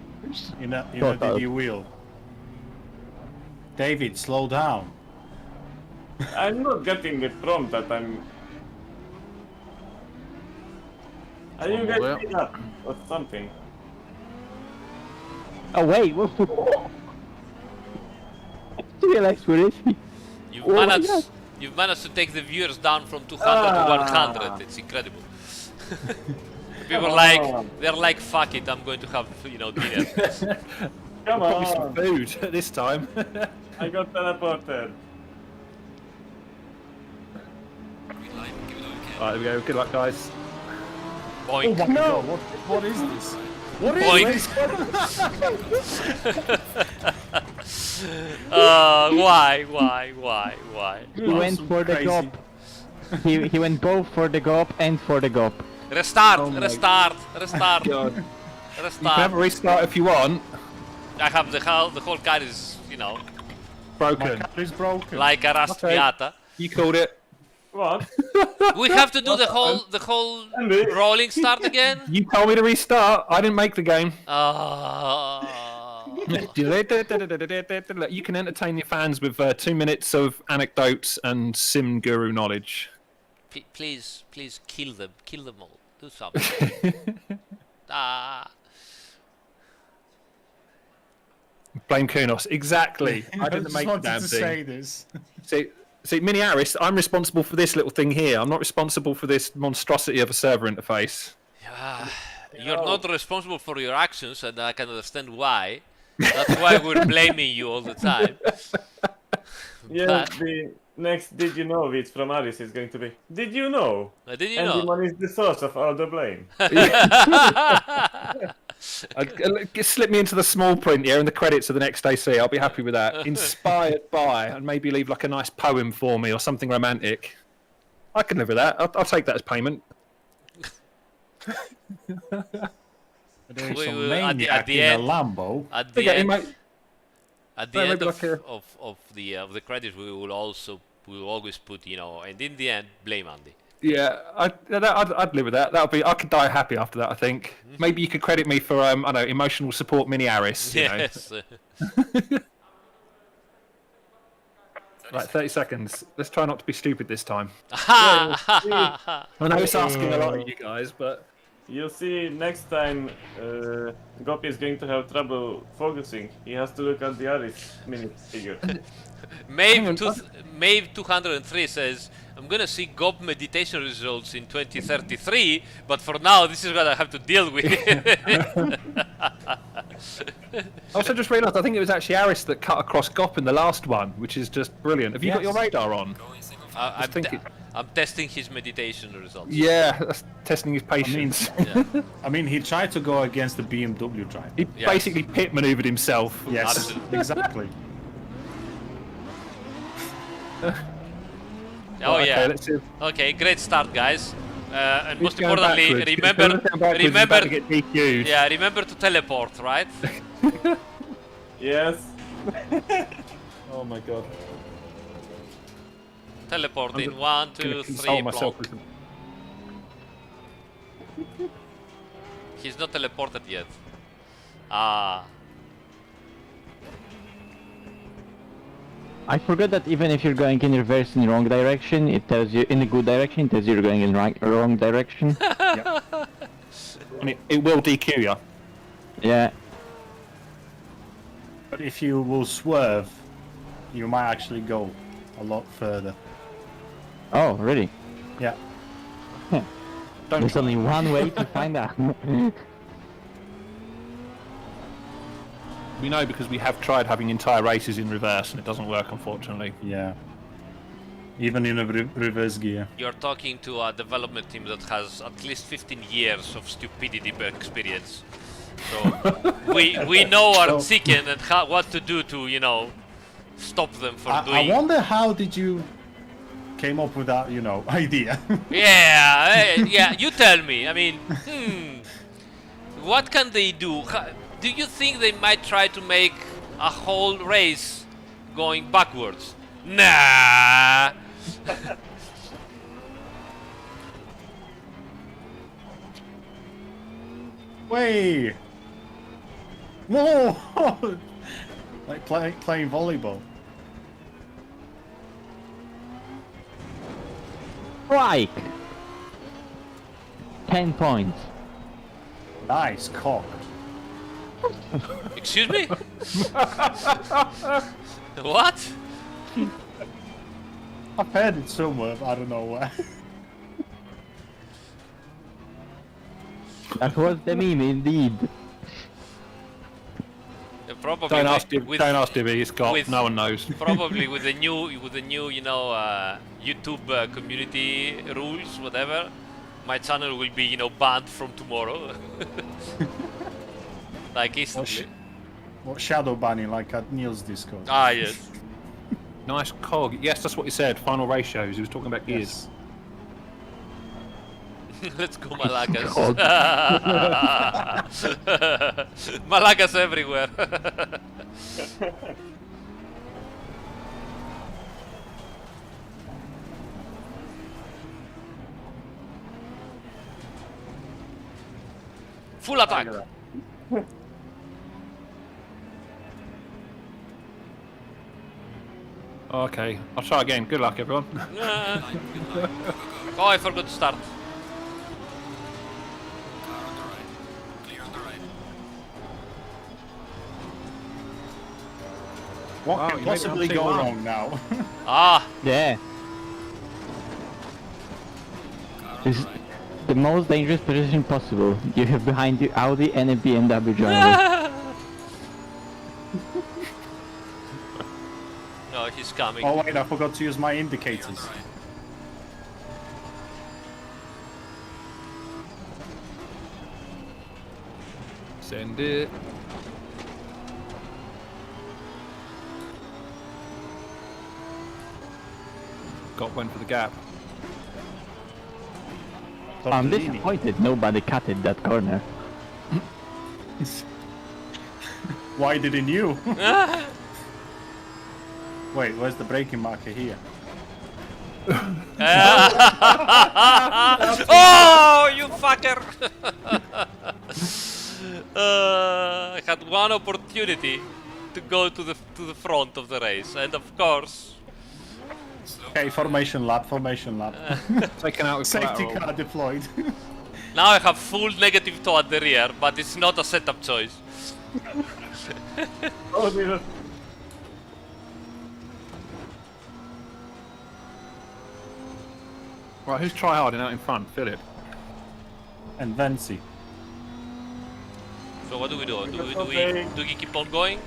in a DD wheel. David, slow down. I'm not getting the prompt that I'm. Are you guys speed up or something? Oh wait, what? I just realized where is he? You've managed to take the viewers down from 200 to 100. It's incredible. People they're like, fuck it, I'm going to have, dinner. Come Probably some on! food at this time. I got teleported. Alright, there we go. Good luck, guys. Boink. Oh my god, what is this? What is Boink. this? Why? He went for the gop. He went both for the gop and for the gop. Restart. God. You can have Restart. a restart if you want. I have the whole car is, My Broken. car is broken. like a raspiata. You called it. What? We have to do the whole rolling start again. You told me to restart. I didn't make the game. You can entertain your fans with 2 minutes of anecdotes and sim guru knowledge. Please kill them all. Do something. Blame Kunos. Exactly. I I didn't just make the wanted damn to thing. say this. See, Mini Aris, I'm responsible for this little thing here. I'm not responsible for this monstrosity of a server interface. You're not responsible for your actions, and I can understand why. That's why we're blaming you all the time. Yeah, But- the next Did You Know it's from Aris is going to be Did you know? Did you And know? Demon is the source of all the blame. Slip me into the small print here and the credits of the next AC. I'll be happy with that. Inspired by, and maybe leave like a nice poem for me or something romantic. I can live with that. I'll take that as payment. There's some maniac in a Lambo. At the end, at the end like of the credits, we will always put, you know, and in the end, blame Andy. Yeah, I'd live with that. I could die happy after that. I think maybe you could credit me for I don't know, emotional support mini Aris. Yes. Right, 30 seconds. Let's try not to be stupid this time. I know it's asking a lot of you guys, but you'll see next time Gopi is going to have trouble focusing. He has to look at the Aris minute figure. Mave 203 says, I'm gonna see GOP meditation results in 2033, but for now this is what I have to deal with. I also just realised I think it was actually Aris that cut across GOP in the last one, which is just brilliant. Have you got your radar on? I'm testing his meditation results. Yeah, that's testing his patience. I mean, he tried to go against the BMW drive. He basically pit manoeuvred himself. Yes, Absolutely. exactly. Oh yeah. Let's see. Okay, great start, guys. And most going importantly, backwards. remember to get DQ'd. Yeah, remember to teleport, right? Yes. Oh my god. Teleport I'm in just 1, gonna 2, 3 console myself block. with He's not teleported yet. Ah. I forgot that even if you're going in reverse in the wrong direction, it tells you in the good direction, it tells you you're going in the wrong direction. And it will DQ you. Yeah. But if you will swerve, you might actually go a lot further. Oh, really? Yeah. There's only one way to find out. We know because we have tried having entire races in reverse and it doesn't work, unfortunately. Yeah. Even in a reverse gear. You're talking to a development team that has at least 15 years of stupidity experience. So we know our chicken and what to do to, you know, stop them from doing. I wonder how did you came up with that, you know, idea. Yeah, you tell me. I mean, what can they do? Do you think they might try to make a whole race going backwards? Nah. Way. Whoa! Like playing volleyball. Strike! 10 points. Nice cock. Excuse me? What? I've heard it somewhere, but I don't know where. That was the meme, indeed. Probably don't ask Dibby, it's got, no one knows. Probably with the new, you know, YouTube community rules, whatever. My channel will be, you know, banned from tomorrow. Like instantly. What shadow banning, like at Neil's Discord? Ah, yes. Nice cog. Yes, that's what he said. Final ratios. He was talking about gears. Let's go, Malagas. Malagas everywhere. Full attack. Okay, I'll try again. Good luck, everyone. Oh, I forgot to start. What can possibly go wrong now? Ah! Yeah. This is the most dangerous position possible. You have behind you Audi and a BMW driver. No, he's coming. Oh wait, I forgot to use my indicators. Send it. Went for the gap. I'm disappointed nobody cutted that corner. Why didn't you? Wait, where's the braking marker here? Oh, you fucker! I had one opportunity to go to the front of the race, and of course. Okay, formation lap, formation lap. Taken out with Safety collateral. car deployed. Now I have full negative toe at the rear, but it's not a setup choice. Oh, dear. Right, who's tryharding out in front? Philip. And Vency. So what do we do? Do we keep on going?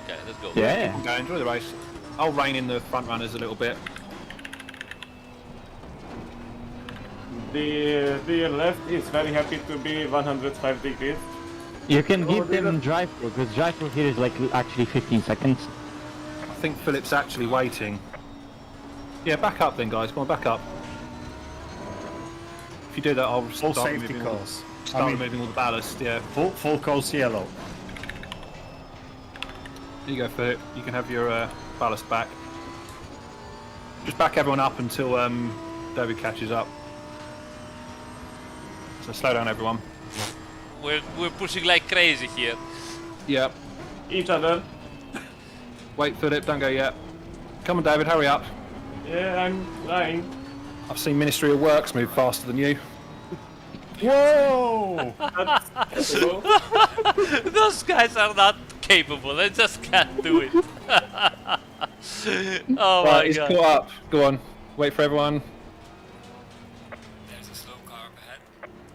Okay, let's go. Yeah. Go, enjoy the race. I'll rein in the front runners a little bit. The left is very happy to be 105 degrees. You can give them drive through, because drive through here is like actually 15 seconds. I think Philip's actually waiting. Yeah, back up then, guys. Come on, back up. If you do that, I'll Full start safety removing all- course. Start removing all the ballast. Yeah. Full course yellow. Here you go, Philip. You can have your ballast back. Just back everyone up until David catches up. So slow down, everyone. We're pushing like crazy here. Yep. Each other. Wait, Philip, don't go yet. Come on, David, hurry up. Yeah, I'm trying. I've seen Ministry of Works move faster than you. Whoa! Those guys are not capable. They just can't do it. Oh Right, my he's god. caught up. Go on. Wait for everyone. There's a slow car up ahead.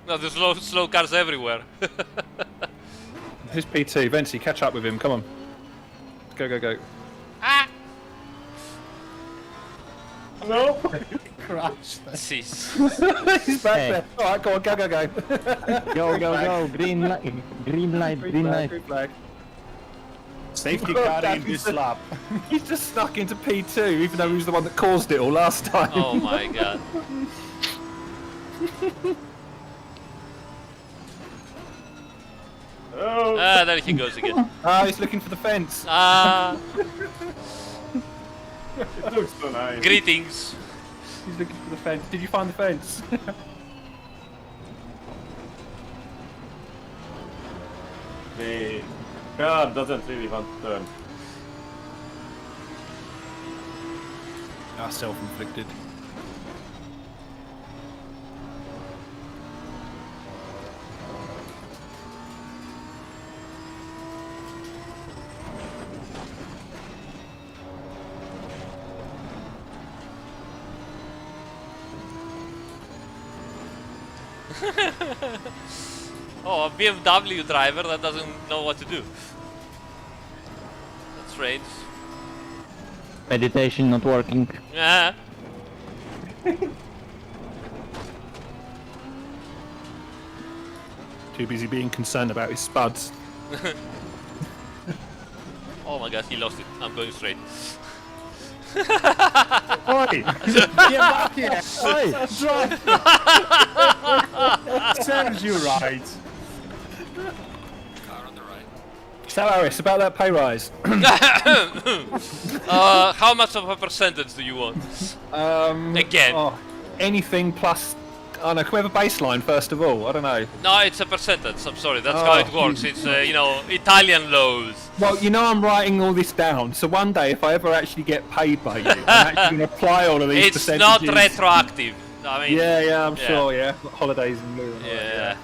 No, there's slow cars everywhere. Who's P2? Vency, catch up with him. Come on. Go, go, go. No. Crashed. Jeez. He's back Hey. there. Alright, go on, go, go, go. Go, go, go! Green light, green light, green light. Green flag. Safety Oh, car in Dad, this lap. He's just snuck into P2, even though he was the one that caused it all last time. Oh my god. Oh. Ah, there he goes again. Ah, he's looking for the fence. Ah, It looks so nice. greetings. He's looking for the fence. Did you find the fence? The car doesn't really want to turn. Ah, self-inflicted. Oh, a BMW driver that doesn't know what to do. That's strange. Meditation not working. Ah. Too busy being concerned about his spuds. Oh my god, he lost it. I'm going straight. Oi! Get back here! Oi! Drive! Serves you right. Car on the right. So, Aris, about that pay rise. How much of a percentage do you want? Again. Oh, anything plus. Oh no, can we have a baseline first of all? I don't know. No, it's a percentage. I'm sorry. That's how it works. It's you know, Italian laws. Well, you know I'm writing all this down, so one day if I ever actually get paid by you, I'm actually going to apply all of these It's percentages. not retroactive. I mean, Yeah, I'm yeah. sure. Yeah, holidays and lieu and all that, yeah.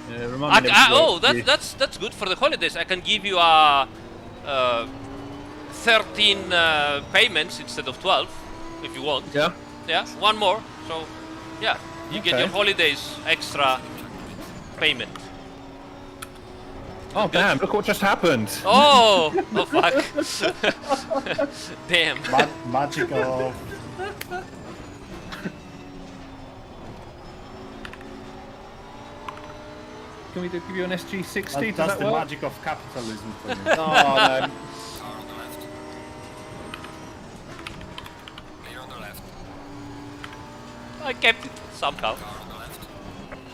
Yeah, remind me never to Oh, work for you. that's good for the holidays. I can give you a 13 payments instead of 12, if you want. Yeah. Yeah, one more. So, yeah, you get Okay. your holidays extra payment. Oh damn! Look what just happened. Oh, oh fuck. Damn. Magic of... Can we give you an SG60? Does That's that the work? magic of capitalism for me. Oh, no. Car on the left. Clear on the left. I kept it somehow. Car on the left.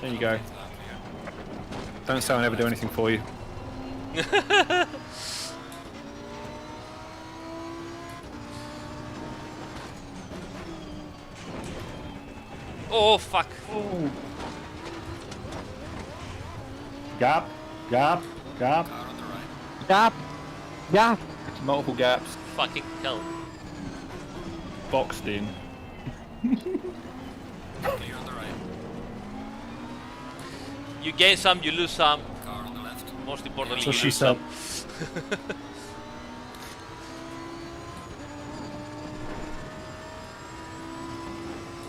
There you go. Don't say I'll never do anything for you. Oh fuck! Gap, gap, gap. Car on the right. Gap! Gap! Multiple gaps, Fucking hell! boxed in. Clear on the right. You gain some, you lose some. Car on the left. Most importantly, So you she lose said. some.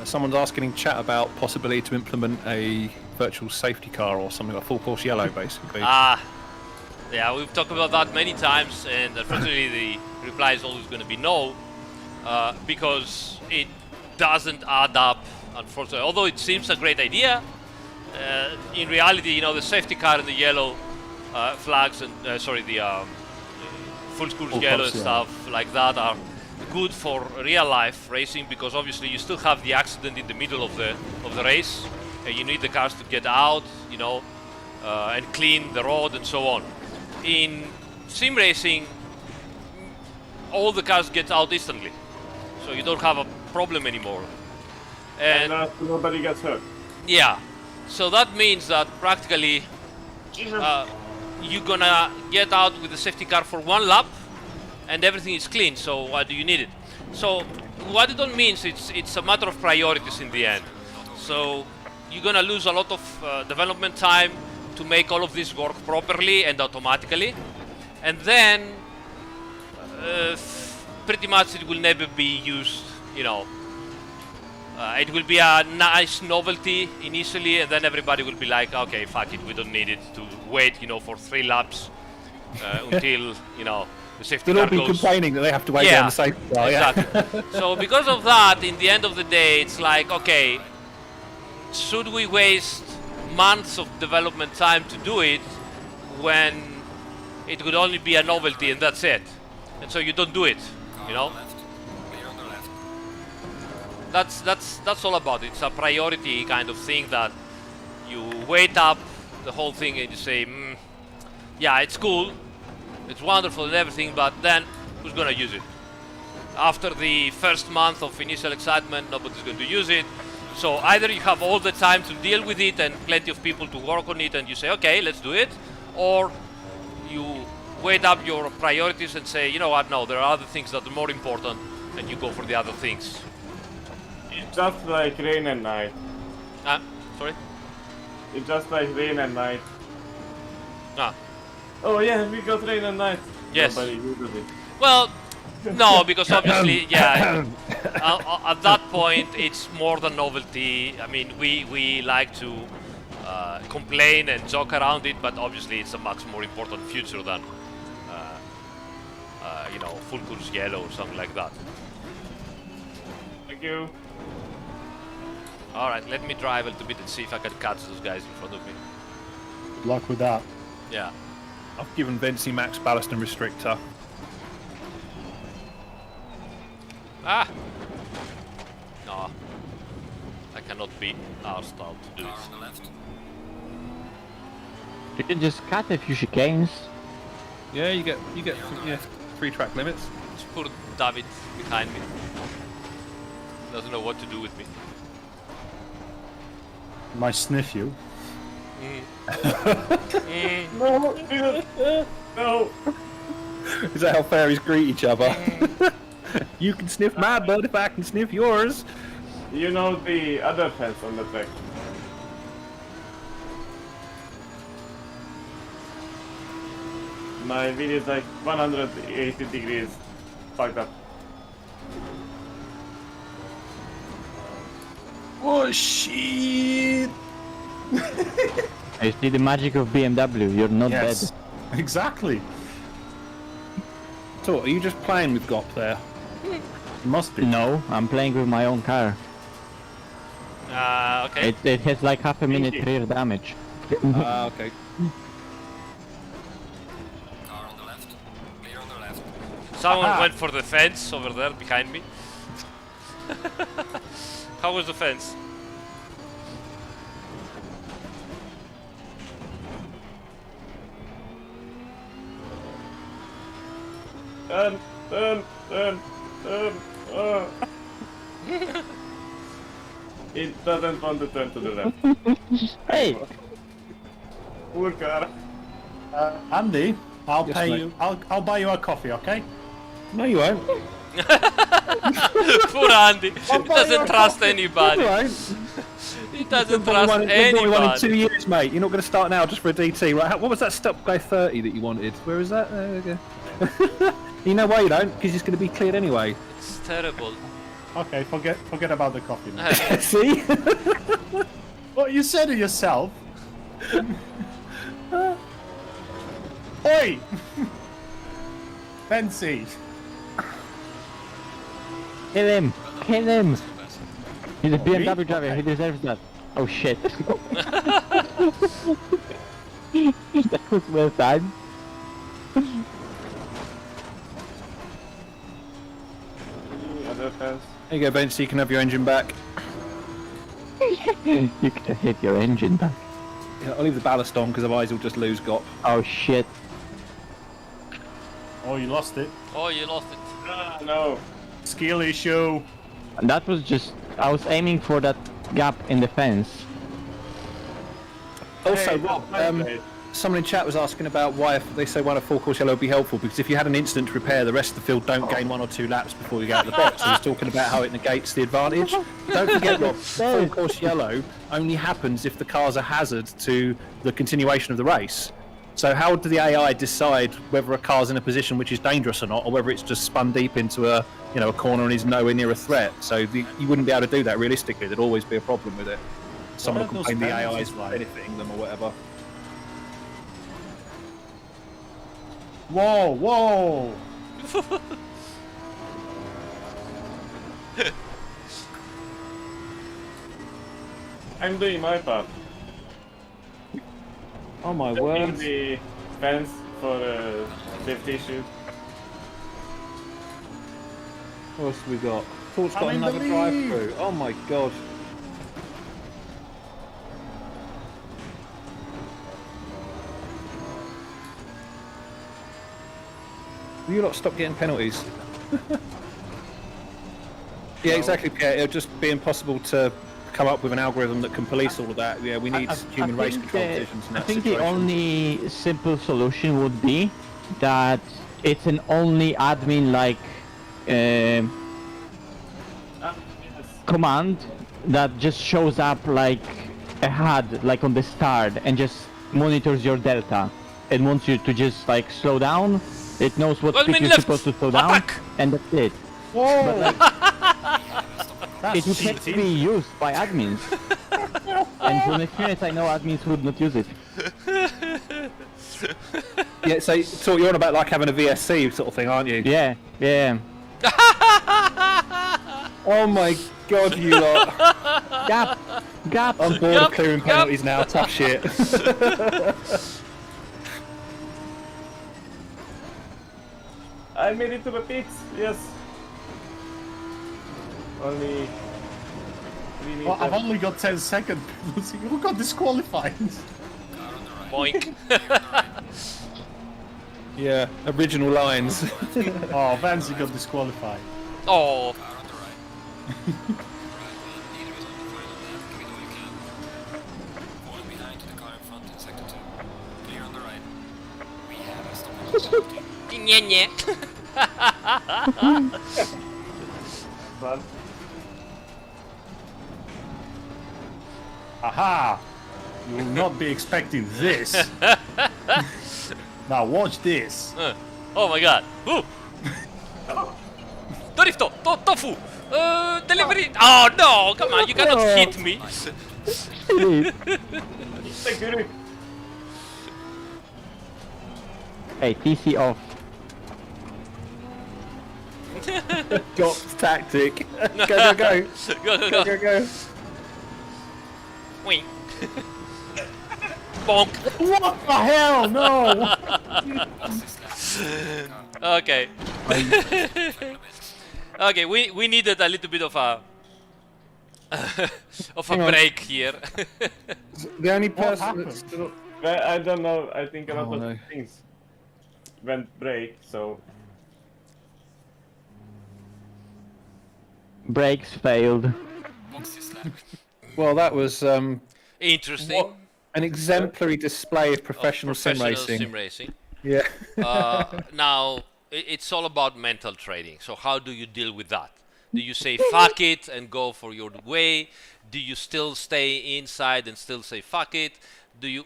Someone's asking in chat about possibility to implement a virtual safety car or something like full Porsche yellow, basically. Yeah, we've talked about that many times, and unfortunately the reply is always going to be no, because it doesn't add up, unfortunately. Although it seems a great idea, in reality, you know, the safety car and the yellow flags and the full course yellow and stuff like that are good for real life racing, because obviously you still have the accident in the middle of the race, and you need the cars to get out, you know, and clean the road and so on. In sim racing, all the cars get out instantly, so you don't have a problem anymore. And nobody gets hurt. Yeah, so that means that practically you're gonna get out with the safety car for one lap and everything is clean, so why do you need it? So what it all means, it's a matter of priorities in the end. So you're gonna lose a lot of development time to make all of this work properly and automatically, and then pretty much it will never be used, you know. It will be a nice novelty initially, and then everybody will be like, okay, fuck it, we don't need it to wait, you know, for 3 laps until, you know, the safety They'll car all be goes. complaining that they have to wait Yeah, on the safety car. exactly. So because of that, in the end of the day, it's like, okay, should we waste months of development time to do it when it could only be a novelty and that's it? And so you don't do it, you know? Clear on the left. That's all about it. It's a priority kind of thing that you weight up the whole thing and you say, yeah, it's cool, it's wonderful and everything, but then who's gonna use it? After the first month of initial excitement, nobody's going to use it. So either you have all the time to deal with it and plenty of people to work on it and you say, okay, let's do it, or you weight up your priorities and say, you know what, no, there are other things that are more important, and you go for the other things. It's just like rain and night. Sorry? It's just like rain and night. Ah. Oh yeah, we got rain and night. Yes. Nobody uses it. Well, no, because obviously, yeah, at that point, it's more than novelty. I mean, we like to complain and joke around it, but obviously it's a much more important future than, you know, full course yellow or something like that. Thank you. Alright, let me drive a little bit and see if I can catch those guys in front of me. Good luck with that. Yeah. I've given Vinci max ballast and restrictor. Ah! No. I cannot be asked out to do Car this. on the left. You can just cut a few chicanes. Yeah, you get 3 track limits. Just put David behind me. Doesn't know what to do with me. Might sniff you. No, Jesus. No. Is that how fairies greet each other? You can sniff my butt if I can sniff yours. You know the other fence on the track. My wheel is like 180 degrees fucked up. Oh shit! I see the magic of BMW, you're not Yes, exactly. So what, are you just playing with GOP there? Must be. dead. No, I'm playing with my own car. Okay. It has like half a minute rear damage. Okay. Car on the left. Clear on the left. Someone went for the fence over there behind me. How was the fence? Turn. It doesn't want to turn to the left. Hey! Poor car. Andy, I'll Yes, pay mate. you. I'll buy you a coffee, okay? No, you won't. Poor Andy. He doesn't trust anybody. You won't. He doesn't You've only trust won in 2 anybody. years, mate. You're not going to start now just for a DT, right? What was that stop go 30 that you wanted? Where is that? There we go. You know why you don't? Because it's going to be cleared anyway. It's terrible. Okay, forget about the coffee. Man. See? Well, you said it yourself. Oi! Fancy. Kill him! Kill him! He's a BMW driver, he deserves that. Oh shit. That was well timed. Other fence. There you go, Ben, so you can have your engine back. You could have hit your engine back. Yeah, I'll leave the ballast on because otherwise you'll just lose GOP. Oh shit. Oh, you lost it. Oh, you lost it. Ah, no. Skill issue. And that was just... I was aiming for that gap in the fence. Also, Hey, Rob, mate. someone in chat was asking about why if they say 1 or 4 course yellow would be helpful, because if you had an instant repair, the rest of the field don't gain 1 or 2 laps before you get out of the box. So he's talking about how it negates the advantage. Don't forget, Rob, full course yellow only happens if the car's a hazard to the continuation of the race. So how do the AI decide whether a car's in a position which is dangerous or not, or whether it's just spun deep into a a corner and is nowhere near a threat? So you wouldn't be able to do that realistically. There'd always be a problem with it. Someone What will are complain the those AI penalties is like? benefiting them or whatever. Whoa, whoa! I'm doing my part. Oh my In word. the fence for safety issues. What else have we got? Thoughts got I'm in the another lead. drive-through. Oh my god. Will you lot stop getting penalties? Yeah, exactly, Pierre. It'll just be impossible to come up with an algorithm that can police all of that. Yeah, we need human race think control the- decisions in I that think situation. the only simple solution would be that it's an only admin like command that just shows up like a HUD like on the start and just monitors your delta. It wants you to just like slow down. It knows what Well, speed man, you're left. supposed to slow down, Attack. and that's it. Whoa! That's It would have to cheating. be used by admins. And from experience, I know admins would not use it. Yeah, so you're on about like having a VSC sort of thing, aren't you? Yeah, yeah. Oh my god, you lot. Gap. I'm bored Yup, of clearing yup. penalties now. Tough shit. I made it to the pits. Yes. Only 3 meters. Well, I've only got 10 seconds. Who got disqualified? Boink. Yeah, original lines. Oh, Vance got disqualified. Oh, Car on the right. Leader is on the final lap. Give it all you can. Falling behind to the car in front in sector 2. Clear on the right. We have a stop penalty. Nye. But Aha! You will not be expecting this. Now watch this. Oh my god. Ooh. Dorifto, tofu. Delivery. Oh no, come on, you cannot hit me. Hey, TC off. Got tactic. Go, go, go. Go, go, Go, go. go, go. Wing. bonk. What the hell? No! Okay. Okay, we needed a little bit of a of a Hang on. break here. The only What person happened? that's still... Well, I don't know. I think a lot Oh, of no. things went break, so Brakes failed. Box is left. Well, that was Interesting. an exemplary display of professional sim racing. sim racing. Yeah. Now it's all about mental trading. So how do you deal with that? Do you say fuck it and go for your way? Do you still stay inside and still say fuck it?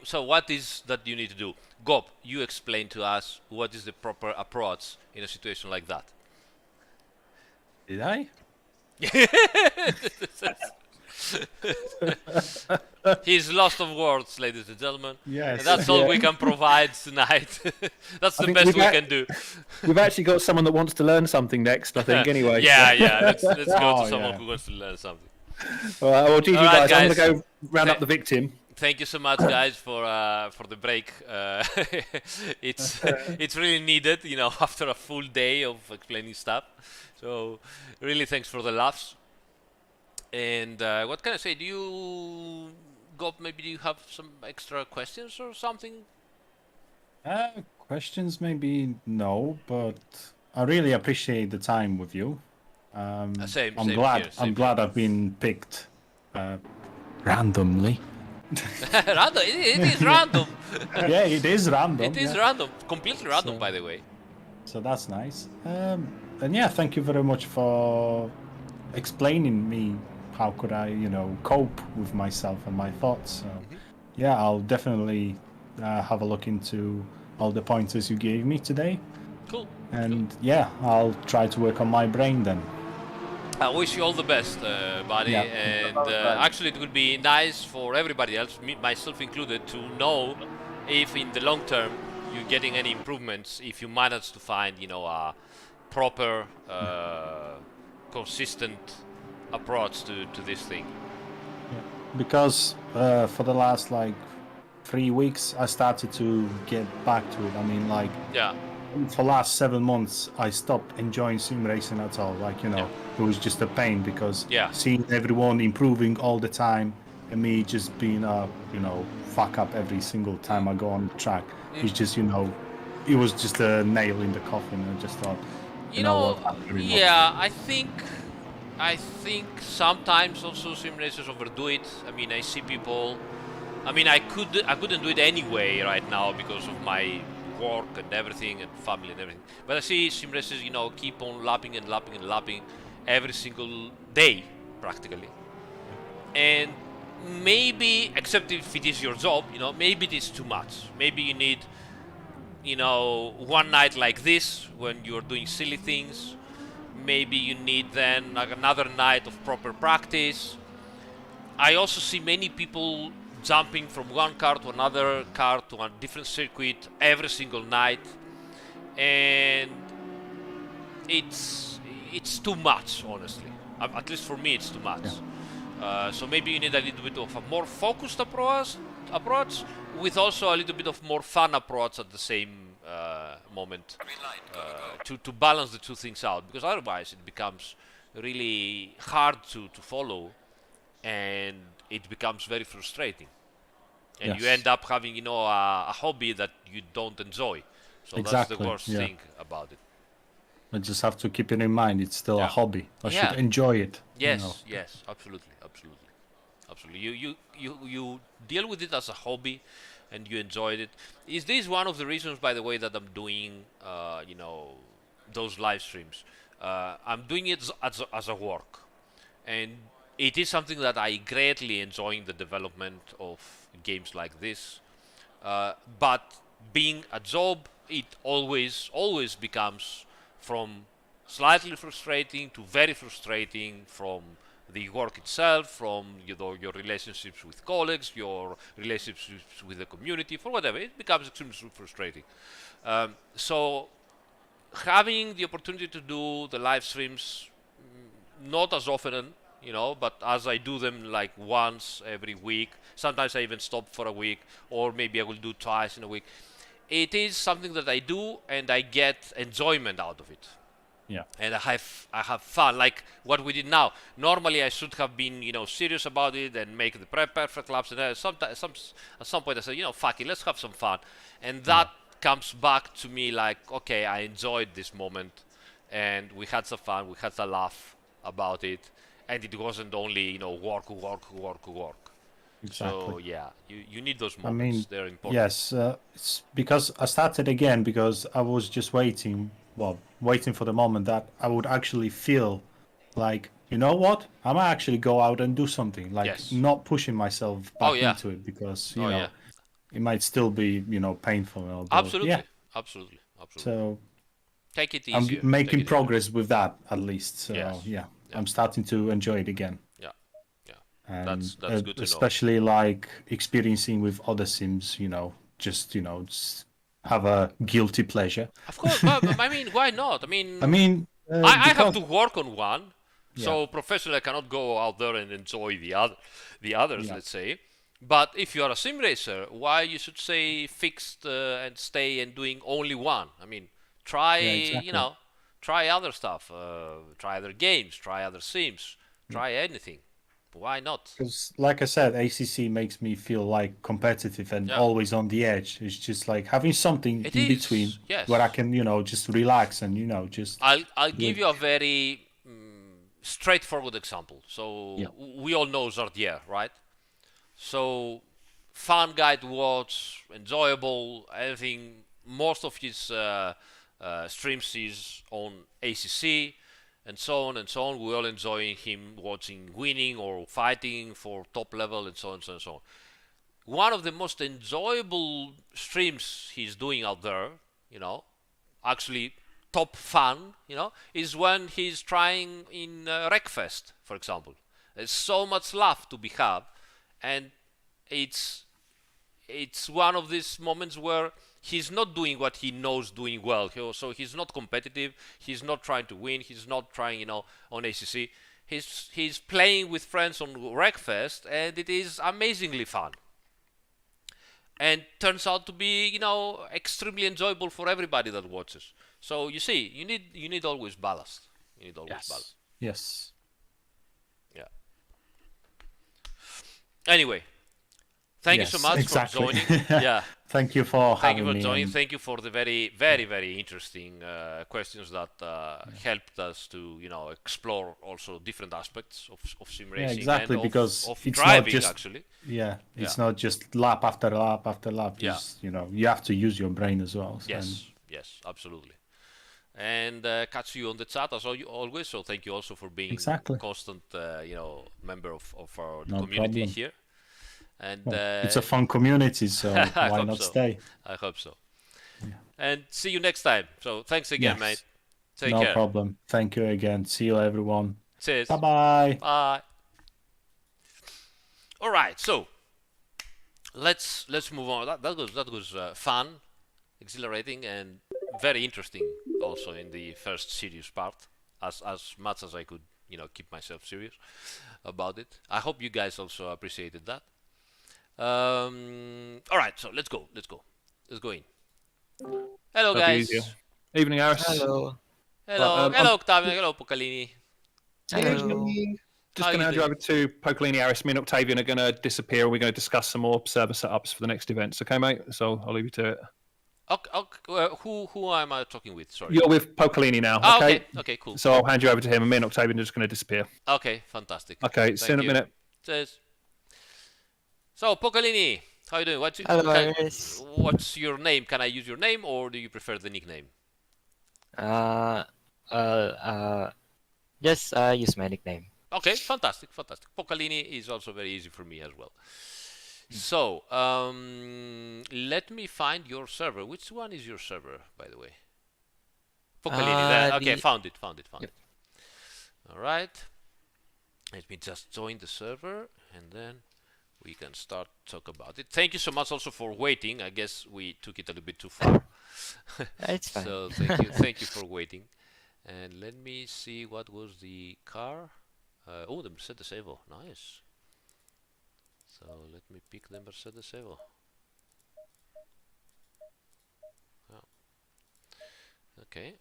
So what is that you need to do? Gob, you explain to us what is the proper approach in a situation like that. Did I? He's lost of words, ladies and gentlemen. Yes. And that's all we can provide tonight. That's the think best we've we had- can do. We've actually got someone that wants to learn something next, I think, anyway. Yeah. Let's go Oh, to someone yeah. who wants to learn something. All right, well, GG, All right, guys. I'm guys. going to go round up the victim. Thank you so much, guys, for the break. It's really needed, after a full day of explaining stuff. So really, thanks for the laughs. And what can I say? Maybe do you have some extra questions or something? Questions maybe no, but I really appreciate the time with you. Same I'm here, glad. same I'm glad I've been picked randomly. Random. It is random. Yeah, it is random. It is yeah. random. Completely random, So- by the way. So that's nice. And yeah, thank you very much for explaining me how could I, cope with myself and my thoughts. So yeah, I'll definitely have a look into all the pointers you gave me today. Cool. And yeah, I'll try to work on my brain then. I wish you all the best, buddy. Yeah. And actually, it would be nice for everybody else, myself included, to know if in the long term you're getting any improvements. If you manage to find, a proper, consistent approach to this thing. Because for the last 3 weeks, I started to get back to it. I mean, Yeah. for the last 7 months, I stopped enjoying sim racing at all. It was just a pain because seeing everyone improving all the time and me just being a, fuck up every single time I go on the track. It's just, it was just a nail in the coffin. I just thought, I think sometimes also sim racers overdo it. I mean, I see people. I mean, I couldn't do it anyway right now because of my work and everything and family and everything. But I see sim racers, keep on lapping and lapping and lapping every single day practically. And maybe, except if it is your job, maybe it is too much. Maybe you need, one night like this when you're doing silly things. Maybe you need then another night of proper practice. I also see many people jumping from one car to another car to a different circuit every single night, and it's too much, honestly. At least for me, it's too much. So maybe you need a little bit of a more focused approach with also a little bit of more fun approach at the same moment to balance the two things out, because otherwise it becomes really hard to follow and it becomes very frustrating, and you end up having a hobby that you don't enjoy. So that's the worst thing about it. I just have to keep it in mind. It's still a hobby. I should enjoy it. Yes, absolutely. You deal with it as a hobby, and you enjoyed it. Is this one of the reasons, by the way, that I'm doing, those live streams? I'm doing it as a work, and it is something that I greatly enjoy in the development of games like this. But being a job, it always becomes from slightly frustrating to very frustrating, from the work itself, from your relationships with colleagues, your relationships with the community, for whatever. It becomes extremely frustrating. So having the opportunity to do the live streams, not as often you know, but as I do them like once every week, sometimes I even stop for a week, or maybe I will do twice in a week. It is something that I do, and I get enjoyment out of it. Yeah. And I have fun, like what we did now. Normally I should have been, you know, serious about it and make the perfect laps, and at some point I said, you know, fuck it, let's have some fun, and that comes back to me like, okay, I enjoyed this moment, and we had some fun, we had a laugh about it, and it wasn't only, you know, work. Exactly. So yeah, you need those I moments. mean, They're important. yes, it's because I started again because I was just waiting for the moment that I would actually feel like, you know what, I might actually go out and do something, like Yes. not pushing myself back Oh, yeah. into it because, you Oh, know, yeah. it might still be, you know, painful. And all, but Absolutely. Yeah. Absolutely. So Take it I'm easier. making Take it progress with that at least. So Yes. yeah, Yeah. I'm starting to enjoy it again. Yeah. And That's good to know. especially like experiencing with other sims, you know, just have a guilty pleasure. Of course, but I mean, why not? I mean, I have because- to work on one, so Yeah. professionally I cannot go out there and enjoy the others, Yeah. let's say. But if you are a sim racer, why you should say fixed and stay and doing only one? I mean, try, exactly. you know, try other stuff, try other games, try other sims, try anything. Why not? Because, like I said, ACC makes me feel like competitive and Yeah. always on the edge. It's just like having something It in is, between yes. where I can, you know, just relax and, you know, just. I'll give you a very straightforward example. So Yeah. we all know Zardier, right? So fun guy to watch, enjoyable, everything. Most of his streams is on ACC, and so on and so on. We all enjoying him watching winning or fighting for top level, and so on and so on and so on. One of the most enjoyable streams he's doing out there, you know, actually top fun, you know, is when he's trying in Wreckfest, for example. There's so much laugh to be had, and it's one of these moments where he's not doing what he knows doing well. So he's not competitive. He's not trying to win. He's not trying, you know, on ACC. He's playing with friends on Wreckfest, and it is amazingly fun. And turns out to be, you know, extremely enjoyable for everybody that watches. So you see, you need always ballast. You need always ballast. Yes. Yeah. Anyway, thank you so much exactly. for joining. Yeah. Thank you for Thank having you for me. joining. and- Thank you for the very, very, very interesting questions that helped us to, you know, explore also different aspects of sim racing. Yeah, exactly, and because of it's driving, not just actually. it's not just lap after lap after lap. Yeah. You know, you have to use your brain as well. Yes, yes, absolutely. And catch you on the chat as always. So thank you also for being Exactly. constant, you know, member of our No community problem. here. And Well, it's a fun community, so I why hope not so. stay? I hope so. And see you next time. So thanks again, Yes. mate. Take No care. problem. Thank you again. See you, everyone. Cheers. Bye-bye. Bye. All right, so let's move on. That was fun, exhilarating, and very interesting. Also in the first serious part, as much as I could, you know, keep myself serious about it. I hope you guys also appreciated that. All right, so let's go in. Hello, That'll be guys. easier. Evening, Aris. Hello. Hello, Right, hello, Octavian. Hello, Pokallini. Hello. Just How going to you hand you doing? over to Pokallini, Aris. Me and Octavian are going to disappear. We're going to discuss some more server setups for the next events. Okay, mate? So I'll leave you to it. Who am I talking with? Sorry. You're with Pokallini now. Ah, Okay. okay. Okay, cool. So I'll hand you over to him, and me and Octavian are just going to disappear. Okay, fantastic. Okay. See you in a Thank you. minute. Cheers. So, Pokallini, how you doing? Hello, Aris. What's your name? Can I use your name, or do you prefer the nickname? Just use my nickname. Okay, fantastic. Pokallini is also very easy for me as well. So, let me find your server. Which one is your server, by the way? Pokallini. There. Okay, found it. Yep. All right. Let me just join the server, and then we can start talk about it. Thank you so much also for waiting. I guess we took it a little bit too far. It's fine. So thank you for waiting. And let me see what was the car. Oh, the Mercedes Evo, nice. So let me pick the Mercedes Evo. Oh. Okay.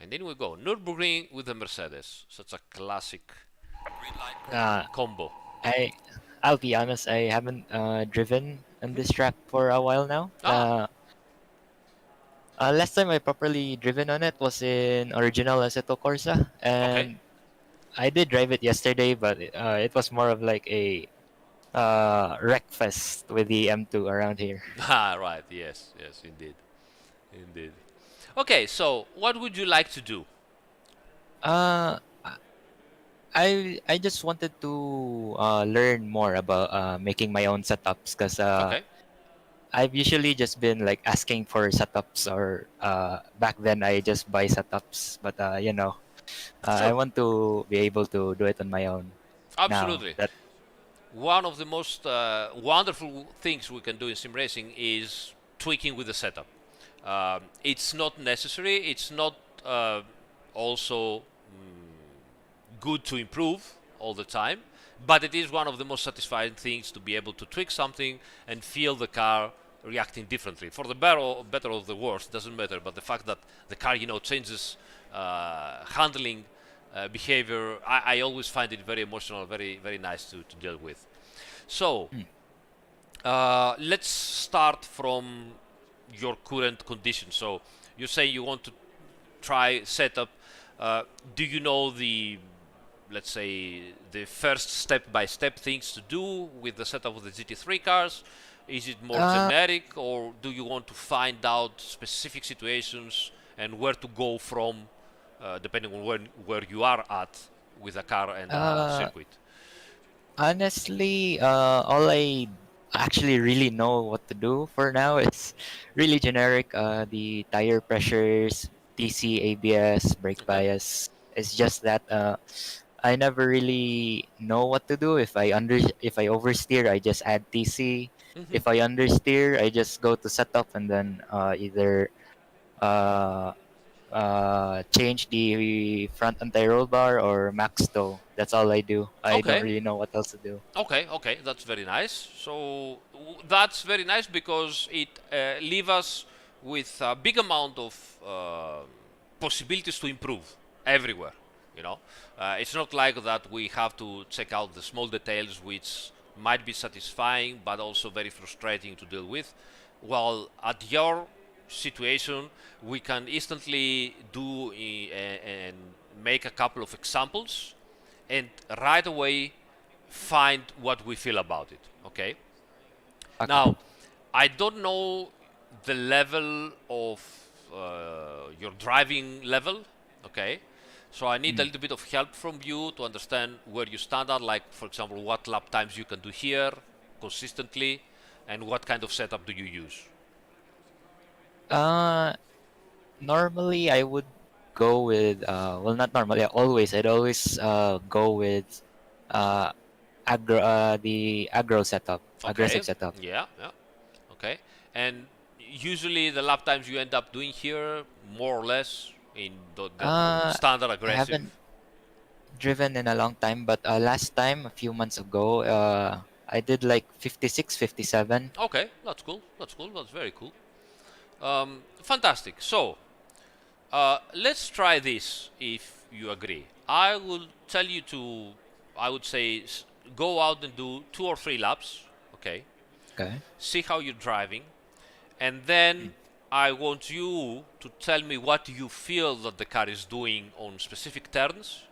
And then we go Nurburgring with the Mercedes. Such a classic Green light. combo. I'll be honest, I haven't driven on this track for a while now. Last time I properly driven on it was in original Assetto Corsa, Okay. and I did drive it yesterday, but it was more of like a wreck fest with the M2 around here. Right. Yes. Yes. Indeed. Indeed. Okay. So, what would you like to do? Uh, I just wanted to learn more about making my own setups because Okay. I've usually just been like asking for setups or back then I just buy setups, but I Sure. want to be able to do it on my own now. Absolutely. That One of the most wonderful things we can do in sim racing is tweaking with the setup. It's not necessary. It's not also good to improve all the time, but it is one of the most satisfying things to be able to tweak something and feel the car reacting differently. For the better or the worse, doesn't matter. But the fact that the car, changes handling behavior, I always find it very emotional, very very nice to deal with. So let's start from your current condition. So you say you want to try setup. Do you know the, let's say, the first step-by-step things to do with the setup of the GT3 cars? Is it more generic, or do you want to find out specific situations and where to go from, depending on where you are at with a car and a circuit? honestly, all I actually really know what to do for now is really generic. The tire pressures, DC, ABS, brake Okay. bias. It's just that I never really know what to do. If I oversteer, I just add TC. Mm-hmm. If I understeer, I just go to setup and then either uh, change the front anti-roll bar or max tow. That's all I do. I don't Okay. really know what else to do. Okay, that's very nice. So that's very nice because it leaves us with a big amount of possibilities to improve everywhere. It's not like that we have to check out the small details, which might be satisfying but also very frustrating to deal with. While at your situation, we can instantly do and make a couple of examples and right away find what we feel about it. Okay. Okay. Now, I don't know the level of your driving level. Okay. So I need a little bit of help from you to understand where you stand at, like, for example, what lap times you can do here consistently, and what kind of setup do you use. Uh, normally I would go with well, not normally. I'd always go with uh the aggro setup, Okay. aggressive setup. Yeah. Yeah. Okay. And usually the lap times you end up doing here, more or less, in the standard I aggressive. haven't driven in a long time, but last time, a few months ago, I did like 56, 57. Okay, that's cool. That's cool. That's very cool. Fantastic. So let's try this if you agree. I will tell you to, I would say, go out and do 2 or 3 laps. Okay. Okay. See how you're driving. And then I want you to tell me what you feel that the car is doing on specific turns.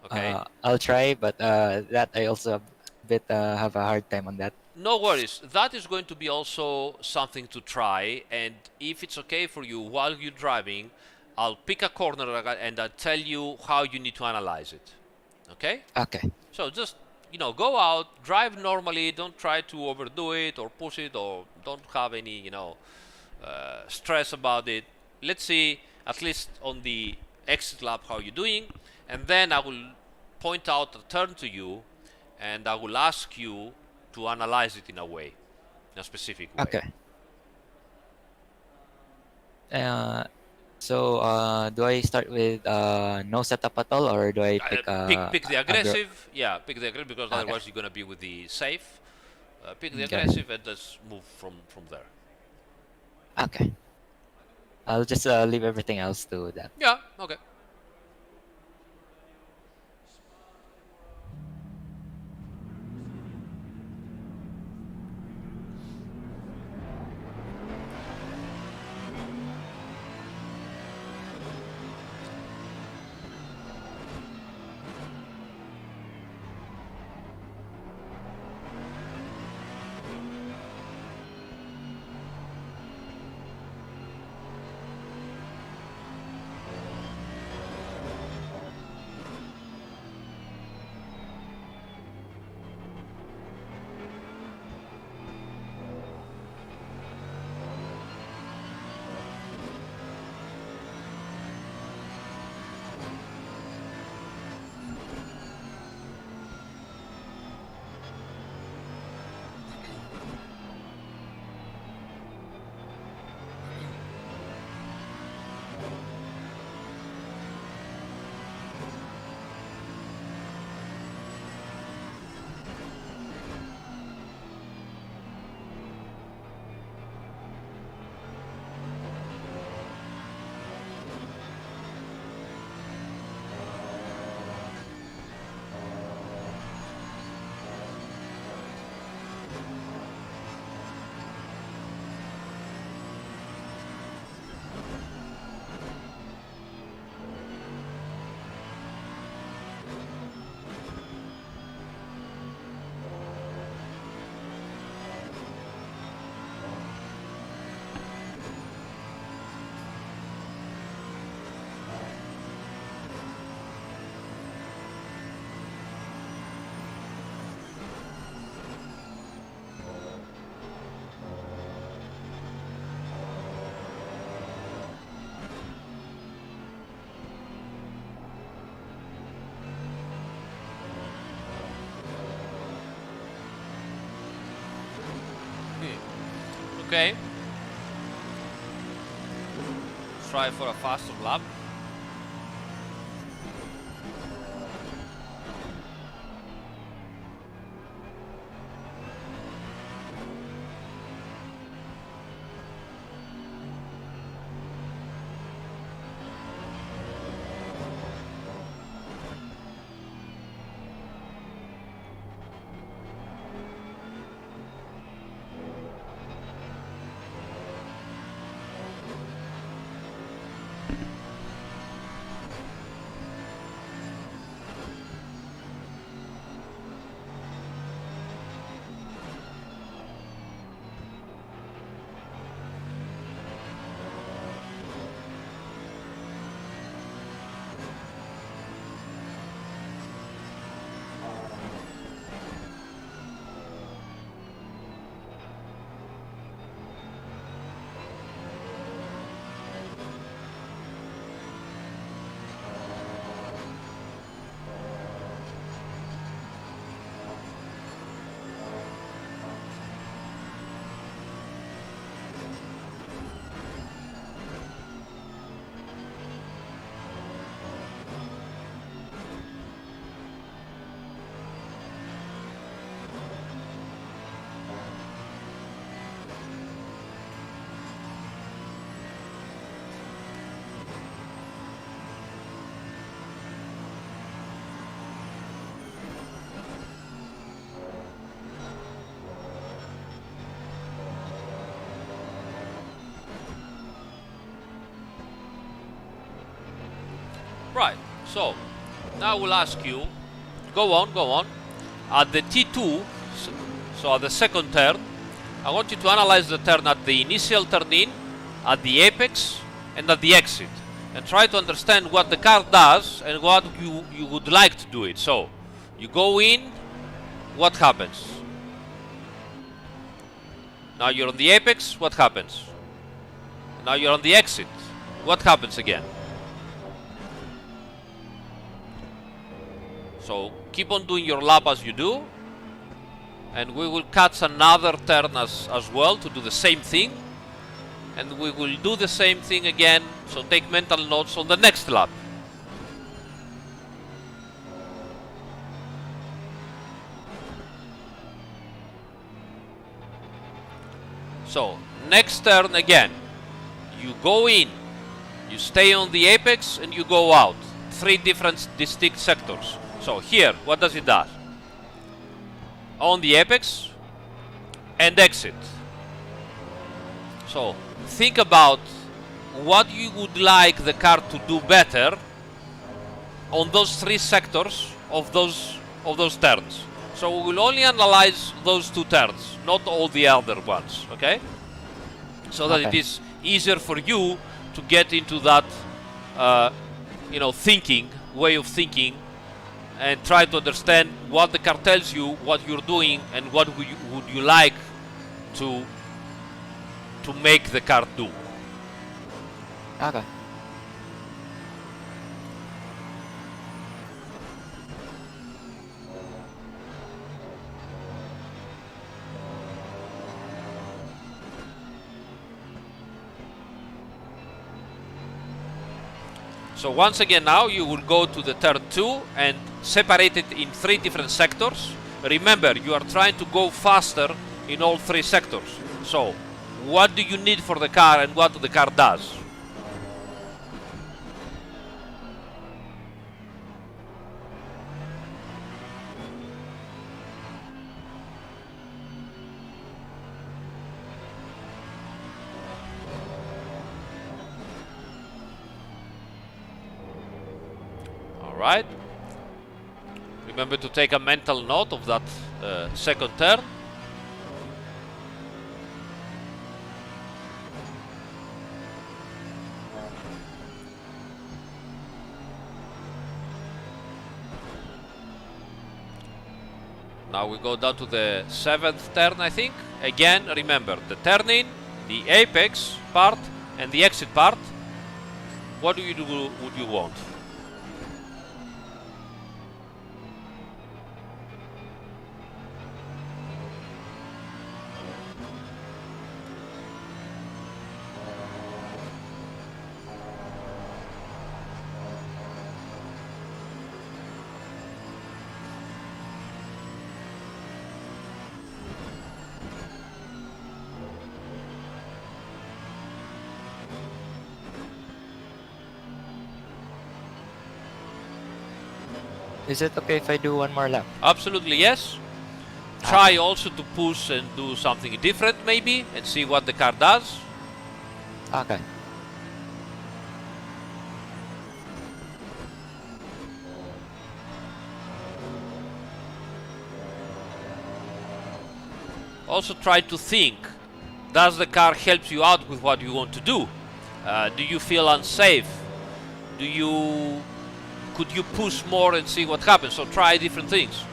Okay. I'll try, but that I also have a hard time on that. No worries. That is going to be also something to try. And if it's okay for you while you're driving, I'll pick a corner and I'll tell you how you need to analyze it. Okay? Okay. So just, go out, drive normally. Don't try to overdo it or push it, or don't have any, stress about it. Let's see, at least on the exit lap, how you're doing. And then I will point out a turn to you and I will ask you to analyze it in a specific way. Okay. Uh, So, do I start with no setup at all, or do I pick pick the aggressive. Yeah, pick the aggressive because Okay. otherwise you're gonna be with the safe. Pick the Okay. aggressive and just move from there. Okay. I'll just leave everything else to that. Yeah. Okay. Okay. Try for a faster lap. Right, so now we'll ask you, go on. At the T2, so at the second turn, I want you to analyze the turn at the initial turn in, at the apex, and at the exit. And try to understand what the car does and what you would like to do it. So, you go in, what happens? Now you're on the apex, what happens? Now you're on the exit, what happens again? So keep on doing your lap as you do, and we will catch another turn as well to do the same thing. and we will do the same thing again, so take mental notes on the next lap. So, next turn again, you go in, you stay on the apex, and you go out. 3 different distinct sectors. So here, what does it do? On the apex, and exit. So, think about what you would like the car to do better on those 3 sectors of those turns. So we will only analyze those 2 turns, not all the other ones, okay? So that it is easier for you to get into that, way of thinking, and try to understand what the car tells you, what you're doing, and what would you like to make the car do. Okay. So once again now you will go to the turn 2 and separate it in 3 different sectors. Remember, you are trying to go faster in all 3 sectors. So what do you need for the car and what the car does? Right? Remember to take a mental note of that second turn. Now we go down to the 7th turn, I think. Again, remember the turn in, the apex part, and the exit part. What would you want? Is it okay if I do one more lap? Absolutely yes. Try also to push and do something different maybe and see what the car does. Okay. Also try to think, does the car help you out with what you want to do? Do you feel unsafe? Could you push more and see what happens? So try different things.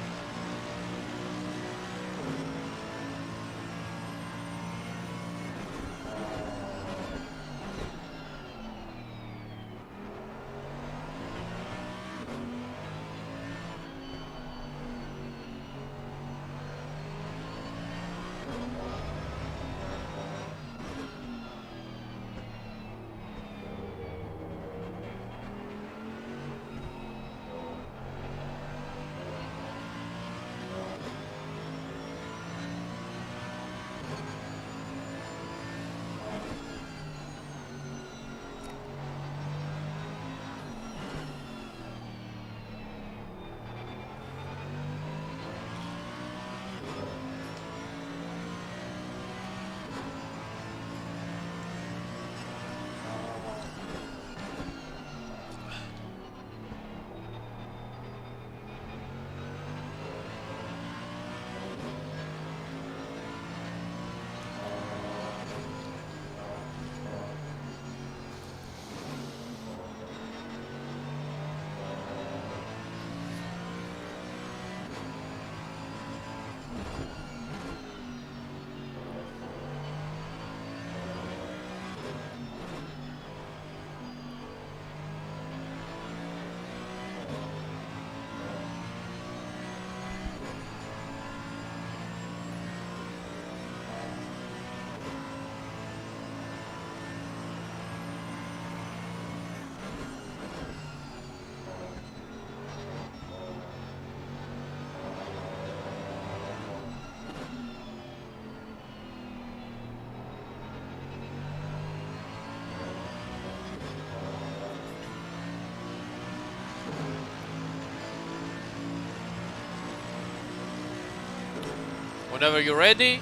Whenever you're ready,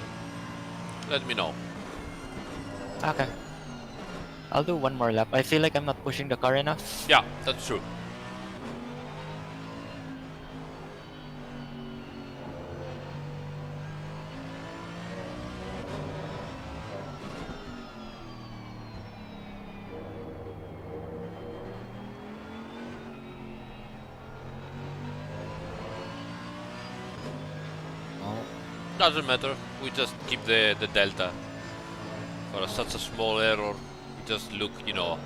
let me know. Okay. I'll do one more lap. I feel like I'm not pushing the car enough. Yeah, that's true. Oh. Doesn't matter. We just keep the delta. For such a small error, we just look, you know,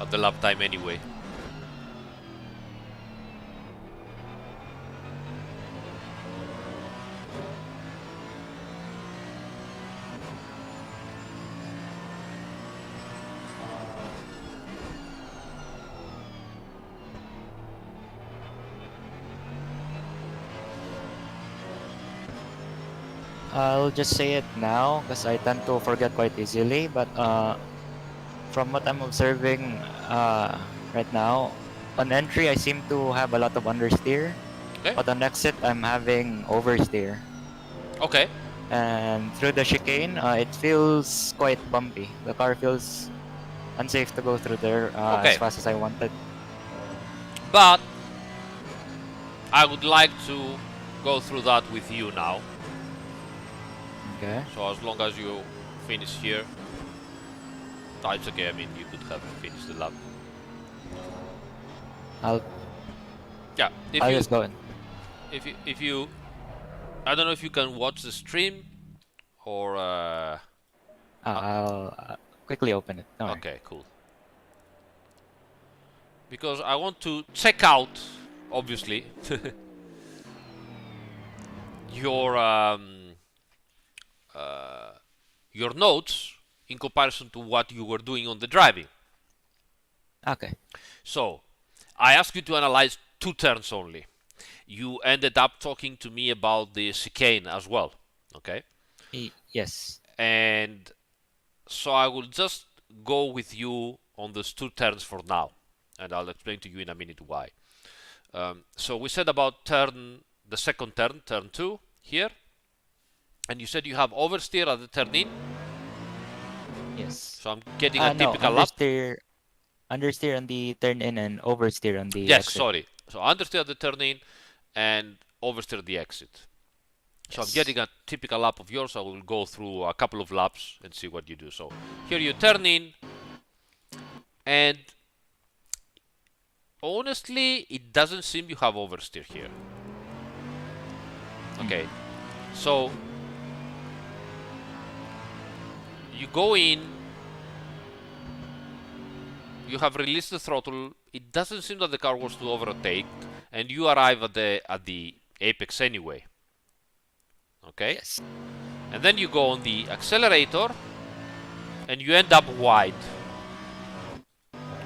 at the lap time anyway. I'll just say it now because I tend to forget quite easily. But from what I'm observing right now, on entry I seem to have a lot of understeer, Okay. but on exit I'm having oversteer. Okay. And through the chicane, it feels quite bumpy. The car feels unsafe to go through there Okay. as fast as I wanted. But I would like to go through that with you now. Okay. So as long as you finish here, it's okay. I mean, you could have finished the lap. I'll Yeah. I'll just go in. If you, I don't know if you can watch the stream, or I'll quickly open it. Don't worry. okay, cool. Because I want to check out, obviously, your notes in comparison to what you were doing on the driving. Okay. So, I asked you to analyze 2 turns only. You ended up talking to me about the chicane as well, okay? Yes. And so I will just go with you on those 2 turns for now, and I'll explain to you in a minute why. So we said about the second turn, turn 2, here, and you said you have oversteer at the turn in. Yes. So I'm getting a No, typical lap. understeer on the turn in and oversteer on the Yes, exit. sorry. So understeer at the turn in and oversteer at the exit. So I'm getting a typical lap of yours. I will go through a couple of laps and see what you do. So here you turn in, and honestly, it doesn't seem you have oversteer here. Okay, so you go in, you have released the throttle. It doesn't seem that the car wants to overtake, and you arrive at the apex anyway. Okay. Yes. And then you go on the accelerator, and you end up wide.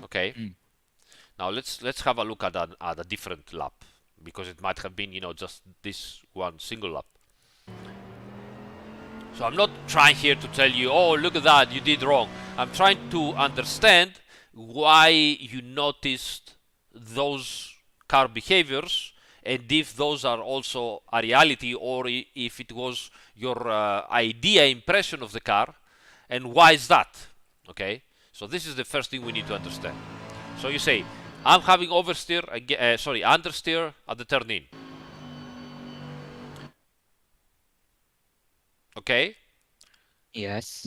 Okay. Now let's have a look at a different lap, because it might have been, you know, just this one single lap. So I'm not trying here to tell you, oh, look at that, you did wrong. I'm trying to understand why you noticed those car behaviors, and if those are also a reality, or if it was your idea, impression of the car, and why is that? Okay, so this is the first thing we need to understand. So you say, I'm having understeer at the turn in. Okay. Yes.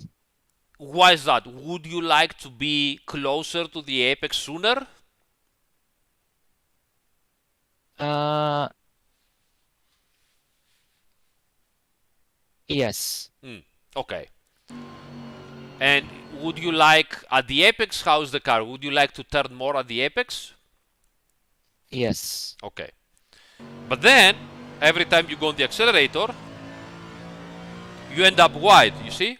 Why is that? Would you like to be closer to the apex sooner? Yes. Okay. And would you like, at the apex, how's the car? Would you like to turn more at the apex? Yes. Okay. But then, every time you go on the accelerator, you end up wide, you see?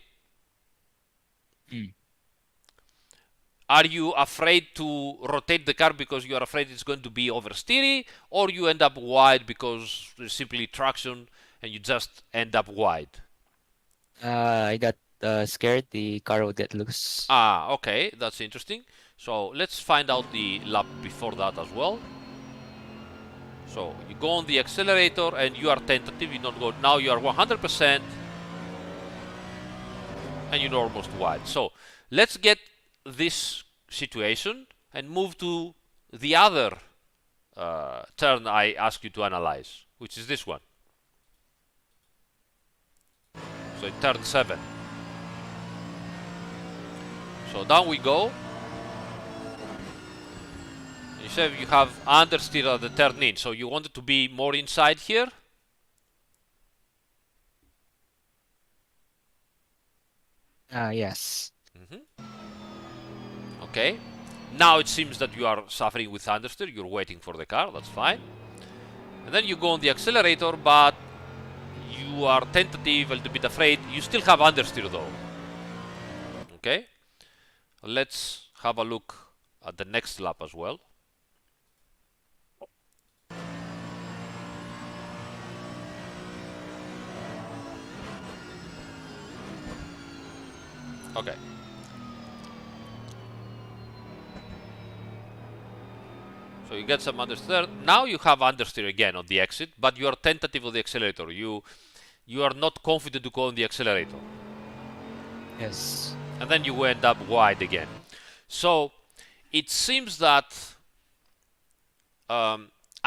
Are you afraid to rotate the car because you are afraid it's going to be oversteery, or you end up wide because there's simply traction and you just end up wide? I got scared the car would get loose. Ah, okay, that's interesting. So let's find out the lap before that as well. So you go on the accelerator and you are tentative, you don't go. Now you are 100% and you're almost wide. So let's get this situation and move to the other turn I ask you to analyze, which is this one. So in turn 7. So down we go. You say you have understeer at the turn in, so you want it to be more inside here. Yes. Okay. Now it seems that you are suffering with understeer. You're waiting for the car. That's fine. And then you go on the accelerator, but you are tentative, a little bit afraid. You still have understeer though. Okay. Let's have a look at the next lap as well. Okay. So you get some understeer. Now you have understeer again on the exit, but you are tentative on the accelerator. You are not confident to go on the accelerator. Yes. And then you end up wide again. So it seems that a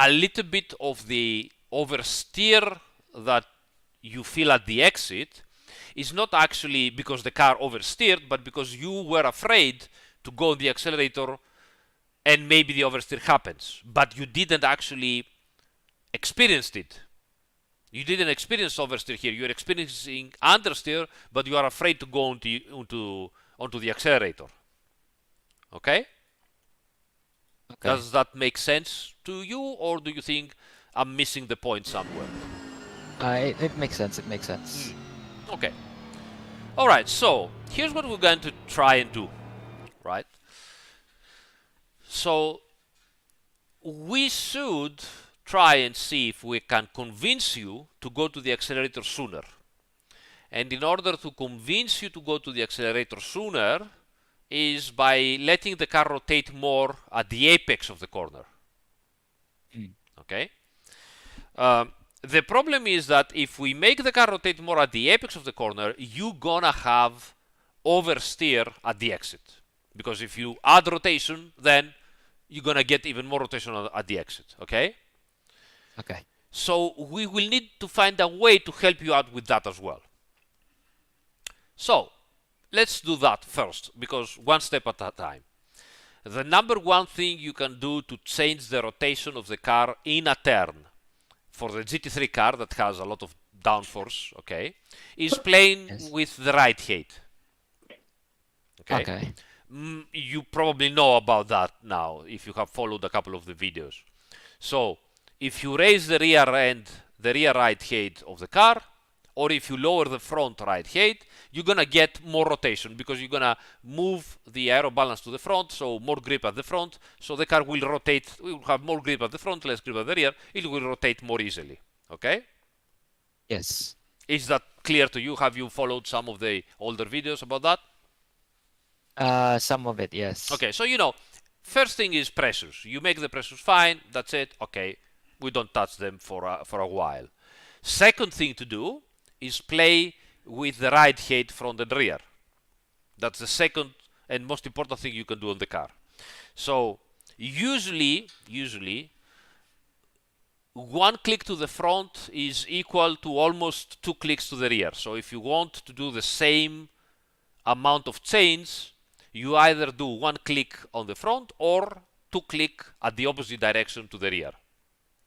little bit of the oversteer that you feel at the exit is not actually because the car oversteered, but because you were afraid to go on the accelerator and maybe the oversteer happens. But you didn't actually experience it. You didn't experience oversteer here. You're experiencing understeer, but you are afraid to go onto the accelerator. Okay? Does that make sense to you, or do you think I'm missing the point somewhere? It makes sense. It makes sense. Okay. Alright, so here's what we're going to try and do. Right? So we should try and see if we can convince you to go to the accelerator sooner. And in order to convince you to go to the accelerator sooner is by letting the car rotate more at the apex of the corner. Okay? The problem is that if we make the car rotate more at the apex of the corner, you're gonna have oversteer at the exit. Because if you add rotation, then you're gonna get even more rotation at the exit. Okay? Okay. So we will need to find a way to help you out with that as well. So let's do that first, because one step at a time. The number one thing you can do to change the rotation of the car in a turn for the GT3 car that has a lot of downforce, okay, is playing with the right height. Okay. You probably know about that now if you have followed a couple of the videos. So if you raise the rear end, the rear right height of the car, or if you lower the front right height, you're gonna get more rotation because you're gonna move the aero balance to the front, so more grip at the front, so the car will rotate, will have more grip at the front, less grip at the rear, it will rotate more easily. Okay? Yes. Is that clear to you? Have you followed some of the older videos about that? Some of it, yes. Okay, so you know, first thing is pressures. You make the pressures fine, that's it, okay, we don't touch them for a while. Second thing to do is play with the right height front and rear. That's the second and most important thing you can do on the car. So usually one click to the front is equal to almost 2 clicks to the rear. So if you want to do the same amount of change, you either do 1 click on the front or 2 click at the opposite direction to the rear.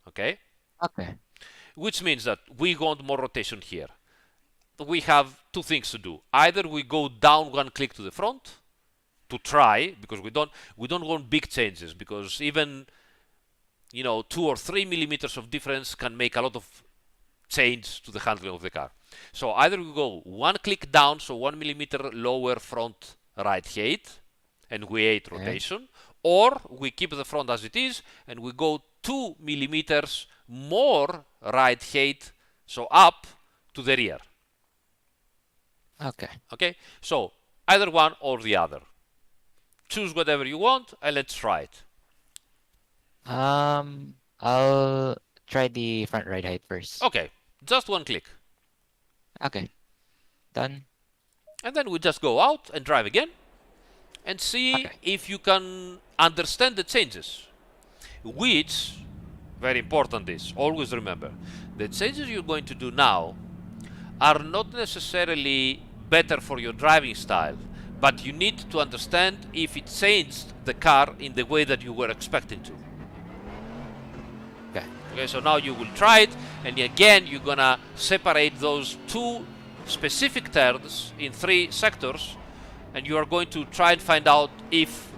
Okay? Okay. Which means that we want more rotation here. We have 2 things to do. Either we go down 1 click to the front to try, because we don't want big changes, because even 2 or 3 millimeters of difference can make a lot of change to the handling of the car. So either we go 1 click down, so 1 millimeter lower front right height, and we aid rotation, or we keep the front as it is and we go 2 millimeters more right height, so up to the rear. Okay, so either one or the other. Choose whatever you want and let's try it. I'll try the front ride height first. Okay, just one click. Okay. Done. And then we just go out and drive again and see Okay. if you can understand the changes. Which, very important is, always remember, the changes you're going to do now are not necessarily better for your driving style, but you need to understand if it changed the car in the way that you were expecting to. Okay. Okay, so now you will try it, and again you're gonna separate those two specific turns in 3 sectors, and you are going to try and find out if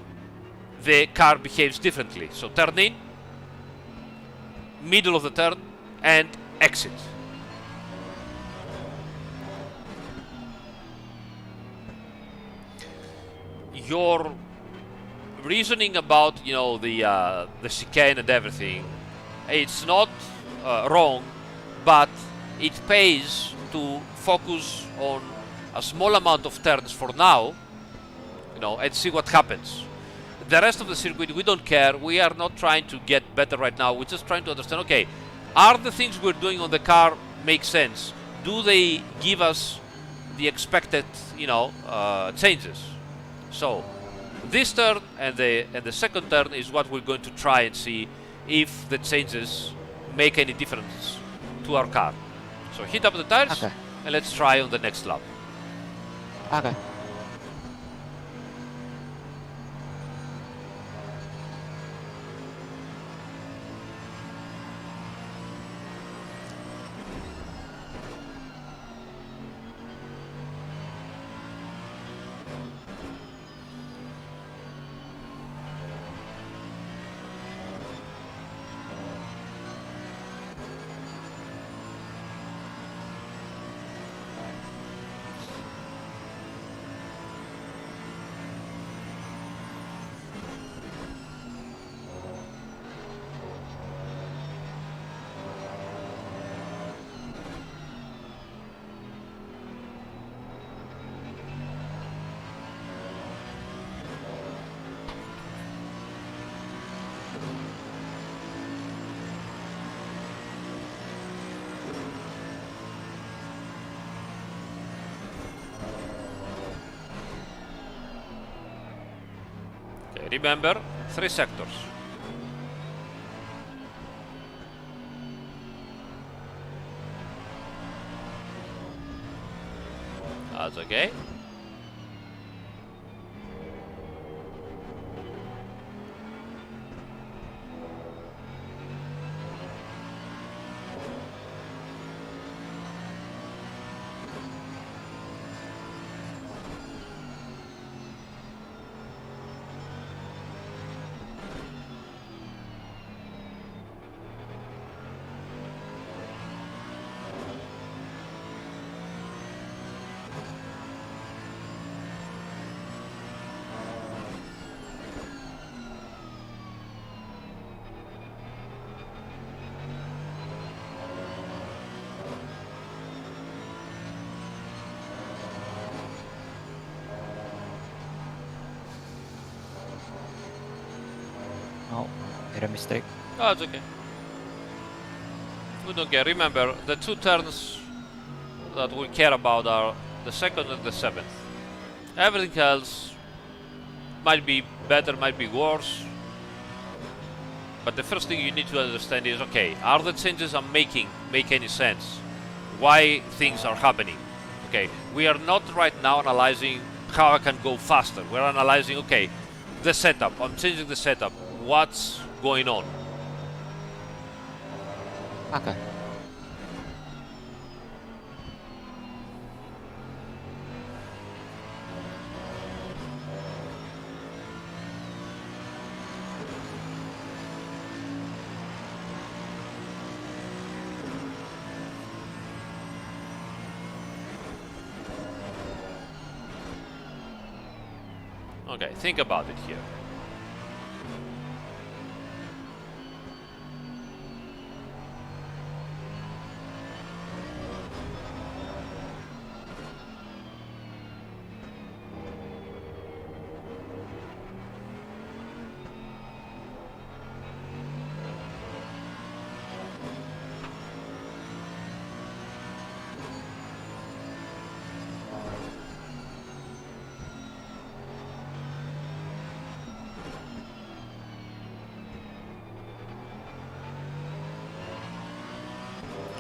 the car behaves differently. So turn in, middle of the turn, and exit. Your reasoning about, you know, the chicane and everything, it's not wrong, but it pays to focus on a small amount of turns for now, you know, and see what happens. The rest of the circuit, we don't care. We are not trying to get better right now. We're just trying to understand, okay, are the things we're doing on the car make sense? Do they give us the expected, you know, changes? So this turn and the second turn is what we're going to try and see if the changes make any difference to our car. So hit up the tires, Okay. and let's try on the next lap. Okay. Okay, remember, 3 sectors. That's okay. Oh, made a mistake. Oh, it's okay. We don't care. Remember, the 2 turns that we care about are the 2nd and the 7th. Everything else might be better, might be worse. But the first thing you need to understand is, okay, are the changes I'm making make any sense? Why things are happening? Okay, we are not right now analyzing how I can go faster. We're analyzing, okay, the setup. I'm changing the setup. What's going on? Okay. Okay, think about it here.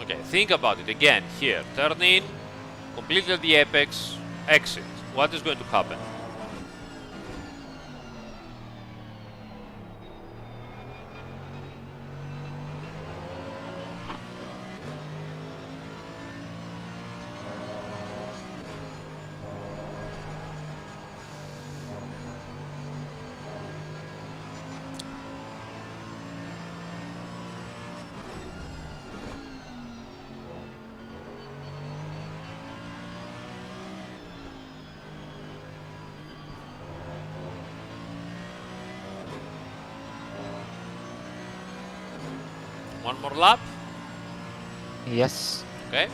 Okay, think about it again here. Turn in, completely the apex, exit. What is going to happen? One more lap. Yes. Okay.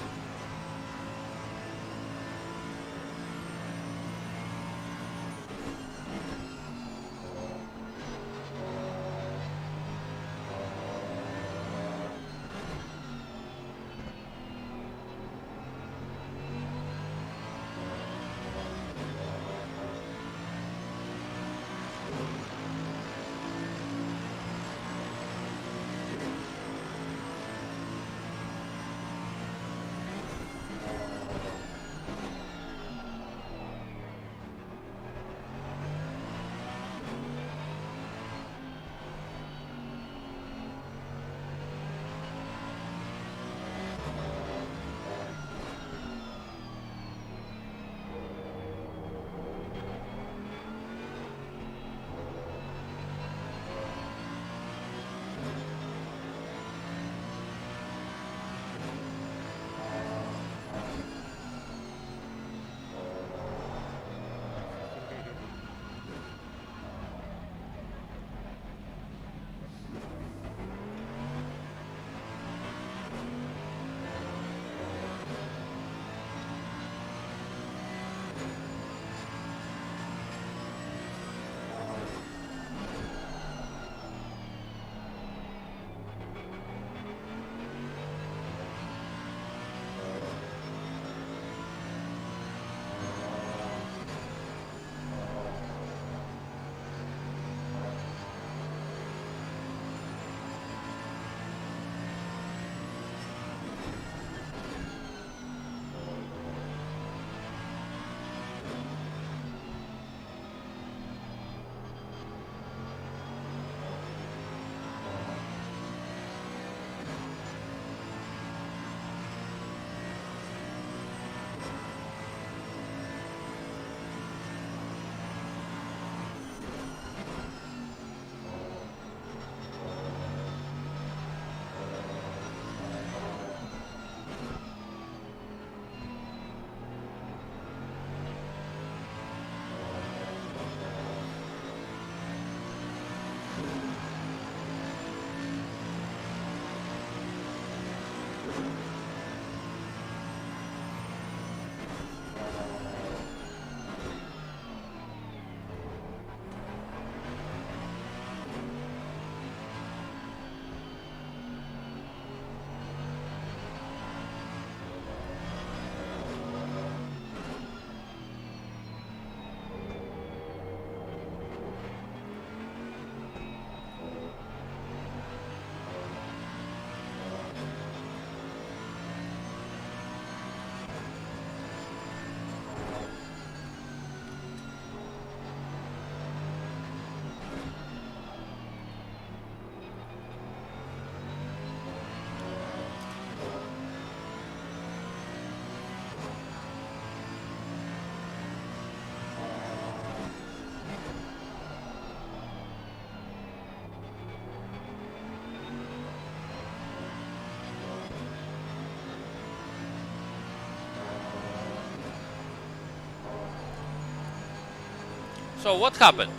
So what happened?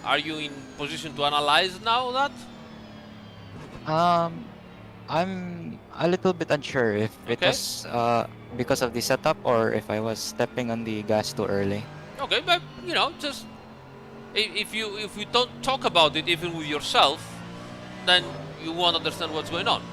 Are you in position to analyze now that? I'm a little bit unsure if it Okay. was because of the setup or if I was stepping on the gas too early. Okay, but just if you don't talk about it even with yourself, then you won't understand what's going on.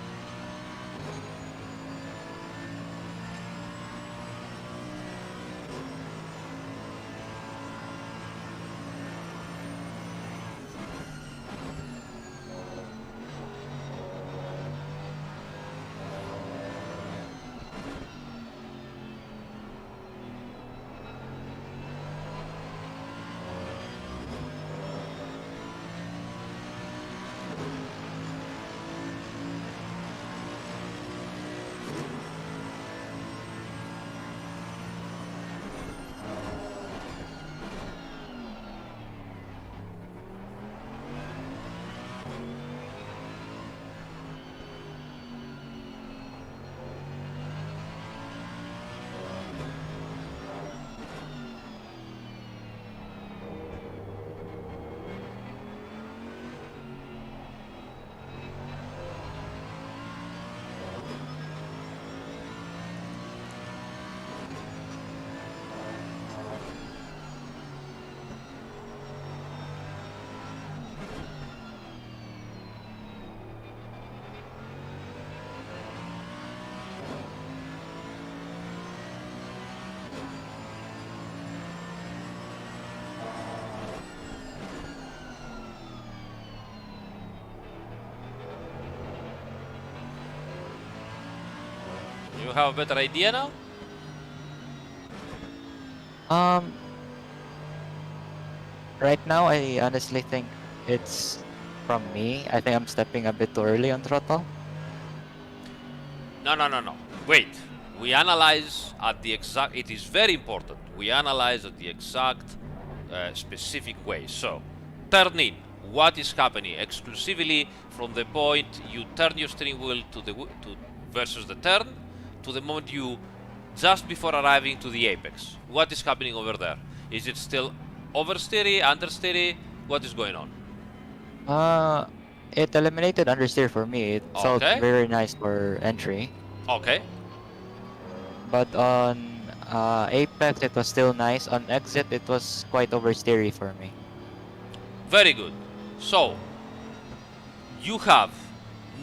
you have a better idea now? Um, right now, I honestly think it's from me. I think I'm stepping a bit too early on throttle. No. Wait. We analyze at the exact. It is very important. We analyze at the exact specific way. So, turn in. What is happening exclusively from the point you turn your steering wheel to versus the turn to the moment you just before arriving to the apex. What is happening over there? Is it still oversteery, understeery? What is going on? It eliminated understeer for me. It felt Okay. very nice for entry. Okay. But on apex, it was still nice. On exit, it was quite oversteery for me. Very good. So, you have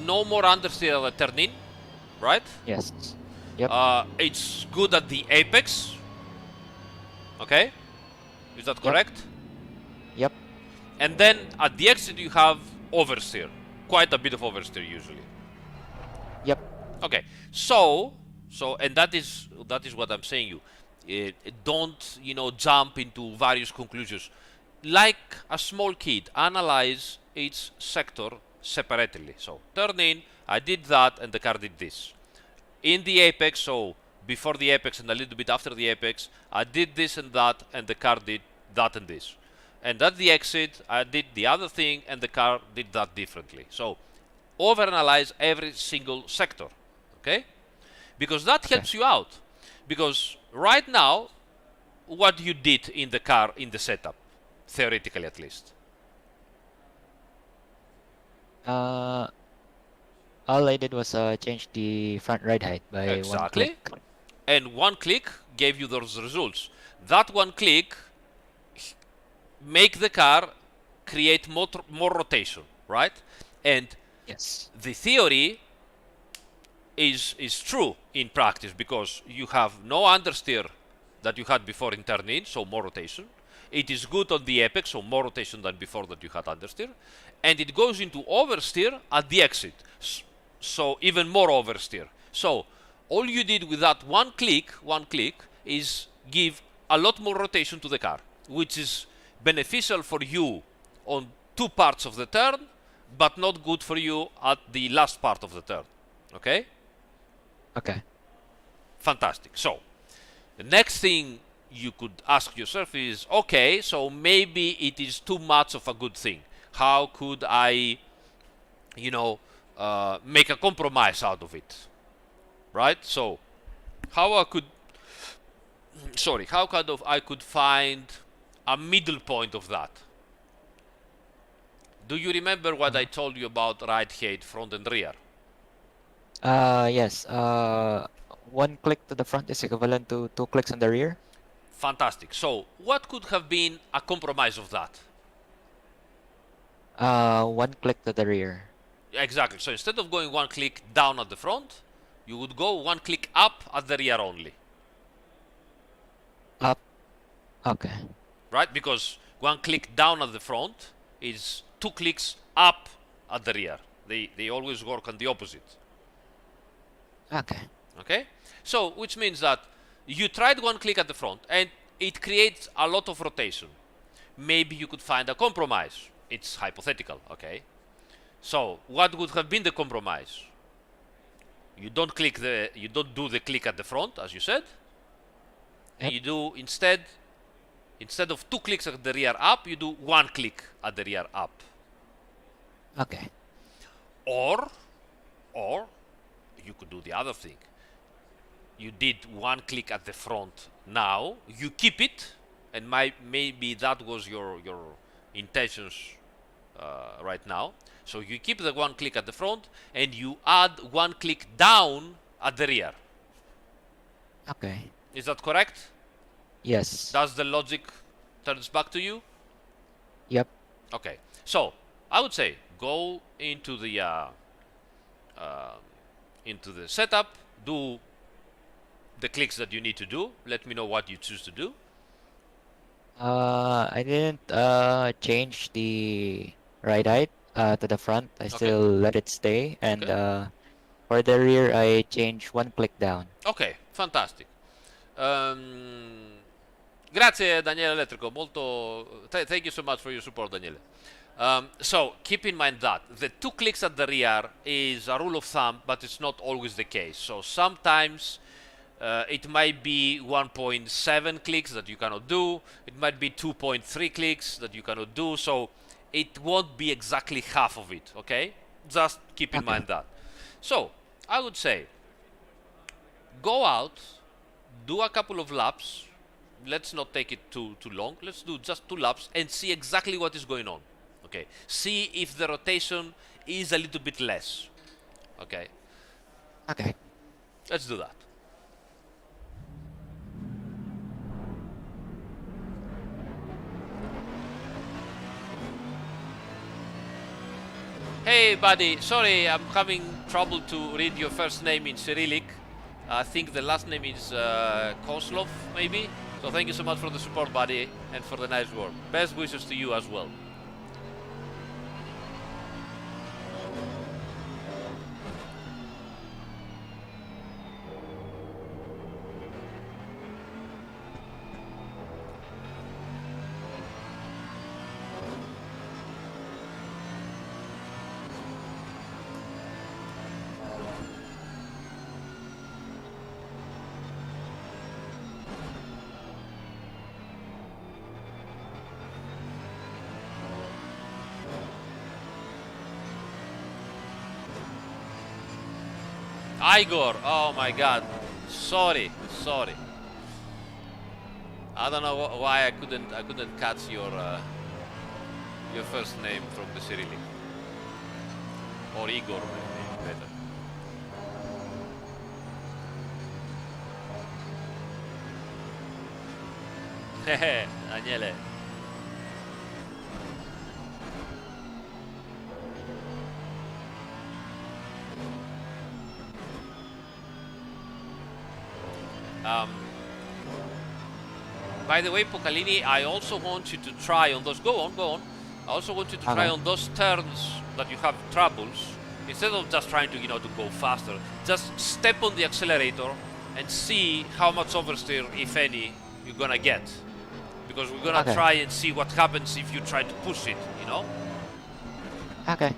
no more understeer at the turn in, right? Yes. Yep. It's good at the apex. Okay? Is that correct? Yep. And then at the exit you have oversteer. Quite a bit of oversteer usually. Yep. Okay. So and that is what I'm saying you. Don't, jump into various conclusions. Like a small kid, analyze each sector separately. So, turn in, I did that, and the car did this. In the apex, so before the apex and a little bit after the apex, I did this and that, and the car did that and this. And at the exit, I did the other thing, and the car did that differently. So, overanalyze every single sector, okay? Because that helps you out. Because right now, what you did in the car, in the setup, theoretically at least. All I did was change the front ride height by Exactly. 1 click. And 1 click gave you those results. That 1 click make the car create more rotation, right? And Yes. the theory is true in practice because you have no understeer that you had before in turn in, so more rotation. It is good on the apex, so more rotation than before that you had understeer. And it goes into oversteer at the exit, so even more oversteer. So all you did with that one click is give a lot more rotation to the car, which is beneficial for you on 2 parts of the turn, but not good for you at the last part of the turn. Okay? Okay. Fantastic. So, the next thing you could ask yourself is, okay, so maybe it is too much of a good thing. How could I, make a compromise out of it? Right? So, how I could find a middle point of that? Do you remember what I told you about ride height front and rear? Yes. 1 click to the front is equivalent to 2 clicks on the rear. Fantastic. So, what could have been a compromise of that? 1 click to the rear. Exactly. So, instead of going 1 click down at the front, you would go 1 click up at the rear only. Up. Okay. Right? Because 1 click down at the front is 2 clicks up at the rear. They always work on the opposite. Okay. Okay? So, which means that you tried 1 click at the front and it creates a lot of rotation. Maybe you could find a compromise. It's hypothetical, okay? So, what would have been the compromise? You don't do the click at the front, as you said. And you do instead of 2 clicks at the rear up, you do 1 click at the rear up. Okay. Or you could do the other thing. You did 1 click at the front. Now you keep it, and maybe that was your intentions right now. So you keep the 1 click at the front, and you add 1 click down at the rear. Okay. Is that correct? Yes. Does the logic turns back to you? Yep. Okay. So I would say go into the setup, do the clicks that you need to do. Let me know what you choose to do. I didn't change the ride height to the front. I still let it stay, and For the rear, I change one click down. Ok, fantastic. Grazie Daniele Elettrico, molto thank you so much for your support, Daniele. So keep in mind that the 2 clicks at the rear is a rule of thumb, but it's not always the case. So sometimes it might be 1.7 clicks that you cannot do, it might be 2.3 clicks that you cannot do, so it won't be exactly half of it, okay? Just keep in mind that. So I would say go out, do a couple of laps. Let's not take it too long. Let's do just 2 laps and see exactly what is going on. Okay. See if the rotation is a little bit less. Okay. Okay. Let's do that. Hey buddy, sorry, I'm having trouble to read your first name in Cyrillic. I think the last name is Koslov, maybe? So thank you so much for the support, buddy, and for the nice work. Best wishes to you as well. Igor, oh my god, sorry. I don't know why I couldn't catch your first name from the Cyrillic, or Igor maybe better. Hehe, Daniele. By the way, Pokallini, I also want you to try on those. Go on. I also want you to try on those turns that you have troubles. Instead of just trying to, to go faster, just step on the accelerator and see how much oversteer, if any, you're gonna get. Because we're gonna try and see what happens if you try to push it, Okay.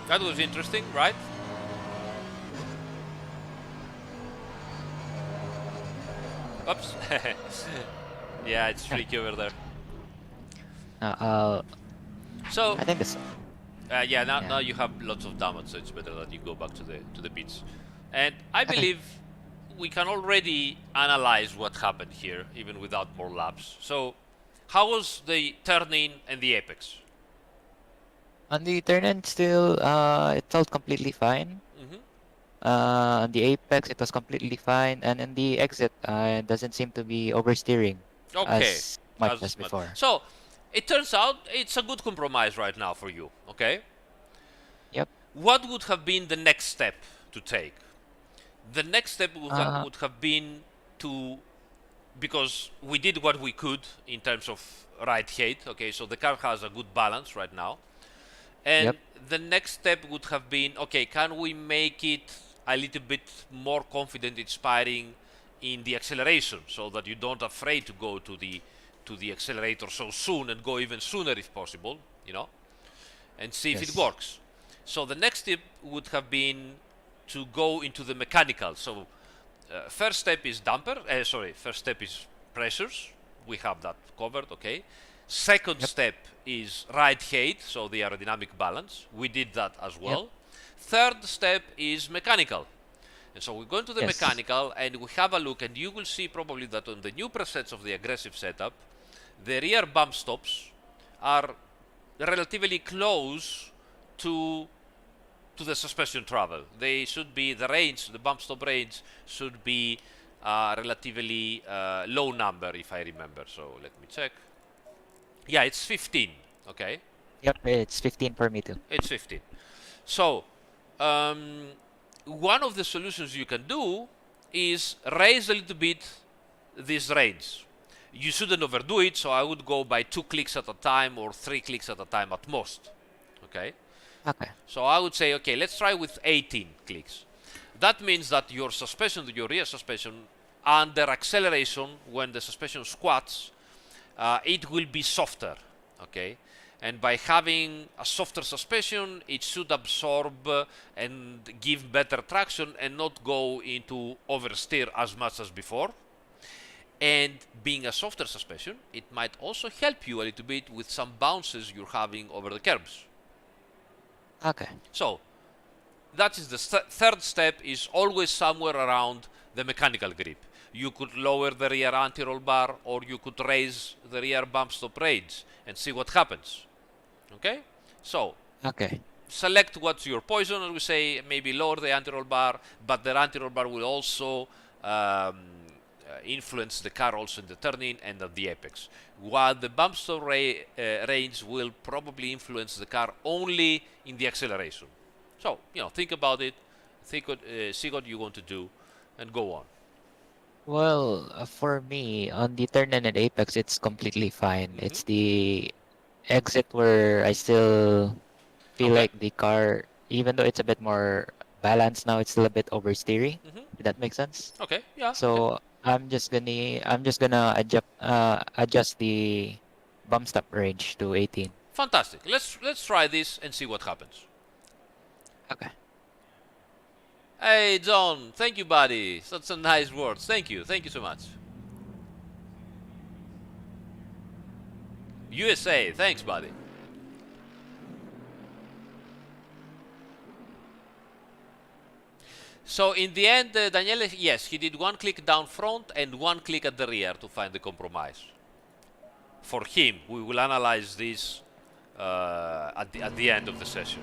That was interesting, right? Oops. Yeah, it's tricky over there. So I think it's... yeah, now you have lots of damage, so it's better that you go back to the pits. And I believe we can already analyze what happened here, even without more laps. So, how was the turn-in and the apex? On the turn-in still, it felt completely fine. On the apex, it was completely fine. And in the exit, it doesn't seem to be oversteering as much as before. So, it turns out it's a good compromise right now for you, okay? Yep. What would have been the next step to take? The next step would have been to... Because we did what we could in terms of ride height, okay? So the car has a good balance right now. And the next step would have been, okay, can we make it a little bit more confident inspiring in the acceleration, so that you don't afraid to go to the accelerator so soon and go even sooner if possible, you know, and see if it works. So the next step would have been to go into the mechanical. So first step is first step is pressures. We have that covered, okay. Second step is ride height, so the aerodynamic balance. We did that as well. Third step is mechanical. And so we go into the mechanical and we have a look, and you will see probably that on the new presets of the aggressive setup, the rear bump stops are relatively close to the suspension travel. They should be, the bump stop range should be relatively low number, if I remember. So let me check. Yeah, it's 15, okay? Yep, it's 15 for me too. It's 15. So, one of the solutions you can do is raise a little bit this range. You shouldn't overdo it, so I would go by 2 clicks at a time or 3 clicks at a time at most, okay? Okay. So I would say, okay, let's try with 18 clicks. That means that your rear suspension, under acceleration, when the suspension squats, it will be softer, okay? And by having a softer suspension, it should absorb and give better traction and not go into oversteer as much as before. And being a softer suspension, it might also help you a little bit with some bounces you're having over the curbs. Okay. So, that is the third step, is always somewhere around the mechanical grip. You could lower the rear anti-roll bar, or you could raise the rear bump stop range and see what happens. Okay? So, select what's your poison, and we say maybe lower the anti-roll bar, but the anti-roll bar will also influence the car also in the turning and at the apex, while the bump stop range will probably influence the car only in the acceleration. So, you know, think about it, see what you want to do, and go on. Well, for me, on the turn and apex, it's completely fine. It's the exit where I still feel like the car, even though it's a bit more balanced now, it's still a bit oversteering. Did that make sense? Okay, yeah. So I'm just gonna adjust the bump stop range to 18. Fantastic. Let's try this and see what happens. Okay. Hey, John. Thank you, buddy. Such some nice words. Thank you. Thank you so much. USA. Thanks, buddy. So in the end, Daniele, yes, he did 1 click down front and 1 click at the rear to find the compromise. For him, we will analyze this at the end of the session.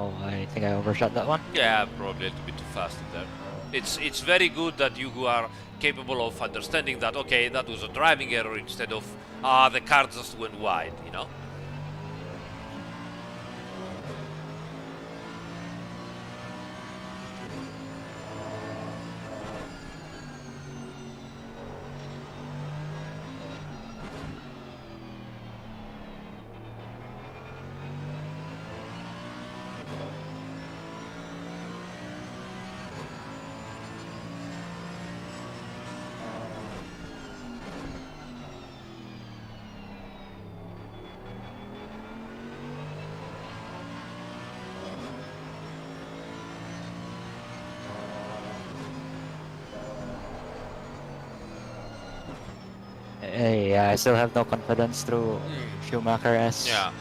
Oh, I think I overshot that one. Yeah, probably a little bit too fast in there. It's very good that you are capable of understanding that, okay, that was a driving error instead of, the car just went wide, you know? Hey, I still have no confidence through Schumacher S. Yeah.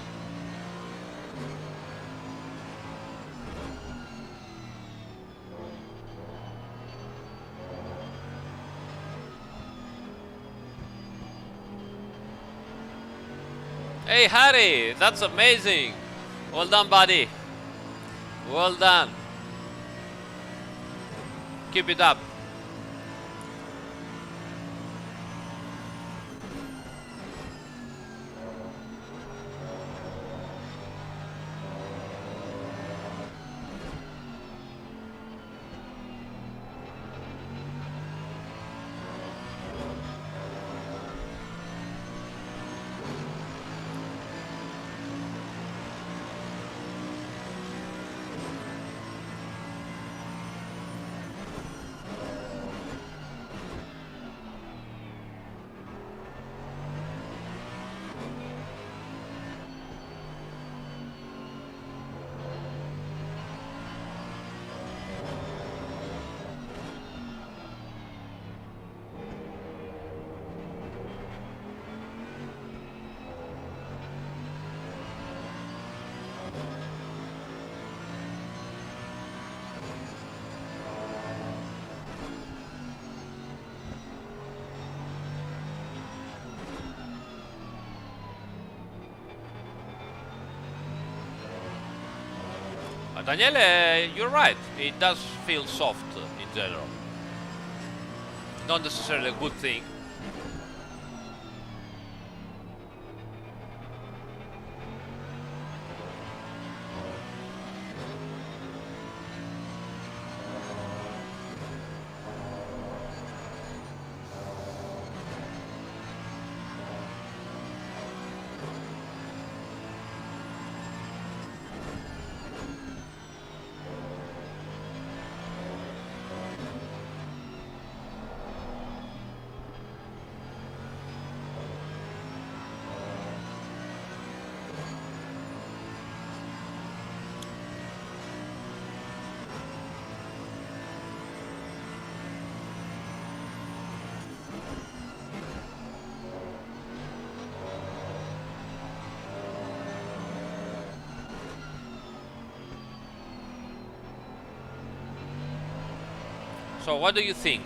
Hey Harry, that's amazing. Well done, buddy. Well done. Keep it up. Daniele, you're right. It does feel soft in general. Not necessarily a good thing. So what do you think?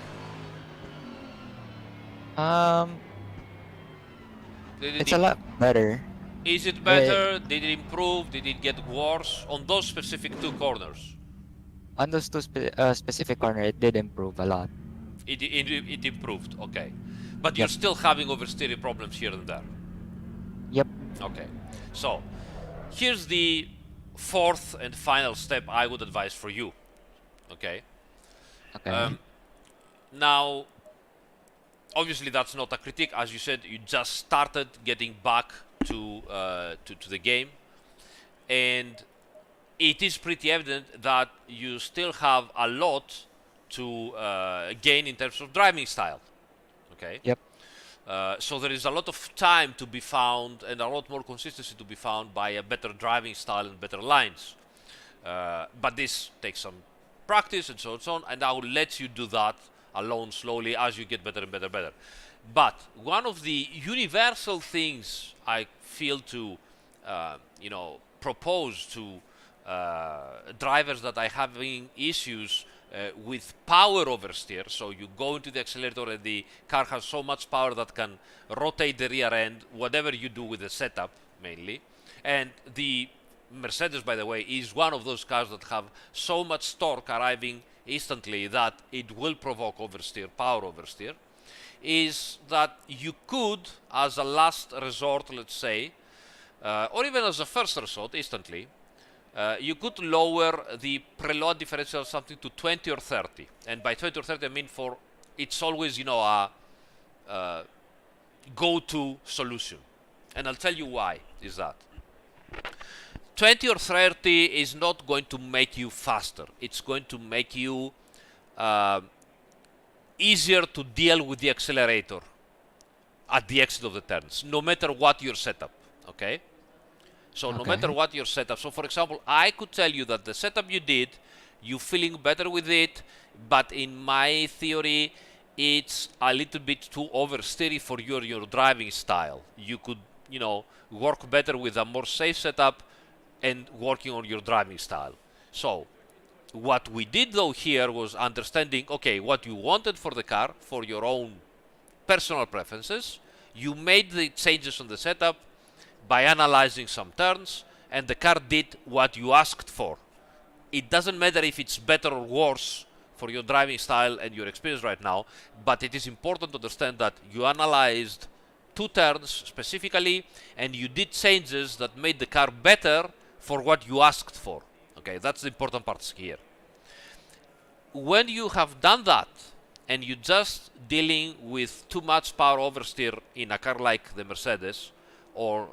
It's a lot better. Is it better? Did it improve? Did it get worse on those specific two corners? On those two specific corner, it did improve a lot. It improved, okay. But you're still having oversteering problems here and there. Yep. Okay. So here's the fourth and final step I would advise for you. Okay. Okay. Now, obviously that's not a critique. As you said, you just started getting back to the game, and it is pretty evident that you still have a lot to gain in terms of driving style. Okay. Yep. So there is a lot of time to be found and a lot more consistency to be found by a better driving style and better lines. But this takes some practice and so on, and I will let you do that alone slowly as you get better and better. But one of the universal things I feel to propose to drivers that are having issues with power oversteer, so you go into the accelerator and the car has so much power that can rotate the rear end, whatever you do with the setup mainly, and the Mercedes, by the way, is one of those cars that have so much torque arriving instantly that it will provoke oversteer, power oversteer, is that you could, as a last resort, let's say, or even as a first resort instantly, you could lower the preload differential something to 20 or 30. And by 20 or 30, I mean it's always, a go-to solution. And I'll tell you why is that. 20 or 30 is not going to make you faster. It's going to make you easier to deal with the accelerator at the exit of the turns, no matter what your setup, okay? So no matter what your setup. So for example, I could tell you that the setup you did, you feeling better with it, but in my theory, it's a little bit too oversteery for your driving style. You could, work better with a more safe setup and working on your driving style. So what we did though here was understanding, okay, what you wanted for the car, for your own personal preferences. You made the changes on the setup by analyzing some turns, and the car did what you asked for. It doesn't matter if it's better or worse for your driving style and your experience right now, but it is important to understand that you analyzed 2 turns specifically, and you did changes that made the car better for what you asked for. Okay, that's the important part here. When you have done that, and you're just dealing with too much power oversteer in a car like the Mercedes, or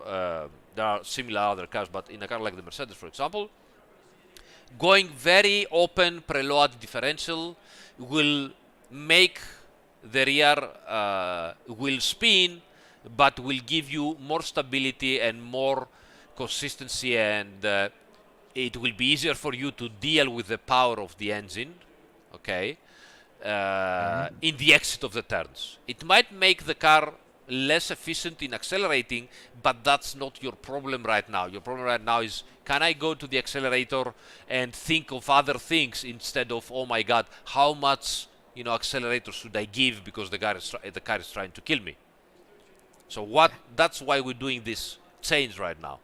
there are similar other cars, but in a car like the Mercedes, for example, going very open preload differential will make the rear wheel spin, but will give you more stability and more consistency, and it will be easier for you to deal with the power of the engine, okay, in the exit of the turns. It might make the car less efficient in accelerating, but that's not your problem right now. Your problem right now is, can I go to the accelerator and think of other things instead of, oh my god, how much accelerator should I give because the car is trying to kill me. So that's why we're doing this change right now.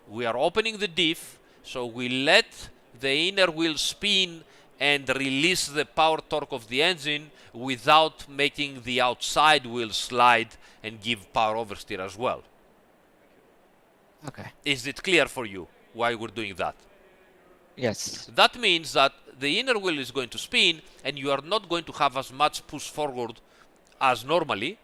We are opening the diff, so we let the inner wheel spin and release the power torque of the engine without making the outside wheel slide and give power oversteer as well. Okay. Is it clear for you why we're doing that? Yes. That means that the inner wheel is going to spin and you are not going to have as much push forward as normally,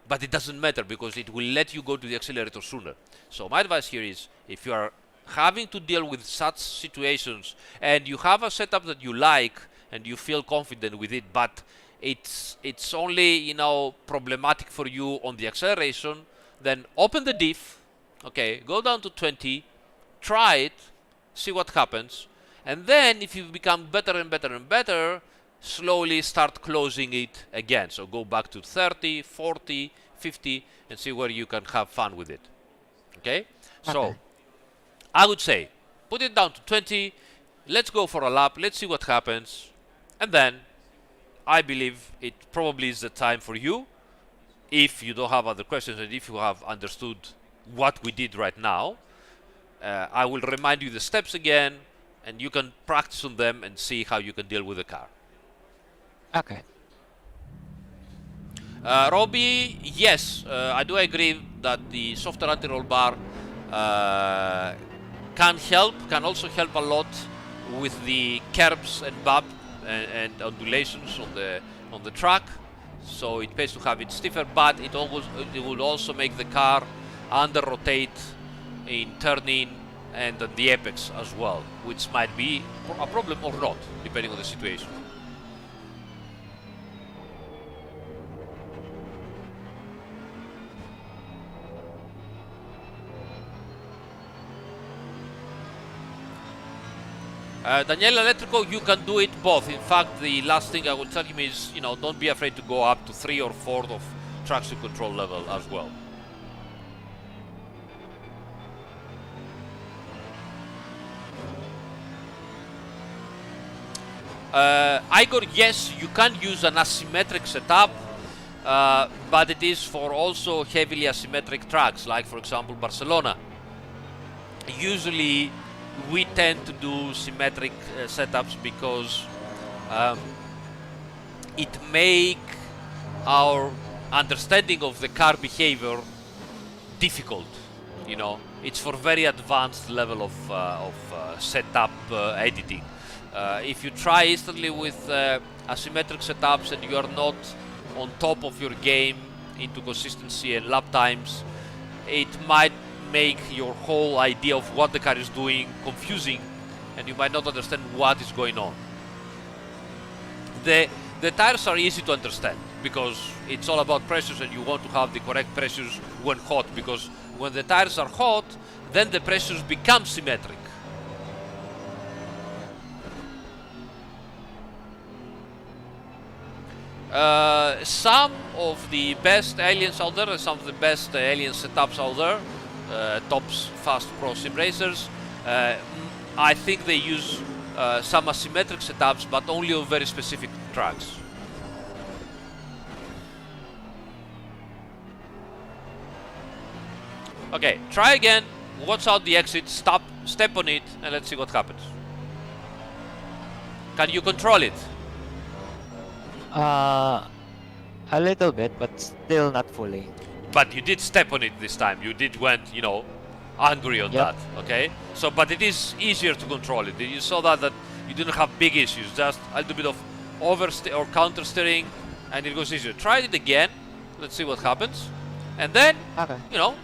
but it doesn't matter because it will let you go to the accelerator sooner. So my advice here is, if you are having to deal with such situations and you have a setup that you like and you feel confident with it, but it's only problematic for you on the acceleration, then open the diff, okay, go down to 20, try it, see what happens, and then if you become better and better and better, slowly start closing it again. So go back to 30, 40, 50 and see where you can have fun with it. Okay? So I would say put it down to 20, let's go for a lap, let's see what happens, and then I believe it probably is the time for you, if you don't have other questions and if you have understood what we did right now. I will remind you the steps again, and you can practice on them and see how you can deal with the car. Okay. Robbie, yes, I do agree that the softer anti-roll bar can also help a lot with the curbs and bump and undulations on the track. So it pays to have it stiffer, but it will also make the car under rotate in turning and at the apex as well, which might be a problem or not, depending on the situation. Daniel Electrico, you can do it both. In fact, the last thing I will tell him is, don't be afraid to go up to 3 or 4 of traction control level as well. Igor, yes, you can use an asymmetric setup, but it is for also heavily asymmetric tracks, like for example Barcelona. usually we tend to do symmetric setups because it make our understanding of the car behavior difficult. You know, it's for very advanced level of setup editing. If you try instantly with asymmetric setups and you are not on top of your game into consistency and lap times, it might make your whole idea of what the car is doing confusing, and you might not understand what is going on. The tires are easy to understand because it's all about pressures, and you want to have the correct pressures when hot, because when the tires are hot, then the pressures become symmetric. Some of the best aliens out there, some of the best alien setups out there, tops fast pro sim racers, I think they use some asymmetric setups, but only on very specific tracks. Okay, try again, watch out the exit, step on it, and let's see what happens. Can you control it? A little bit, but still not fully. But you did step on it this time. You did went, you know, angry on that. Okay. So, but it is easier to control it. You saw that you didn't have big issues. Just a little bit of oversteer or counter steering, and it goes easier. Try it again. Let's see what happens. And then, you know,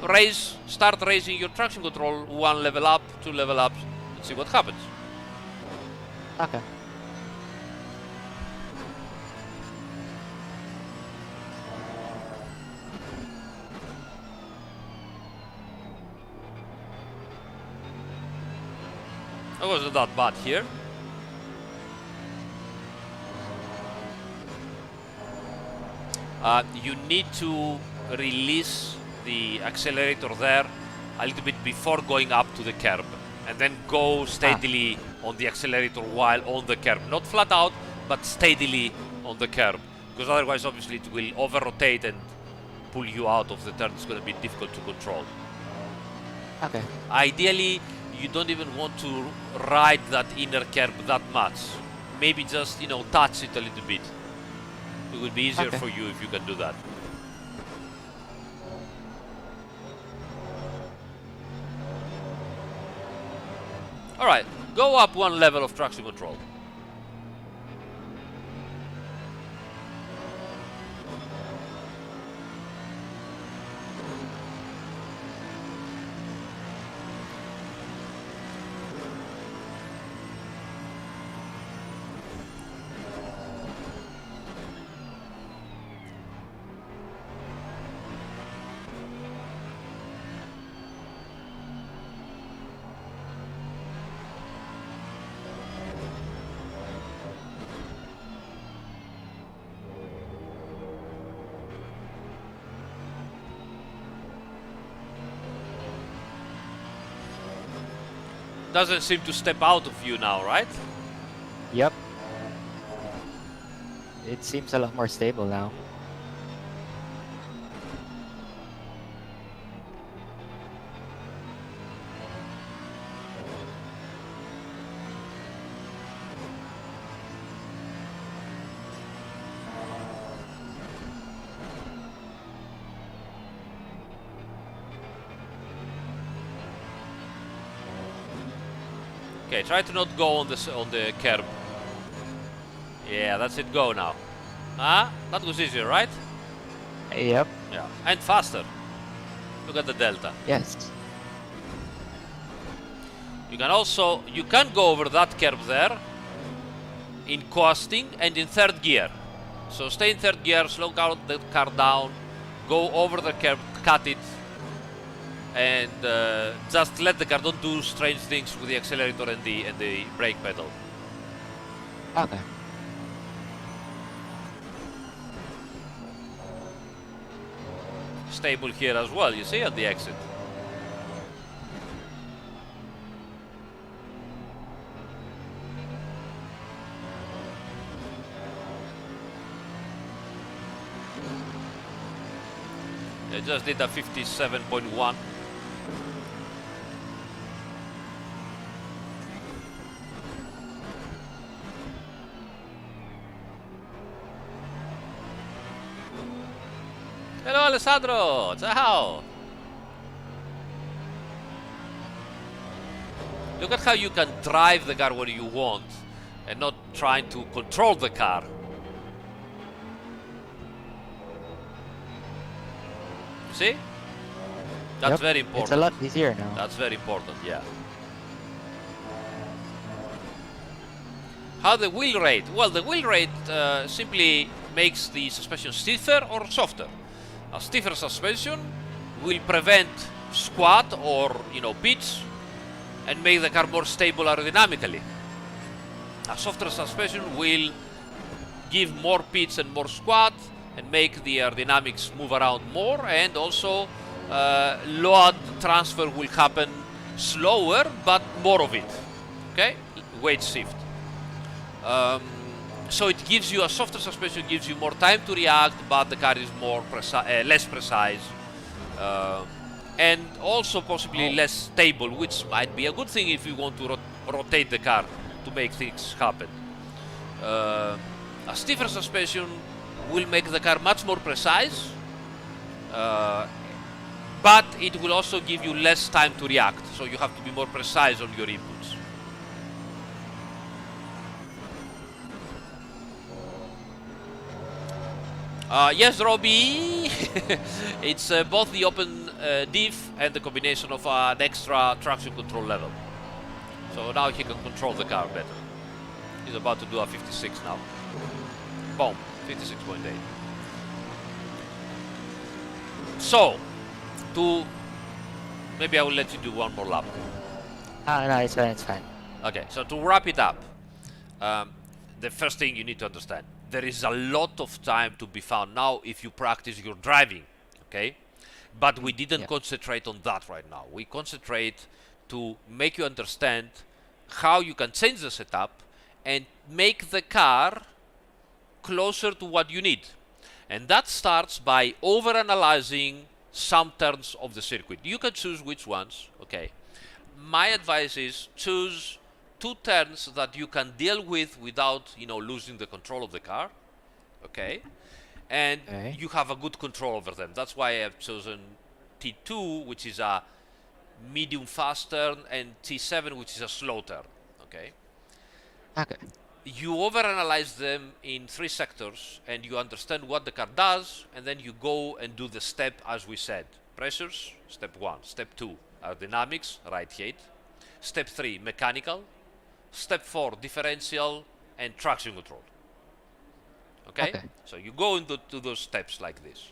start raising your traction control 1 level up, 2 level up. Let's see what happens. Okay. It wasn't that bad here. You need to release the accelerator there a little bit before going up to the curb, and then go steadily on the accelerator while on the curb. Not flat out, but steadily on the curb, because otherwise obviously it will over-rotate and pull you out of the turn. It's going to be difficult to control. Okay. Ideally, you don't even want to ride that inner curb that much. Maybe just, you know, touch it a little bit. It will be easier for you if you can do that. Alright, go up 1 level of traction control. Doesn't seem to step out of you now, right? Yep. It seems a lot more stable now. Okay, try to not go on the curb. Yeah, that's it. Go now. Ah, that was easier, right? Yep. Yeah, and faster. Look at the delta. Yes. You can go over that curb there in coasting and in third gear. So stay in third gear, slow the car down, go over the curb, cut it, and just let the car, don't do strange things with the accelerator and the brake pedal. Okay. Stable here as well, you see, at the exit. I just did a 57.1. Hello, Alessandro. Ciao. Look at how you can drive the car where you want and not trying to control the car. See? That's Yep, very important. It's a lot easier now. That's very important, yeah. How the wheel rate? Well, the wheel rate simply makes the suspension stiffer or softer. A stiffer suspension will prevent squat or, pitch and make the car more stable aerodynamically. A softer suspension will give more pitch and more squat and make the aerodynamics move around more, and also load transfer will happen slower but more of it. Okay, weight shift. So it gives you a softer suspension, gives you more time to react, but the car is more less precise, and also possibly less stable, which might be a good thing if you want to rotate the car to make things happen. A stiffer suspension will make the car much more precise, but it will also give you less time to react, so you have to be more precise on your inputs. Yes, Robbie, it's both the open diff and the combination of an extra traction control level. So now he can control the car better. He's about to do a 56 now. Boom, 56.8. So, maybe I will let you do one more lap. No, it's fine, it's fine. Okay, so to wrap it up, the first thing you need to understand, there is a lot of time to be found now if you practice your driving, okay? But we didn't concentrate on that right now. We concentrate to make you understand how you can change the setup and make the car closer to what you need. And that starts by overanalyzing some turns of the circuit. You can choose which ones, okay? My advice is choose 2 turns that you can deal with without, losing the control of the car, okay? And you have a good control over them. That's why I have chosen T2, which is a medium fast turn, and T7, which is a slow turn, okay? Okay. You overanalyze them in 3 sectors, and you understand what the car does, and then you go and do the step as we said. Pressures, step 1. Step 2, aerodynamics, right height. Step 3, mechanical. Step 4, differential and traction control. Okay? So you go into those steps like this.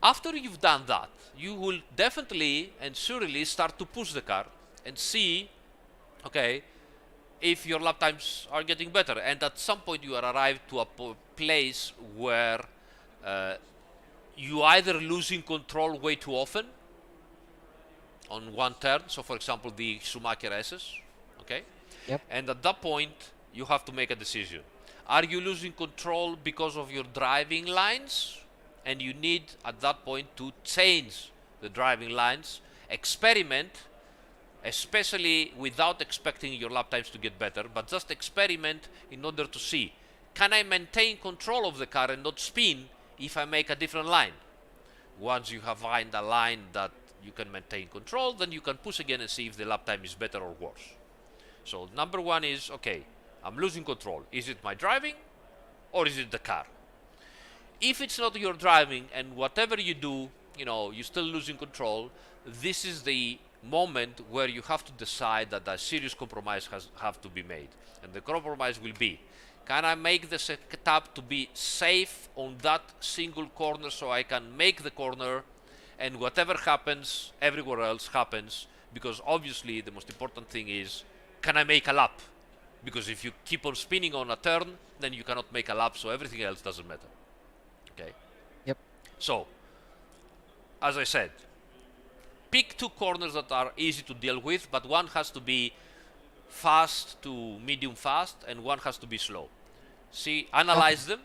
After you've done that, you will definitely and surely start to push the car and see, okay, if your lap times are getting better. And at some point you are arrived to a place where you either losing control way too often on one turn, so for example the Schumacher S's, okay? Yep. And at that point you have to make a decision. Are you losing control because of your driving lines? And you need at that point to change the driving lines, experiment, especially without expecting your lap times to get better, but just experiment in order to see, can I maintain control of the car and not spin if I make a different line? Once you have found a line that you can maintain control, then you can push again and see if the lap time is better or worse. So number 1 is, okay, I'm losing control. Is it my driving or is it the car? If it's not your driving and whatever you do, you're still losing control, this is the moment where you have to decide that a serious compromise have to be made. And the compromise will be, can I make the setup to be safe on that single corner so I can make the corner and whatever happens, everywhere else happens, because obviously the most important thing is, can I make a lap? Because if you keep on spinning on a turn, then you cannot make a lap, so everything else doesn't matter. Okay? Yep. So, as I said, pick 2 corners that are easy to deal with, but one has to be fast to medium fast, and one has to be slow. See, analyze them,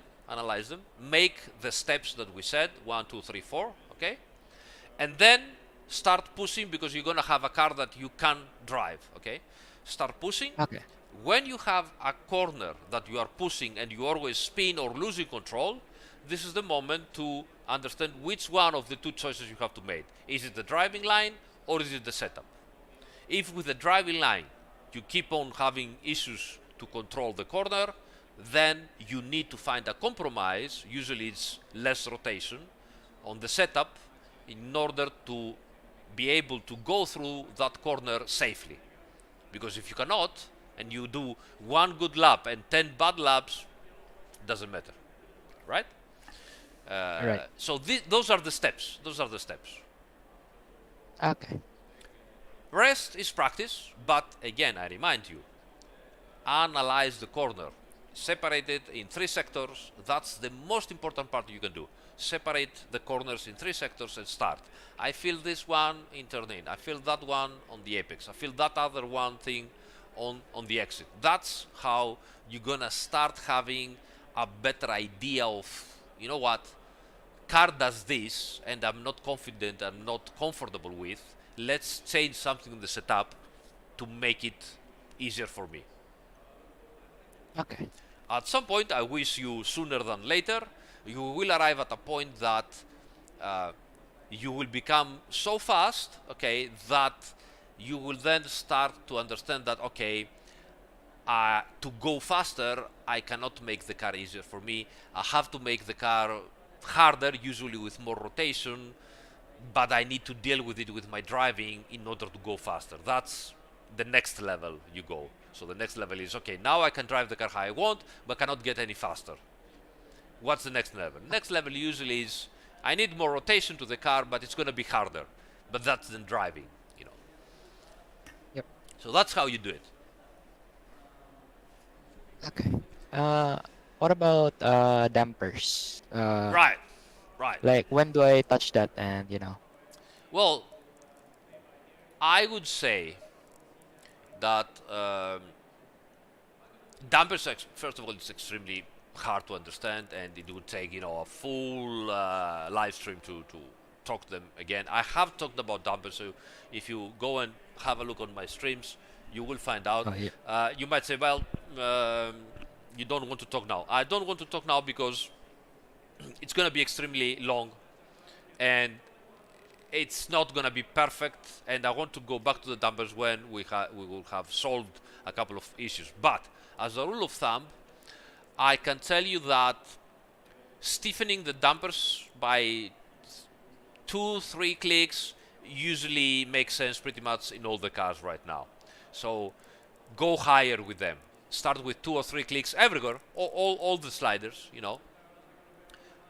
make the steps that we said, 1, 2, 3, 4, okay? And then start pushing, because you're gonna have a car that you can drive, okay? Start pushing. Okay. when you have a corner that you are pushing and you always spin or losing control, this is the moment to understand which one of the two choices you have to make. Is it the driving line or is it the setup? If with the driving line you keep on having issues to control the corner, then you need to find a compromise, usually it's less rotation, on the setup in order to be able to go through that corner safely. Because if you cannot, and you do one good lap and 10 bad laps, doesn't matter, right? Right. So those are the steps. Those are the steps. Okay. Rest is practice, but again, I remind you, analyze the corner. Separate it in 3 sectors. That's the most important part you can do. Separate the corners in 3 sectors and start. I feel this one in turn in. I feel that one on the apex. I feel that other one thing on the exit. That's how you're gonna start having a better idea of, you know what, car does this and I'm not confident, I'm not comfortable with. Let's change something in the setup to make it easier for me. Okay. At some point, I wish you sooner than later, you will arrive at a point that you will become so fast, okay, that you will then start to understand that, okay, to go faster, I cannot make the car easier for me. I have to make the car harder, usually with more rotation, but I need to deal with it with my driving in order to go faster. That's the next level you go. So the next level is, okay, now I can drive the car how I want, but cannot get any faster. What's the next level? Next level usually is, I need more rotation to the car, but it's going to be harder. But that's then driving, you know. Yep. So that's how you do it. Okay. What about dampers? Right. Like, when do I touch that and, you know? Well, I would say that dampers, first of all, it's extremely hard to understand, and it would take, you know, a full live stream to talk them again. I have talked about dampers, so if you go and have a look on my streams, you will find out. Oh, yeah. You might say, well, you don't want to talk now. I don't want to talk now because it's going to be extremely long, and it's not going to be perfect, and I want to go back to the dampers when we will have solved a couple of issues. But as a rule of thumb, I can tell you that stiffening the dampers by 2-3 clicks usually makes sense pretty much in all the cars right now. So go higher with them. Start with 2 or 3 clicks everywhere, all the sliders, you know,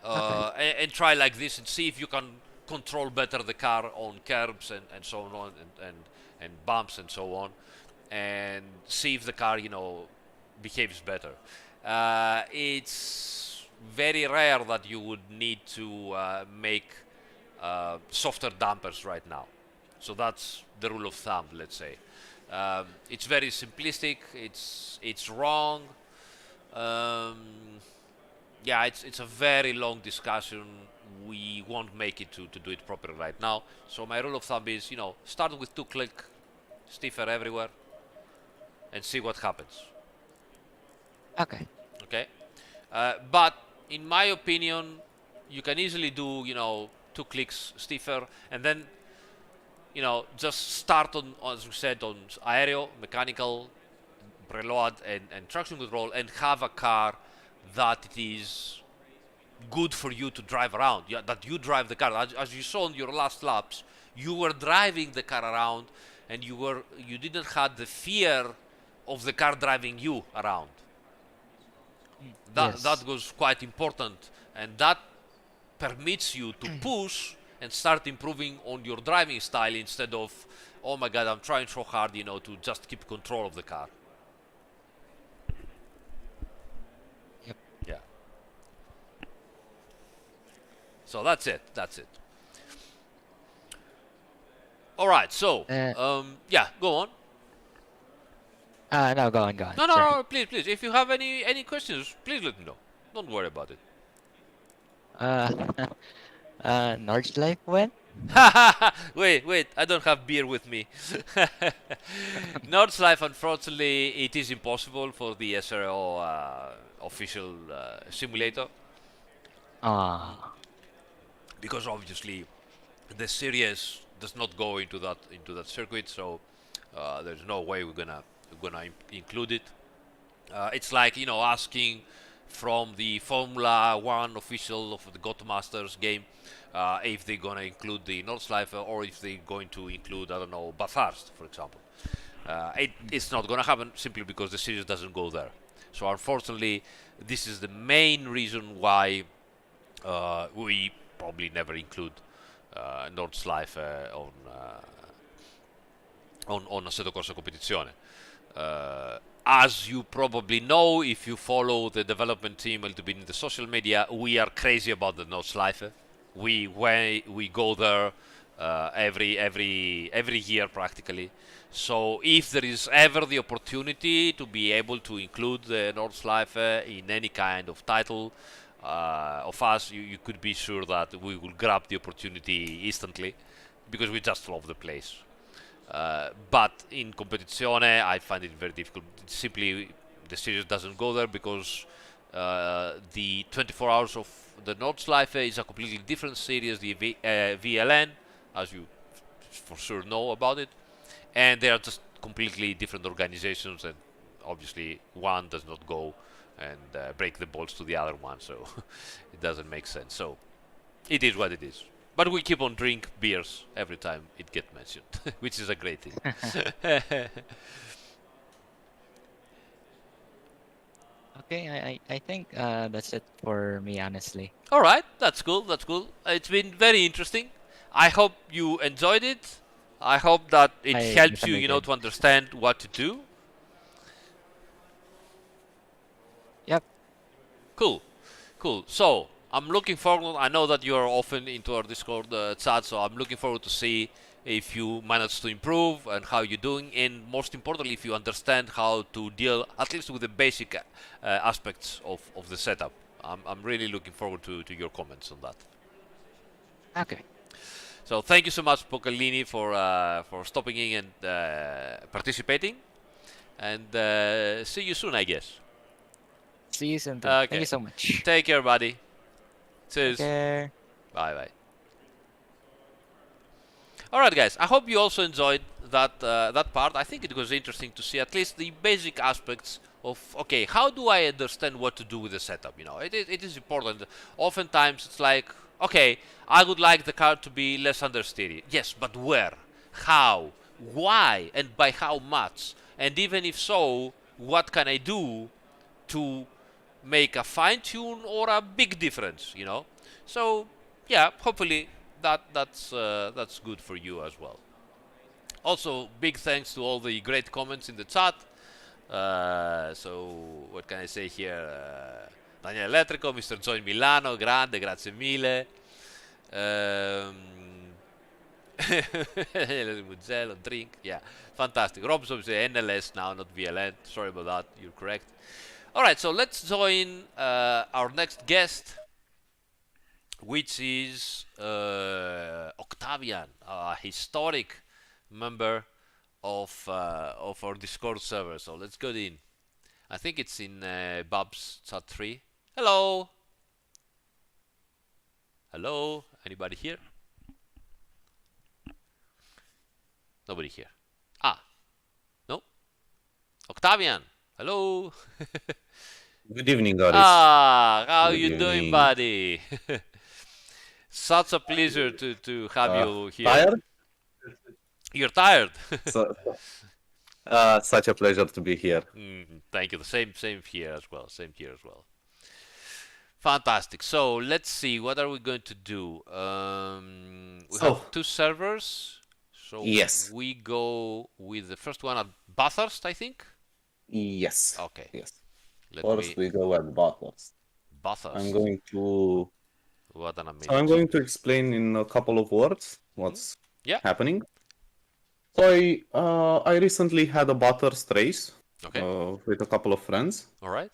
and try like this and see if you can control better the car on curbs and so on and bumps and so on, and see if the car, you know, behaves better. It's very rare that you would need to make softer dampers right now. So that's the rule of thumb, let's say. It's very simplistic. It's wrong. Yeah, it's a very long discussion. We won't make it to do it properly right now. So my rule of thumb is, you know, start with 2-click, stiffer everywhere, and see what happens. Okay. Okay. But in my opinion, you can easily do, you know, 2 clicks stiffer, and then, you know, just start on, as we said, on aero, mechanical, preload, and traction control, and have a car that it is good for you to drive around. Yeah, that you drive the car. As you saw on your last laps, you were driving the car around, and you didn't have the fear of the car driving you around. That was quite important, and that permits you to push and start improving on your driving style instead of, oh my god, I'm trying so hard, you know, to just keep control of the car. Yep. Yeah. So that's it. All right. So, yeah, go on. No, go on. No, please. If you have any questions, please let me know. Don't worry about it. Nord's life when? Wait, I don't have beer with me. Nordschleife, unfortunately, it is impossible for the SRO official simulator Ah. because obviously the series does not go into that circuit, so there's no way we're gonna include it. It's like asking from the Formula One official of the Godmasters game if they're gonna include the Nordschleife or if they're going to include, I don't know, Bathurst, for example. It's not gonna happen simply because the series doesn't go there. So unfortunately, this is the main reason why we probably never include Nordschleife on Assetto Corsa Competizione. As you probably know, if you follow the development team a little bit in the social media, we are crazy about the Nordschleife. We go there every year practically. So if there is ever the opportunity to be able to include the Nordschleife in any kind of title of us, you could be sure that we will grab the opportunity instantly because we just love the place. But in Competizione, I find it very difficult. Simply, the series doesn't go there because the 24 hours of the Nordschleife is a completely different series, the VLN, as you for sure know about it, and they are just completely different organizations, and obviously one does not go and break the balls to the other one, so it doesn't make sense. So it is what it is. But we keep on drink beers every time it gets mentioned, which is a great thing. Okay, I think that's it for me, honestly. All right, that's cool. That's cool. It's been very interesting. I hope you enjoyed it. I hope that it I helps you, definitely did. to understand what to do. Yep. Cool, cool. So I'm looking forward. I know that you are often into our Discord chat, so I'm looking forward to see if you manage to improve and how you're doing, and most importantly, if you understand how to deal at least with the basic aspects of the setup. I'm really looking forward to your comments on that. Okay. So thank you so much, Pokallini, for stopping in and participating, and see you soon, I guess. See you soon. Too. Okay. Thank you so much. Take care, buddy. Take Cheers. care. Bye bye. All right, guys. I hope you also enjoyed that part. I think it was interesting to see at least the basic aspects of okay, how do I understand what to do with the setup? It is important. Oftentimes, it's like okay, I would like the car to be less understeery. Yes, but where? How? Why? And by how much? And even if so, what can I do to make a fine tune or a big difference? So yeah, hopefully that's good for you as well. Also, big thanks to all the great comments in the chat. So what can I say here? Daniel Elettrico, Mr. Joy Milano, grande, grazie mille. Mugello, drink, yeah, fantastic. Rob's obviously NLS now, not VLN. Sorry about that, you're correct. Alright, so let's join our next guest, which is Octavian, a historic member of our Discord server. So let's go in. I think it's in Bab's chat 3. Hello! Hello? Anybody here? Nobody here. Ah. No? Octavian! Hello! Good evening, Aris. Ah, how Good you doing, evening. buddy? Such a pleasure to have you here. Tired? You're tired. Such a pleasure to be here. Thank you. The same here as well. Same here as well. Fantastic. So let's see. What are we going to do? We have 2 servers. So yes, we go with the first one at Bathurst, I think. Yes. Okay. Yes. First we go at Bathurst. Bathurst. I'm going to. What an amazing. So I'm going to explain in a couple of words what's happening. So I recently had a Bathurst race. Okay. With a couple of friends. All right.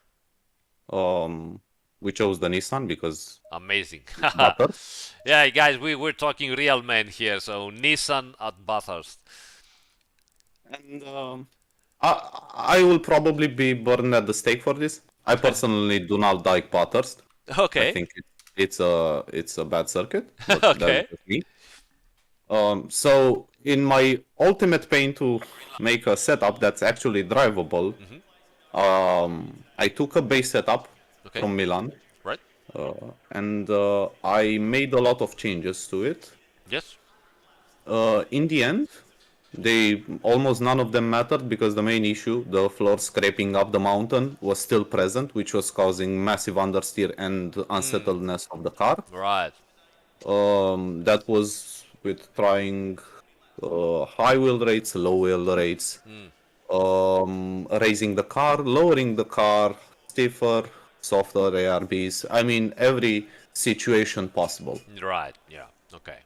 we chose the Nissan because Amazing. Bathurst. Yeah, guys, we're talking real men here. So Nissan at Bathurst. And I will probably be burned at the stake for this. I personally do not like Bathurst. Okay. I think it's a bad circuit. But Okay. That's just me. So in my ultimate pain to make a setup that's actually drivable, I took a base setup from Milan. Right. And I made a lot of changes to it. Yes. In the end, almost none of them mattered because the main issue, the floor scraping up the mountain, was still present, which was causing massive understeer and unsettledness of the car. Right. That was with trying high wheel rates, low wheel rates, raising the car, lowering the car, stiffer, softer ARBs. I mean, every situation possible. Right. Yeah. Okay.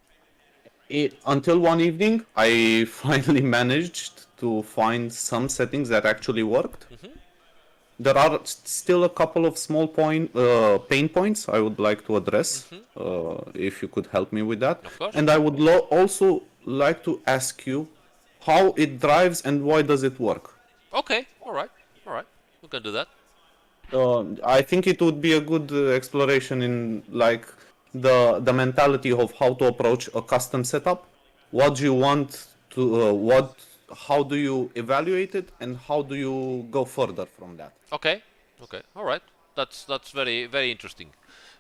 Until one evening, I finally managed to find some settings that actually worked. There are still a couple of small pain points I would like to address, if you could help me with that. Of course. And I would also like to ask you how it drives and why does it work. Okay. All right. We can do that. I think it would be a good exploration in like the mentality of how to approach a custom setup. What do you want to how do you evaluate it and how do you go further from that? Okay. All right. That's very very interesting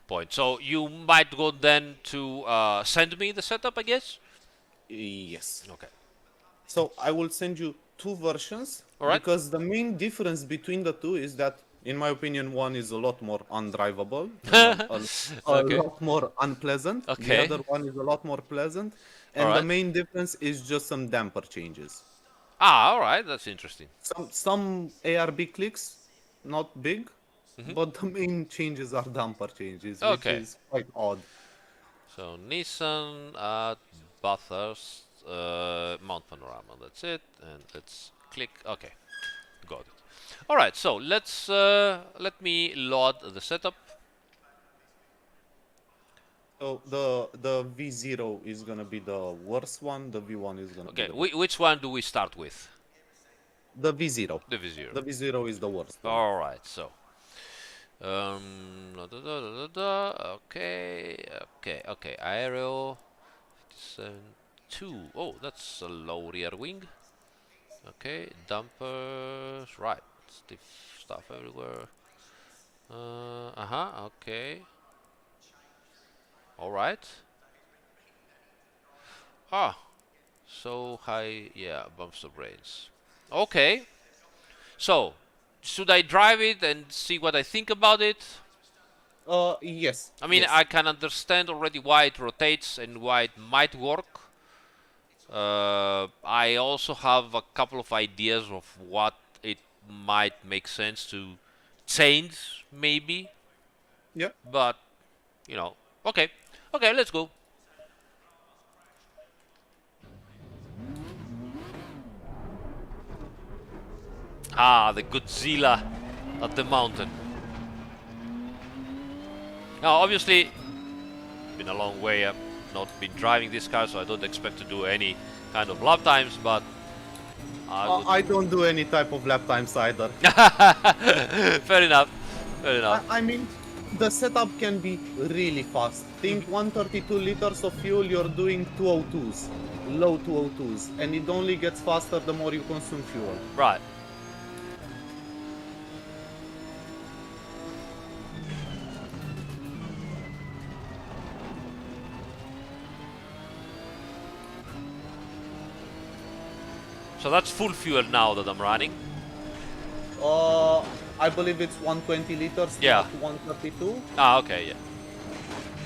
point. So you might go then to send me the setup, I guess. Yes. Okay. So I will send you two versions. All right. Because the main difference between the two is that, in my opinion, one is a lot more undrivable, a lot more unpleasant. Okay. The other one is a lot more pleasant. And All the right. main difference is just some damper changes. All right. That's interesting. Some ARB clicks, not big, but the main changes are damper changes, which is quite odd. So Nissan at Bathurst, Mount Panorama. That's it. And let's click. Okay. Got it. All right. So let's let me load the setup. So the V0 is gonna be the worst one. The V1 is gonna be the Which one do we start with? The V0. The V0. The V0 is the worst one. All right. So. Okay. Aurel 57.2. Oh, that's a low rear wing. Okay, dampers. Right, stiff stuff everywhere. Okay. All right. So high. Yeah, bumps the brakes. Okay. So. Should I drive it and see what I think about it? Yes. I mean, yes. I can understand already why it rotates and why it might work. I also have a couple of ideas of what it might make sense to change, maybe. Yeah. But, okay. Okay, let's go. The Godzilla at the mountain. Now, obviously, been a long way. I've not been driving this car, so I don't expect to do any kind of lap times, but I don't do any type of lap times either. Fair enough. I mean, the setup can be really fast. Think 132 liters of fuel, you're doing 202s, low 202s, and it only gets faster the more you consume fuel. Right. So that's full fuel now that I'm running. I believe it's 120 liters, Yeah. not 132. Okay, yeah.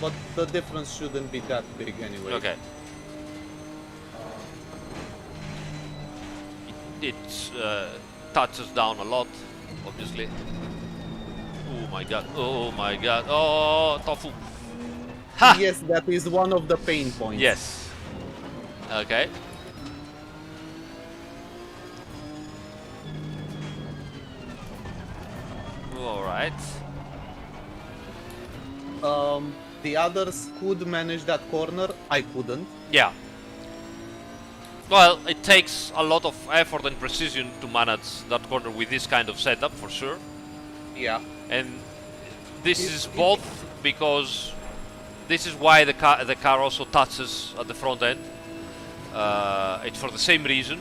But the difference shouldn't be that big anyway. Okay. It touches down a lot, obviously. Oh my god. Oh, tofu. Ha! Yes, that is one of the pain points. Yes. Okay. All right. The others could manage that corner. I couldn't. Yeah. Well, it takes a lot of effort and precision to manage that corner with this kind of setup, for sure. Yeah. And this is both because this is why the car also touches at the front end. It's for the same reason.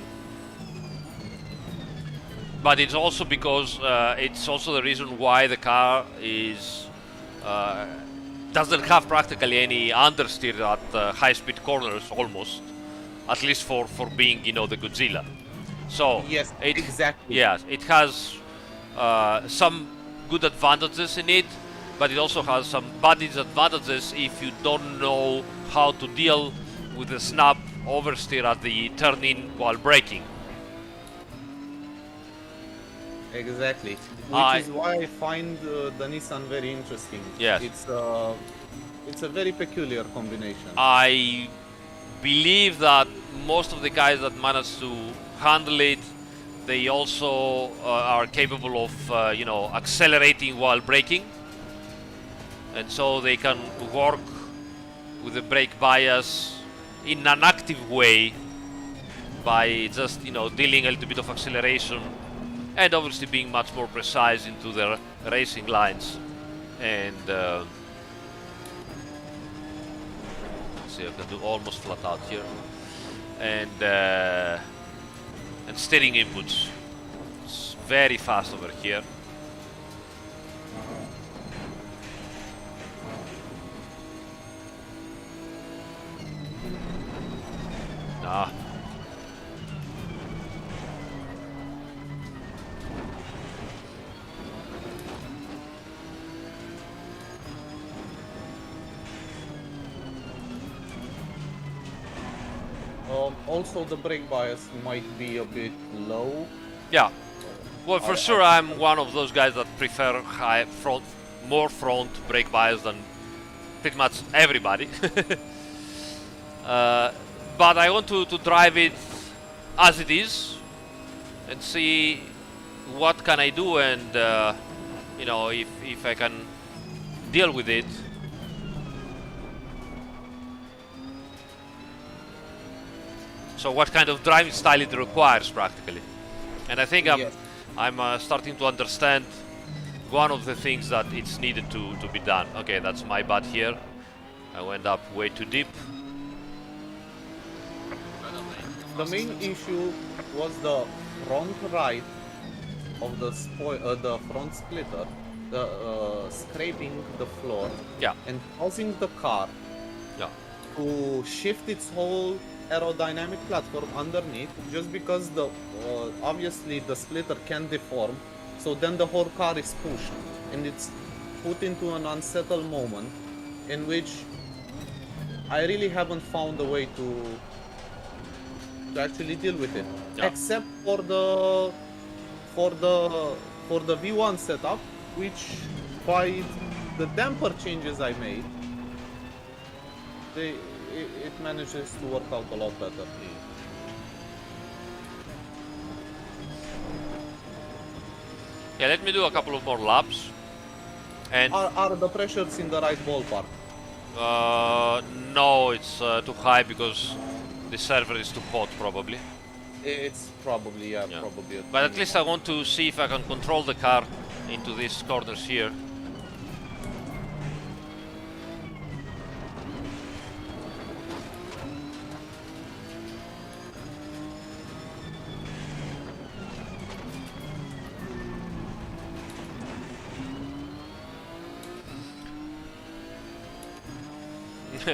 But it's also because it's also the reason why the car is doesn't have practically any understeer at high-speed corners, almost, at least for being, you know, the Godzilla. So Yes, it, exactly. yes, it has some good advantages in it, but it also has some bad disadvantages if you don't know how to deal with the snap oversteer at the turn-in while braking. Exactly. Which is why I find the Nissan very interesting. Yes. It's a very peculiar combination. I believe that most of the guys that manage to handle it, they also are capable of, you know, accelerating while braking, and so they can work with the brake bias in an active way by just, you know, dealing a little bit of acceleration and obviously being much more precise into their racing lines. And see, I can do almost flat out here, and steering inputs. It's very fast over here. Ah. Also, the brake bias might be a bit low. Yeah. Well, for sure, I'm one of those guys that prefer more front brake bias than pretty much everybody. But I want to drive it as it is and see what can I do, and you know, if I can deal with it. So what kind of driving style it requires practically. And I think I'm starting to understand one of the things that it's needed to be done. Okay, that's my bad here. I went up way too deep. The main issue was the front right of the front splitter, scraping the floor, and causing the car to shift its whole aerodynamic platform underneath, just because the obviously the splitter can deform, so then the whole car is pushed and it's put into an unsettled moment in which I really haven't found a way to actually deal with it, except for the V1 setup, which by the damper changes I made, it manages to work out a lot better. Yeah, let me do a couple of more laps. And are the pressures in the right ballpark? No, it's too high because the server is too hot, probably. It's probably, probably. But at least I want to see if I can control the car into these corners here.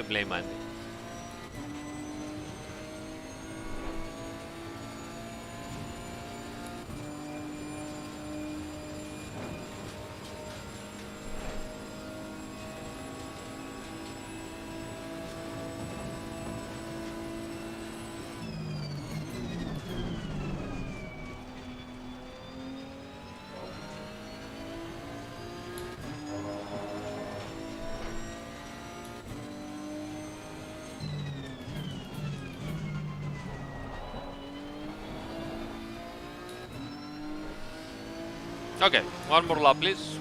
Blame Andy. Okay, one more lap, please.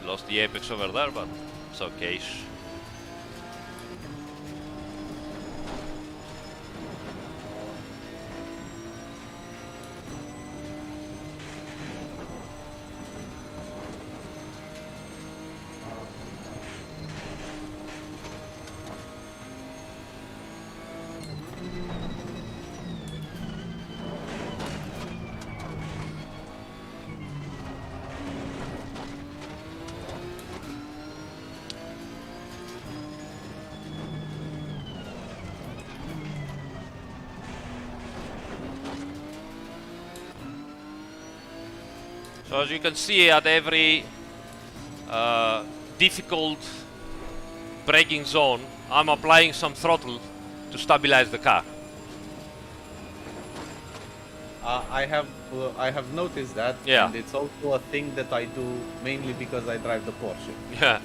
Lost the apex over there, but it's okay. So as you can see, at every difficult braking zone, I'm applying some throttle to stabilize the car. I have noticed that, Yeah. and it's also a thing that I do mainly because I drive the Porsche. Yeah.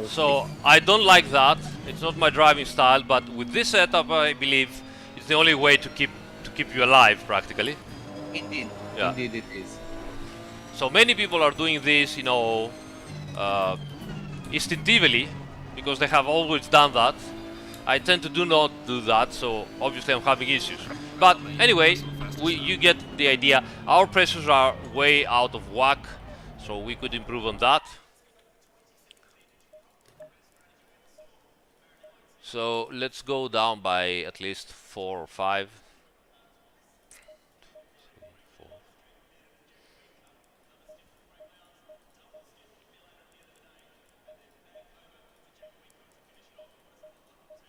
So I don't like that. It's not my driving style, but with this setup, I believe it's the only way to keep you alive, practically. Indeed, Yeah. indeed it is. So many people are doing this, you know, instinctively, because they have always done that. I tend to do not do that, so obviously I'm having issues. But anyway, you get the idea. Our pressures are way out of whack, so we could improve on that. So let's go down by at least 4 or 5.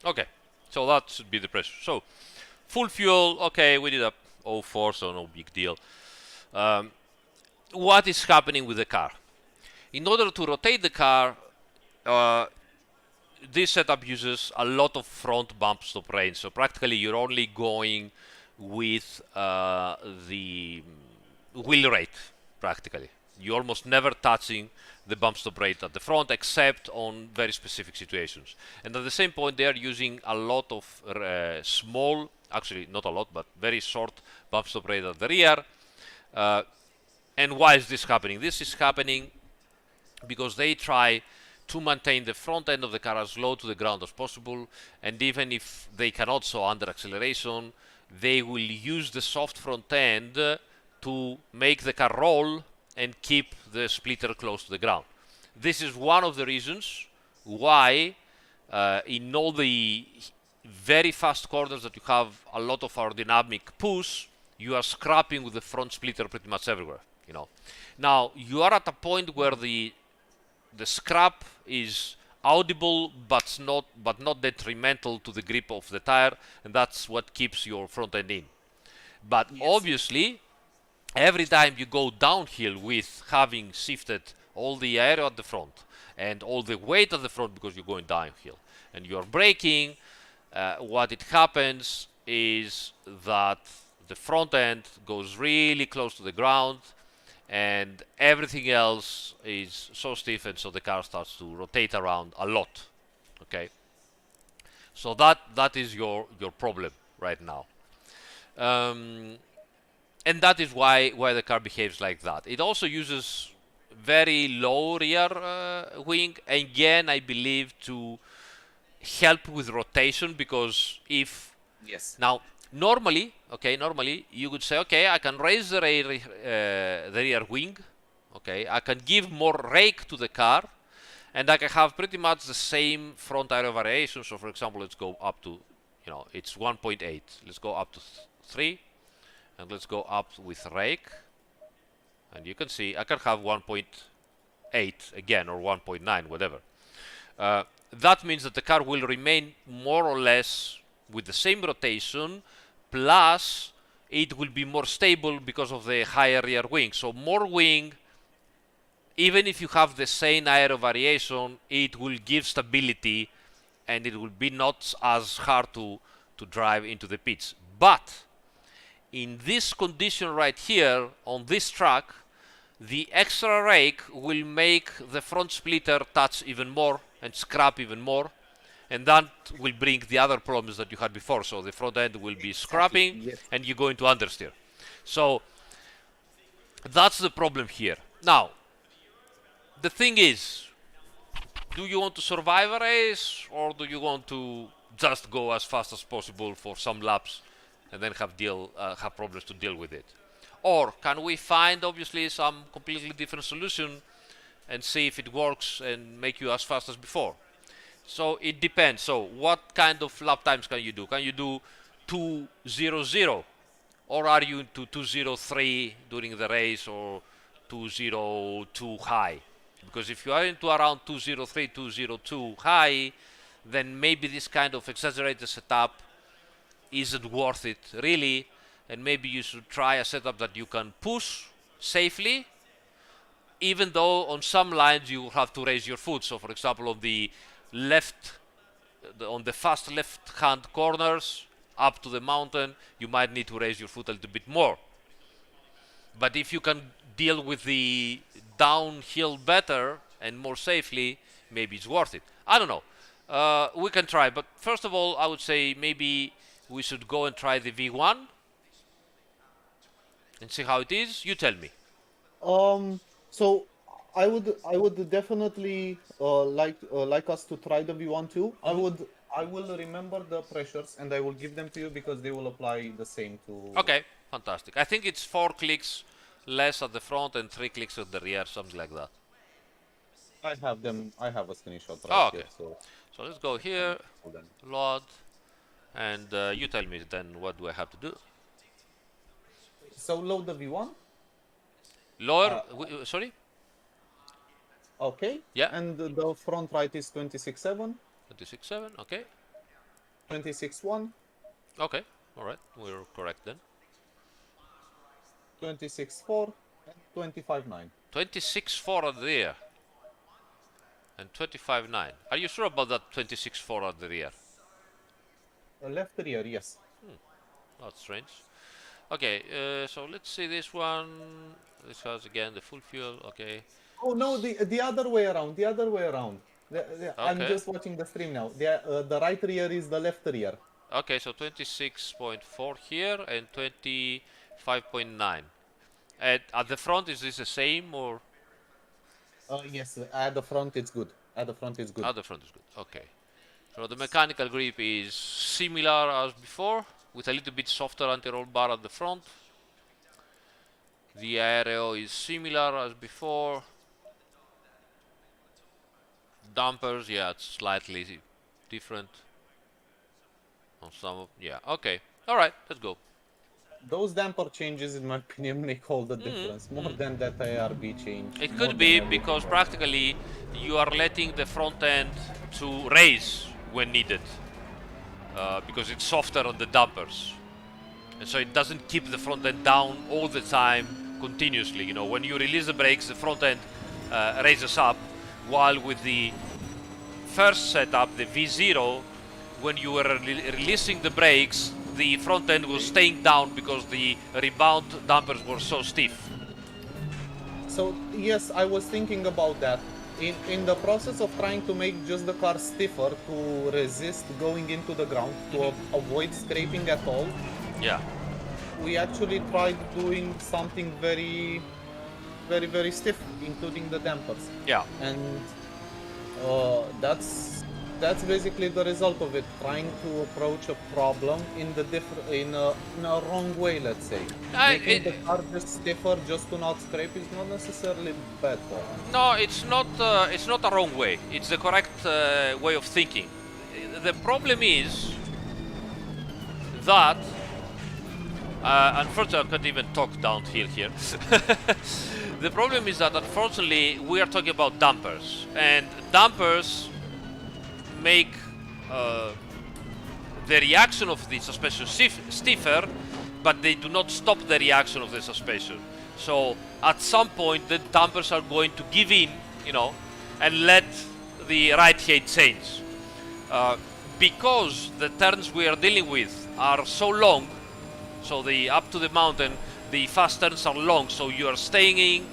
Okay, so that should be the pressure. So, full fuel, okay, we did a 04, so no big deal. What is happening with the car? In order to rotate the car, this setup uses a lot of front bump stop range. So practically you're only going with the wheel rate, practically. You're almost never touching the bump stop rate at the front, except on very specific situations. And at the same point, they are using a lot of small, actually not a lot, but very short bump stop rate at the rear. And why is this happening? This is happening because they try to maintain the front end of the car as low to the ground as possible, and even if they cannot, so under acceleration, they will use the soft front end to make the car roll and keep the splitter close to the ground. This is one of the reasons why in all the very fast corners that you have a lot of aerodynamic push, you are scrapping with the front splitter pretty much everywhere. You know, now you are at a point where the scrap is audible but not detrimental to the grip of the tire, and that's what keeps your front end in. But obviously, every time you go downhill with having shifted all the aero at the front and all the weight at the front because you're going downhill and you're braking, what it happens is that the front end goes really close to the ground and everything else is so stiff, and so the car starts to rotate around a lot. Okay, so that is your problem right now. And that is why the car behaves like that. It also uses very low rear wing, again I believe to help with rotation, because if now normally you would say, okay, I can raise the rear wing, okay, I can give more rake to the car, and I can have pretty much the same front aero variation. So for example, let's go up to, you know, it's 1.8, let's go up to 3. And let's go up with rake, and you can see I can have 1.8 again, or 1.9, whatever. That means that the car will remain more or less with the same rotation, plus it will be more stable because of the higher rear wing. So more wing, even if you have the same aero variation, it will give stability and it will be not as hard to drive into the pits. But in this condition right here, on this track, the extra rake will make the front splitter touch even more and scrap even more, and that will bring the other problems that you had before. So the front end will be scrapping, and you go into understeer. So that's the problem here. Now, the thing is, do you want to survive a race, or do you want to just go as fast as possible for some laps and then have problems to deal with it? Or can we find obviously some completely different solution and see if it works and make you as fast as before? So it depends. So what kind of lap times can you do? Can you do 2:00, or are you into 2:03 during the race, or 2:02 high? Because if you are into around 2:03, 2:02 high, then maybe this kind of exaggerated setup isn't worth it really, and maybe you should try a setup that you can push safely, even though on some lines you have to raise your foot. So for example, on the fast left hand corners up to the mountain, you might need to raise your foot a little bit more. But if you can deal with the downhill better and more safely, maybe it's worth it. I don't know. We can try, but first of all, I would say maybe we should go and try the V1 and see how it is. You tell me. So I would definitely like us to try the V1 too. I will remember the pressures and I will give them to you because they will apply the same to. Okay, fantastic. I think it's 4 clicks less at the front and 3 clicks at the rear, something like that. I have them. I have a screenshot right okay. here. So let's go here, load, and you tell me then what do I have to do. So load the V1. Lower, sorry? Okay. Yeah. And the front right is 26.7. 26.7, okay. 26.1. Okay, alright, we're correct then. 26.4 and 25.9. 26.4 at the rear. And 25.9. Are you sure about that 26.4 at the rear? Left rear, yes. That's strange. Okay, so let's see this one. This has again the full fuel, okay. Oh no, the other way around. The other way around. I'm just watching the stream now. The right rear is the left rear. Okay, so 26.4 here and 25.9. At the front, is this the same or? Yes, at the front it's good. At the front it's good. At the front is good. Okay. So the mechanical grip is similar as before, with a little bit softer anti-roll bar at the front. The aero is similar as before. Dampers, yeah, it's slightly different on some of, yeah, okay. All right, let's go. Those damper changes, in my opinion, make all the difference, more than that ARB change. It could be because practically you are letting the front end to raise when needed, because it's softer on the dampers. And so it doesn't keep the front end down all the time continuously. You know, when you release the brakes, the front end raises up, while with the first setup, the V0, when you were releasing the brakes, the front end was staying down because the rebound dampers were so stiff. So yes, I was thinking about that. In the process of trying to make just the car stiffer to resist going into the ground, to avoid scraping at all, yeah, we actually tried doing something very, very, very stiff, including the dampers. Yeah. And that's basically the result of it. Trying to approach a problem in a wrong way, let's say. Making the car just stiffer just to not scrape is not necessarily bad for it. No, it's not a wrong way. It's the correct way of thinking. The problem is that unfortunately I can't even talk downhill here. The problem is that unfortunately we are talking about dampers, and dampers make the reaction of the suspension stiffer, but they do not stop the reaction of the suspension. So at some point the dampers are going to give in, you know, and let the right height change. Because the turns we are dealing with are so long, so the up to the mountain, the fast turns are long, so you are staying in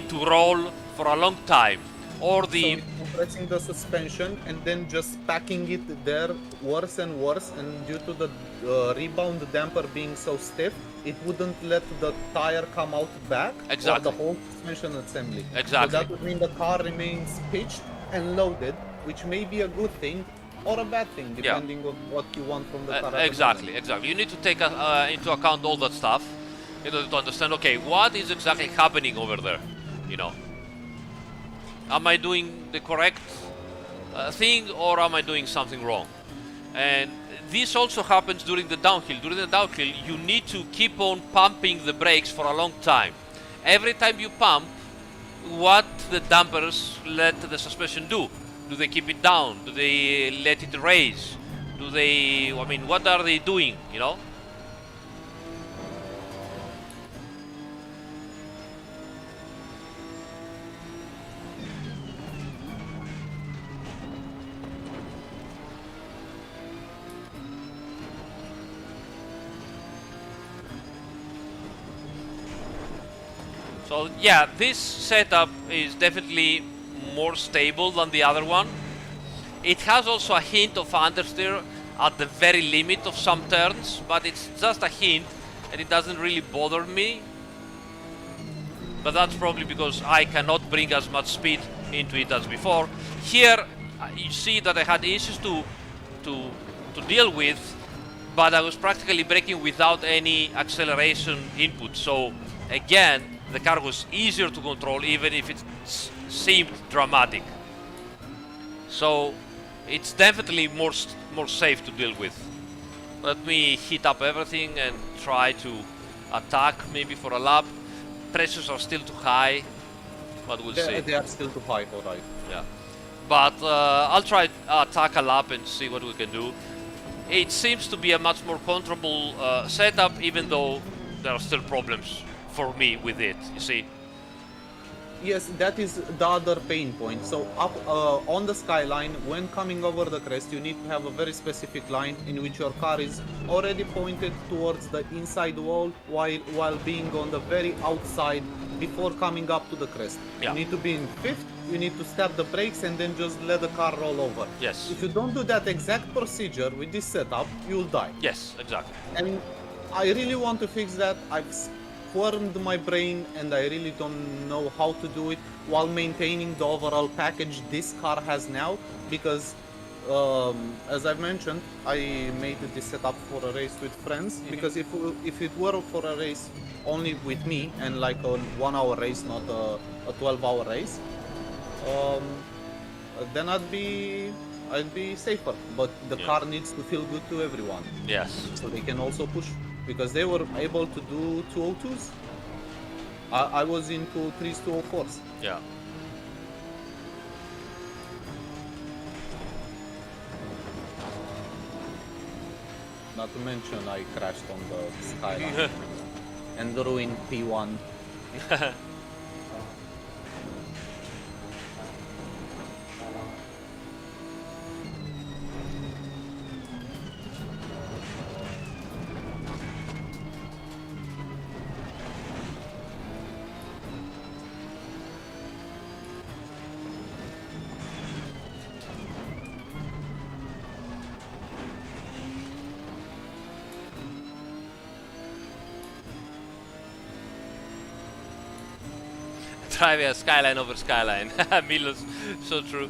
to roll for a long time. or the... So compressing the suspension and then just packing it there worse and worse, and due to the rebound damper being so stiff, it wouldn't let the tire come out back Exactly. or the whole suspension assembly. Exactly. So that would mean the car remains pitched and loaded, which may be a good thing or a bad thing depending on what you want from the car. At the Exactly, moment. exactly. You need to take into account all that stuff in order to understand, okay, what is exactly happening over there, you know? Am I doing the correct thing, or am I doing something wrong? And this also happens during the downhill. During the downhill, you need to keep on pumping the brakes for a long time. Every time you pump, what the dampers let the suspension do? Do they keep it down? Do they let it raise? Do they, I mean, what are they doing, you know? So yeah, this setup is definitely more stable than the other one. It has also a hint of understeer at the very limit of some turns, but it's just a hint and it doesn't really bother me. But that's probably because I cannot bring as much speed into it as before. Here you see that I had issues to deal with, but I was practically braking without any acceleration input. So again, the car was easier to control, even if it seemed dramatic. So it's definitely more safe to deal with. Let me heat up everything and try to attack maybe for a lap. Pressures are still too high, but we'll see. They are still too high, alright. Yeah, but I'll try attack a lap and see what we can do. It seems to be a much more controllable setup, even though there are still problems for me with it, you see. Yes, that is the other pain point. So up on the skyline, when coming over the crest, you need to have a very specific line in which your car is already pointed towards the inside wall while being on the very outside before coming up to the crest. Yeah. You need to be in fifth, you need to step the brakes and then just let the car roll over. Yes. If you don't do that exact procedure with this setup, you'll die. Yes, exactly. And I really want to fix that. I've formed my brain and I really don't know how to do it while maintaining the overall package this car has now, because as I've mentioned, I made this setup for a race with friends, because if it were for a race only with me and like a 1 hour race, not a 12-hour race, then I'd be safer, but the car needs to feel good to everyone. Yes. So they can also push, because they were able to do 202s. I was in 203s, 204s. Yeah. Not to mention I crashed on the skyline and ruined P1. Driving a skyline over skyline. Milos, so true.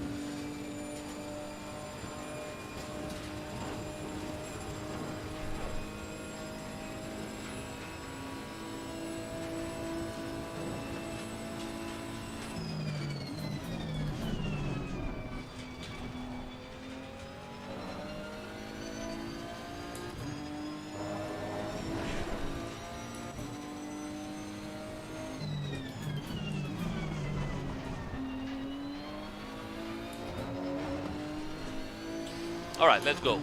All right, let's go.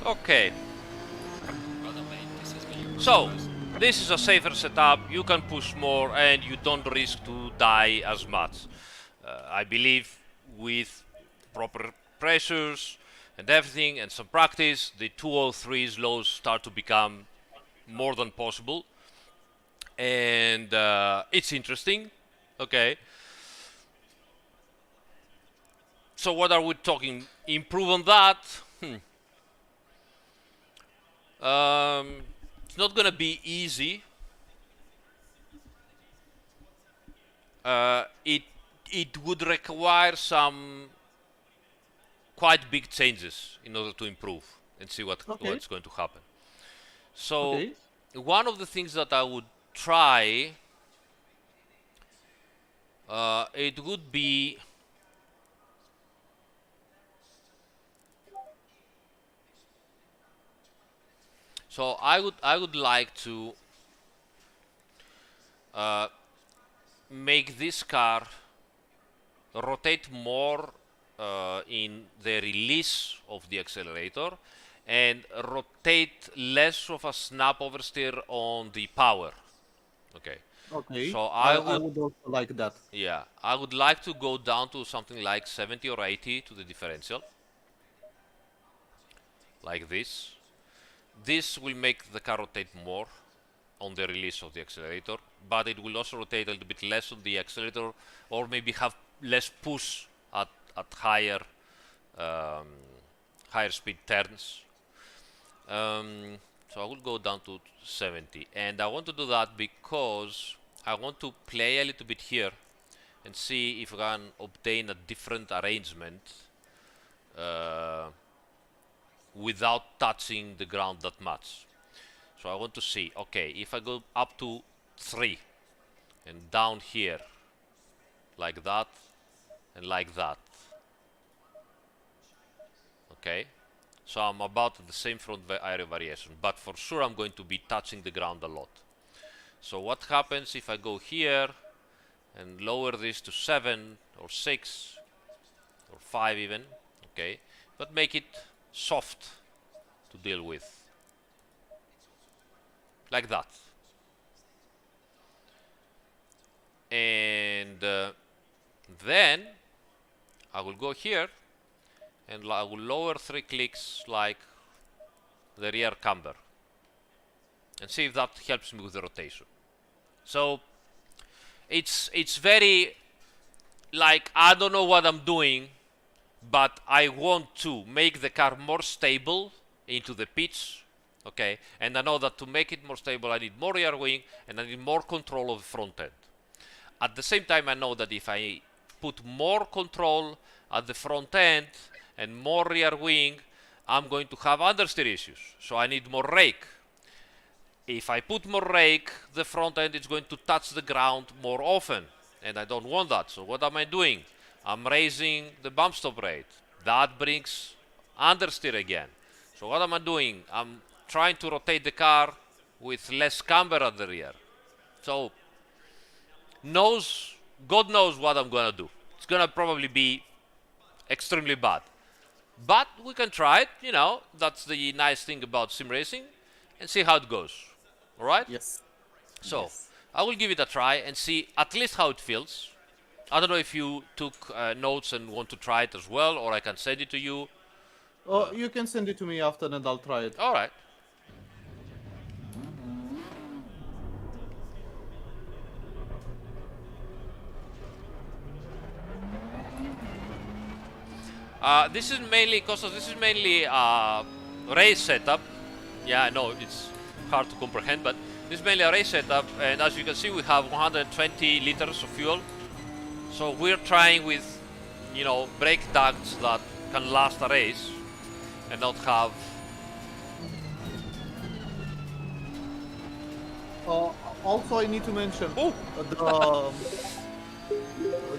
Okay. Well done, mate. This has been your So, first. this is a safer setup, you can push more and you don't risk to die as much. I believe with proper pressures and everything and some practice, the 203 lows start to become more than possible. And it's interesting, okay. So what are we talking? Improve on that? It's not gonna be easy. It would require some quite big changes in order to improve and see what's going to happen. So one of the things that I would try, it would be so I would like to make this car rotate more in the release of the accelerator and rotate less of a snap oversteer on the power. Okay. Okay. So I would also like that. yeah, I would like to go down to something like 70 or 80 to the differential. Like this. This will make the car rotate more on the release of the accelerator, but it will also rotate a little bit less on the accelerator, or maybe have less push at higher higher speed turns. So I will go down to 70, and I want to do that because I want to play a little bit here and see if I can obtain a different arrangement without touching the ground that much. So I want to see, okay, if I go up to 3 and down here like that and like that, okay, so I'm about the same front area variation, but for sure I'm going to be touching the ground a lot. So what happens if I go here and lower this to 7 or 6 or 5 even, okay, but make it soft to deal with, like that. And then I will go here and I will lower 3 clicks like the rear camber and see if that helps me with the rotation. So it's very like, I don't know what I'm doing, but I want to make the car more stable into the pitch, okay? And I know that to make it more stable I need more rear wing and I need more control of the front end. At the same time I know that if I put more control at the front end and more rear wing, I'm going to have understeer issues, so I need more rake. If I put more rake, the front end is going to touch the ground more often, and I don't want that. So what am I doing? I'm raising the bump stop rate. That brings understeer again. So what am I doing? I'm trying to rotate the car with less camber at the rear. So God knows what I'm gonna do. It's gonna probably be extremely bad. But we can try it, you know, that's the nice thing about sim racing, and see how it goes. Alright? Yes. So, Yes. I will give it a try and see at least how it feels. I don't know if you took notes and want to try it as well, or I can send it to you. Oh, you can send it to me after and I'll try it. Alright. This is mainly, Kostas, this is mainly race setup. Yeah, I know it's hard to comprehend, but this is mainly a race setup, and as you can see we have 120 liters of fuel. So we're trying with, you know, brake ducts that can last a race and not have... Also, I need to mention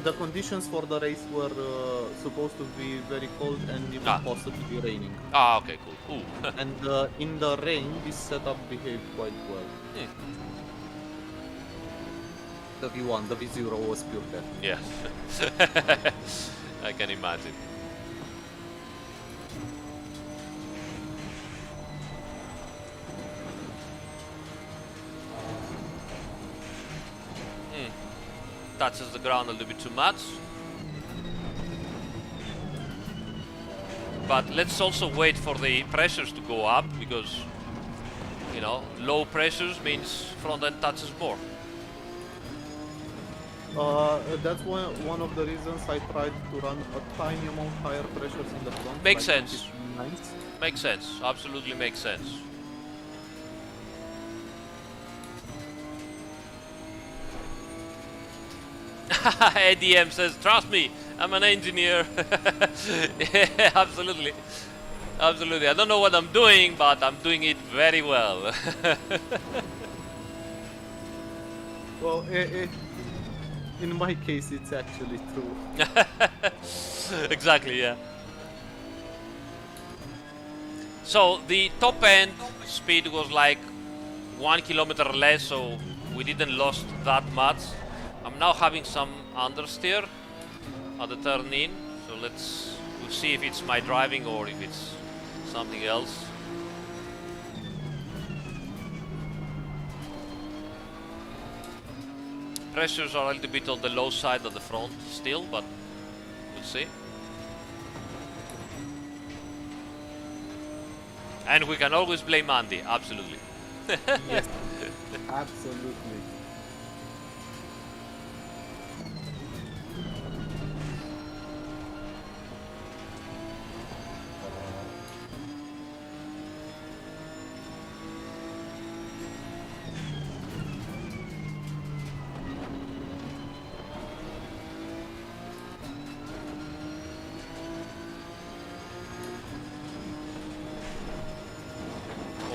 the conditions for the race were supposed to be very cold and even possibly raining. Ah, okay, cool. Ooh. And in the rain, this setup behaved quite well. The V1, the V0 was pure death. Yeah. I can imagine. touches the ground a little bit too much. But let's also wait for the pressures to go up, because, you know, low pressures means front end touches more. That's one of the reasons I tried to run a tiny amount higher pressures in the front. Makes like sense. 29s. Makes sense. Absolutely makes sense. ADM says, trust me, I'm an engineer. Yeah, absolutely. Absolutely. I don't know what I'm doing, but I'm doing it very well. Well, in my case, it's actually true. Exactly, yeah. So the top end speed was like 1 kilometer less, so we didn't lost that much. I'm now having some understeer at the turn in, so we'll see if it's my driving or if it's something else. Pressures are a little bit on the low side at the front still, but we'll see. And we can always blame Andy, absolutely. Yes, absolutely.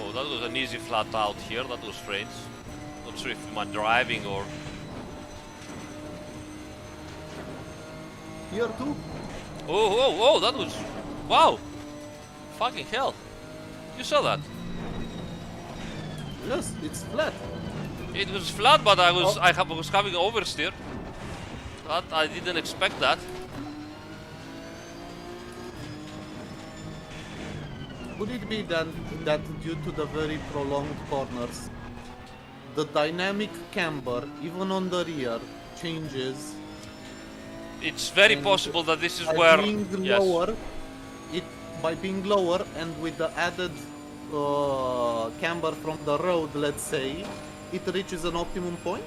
Oh, that was an easy flat out here, that was strange. Not sure if I'm driving or... Here too. Oh, that was... Wow! Fucking hell. You saw that? Yes, it's flat. It was flat, but I was having oversteer. That, I didn't expect that. Could it be then that due to the very prolonged corners, the dynamic camber, even on the rear, changes? It's very And possible that this is by where... being Yes. lower, by being lower and with the added camber from the road, let's say, it reaches an optimum point?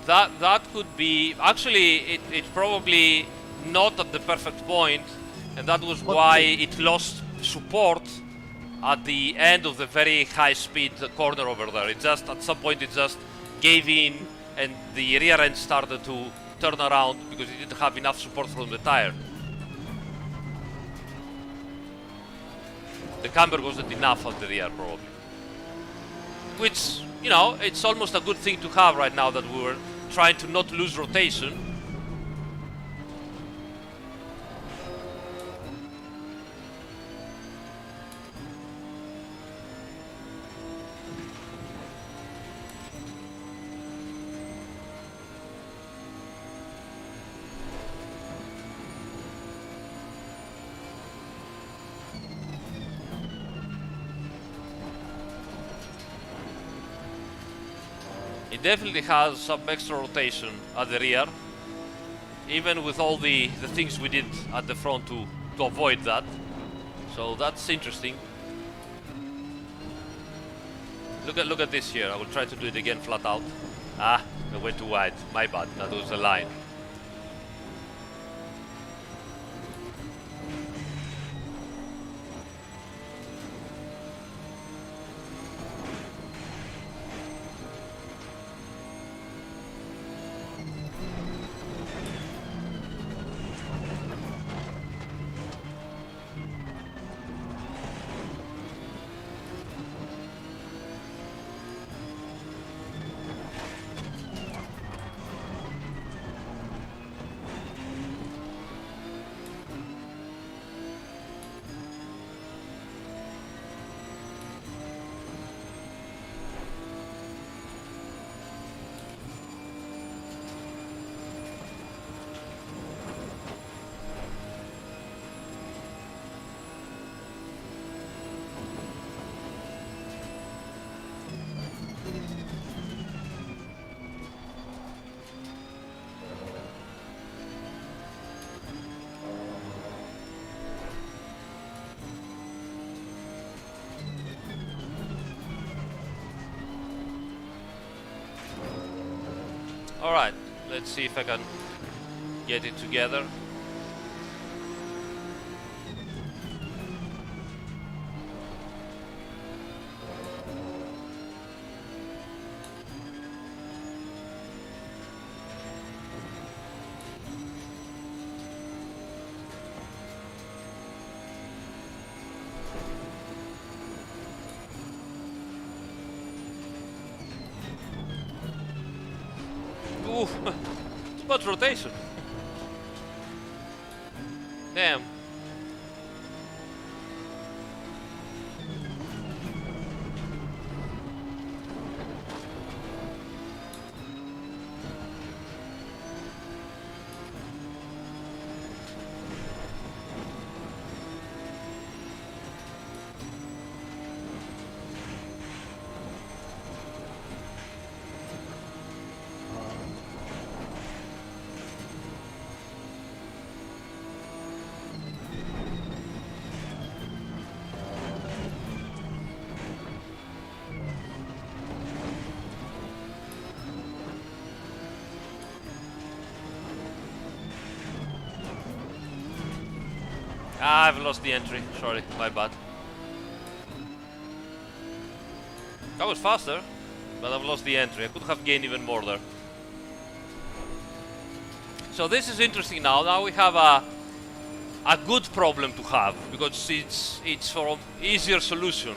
That could be... Actually, it's probably not at the perfect point, and that was why it lost support at the end of the very high speed corner over there. It just, at some point, it just gave in, and the rear end started to turn around because it didn't have enough support from the tire. The camber wasn't enough at the rear, probably. Which, you know, it's almost a good thing to have right now that we were trying to not lose rotation. It definitely has some extra rotation at the rear, even with all the things we did at the front to avoid that. So that's interesting. Look at this here. I will try to do it again flat out. Ah, I went too wide. My bad. That was a line. Alright, let's see if I can get it together. Ooh, too much rotation. Damn. I've lost the entry. Sorry, my bad. That was faster, but I've lost the entry. I could have gained even more there. So this is interesting now. Now we have a good problem to have because it's for an easier solution.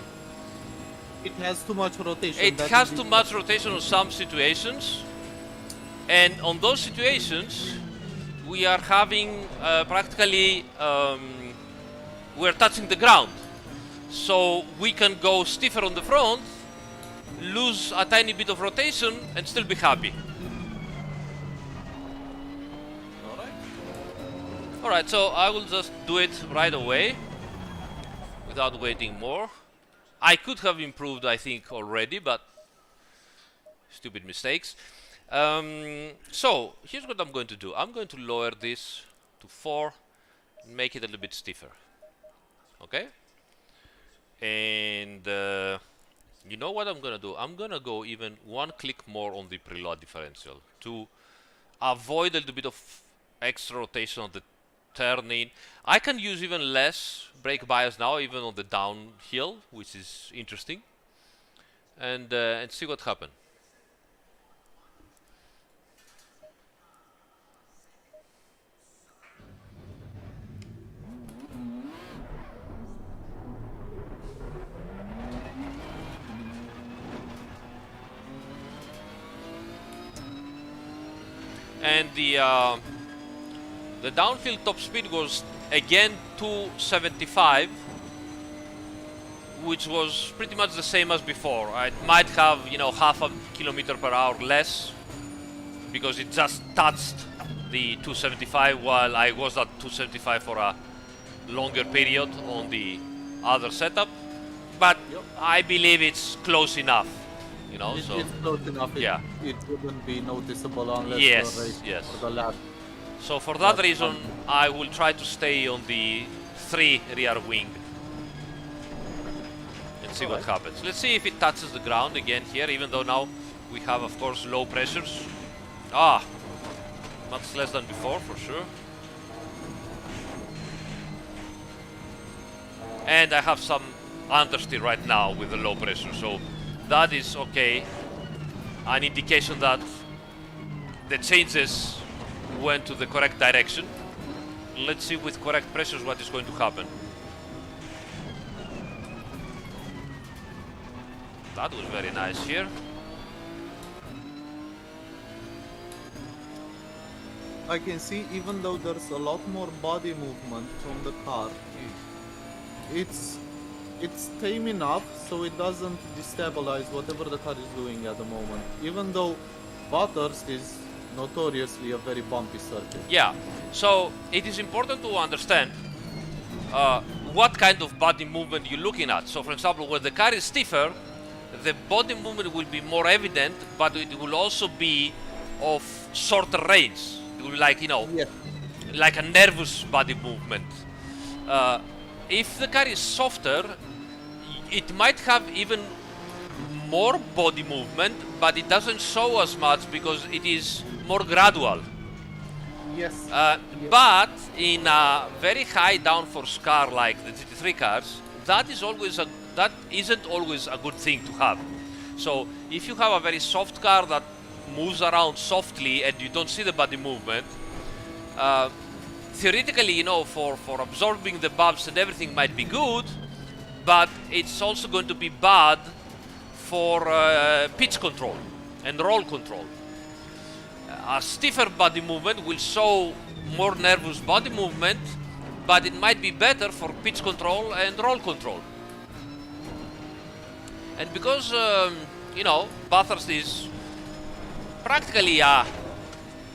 It has too much rotation. It has too much rotation on some situations, and on those situations we are having practically we're touching the ground, so we can go stiffer on the front, lose a tiny bit of rotation and still be happy. Alright, so I will just do it right away without waiting more. I could have improved, I think, already, but stupid mistakes. So here's what I'm going to do. I'm going to lower this to 4 and make it a little bit stiffer. Okay? And you know what I'm gonna do? I'm gonna go even one click more on the preload differential to avoid a little bit of extra rotation on the turning. I can use even less brake bias now, even on the downhill, which is interesting. And see what happens. And the downhill top speed was again 275, which was pretty much the same as before. It might have, you know, half a kilometer per hour less because it just touched the 275 while I was at 275 for a longer period on the other setup. But I believe it's close enough. You know, It's so close enough. yeah. It wouldn't be noticeable unless Yes, you're racing yes. for the lap. So for that reason, I will try to stay on the 3 rear wing and see what happens. Let's see if it touches the ground again here, even though now we have, of course, low pressures. Much less than before, for sure. And I have some understeer right now with the low pressure, so that is okay. An indication that the changes went to the correct direction. Let's see with correct pressures what is going to happen. That was very nice here. I can see, even though there's a lot more body movement from the car, it's tame enough so it doesn't destabilize whatever the car is doing at the moment. Even though Bathurst is notoriously a very bumpy circuit. Yeah, so it is important to understand what kind of body movement you're looking at. So for example, when the car is stiffer, the body movement will be more evident, but it will also be of shorter range. It will be like, you know, like a nervous body movement. If the car is softer, it might have even more body movement, but it doesn't show as much because it is more gradual. Yes. But in a very high downforce car like the GT3 cars, that isn't always a good thing to have. So if you have a very soft car that moves around softly and you don't see the body movement, theoretically, you know, for absorbing the bumps and everything might be good, but it's also going to be bad for pitch control and roll control. A stiffer body movement will show more nervous body movement, but it might be better for pitch control and roll control. And because, you know, Bathurst is practically a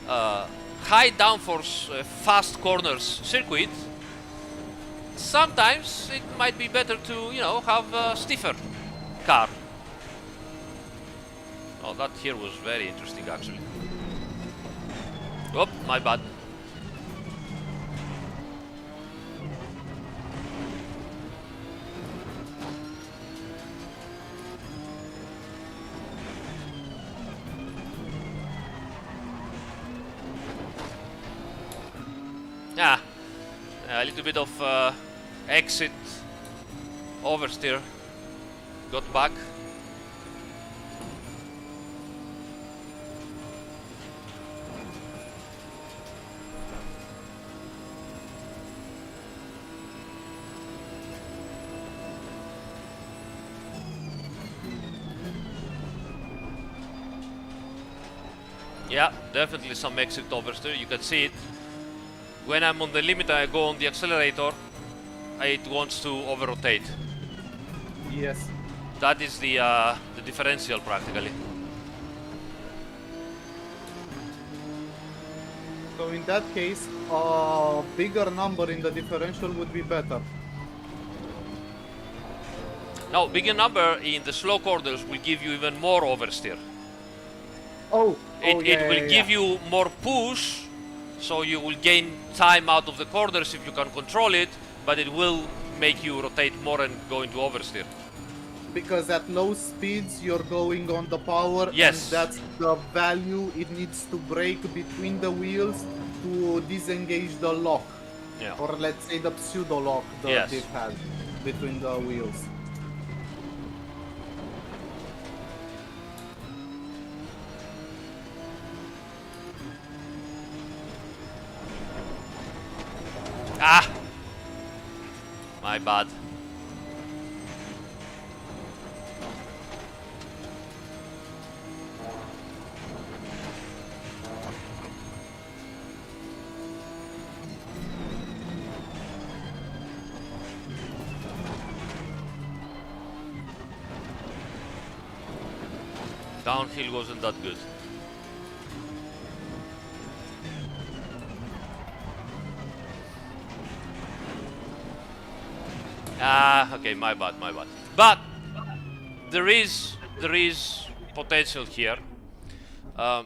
high downforce, fast corners circuit, sometimes it might be better to, you know, have a stiffer car. Oh, that here was very interesting, actually. Oh, my bad. Yeah, a little bit of exit oversteer. Got back. Yeah, definitely some exit oversteer. You can see it. When I'm on the limit, I go on the accelerator, it wants to over-rotate. Yes. That is the differential, practically. So in that case, a bigger number in the differential would be better. Now, bigger number in the slow corners will give you even more oversteer. It will give you more push, so you will gain time out of the corners if you can control it, but it will make you rotate more and go into oversteer. Because at low speeds you're going on the power, yes, and that's the value it needs to break between the wheels to disengage the lock. Yeah. Or let's say the pseudo lock that Yes. they've had between the wheels. Ah! My bad. Downhill wasn't that good. Ah, okay, my bad. But there is potential here. I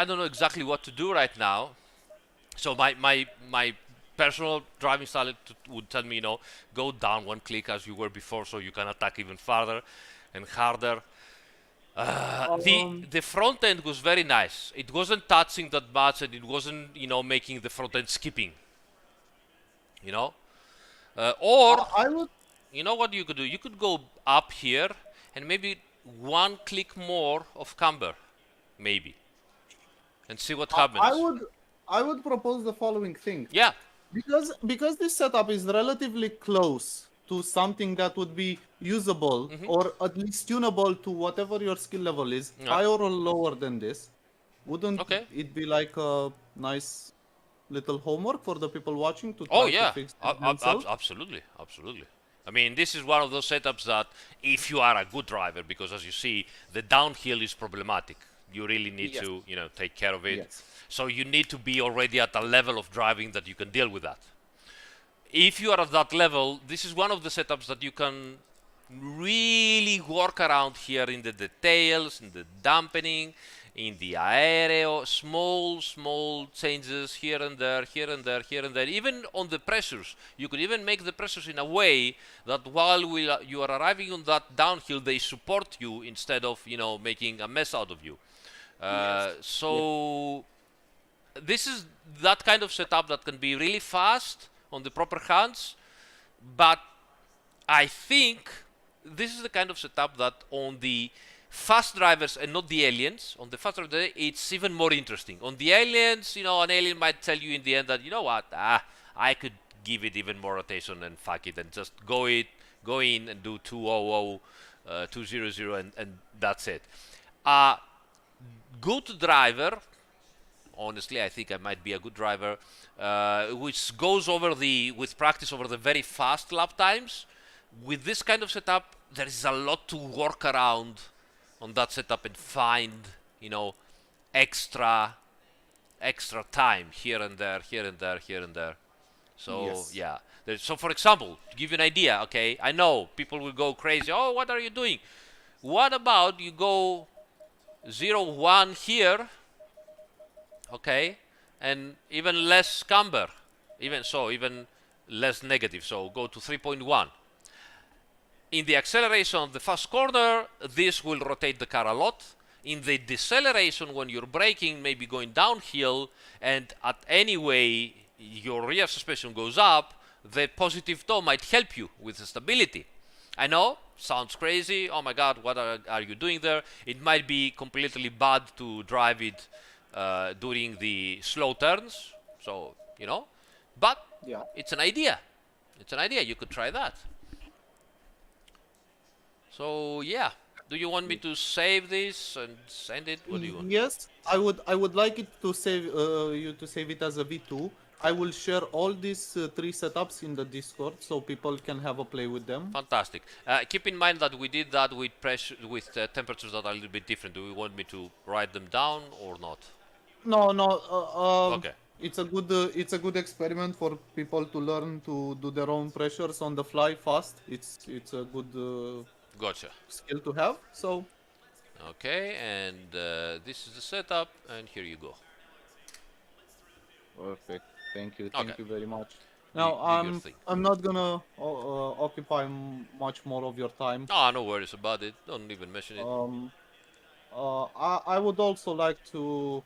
don't know exactly what to do right now. So my personal driving style would tell me, you know, go down one click as you were before, so you can attack even farther and harder. The front end was very nice. It wasn't touching that much, and it wasn't, you know, making the front end skipping. You know. Or, you know what you could do? You could go up here and maybe one click more of camber, maybe, and see what happens. I would propose the following thing. Yeah. Because this setup is relatively close to something that would be usable or at least tunable to whatever your skill level is, higher or lower than this, wouldn't it be like a nice little homework for the people watching to try to fix it themselves? Absolutely. I mean, this is one of those setups that if you are a good driver, because as you see, the downhill is problematic. You really need to, you know, take care of it. Yes. So you need to be already at a level of driving that you can deal with that. If you are at that level, this is one of the setups that you can really work around here in the details, in the dampening, in the aereo, small changes here and there, here and there, here and there. Even on the pressures, you could even make the pressures in a way that while you are arriving on that downhill, they support you instead of, you know, making a mess out of you. So this is that kind of setup that can be really fast on the proper hands, but I think this is the kind of setup that on the fast drivers and not the aliens, on the fast drivers it's even more interesting. On the aliens, you know, an alien might tell you in the end that, you know what, I could give it even more rotation and fuck it and just go in and do 200, 200 and that's it. Good driver, honestly, I think I might be a good driver, which goes over with practice over the very fast lap times. With this kind of setup, there is a lot to work around on that setup and find, you know, extra time here and there, here and there, here and there. So yeah. So for example, to give you an idea, okay, I know people will go crazy. Oh, what are you doing? What about you go 0-1 here, okay, and even less camber, even less negative. So go to 3.1. In the acceleration of the fast corner, this will rotate the car a lot. In the deceleration, when you're braking, maybe going downhill, and at any way your rear suspension goes up, the positive toe might help you with the stability. I know, sounds crazy. Oh my God, what are you doing there? It might be completely bad to drive it during the slow turns. So, you know, but it's an idea. It's an idea. You could try that. So yeah, do you want me to save this and send it? What do you want? Yes, I would like it to save you to save it as a V2. I will share all these 3 setups in the Discord so people can have a play with them. Fantastic. Keep in mind that we did that with pressure, with temperatures that are a little bit different. Do you want me to write them down or not? No. Okay. It's a good experiment for people to learn to do their own pressures on the fly fast. It's a good gotcha skill to have. So okay, and this is the setup, and here you go. Perfect. Thank you Okay. very much. Now I'm not gonna occupy much more of your time. No worries about it. Don't even mention it. I would also like to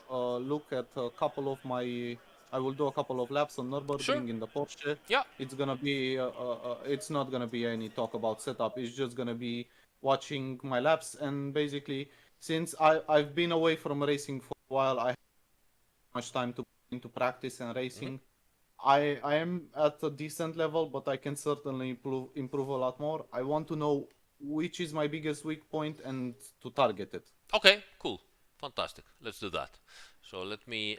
look at a couple of my. I will do a couple of laps on Nurburgring in the Porsche. Yeah. It's gonna be. It's not gonna be any talk about setup. It's just gonna be watching my laps, and basically, since I've been away from racing for a while, I have much time to into practice and racing. I am at a decent level, but I can certainly improve a lot more. I want to know which is my biggest weak point and to target it. Okay, cool. Fantastic. Let's do that. So let me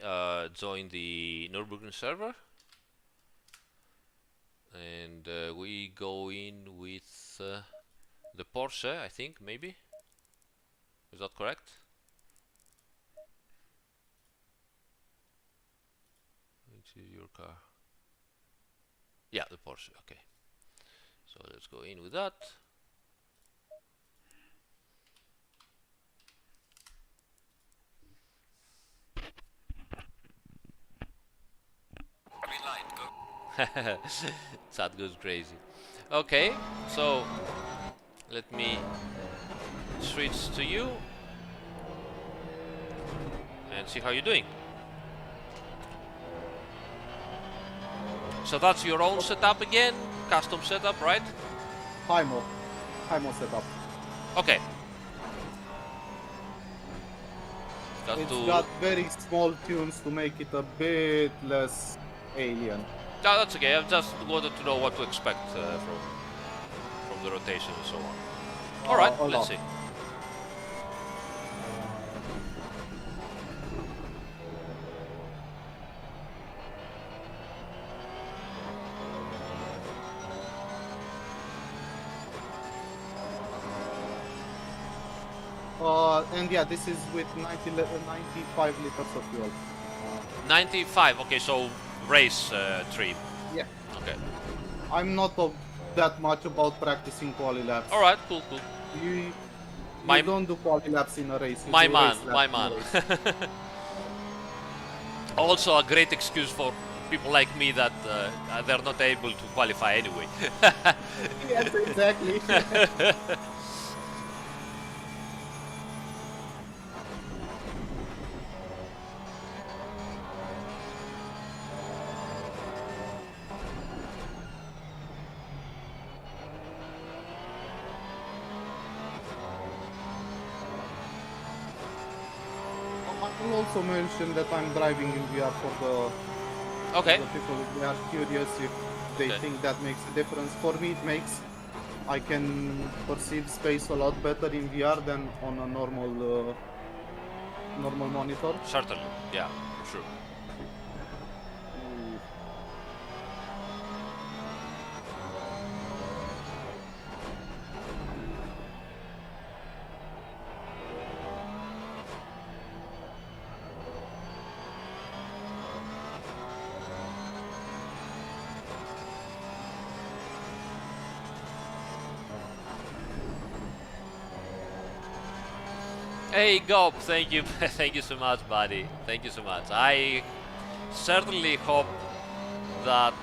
join the Nurburgring server. And we go in with the Porsche, I think, maybe. Is that correct? Which is your car? Yeah, the Porsche, okay. So let's go in with that. Green light, go. Chat goes crazy. Okay, so let me switch to you and see how you're doing. So that's your own setup again, custom setup, right? Hymo setup. Okay. It's got very small tunes to make it a bit less alien. No, that's okay. I just wanted to know what to expect from the rotation and so on. All right, let's see. And yeah, this is with 95 liters of fuel. 95. Okay, so race trim. Yeah. Okay. I'm not that much about practicing quali laps. All right, cool. You don't do quali laps in a race. You my do man, race laps my in a man. race. Also a great excuse for people like me that they're not able to qualify anyway. Yes, exactly. I will also mention that I'm driving in VR for Okay. the people who are curious if they Okay. think that makes a difference. For me, it makes. I can perceive space a lot better in VR than on a normal monitor. Certainly, yeah, sure. Hey Gob, thank you, thank you so much, buddy. Thank you so much. I certainly hope that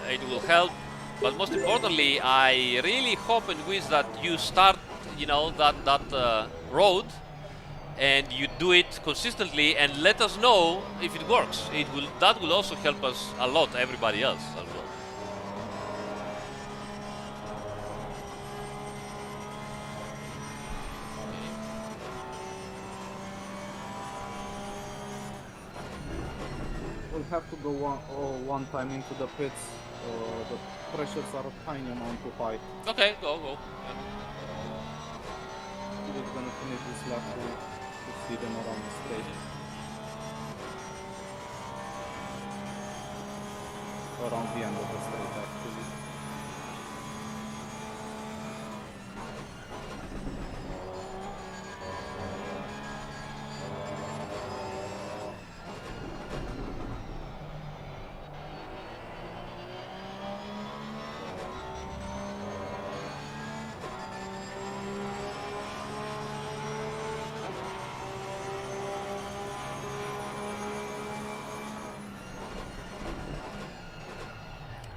it will help, but most importantly, I really hope and wish that you start, you know, that road, and you do it consistently, and let us know if it works. That will also help us a lot, everybody else as well. We'll have to go one time into the pits. The pressures are a tiny amount too high. Okay, go. We're gonna finish this lap to see them around the straight. Around the end of the straight, actually.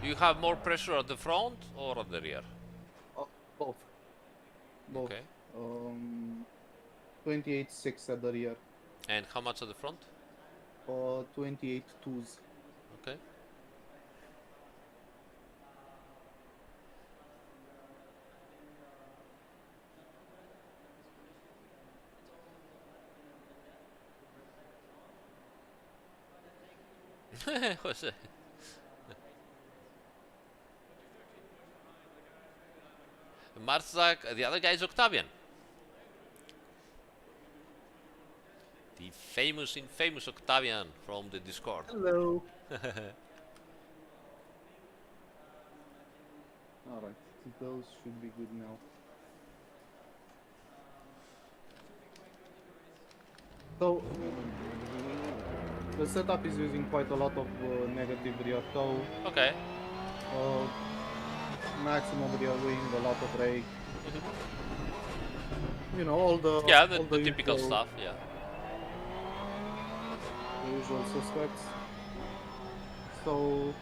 Do you have more pressure at the front or at the rear? Both. Okay. 28.6 at the rear. And how much at the front? 28.2s. Okay. Jose. Marzak, the other guy is Octavian. The infamous Octavian from the Discord. Hello. Alright, those should be good now. So, the setup is using quite a lot of negative rear toe. Okay. Maximum rear wing, a lot of brake. You know, all the the typical stuff. Yeah. The usual suspects. So,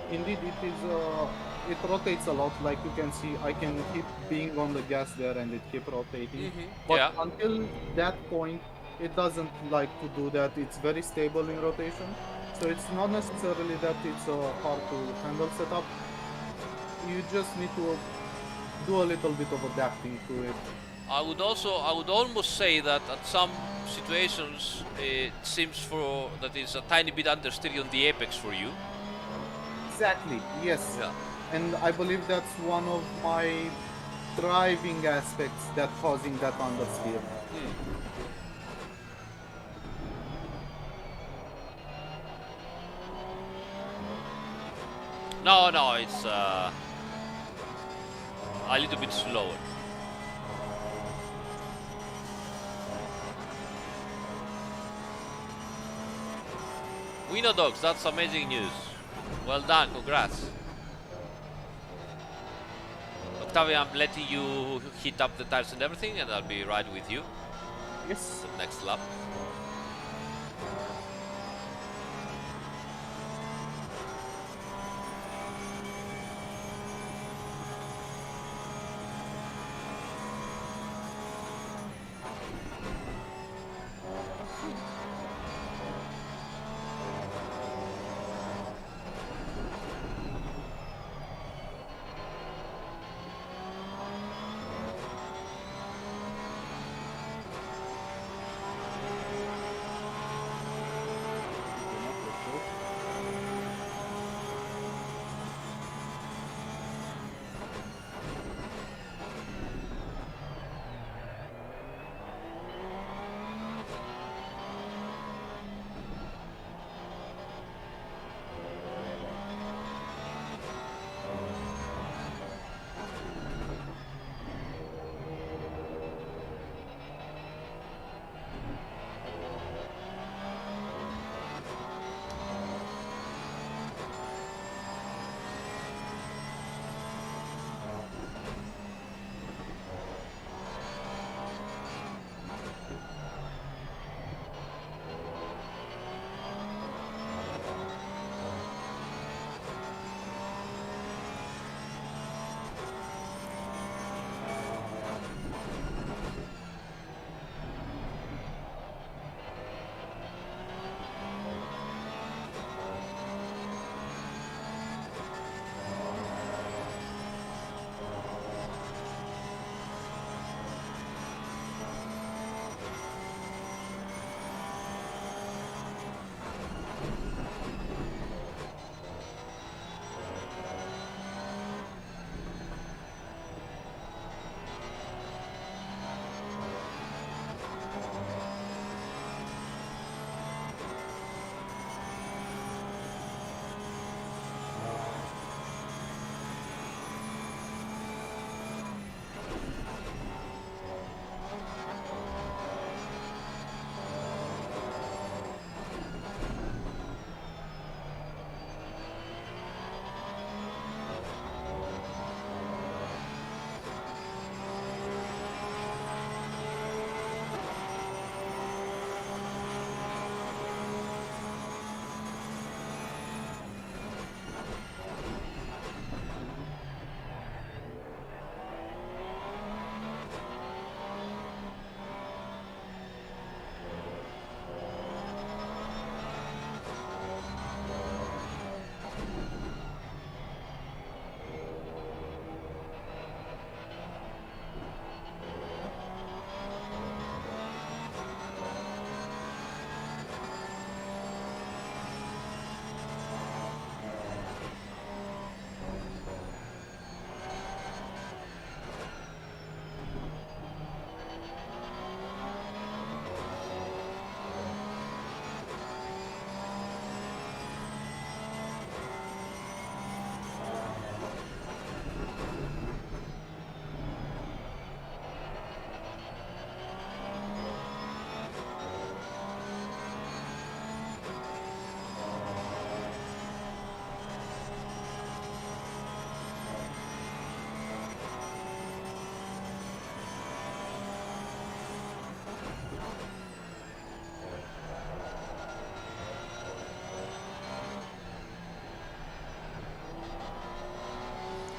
indeed, it rotates a lot. Like you can see, I can keep being on the gas there, and it keep rotating. But until that point, it doesn't like to do that. It's very stable in rotation. So it's not necessarily that it's a hard to handle setup. You just need to do a little bit of adapting to it. I would almost say that at some situations it seems that it's a tiny bit understeer on the apex for you. Exactly, yes. Yeah. And I believe that's one of my driving aspects that causing that understeer. No, it's a little bit slower. We know, dogs, that's amazing news. Well done, congrats. Octavian, I'm letting you heat up the tires and everything, and I'll be right with you. Yes. The next lap.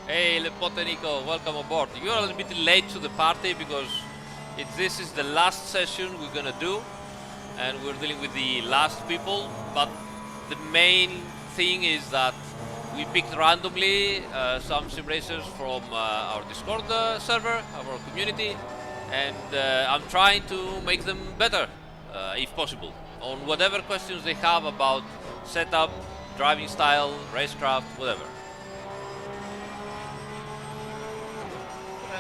Hey, Lepotenico, welcome aboard. You're a little bit late to the party because this is the last session we're gonna do, and we're dealing with the last people. But the main thing is that we picked randomly some sim racers from our Discord server, our community, and I'm trying to make them better, if possible, on whatever questions they have about setup, driving style, racecraft, whatever.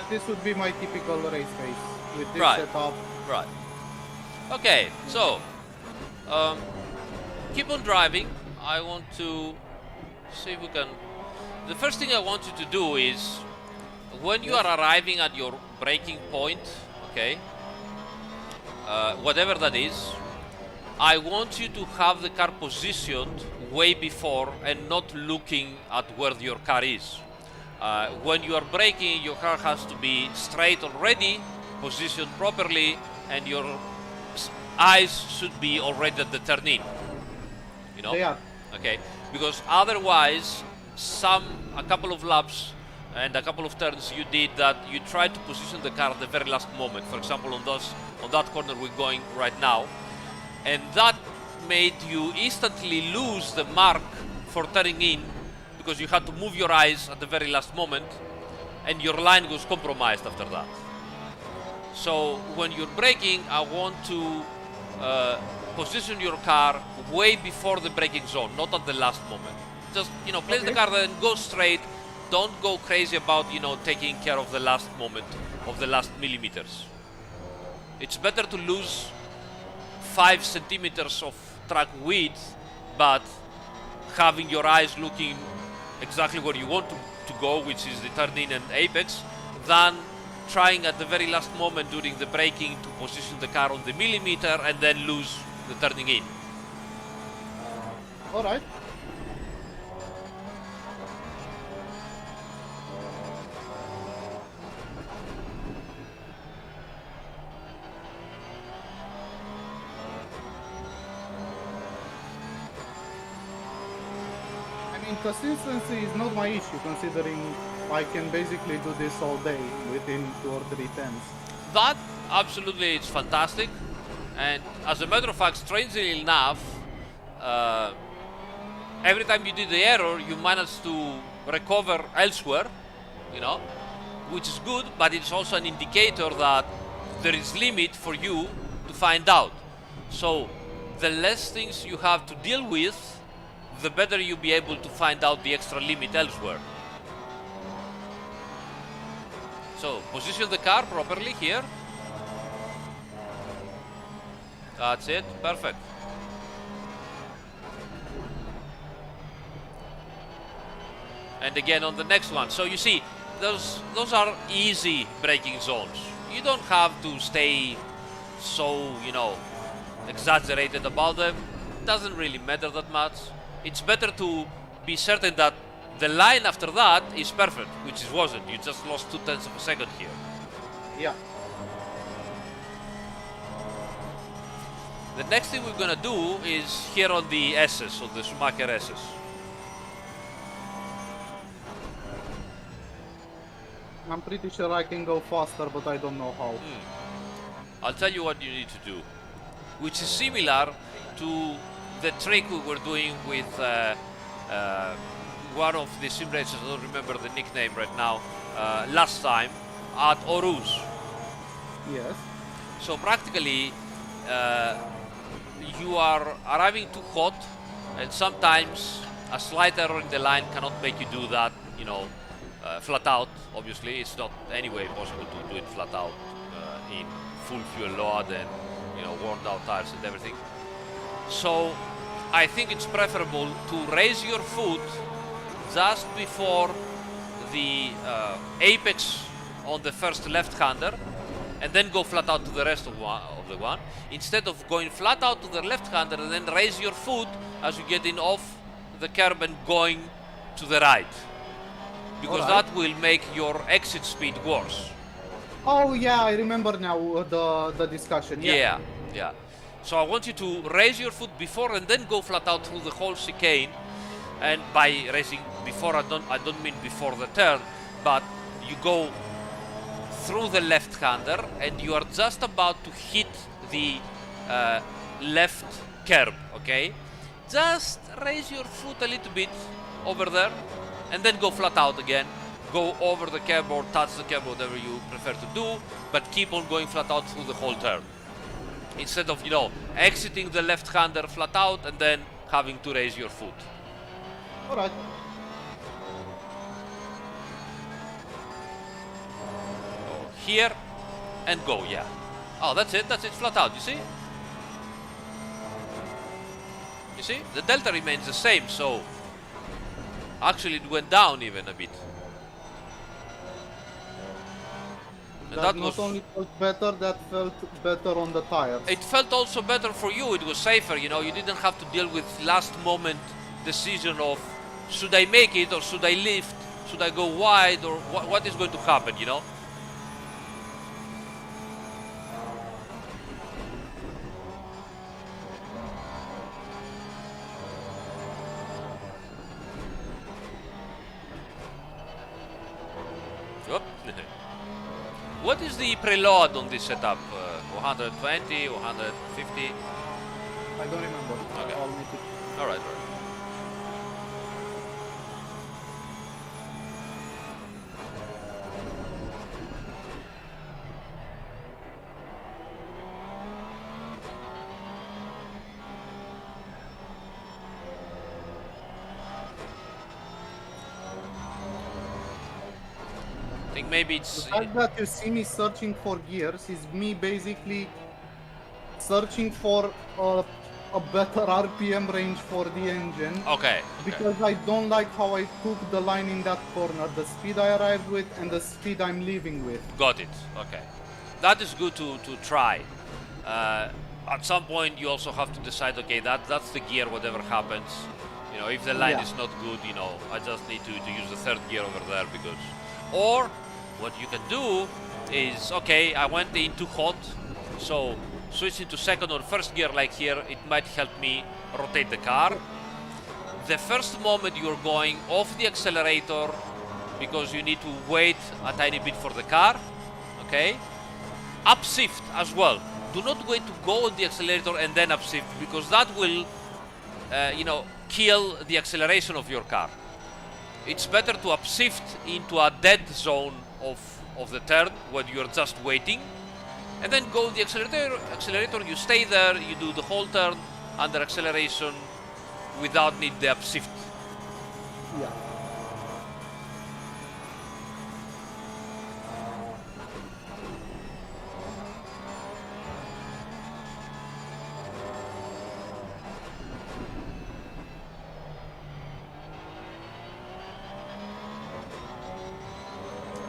This would be my typical race face with this Right. setup. Right. Okay, so keep on driving. I want to see if we can. The first thing I want you to do is when you are arriving at your braking point, okay, whatever that is, I want you to have the car positioned way before and not looking at where your car is. When you are braking, your car has to be straight already, positioned properly, and your eyes should be already at the turn in. You know? They are. Okay, because otherwise, a couple of laps and a couple of turns you did that you tried to position the car at the very last moment. For example, on that corner we're going right now, and that made you instantly lose the mark for turning in because you had to move your eyes at the very last moment, and your line was compromised after that. So when you're braking, I want to position your car way before the braking zone, not at the last moment. Just, place the car there and go straight. Don't go crazy about, taking care of the last moment, of the last millimeters. It's better to lose 5 centimeters of track width, but having your eyes looking exactly where you want to go, which is the turn in and apex, than trying at the very last moment during the braking to position the car on the millimeter and then lose the turning in. Alright. I mean, consistency is not my issue, considering I can basically do this all day within 2 or 3 tens. That, absolutely, it's fantastic. And as a matter of fact, strangely enough, every time you did the error, you managed to recover elsewhere, which is good, but it's also an indicator that there is limit for you to find out. So the less things you have to deal with, the better you'll be able to find out the extra limit elsewhere. So position the car properly here. That's it, perfect. And again on the next one. So you see, those are easy braking zones. You don't have to stay so, exaggerated about them. Doesn't really matter that much. It's better to be certain that the line after that is perfect, which it wasn't. You just lost 0.2 of a second here. Yeah. The next thing we're gonna do is here on the S's, on the Schumacher S's. I'm pretty sure I can go faster, but I don't know how. I'll tell you what you need to do, which is similar to the trick we were doing with one of the sim racers, I don't remember the nickname right now, last time at Aurel. Yes. So practically, you are arriving too hot, and sometimes a slight error in the line cannot make you do that, flat out. Obviously, it's not anyway possible to do it flat out in full fuel load and worn out tires and everything. So I think it's preferable to raise your foot just before the apex on the first left-hander, and then go flat out to the rest of the one, instead of going flat out to the left-hander and then raise your foot as you get in off the curb and going to the right, because that will make your exit speed worse. Oh yeah, I remember now the discussion. Yeah. So I want you to raise your foot before and then go flat out through the whole chicane. And by raising before, I don't mean before the turn, but you go through the left-hander and you are just about to hit the left curb, okay? Just raise your foot a little bit over there and then go flat out again. Go over the curb or touch the curb, whatever you prefer to do, but keep on going flat out through the whole turn. Instead of, exiting the left-hander flat out and then having to raise your foot. Alright. Here and go, yeah. Oh, that's it, flat out, you see? You see? The delta remains the same, so actually it went down even a bit. And that not only felt better, that felt better on the tires. It felt also better for you, it was safer, you didn't have to deal with last moment decision of should I make it or should I lift Should I go wide, or what is going to happen, you know? Oop. What is the preload on this setup? 120, 150? I don't remember. Okay. I'll make it. All right. I think maybe it's... The fact that you see me searching for gears is me basically searching for a better RPM range for the engine. Okay. Because I don't like how I took the line in that corner, the speed I arrived with and the speed I'm leaving with. Got it. Okay. That is good to try. At some point you also have to decide, okay, that's the gear, whatever happens. You know, if the line is not good, you know, I just need to use the third gear over there because... Or, what you can do is, okay, I went in too hot, so switching to second or first gear like here, it might help me rotate the car. The first moment you're going off the accelerator because you need to wait a tiny bit for the car, okay? Upshift as well. Do not wait to go on the accelerator and then upshift because that will, you know, kill the acceleration of your car. It's better to upshift into a dead zone of the turn when you're just waiting, and then go the accelerator, you stay there, you do the whole turn under acceleration without need the upshift. Yeah.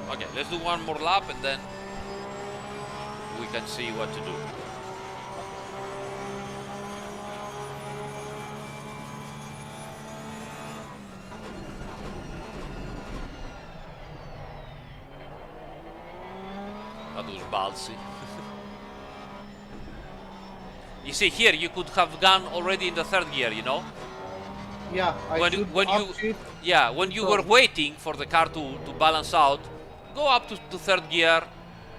Okay, let's do one more lap and then we can see what to do. That was ballsy. You see here, you could have gone already in the third gear, you know? Yeah, when you were waiting for the car to balance out, go up to third gear,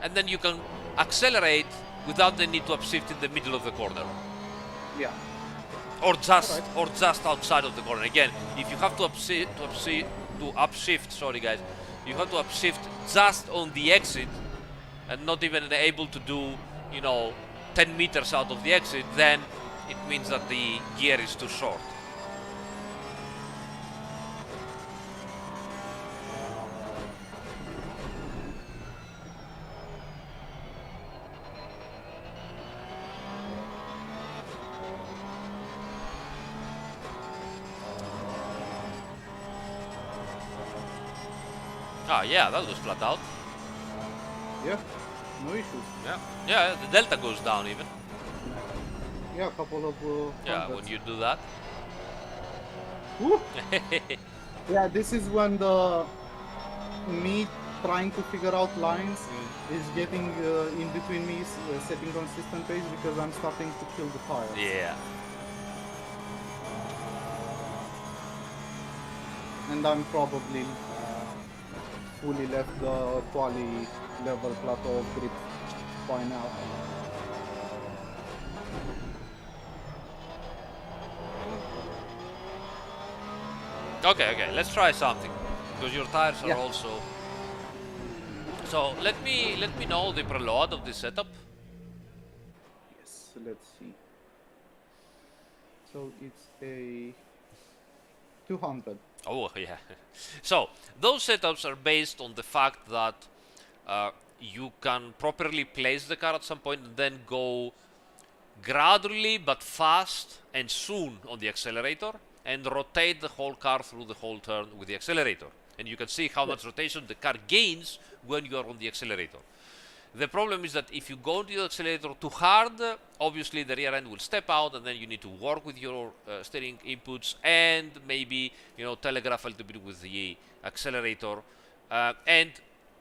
and then you can accelerate without the need to upshift in the middle of the corner. Yeah. Or just outside of the corner. Again, if you have to upshift, sorry guys, you have to upshift just on the exit and not even able to do, you know, 10 meters out of the exit, then it means that the gear is too short. Ah, yeah, that was flat out. Yeah, no issues. Yeah, the delta goes down even. Yeah, a couple of... yeah, when you do that. Woo! Yeah, this is when the... me trying to figure out lines is getting in between me, setting consistent pace because I'm starting to kill the tires. Yeah. And I'm probably fully left the quali level plateau of grip by now. Okay, let's try something because your tires are also. So let me know the preload of this setup. Yes, let's see. So it's a 200. Oh yeah. So those setups are based on the fact that you can properly place the car at some point and then go gradually but fast and soon on the accelerator and rotate the whole car through the whole turn with the accelerator. And you can see how much rotation the car gains when you are on the accelerator. The problem is that if you go to the accelerator too hard, obviously the rear end will step out, and then you need to work with your steering inputs and maybe telegraph a little bit with the accelerator, and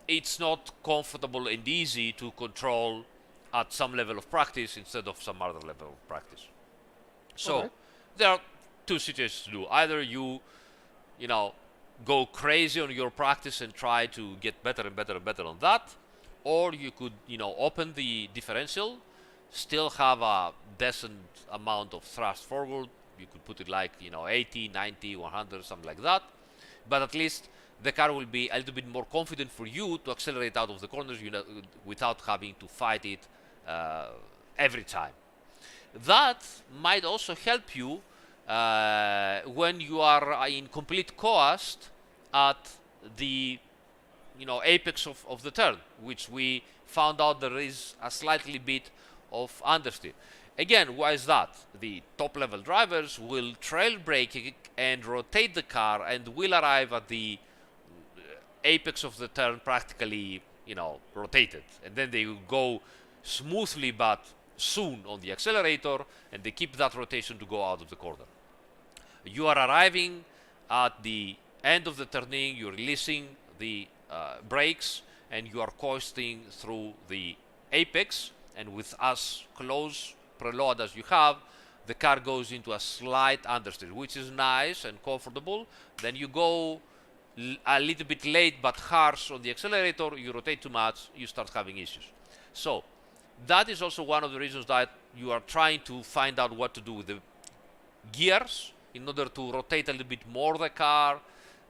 it's not comfortable and easy to control at some level of practice instead of some other level of practice. So there are two situations to do. Either you go crazy on your practice and try to get better and better and better on that, or you could open the differential, still have a decent amount of thrust forward. You could put it like 80, 90, 100, something like that, but at least the car will be a little bit more confident for you to accelerate out of the corners without having to fight it every time. That might also help you when you are in complete coast at the apex of the turn, which we found out there is a slightly bit of understeer. Again, why is that? The top level drivers will trail brake and rotate the car and will arrive at the apex of the turn practically rotated, and then they will go smoothly but soon on the accelerator, and they keep that rotation to go out of the corner. You are arriving at the end of the turning, you're releasing the brakes, and you are coasting through the apex, and with as close preload as you have, the car goes into a slight understeer, which is nice and comfortable. Then you go a little bit late but harsh on the accelerator, you rotate too much, you start having issues. So that is also one of the reasons that you are trying to find out what to do with the gears in order to rotate a little bit more the car,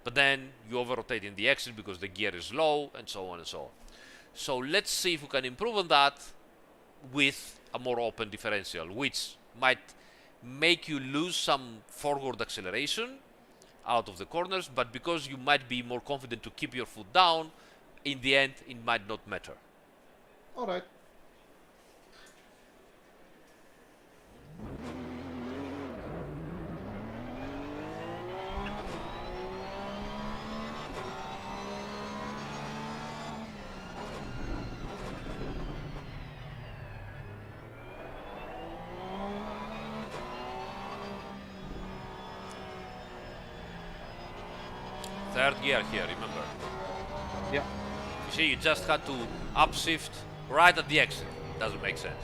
but then you over-rotate in the exit because the gear is low, and so on and so on. So let's see if we can improve on that with a more open differential, which might make you lose some forward acceleration out of the corners, but because you might be more confident to keep your foot down, in the end it might not matter. All right. Third gear here, remember? Yeah. You see, you just had to upshift right at the exit. Doesn't make sense.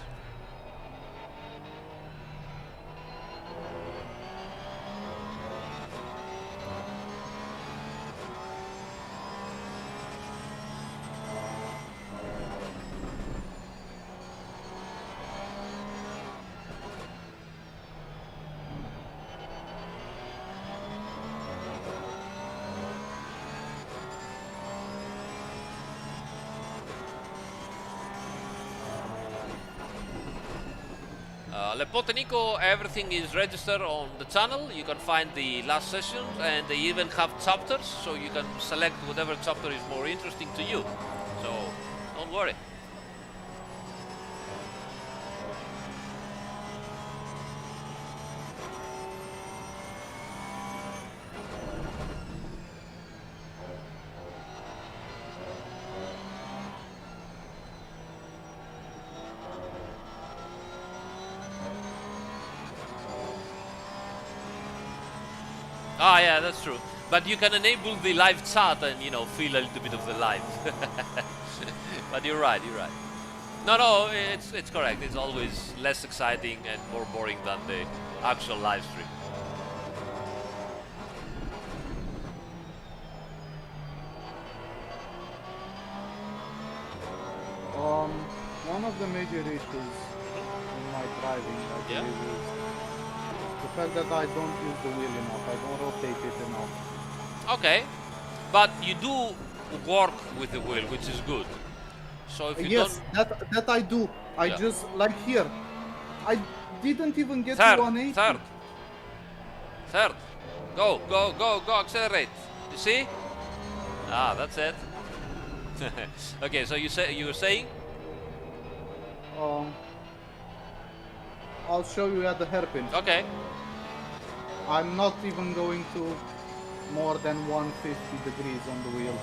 Lepotenico, everything is registered on the channel. You can find the last sessions, and they even have chapters, so you can select whatever chapter is more interesting to you. So don't worry. Ah, yeah, that's true. But you can enable the live chat and, feel a little bit of the live. But you're right, you're right. No, it's correct. It's always less exciting and more boring than the actual live stream. One of the major issues in my driving, I believe, is the fact that I don't use the wheel enough. I don't rotate it enough. Okay, but you do work with the wheel, which is good. So if you yes, don't... that I do. I just like here. I didn't even get third, to 180. Third. Go, accelerate. You see? Ah, that's it. Okay, so you were saying? I'll show you at the hairpin. Okay. I'm not even going to more than 150 degrees on the wheel.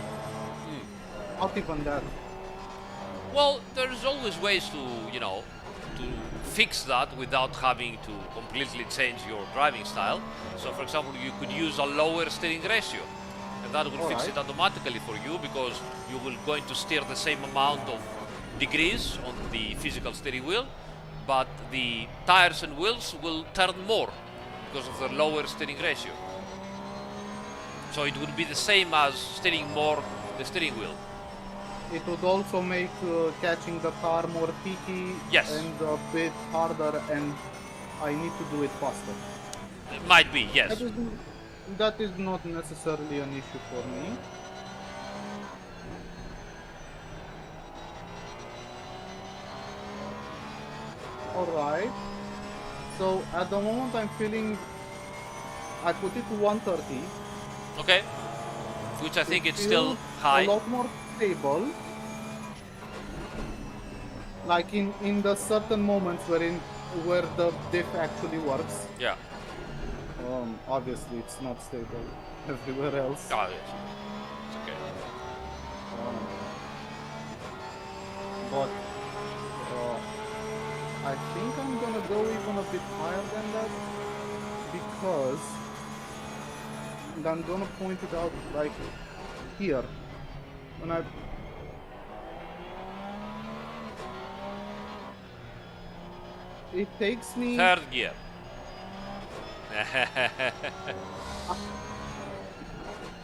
Not even that. Well, there's always ways to, to fix that without having to completely change your driving style. So, for example, you could use a lower steering ratio, and that will fix it automatically for you because you will going to steer the same amount of degrees on the physical steering wheel, but the tires and wheels will turn more because of the lower steering ratio. So it would be the same as steering more the steering wheel. It would also make catching the car more peaky and a bit harder, and I need to do it faster. It might be, yes. That is not necessarily an issue for me. Alright. So at the moment I'm feeling I put it to 130. Okay. Which I think it's still high. A lot more stable. Like in the certain moments where the diff actually works. Yeah. Obviously it's not stable everywhere else. Oh, yes. It's okay. But I think I'm gonna go even a bit higher than that because I'm gonna point it out like here when I it takes me third gear.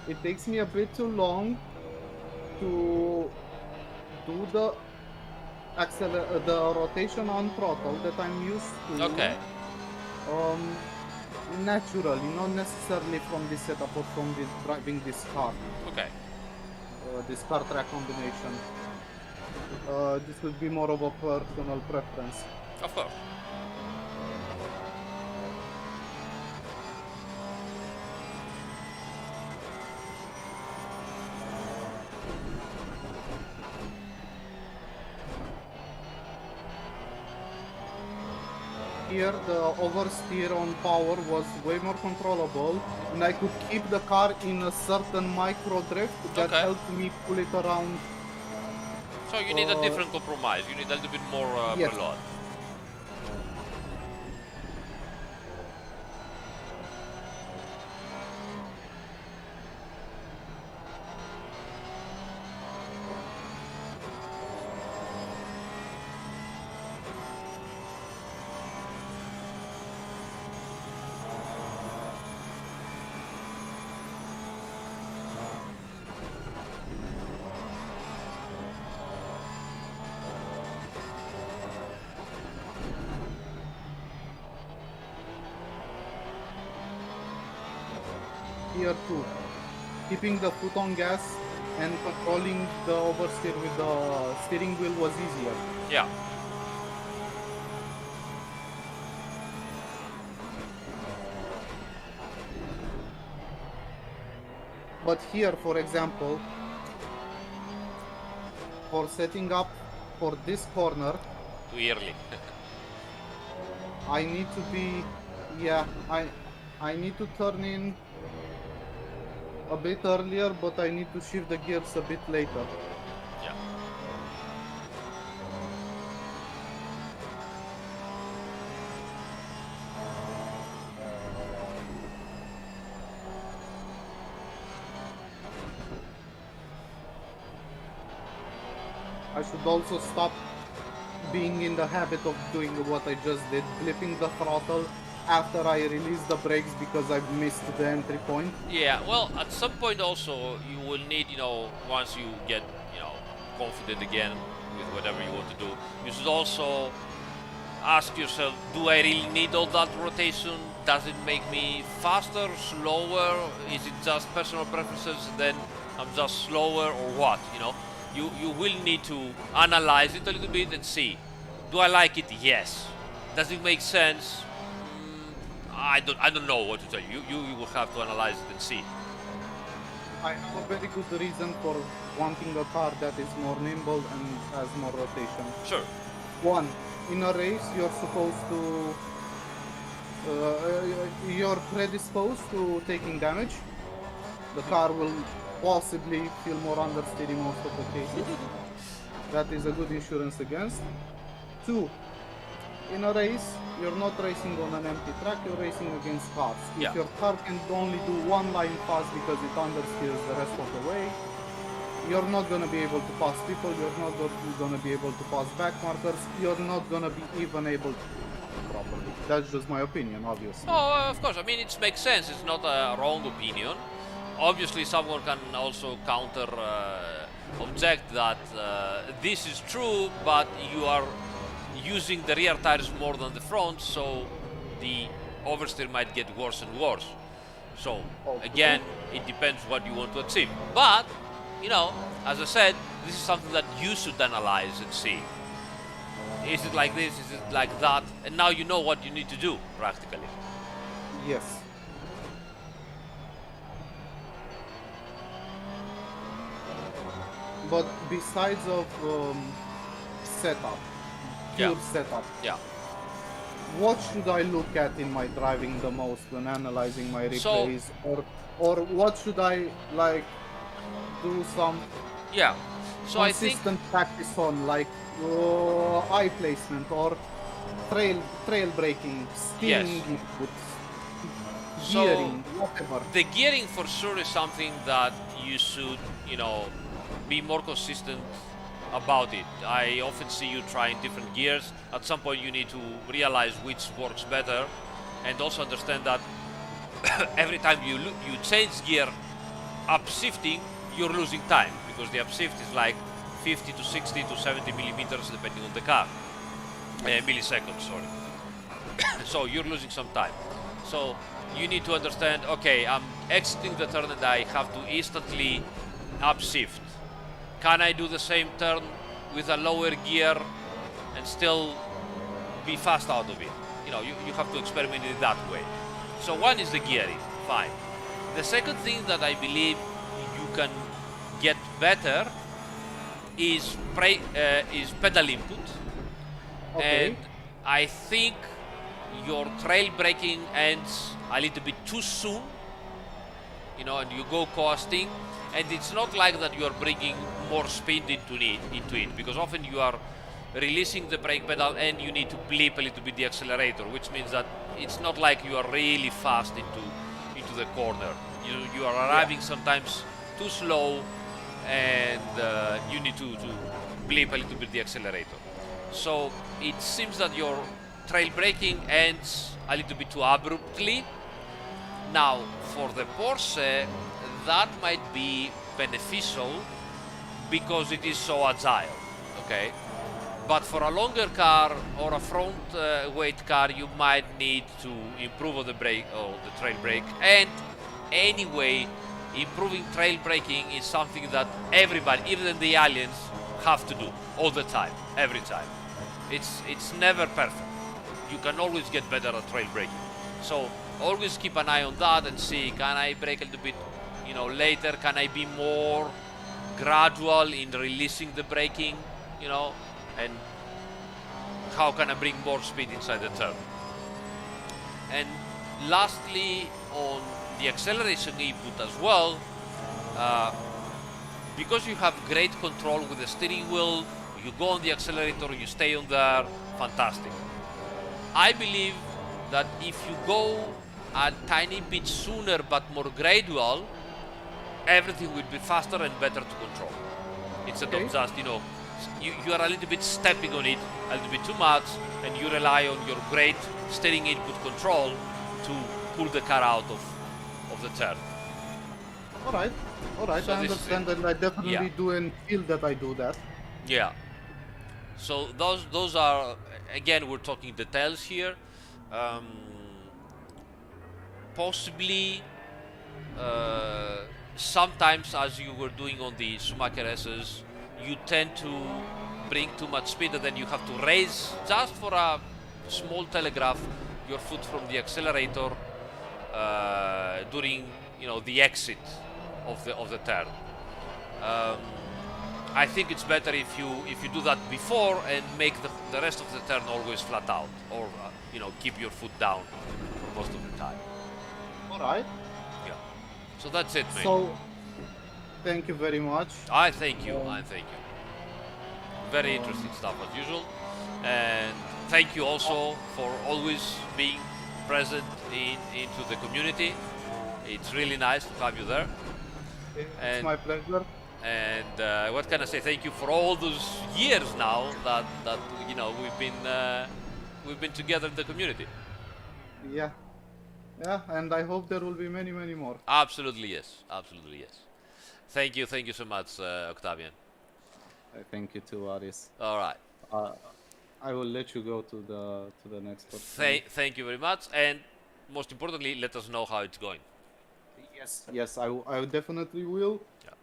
It takes me a bit too long to do the rotation on throttle that I'm used to. Okay. Naturally, not necessarily from this setup or from driving this car. Okay. This car track combination. This would be more of a personal preference. Of course. Here the oversteer on power was way more controllable and I could keep the car in a certain micro drift that helped me pull it around. So you need a different compromise, you need a little bit more preload. Here too. Keeping the foot on gas and controlling the oversteer with the steering wheel was easier. Yeah. But here, for example, for setting up for this corner, too early. I need to be, I need to turn in a bit earlier, but I need to shift the gears a bit later. Yeah. I should also stop being in the habit of doing what I just did, flipping the throttle after I release the brakes because I've missed the entry point. Yeah, well, at some point also you will need, once you get, confident again with whatever you want to do, you should also ask yourself, do I really need all that rotation? Does it make me faster, slower? Is it just personal preferences, then I'm just slower, or what, You will need to analyze it a little bit and see, do I like it? Yes. Does it make sense? I don't know what to tell you. You will have to analyze it and see. I have a very good reason for wanting a car that is more nimble and has more rotation. Sure. One, in a race you're supposed to you're predisposed to taking damage. The car will possibly feel more understeering most of the cases. That is a good insurance against. 2. In a race, you're not racing on an empty track, you're racing against cars. Yeah. If your car can only do one line pass because it understeers the rest of the way, you're not going to be able to pass people, you're not going to be able to pass back markers, you're not going to be even able to properly. That's just my opinion, obviously. Oh, of course. I mean, it makes sense. It's not a wrong opinion. Obviously, someone can also counter object that this is true, but you are using the rear tires more than the front, so the oversteer might get worse and worse. So again, it depends what you want to achieve. But you know, as I said, this is something that you should analyze and see. Is it like this? Is it like that? And now you know what you need to do practically. Yes. But besides of setup, pure setup, what should I look at in my driving the most when analyzing my replays, or what should I like do some so I think consistent practice on, like eye placement or trail braking, steering inputs, gearing, whatever. The gearing for sure is something that you should, you know, be more consistent about it. I often see you trying different gears. At some point you need to realize which works better, and also understand that every time you change gear upshifting, you're losing time, because the upshift is like 50 to 60 to 70 millimeters depending on the car. Milliseconds, sorry. So you're losing some time. So you need to understand, okay, I'm exiting the turn and I have to instantly upshift. Can I do the same turn with a lower gear and still be fast out of it? You know, you have to experiment in that way. So one is the gearing, fine. The second thing that I believe you can get better is pedal input. Okay. And I think your trail braking ends a little bit too soon, you know, and you go coasting, and it's not like that you are bringing more speed into it, because often you are releasing the brake pedal and you need to blip a little bit the accelerator, which means that it's not like you are really fast into the corner. You are arriving sometimes too slow, and you need to blip a little bit the accelerator. So it seems that your trail braking ends a little bit too abruptly. Now, for the Porsche, that might be beneficial because it is so agile, okay? But for a longer car or a front weight car, you might need to improve on the brake or the trail brake. And anyway, improving trail braking is something that everybody, even the aliens, have to do all the time, every time. It's never perfect. You can always get better at trail braking. So always keep an eye on that and see, can I brake a little bit, you know, later? Can I be more gradual in releasing the braking, you know? And how can I bring more speed inside the turn? And lastly, on the acceleration input as well, because you have great control with the steering wheel, you go on the accelerator, you stay on there, fantastic. I believe that if you go a tiny bit sooner but more gradual, everything will be faster and better to control. Instead of just, you know, you are a little bit stepping on it a little bit too much, and you rely on your great steering input control to pull the car out of the turn. Alright, So I this is understand, it. and I definitely Yeah. do and feel that I do that. Yeah. So those are, again, we're talking details here. Possibly, sometimes, as you were doing on the Schumacher S's, you tend to bring too much speed, and then you have to raise, just for a small telegraph, your foot from the accelerator during, you know, the exit of the turn. I think it's better if you do that before and make the rest of the turn always flat out, or you know, keep your foot down for most of the time. Alright. Yeah. So that's it, mate. So, thank you very much. I thank you. I thank you. Very interesting stuff as usual. And thank you also for always being present into the community. It's really nice to have you there. It's my pleasure. And what can I say? Thank you for all those years now that you know we've been together in the community. Yeah. Yeah, and I hope there will be many, many more. Absolutely yes. Absolutely yes. Thank you so much, Octavian. Thank you too, Aris. All right. I will let you go to the next part. Thank you very much, and most importantly, let us know how it's going. Yes, I definitely will. Yeah.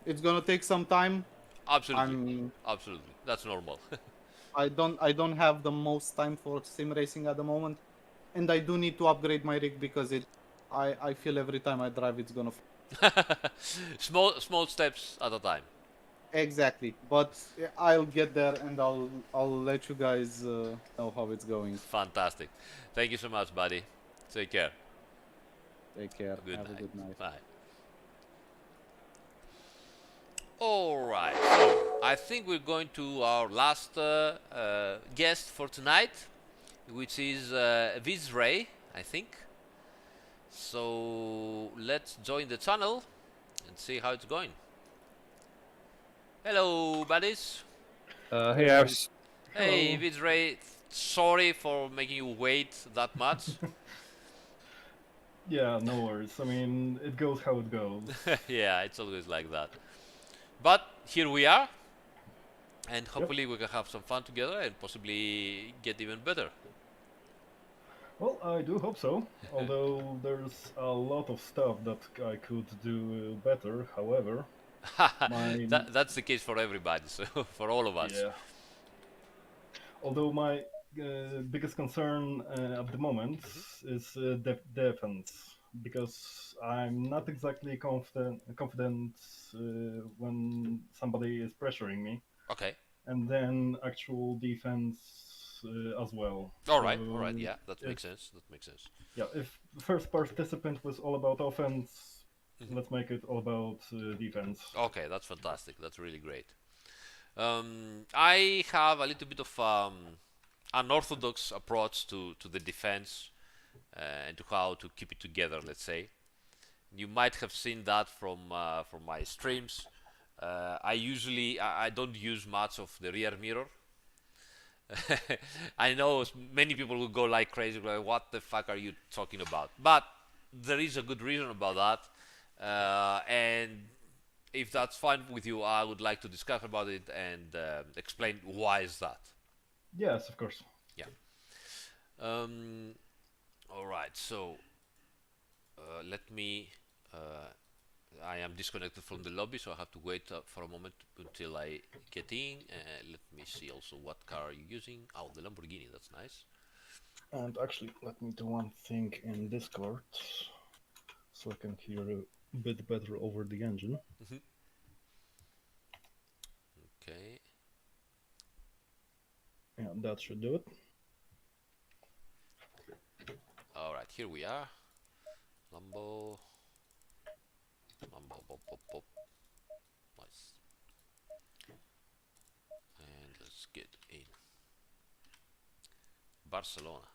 It's gonna take some time. Absolutely. Absolutely. That's normal. I don't have the most time for sim racing at the moment, and I do need to upgrade my rig because I feel every time I drive it's gonna. small steps at a time. Exactly, but I'll get there and I'll let you guys know how it's going. Fantastic. Thank you so much, buddy. Take care. Take care. Good Have night. a good night. Bye. All right. So I think we're going to our last guest for tonight, which is Vizjrei, I think. So let's join the channel and see how it's going. Hello, buddies. Hey, Aris. Hey, Vizjrei. Sorry for making you wait that much. Yeah, no worries. I mean, it goes how it goes. Yeah, it's always like that. But here we are, and hopefully we can have some fun together and possibly get even better. Well, I do hope so. Although there's a lot of stuff that I could do better. However, that's the case for everybody, so for all of us. Yeah. Although my biggest concern at the moment is defense, because I'm not exactly confident when somebody is pressuring me. Okay. And then actual defense as well. All right. Yeah, that makes sense. Yeah, if the first participant was all about offense, let's make it all about defense. Okay, that's fantastic. That's really great. I have a little bit of unorthodox approach to the defense and to how to keep it together, let's say. You might have seen that from my streams. I don't use much of the rear mirror. I know many people will go like crazy, like, what the fuck are you talking about? But there is a good reason about that, and if that's fine with you, I would like to discuss about it and explain why is that. Yes, of course. Yeah. All right. So let me. I am disconnected from the lobby, so I have to wait for a moment until I get in. Let me see also what car are you using. Oh, the Lamborghini. That's nice. And actually, let me do one thing in Discord, so I can hear a bit better over the engine. Okay. Yeah, that should do it. All right, here we are. Lambo, pop, pop, pop. Nice. And let's get in. Barcelona.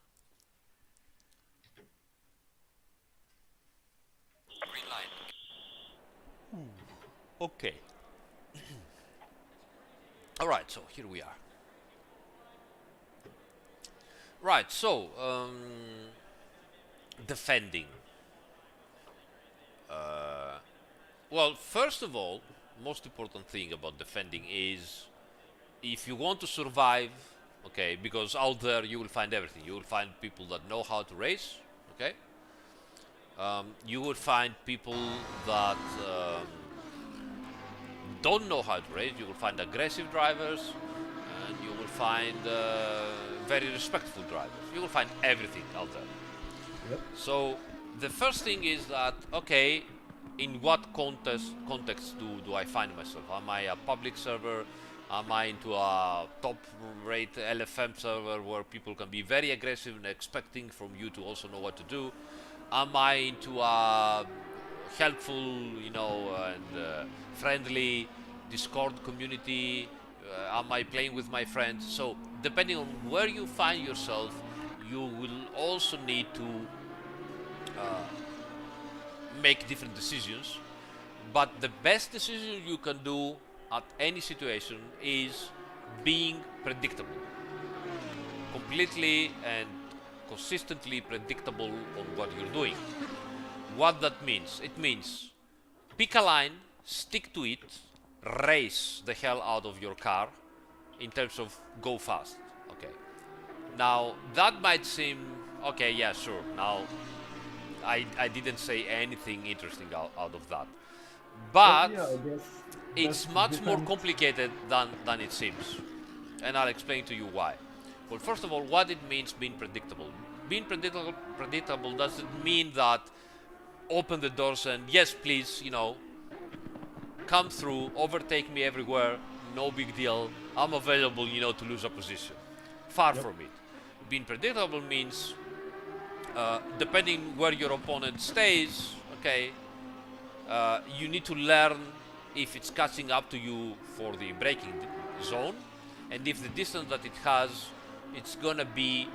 Green light. Okay. All right, so here we are. Right, so defending. Well, first of all, most important thing about defending is if you want to survive, okay, because out there you will find everything. You will find people that know how to race, okay. You will find people that don't know how to race. You will find aggressive drivers, and you will find very respectful drivers. You will find everything out there. Yep. So the first thing is that, okay, in what context do I find myself? Am I a public server? Am I into a top-rate LFM server where people can be very aggressive and expecting from you to also know what to do? Am I into a helpful, and friendly Discord community Am I playing with my friends? So depending on where you find yourself, you will also need to make different decisions. But the best decision you can do at any situation is being predictable. Completely and consistently predictable on what you're doing. What that means? It means pick a line, stick to it, race the hell out of your car in terms of go fast. Okay. Now that might seem okay, yeah, sure. Now I didn't say anything interesting out of that. But yeah, I guess it's that much more depends. complicated than it seems. And I'll explain to you why. Well, first of all, what it means being predictable. Being predictable doesn't mean that open the doors and yes, please, you know, come through, overtake me everywhere, no big deal. I'm available, you know, to lose a position. Far from it. Being predictable means, depending where your opponent stays, okay, you need to learn if it's catching up to you for the braking zone, and if the distance that it has, it's gonna be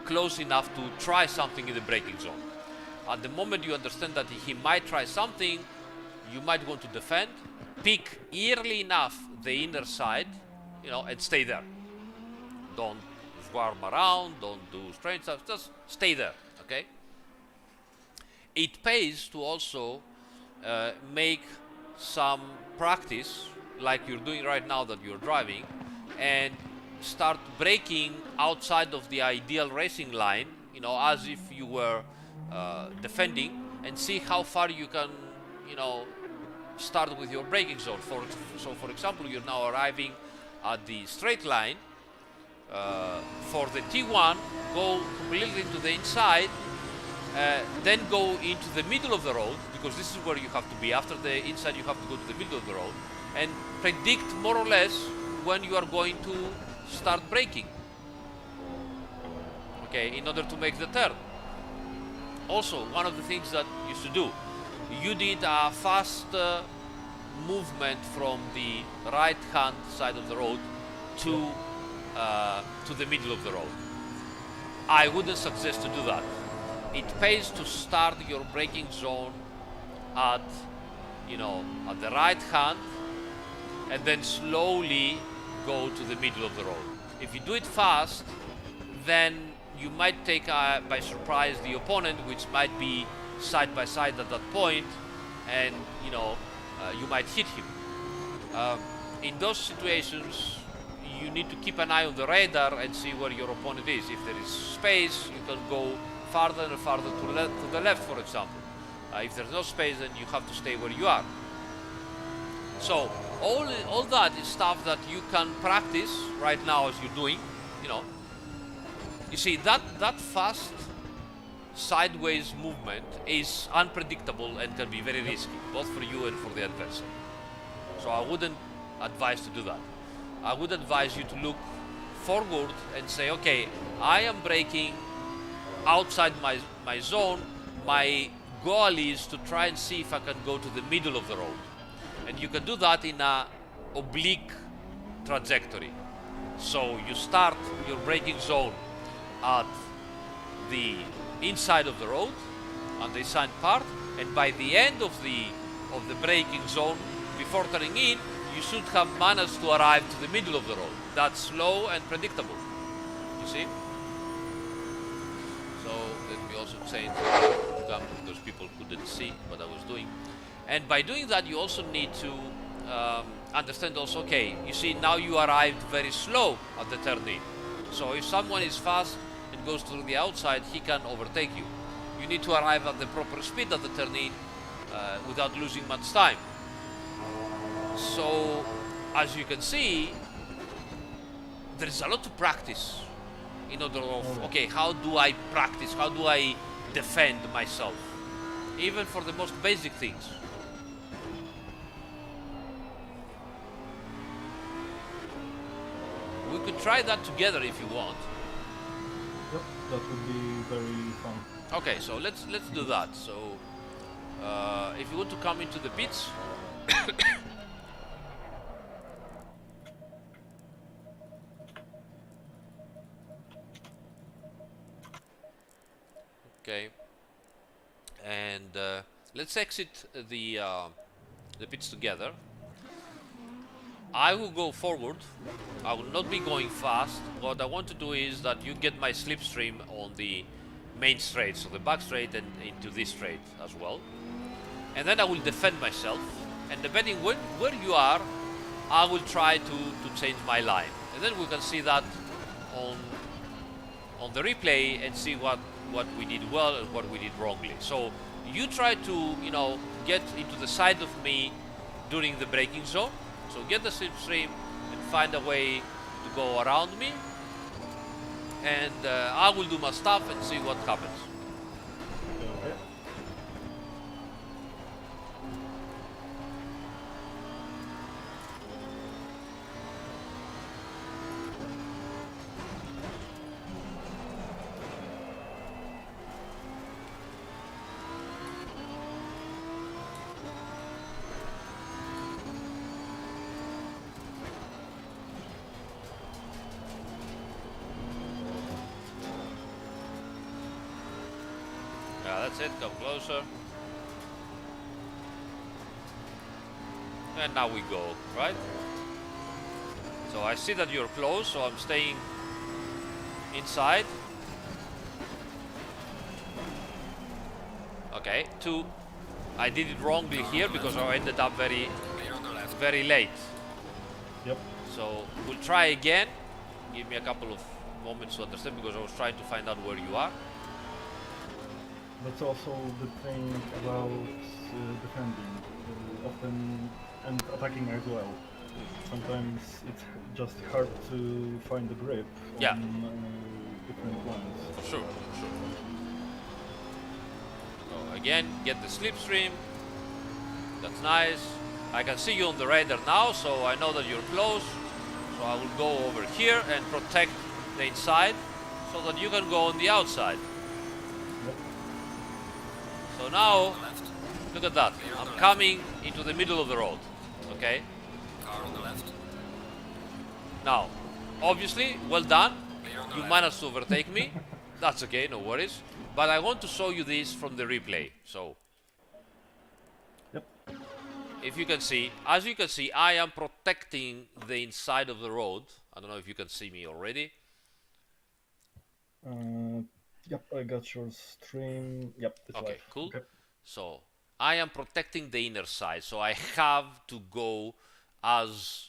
close enough to try something in the braking zone. At the moment you understand that he might try something, you might want to defend, pick early enough the inner side, you know, and stay there. Don't swarm around, don't do strange stuff, just stay there, okay? It pays to also make some practice, like you're doing right now that you're driving, and start braking outside of the ideal racing line, you know, as if you were defending, and see how far you can, you know, start with your braking zone. So for example, you're now arriving at the straight line. For the T1, go completely into the inside, then go into the middle of the road, because this is where you have to be. After the inside, you have to go to the middle of the road and predict more or less when you are going to start braking, okay, in order to make the turn. Also, one of the things that you should do, you did a fast movement from the right hand side of the road to the middle of the road. I wouldn't suggest to do that. It pays to start your braking zone at, you know, at the right hand, and then slowly go to the middle of the road. If you do it fast, then you might take by surprise the opponent, which might be side by side at that point, and you know, you might hit him. In those situations, you need to keep an eye on the radar and see where your opponent is. If there is space, you can go farther and farther to the left, for example. If there's no space, then you have to stay where you are. So all that is stuff that you can practice right now as you're doing, you know. You see, that fast sideways movement is unpredictable and can be very risky, both for you and for the adversary. So I wouldn't advise to do that. I would advise you to look forward and say, okay, I am braking outside my zone. My goal is to try and see if I can go to the middle of the road. And you can do that in a oblique trajectory. So you start your braking zone at the inside of the road, on the inside part, and by the end of the braking zone, before turning in, you should have managed to arrive to the middle of the road. That's slow and predictable. You see? So let me also change the cam because people couldn't see what I was doing. And by doing that, you also need to understand also, okay, you see, now you arrived very slow at the turn in. So if someone is fast and goes to the outside, he can overtake you. You need to arrive at the proper speed at the turn in without losing much time. So, as you can see, there is a lot to practice in order of, okay, how do I practice, how do I defend myself, even for the most basic things. We could try that together if you want. Yep, that would be very fun. Okay, so let's do that. So, if you want to come into the pits. let's exit the pits together. I will go forward. I will not be going fast. What I want to do is that you get my slipstream on the main straight, so the back straight and into this straight as well. And then I will defend myself, and depending where you are, I will try to change my line. And then we can see that on the replay and see what we did well and what we did wrongly. So you try to, you know, get into the side of me during the braking zone. So get the slipstream and find a way to go around me, and I will do my stuff and see what happens. Okay. Yeah, that's it, come closer. And now we go, right? So I see that you're close, so I'm staying inside. Okay, 2. I did it wrongly here because I ended up very late. Yep. So we'll try again. Give me a couple of moments to understand because I was trying to find out where you are. That's also the thing about defending, often, and attacking as well. Sometimes it's just hard to find the grip on different lines. Sure. So again, get the slipstream. That's nice. I can see you on the radar now, so I know that you're close. So I will go over here and protect the inside so that you can go on the outside. So now, look at that. I'm coming into the middle of the road. Okay? Car on the left. Now, obviously, well done. You managed to overtake me. That's okay, no worries. But I want to show you this from the replay. So, if you can see, as you can see, I am protecting the inside of the road. I don't know if you can see me already. Yep, I got your stream. Yep, it's Okay, live. cool. Okay. So I am protecting the inner side, so I have to go as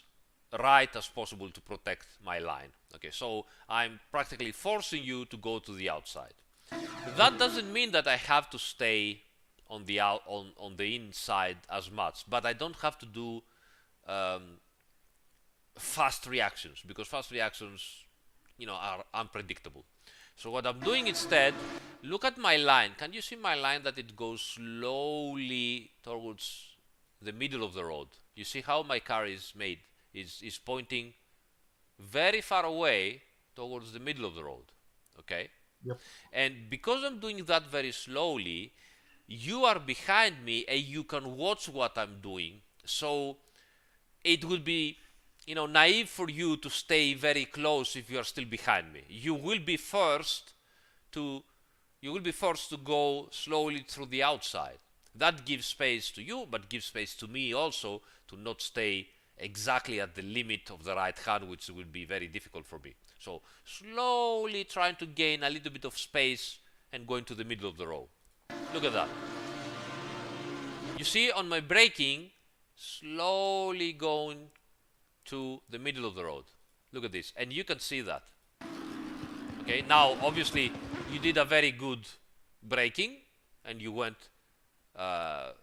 right as possible to protect my line. Okay, so I'm practically forcing you to go to the outside. That doesn't mean that I have to stay on the on the inside as much, but I don't have to do fast reactions, because fast reactions, you know, are unpredictable. So what I'm doing instead, look at my line. Can you see my line, that it goes slowly towards the middle of the road? You see how my car is made, is pointing very far away towards the middle of the road. Okay? Yep. And because I'm doing that very slowly, you are behind me and you can watch what I'm doing. So it would be, you know, naive for you to stay very close if you are still behind me. You will be forced to go slowly through the outside. That gives space to you, but gives space to me also to not stay exactly at the limit of the right hand, which will be very difficult for me. So slowly trying to gain a little bit of space and going to the middle of the road. Look at that. You see on my braking, slowly going to the middle of the road. Look at this, and you can see that. Okay, now obviously you did a very good braking and you went far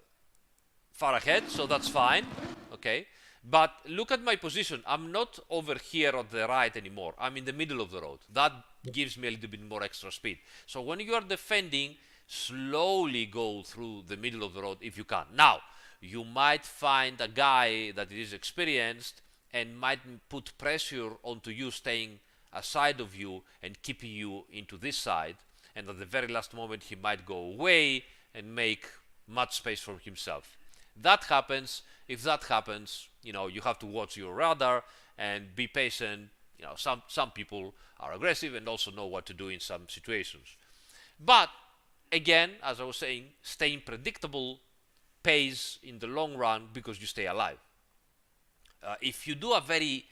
ahead, so that's fine. Okay, but look at my position. I'm not over here on the right anymore. I'm in the middle of the road. That gives me a little bit more extra speed. So when you are defending, slowly go through the middle of the road if you can. Now, you might find a guy that is experienced and might put pressure onto you, staying aside of you and keeping you into this side, and at the very last moment he might go away and make much space for himself. That happens. If that happens, you know, you have to watch your radar and be patient. You know, some people are aggressive and also know what to do in some situations. But again, as I was saying, staying predictable pays in the long run because you stay alive. If you do a very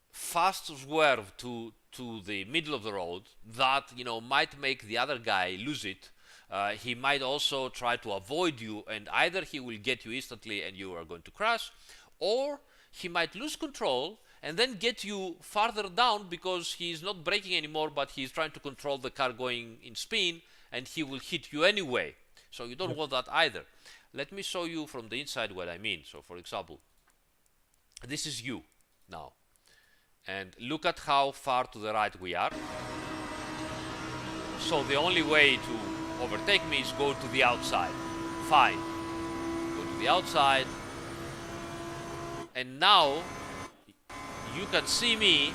fast swerve to the middle of the road, that might make the other guy lose it. He might also try to avoid you, and either he will get you instantly and you are going to crash, or he might lose control and then get you farther down because he's not braking anymore, but he's trying to control the car going in spin, and he will hit you anyway. So you don't want that either. Let me show you from the inside what I mean. So for example, this is you now, and look at how far to the right we are. So the only way to overtake me is go to the outside. Fine, go to the outside, and now you can see me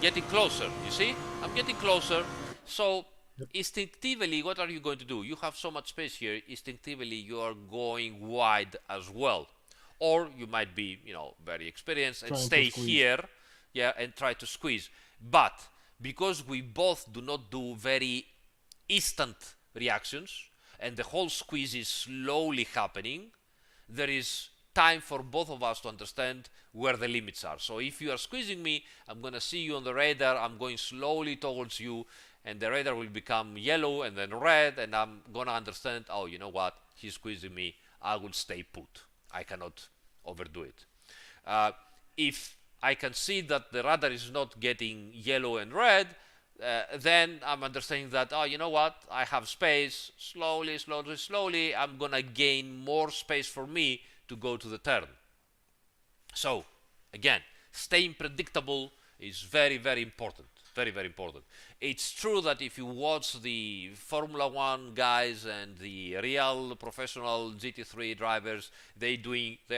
getting closer. You see, I'm getting closer. So instinctively, what are you going to do? You have so much space here. Instinctively, you are going wide as well. Or you might be, very experienced and stay here, and try to squeeze. But because we both do not do very instant reactions, and the whole squeeze is slowly happening, there is time for both of us to understand where the limits are. So if you are squeezing me, I'm going to see you on the radar, I'm going slowly towards you, and the radar will become yellow and then red, and I'm going to understand, oh, you know what, he's squeezing me, I will stay put. I cannot overdo it. If I can see that the radar is not getting yellow and red, then I'm understanding that, oh, you know what, I have space, slowly, I'm going to gain more space for me to go to the turn. So, again, staying predictable is very, very important. Very, very important. It's true that if you watch the Formula 1 guys and the real professional GT3 drivers, they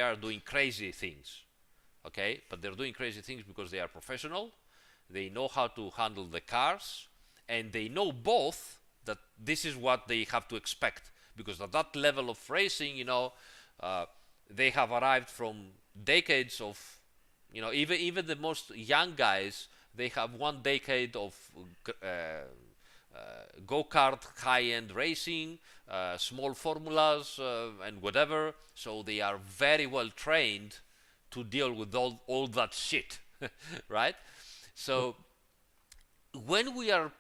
are doing crazy things. Okay? But they're doing crazy things because they are professional, they know how to handle the cars, and they know both that this is what they have to expect. Because at that level of racing, they have arrived from decades of, even the most young guys, they have 1 decade of go-kart high-end racing, small formulas, and whatever. So they are very well trained to deal with all that shit, right? So when we are,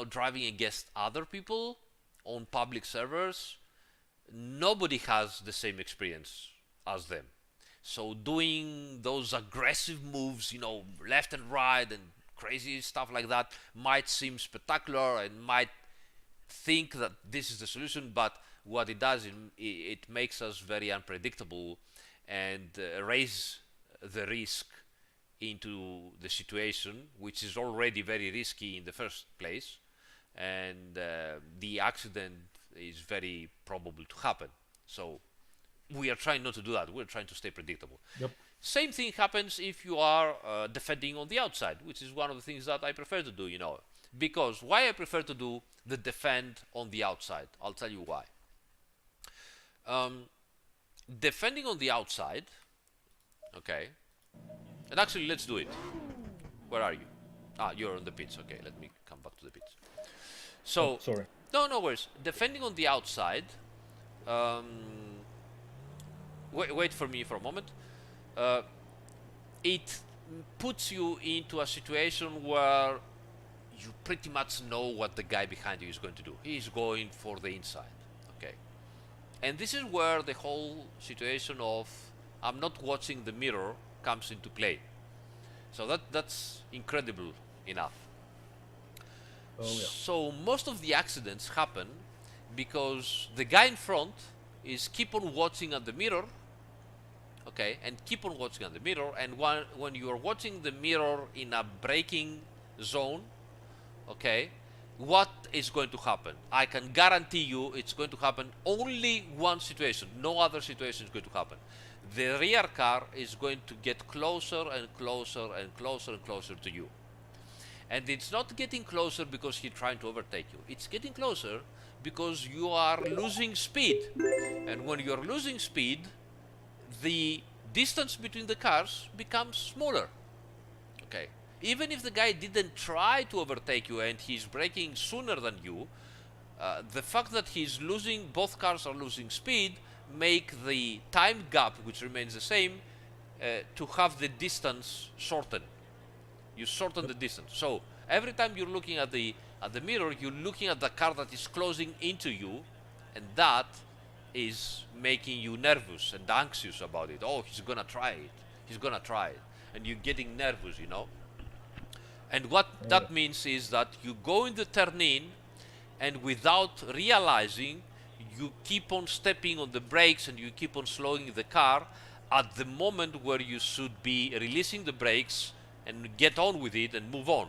driving against other people on public servers, nobody has the same experience as them. So doing those aggressive moves, left and right and crazy stuff like that might seem spectacular and might think that this is the solution, but what it does, it makes us very unpredictable and raise the risk into the situation, which is already very risky in the first place, and the accident is very probable to happen. So we are trying not to do that. We're trying to stay predictable. Yep. Same thing happens if you are defending on the outside, which is one of the things that I prefer to do, Because why I prefer to do the defend on the outside? I'll tell you why. Defending on the outside, okay, and actually let's do it. Where are you? You're on the pits. Okay, let me come back to the pits. So, sorry. No worries. Defending on the outside, wait for me for a moment. It puts you into a situation where you pretty much know what the guy behind you is going to do. He's going for the inside, okay? And this is where the whole situation of I'm not watching the mirror comes into play. So that's incredible enough. Oh, yeah. So most of the accidents happen because the guy in front is keep on watching at the mirror, okay, and keep on watching at the mirror, and when you are watching the mirror in a braking zone, okay, what is going to happen? I can guarantee you it's going to happen only one situation. No other situation is going to happen. The rear car is going to get closer and closer and closer and closer to you. And it's not getting closer because he's trying to overtake you. It's getting closer because you are losing speed. And when you're losing speed, the distance between the cars becomes smaller. Okay. Even if the guy didn't try to overtake you and he's braking sooner than you, the fact that both cars are losing speed, make the time gap, which remains the same, to have the distance shorten. You shorten the distance. So every time you're looking at the mirror, you're looking at the car that is closing into you, and that is making you nervous and anxious about it. Oh, he's gonna try it. He's gonna try it, and you're getting nervous, you know. And what that means is that you go in the turn in, and without realizing, you keep on stepping on the brakes and you keep on slowing the car at the moment where you should be releasing the brakes and get on with it and move on.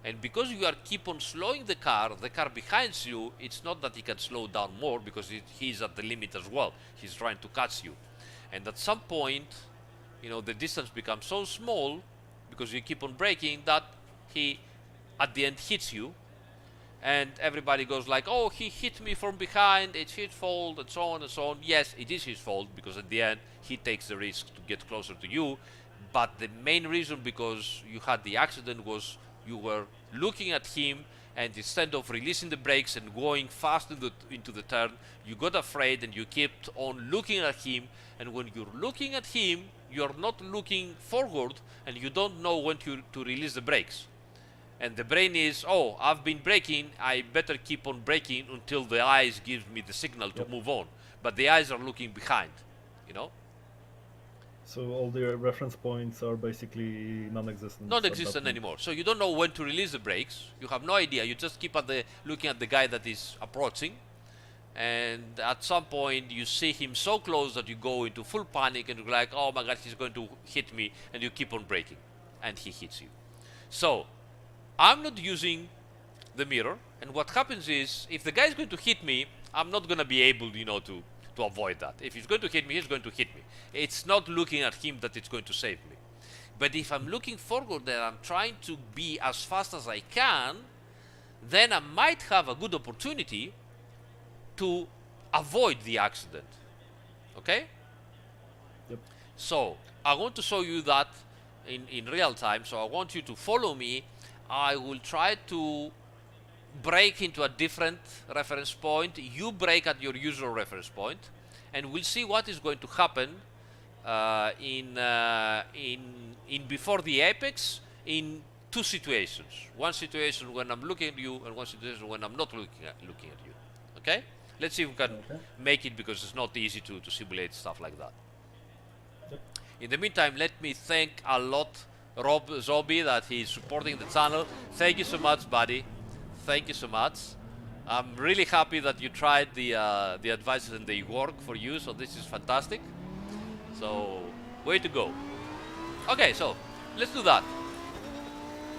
And because you are keep on slowing the car behind you, it's not that he can slow down more, because he's at the limit as well. He's trying to catch you. And at some point, you know, the distance becomes so small because you keep on braking that he at the end hits you, and everybody goes like, oh, he hit me from behind, it's his fault, and so on and so on. Yes, it is his fault, because at the end he takes the risk to get closer to you. But the main reason because you had the accident was you were looking at him, and instead of releasing the brakes and going fast into the turn, you got afraid and you kept on looking at him. And when you're looking at him, you're not looking forward, and you don't know when to release the brakes. And the brain is, oh, I've been braking, I better keep on braking until the eyes give me the signal to move on. But the eyes are looking behind, you know? So all the reference points are basically non-existent. Non-existent anymore. So you don't know when to release the brakes. You have no idea. You just keep looking at the guy that is approaching. And at some point you see him so close that you go into full panic and you're like, oh my god, he's going to hit me, and you keep on braking and he hits you. So I'm not using the mirror, and what happens is, if the guy is going to hit me, I'm not going to be able, you know, to avoid that. If he's going to hit me, he's going to hit me. It's not looking at him that it's going to save me. But if I'm looking forward and I'm trying to be as fast as I can, then I might have a good opportunity to avoid the accident. Okay? Yep. So I want to show you that in real time. So I want you to follow me. I will try to brake into a different reference point. You brake at your usual reference point, and we'll see what is going to happen in before the apex in two situations. One situation when I'm looking at you, and one situation when I'm not looking at you. Okay? Let's see if we can make it, because it's not easy to simulate stuff like that. Yep. In the meantime, let me thank a lot Rob Zobi that he's supporting the channel. Thank you so much, buddy. Thank you so much. I'm really happy that you tried the advices and they work for you, so this is fantastic. So, way to go. Okay, so let's do that.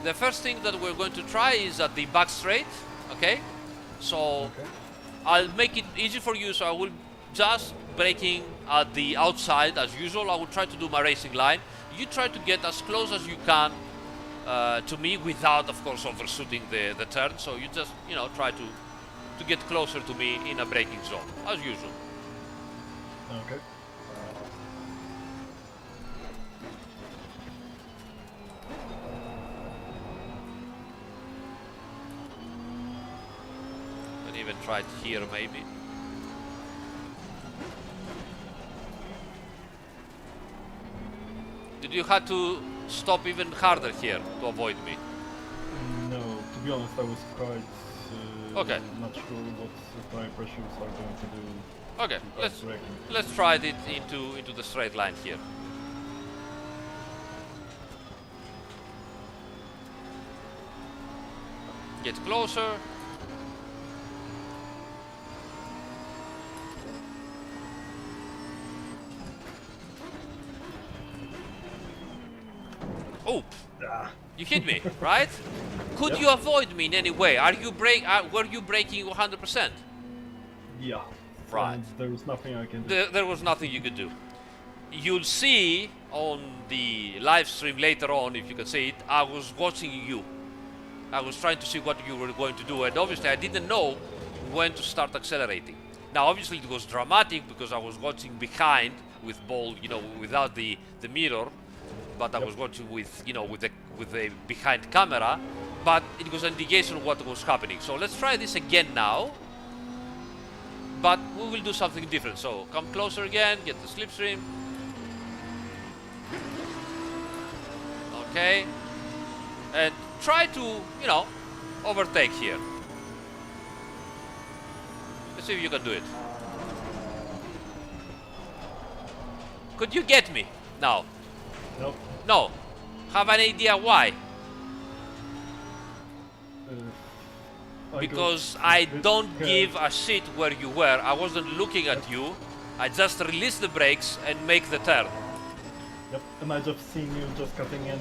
The first thing that we're going to try is at the back straight. Okay, so I'll make it easy for you, so I will just braking at the outside as usual. I will try to do my racing line. You try to get as close as you can to me without, of course, overshooting the turn. So you just, you know, try to get closer to me in a braking zone, as usual. Okay. Can even try it here, maybe. Did you have to stop even harder here to avoid me? No, to be honest, I was quite not sure what the tire pressures are going to do. Okay, let's try it into the straight line here. Get closer. Oh, you hit me, right? Could you avoid me in any way? Were you braking 100%? Yeah. Right. And there was nothing I can do. There was nothing you could do. You'll see on the live stream later on, if you can see it, I was watching you. I was trying to see what you were going to do, and obviously I didn't know when to start accelerating. Now, obviously it was dramatic because I was watching behind with ball, you know, without the mirror. but I was watching with, you know, with the behind camera, but it was an indication of what was happening. So let's try this again now, but we will do something different. So come closer again, get the slipstream. Okay, and try to, you know, overtake here. Let's see if you can do it. Could you get me now? Nope. No. Have an idea why? Because I don't give a shit where you were. I wasn't looking at you. I just released the brakes and make the turn. Yep, and I just seen you just cutting in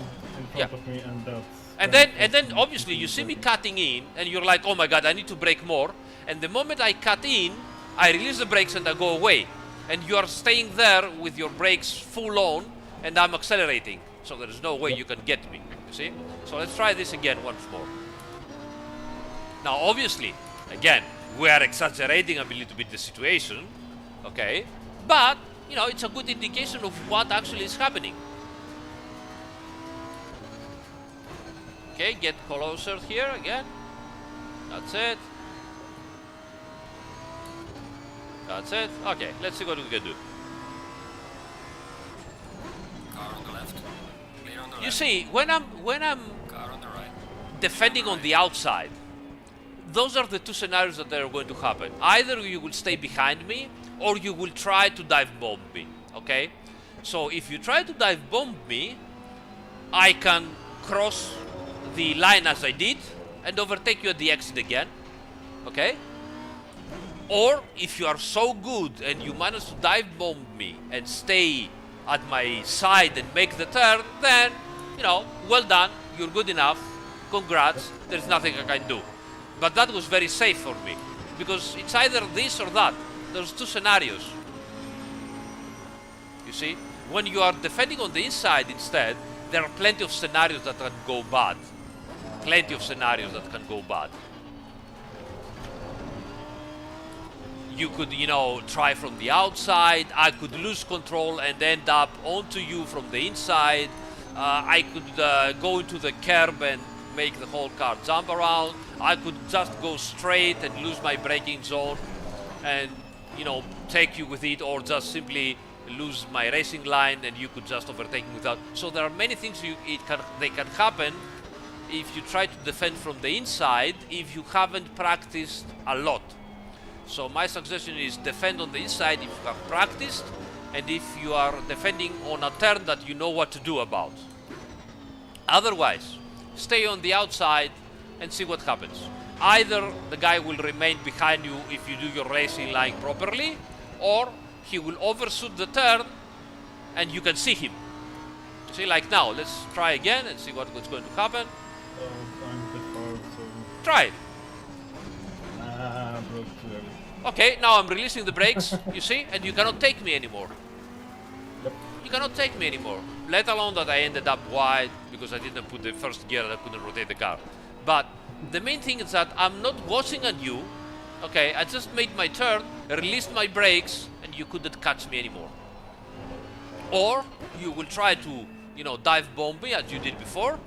front of me, and that's... And then obviously you see me cutting in, and you're like, oh my god, I need to brake more. And the moment I cut in, I release the brakes and I go away. And you are staying there with your brakes full on, and I'm accelerating. So there is no way you can get me, you see? So let's try this again once more. Now obviously, again, we are exaggerating a little bit the situation, okay? But, you know, it's a good indication of what actually is happening. Okay, get closer here again. That's it. That's it. Okay, let's see what we can do. Car on the left. Clear on the You right. see, when I'm Car on the right. defending on the outside, those are the two scenarios that are going to happen. Either you will stay behind me, or you will try to dive bomb me. Okay? So if you try to dive bomb me, I can cross the line as I did and overtake you at the exit again. Okay? Or if you are so good and you manage to dive bomb me and stay at my side and make the turn, then, you know, well done, you're good enough, congrats, there's nothing I can do. But that was very safe for me, because it's either this or that. There's two scenarios. You see? When you are defending on the inside instead, there are plenty of scenarios that can go bad. Plenty of scenarios that can go bad. You could, you know, try from the outside. I could lose control and end up onto you from the inside. I could go into the curb and make the whole car jump around. I could just go straight and lose my braking zone and, you know, take you with it, or just simply lose my racing line and you could just overtake me without. So there are many things they can happen if you try to defend from the inside if you haven't practiced a lot. So my suggestion is defend on the inside if you have practiced, and if you are defending on a turn that you know what to do about. Otherwise, stay on the outside and see what happens. Either the guy will remain behind you if you do your racing line properly, or he will overshoot the turn and you can see him. See, like now, let's try again and see what's going to happen. I'm a bit far, so... Try it. Broke too early. Okay, now I'm releasing the brakes, you see, and you cannot take me anymore. Yep. You cannot take me anymore. Let alone that I ended up wide because I didn't put the first gear and I couldn't rotate the car. But the main thing is that I'm not watching at you. Okay, I just made my turn, released my brakes, and you couldn't catch me anymore. Or you will try to, you know, dive bomb me as you did before.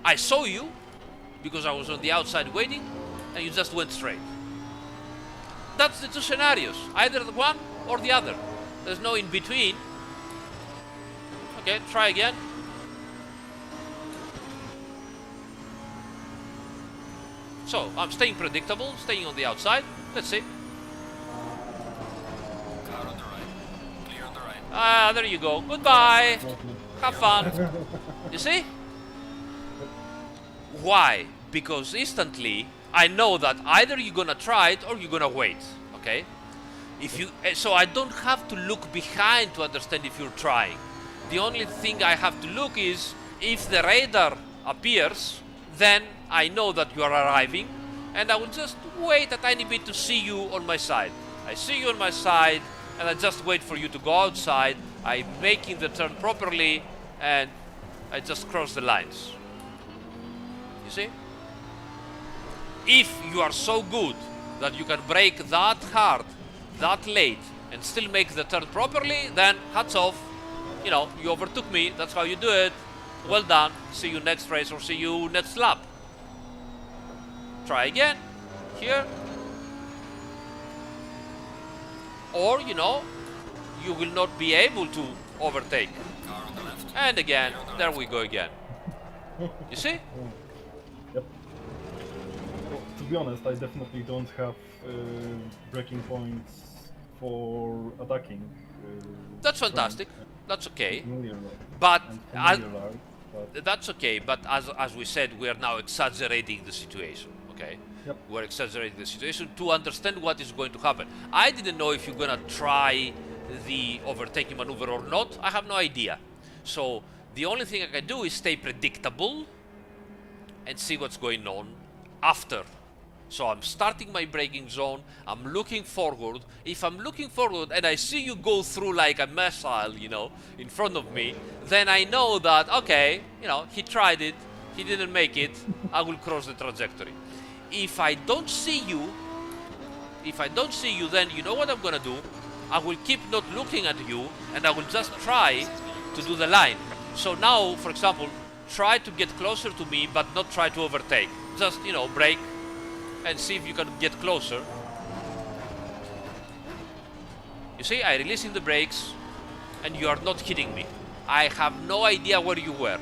I saw you because I was on the outside waiting, and you just went straight. That's the two scenarios, either the one or the other. There's no in between. Okay, try again. So, I'm staying predictable, staying on the outside. Let's see. Car on the right. Clear on the right. Ah, there you go. Goodbye. Have fun. You see? Why? Because instantly, I know that either you're gonna try it or you're gonna wait. Okay? If you, so I don't have to look behind to understand if you're trying. The only thing I have to look is if the radar appears, then I know that you are arriving, and I will just wait a tiny bit to see you on my side. I see you on my side, and I just wait for you to go outside. I'm making the turn properly, and I just cross the lines. You see? If you are so good that you can brake that hard, that late, and still make the turn properly, then hats off. you know, you overtook me. That's how you do it. Well done. See you next race or see you next lap. Try again. Here. Or, you know, you will not be able to overtake. Car on the left. And again, there we go again. You see? Yep. Well, to be honest, I definitely don't have braking points for attacking. That's fantastic. That's okay. Familiar, But I'm familiar, but that's okay. But as we said, we are now exaggerating the situation. Okay. Yep. We're exaggerating the situation to understand what is going to happen. I didn't know if you're gonna try the overtaking maneuver or not. I have no idea. So the only thing I can do is stay predictable and see what's going on after. So I'm starting my braking zone, I'm looking forward. If I'm looking forward and I see you go through like a missile, you know, in front of me, then I know that, okay, you know, he tried it, he didn't make it, I will cross the trajectory. If I don't see you, then you know what I'm gonna do? I will keep not looking at you and I will just try to do the line. So now, for example, try to get closer to me but not try to overtake. Just, you know, brake and see if you can get closer. You see, I releasing the brakes and you are not hitting me. I have no idea where you were.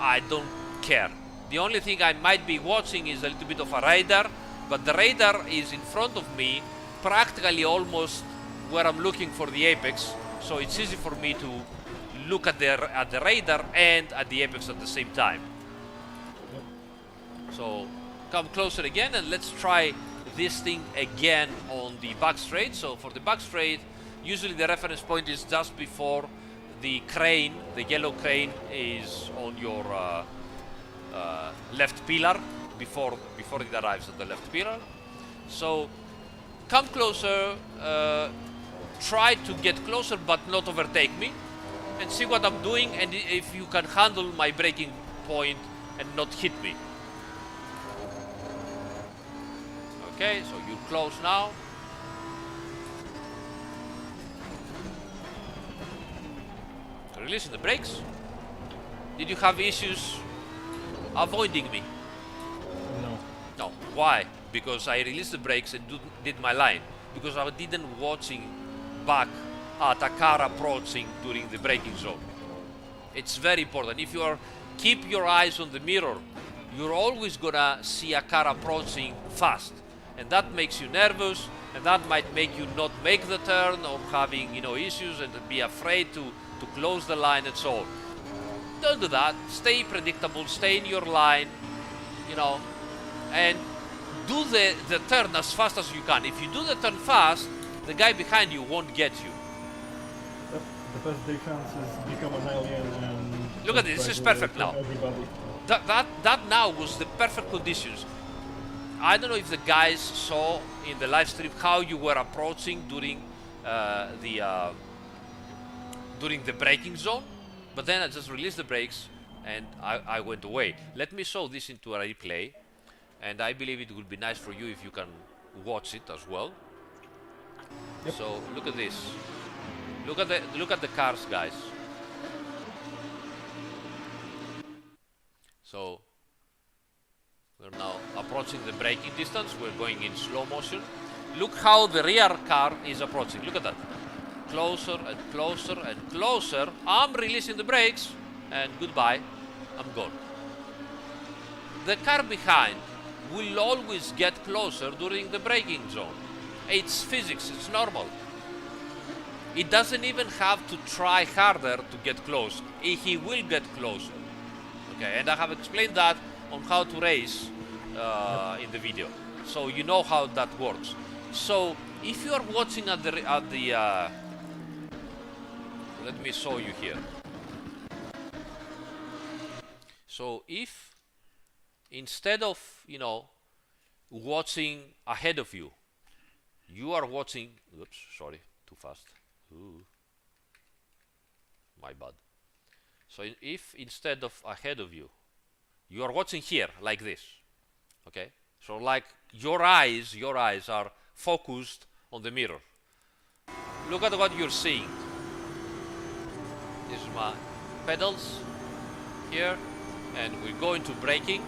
I don't care. The only thing I might be watching is a little bit of a radar, but the radar is in front of me, practically almost where I'm looking for the apex, so it's easy for me to look at the radar and at the apex at the same time. So come closer again and let's try this thing again on the back straight. So for the back straight, usually the reference point is just before the crane, the yellow crane is on your left pillar, before it arrives at the left pillar. So come closer, try to get closer but not overtake me, and see what I'm doing and if you can handle my braking point and not hit me. Okay, so you're close now. Releasing the brakes. Did you have issues avoiding me? no. No. Why? Because I released the brakes and did my line. Because I didn't watching back at a car approaching during the braking zone. It's very important. If you are keep your eyes on the mirror, you're always gonna see a car approaching fast, and that makes you nervous, and that might make you not make the turn or having, you know, issues and be afraid to close the line and so on. Don't do that. Stay predictable. Stay in your line, you know, and do the turn as fast as you can. If you do the turn fast, the guy behind you won't get you. The best defense is become an alien and... Look at this. This is perfect now. Everybody. That now was the perfect conditions. I don't know if the guys saw in the live stream how you were approaching during the braking zone, but then I just released the brakes and I went away. Let me show this into a replay, and I believe it would be nice for you if you can watch it as well. Yep. So look at this. Look at the cars, guys. So we're now approaching the braking distance. We're going in slow motion. Look how the rear car is approaching. Look at that. Closer and closer and closer. I'm releasing the brakes and goodbye. I'm gone. The car behind will always get closer during the braking zone. It's physics, it's normal. It doesn't even have to try harder to get close. He will get closer. Okay, and I have explained that on how to race in the video, so you know how that works. So if you are watching at the let me show you here. So if instead of, you know, watching ahead of you, you are watching, oops, sorry, too fast. Ooh, my bad. So if instead of ahead of you, you are watching here like this, okay? So like your eyes are focused on the mirror. Look at what you're seeing. This is my pedals here, and we're going to braking.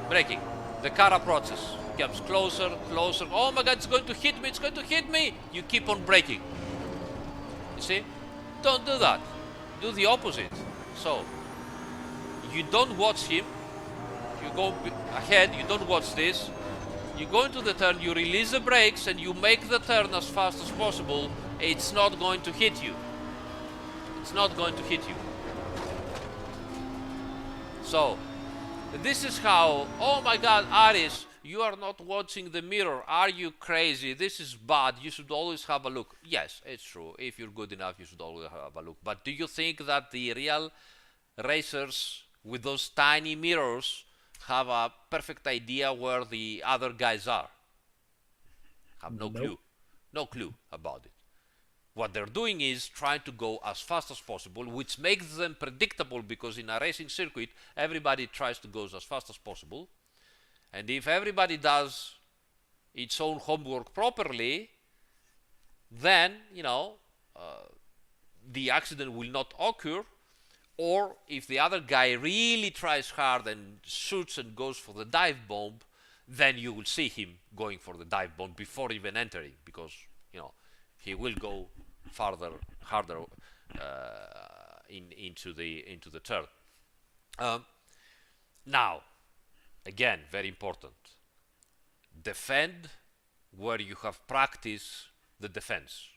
Braking. The car approaches, comes closer, closer. Oh my God, it's going to hit me, it's going to hit me. You keep on braking. You see? Don't do that. Do the opposite. So, you don't watch him. You go ahead, you don't watch this. You go into the turn, you release the brakes, and you make the turn as fast as possible. It's not going to hit you. It's not going to hit you. So, this is how, oh my God, Aris, you are not watching the mirror. Are you crazy? This is bad. You should always have a look. Yes, it's true. If you're good enough, you should always have a look. But do you think that the real racers with those tiny mirrors have a perfect idea where the other guys are? Have no clue. No clue about it. What they're doing is trying to go as fast as possible, which makes them predictable, because in a racing circuit, everybody tries to go as fast as possible. And if everybody does its own homework properly, then, you know, the accident will not occur. Or if the other guy really tries hard and shoots and goes for the dive bomb, then you will see him going for the dive bomb before even entering, because, you know, he will go farther, harder into the turn. Now, again, very important. Defend where you have practiced the defense.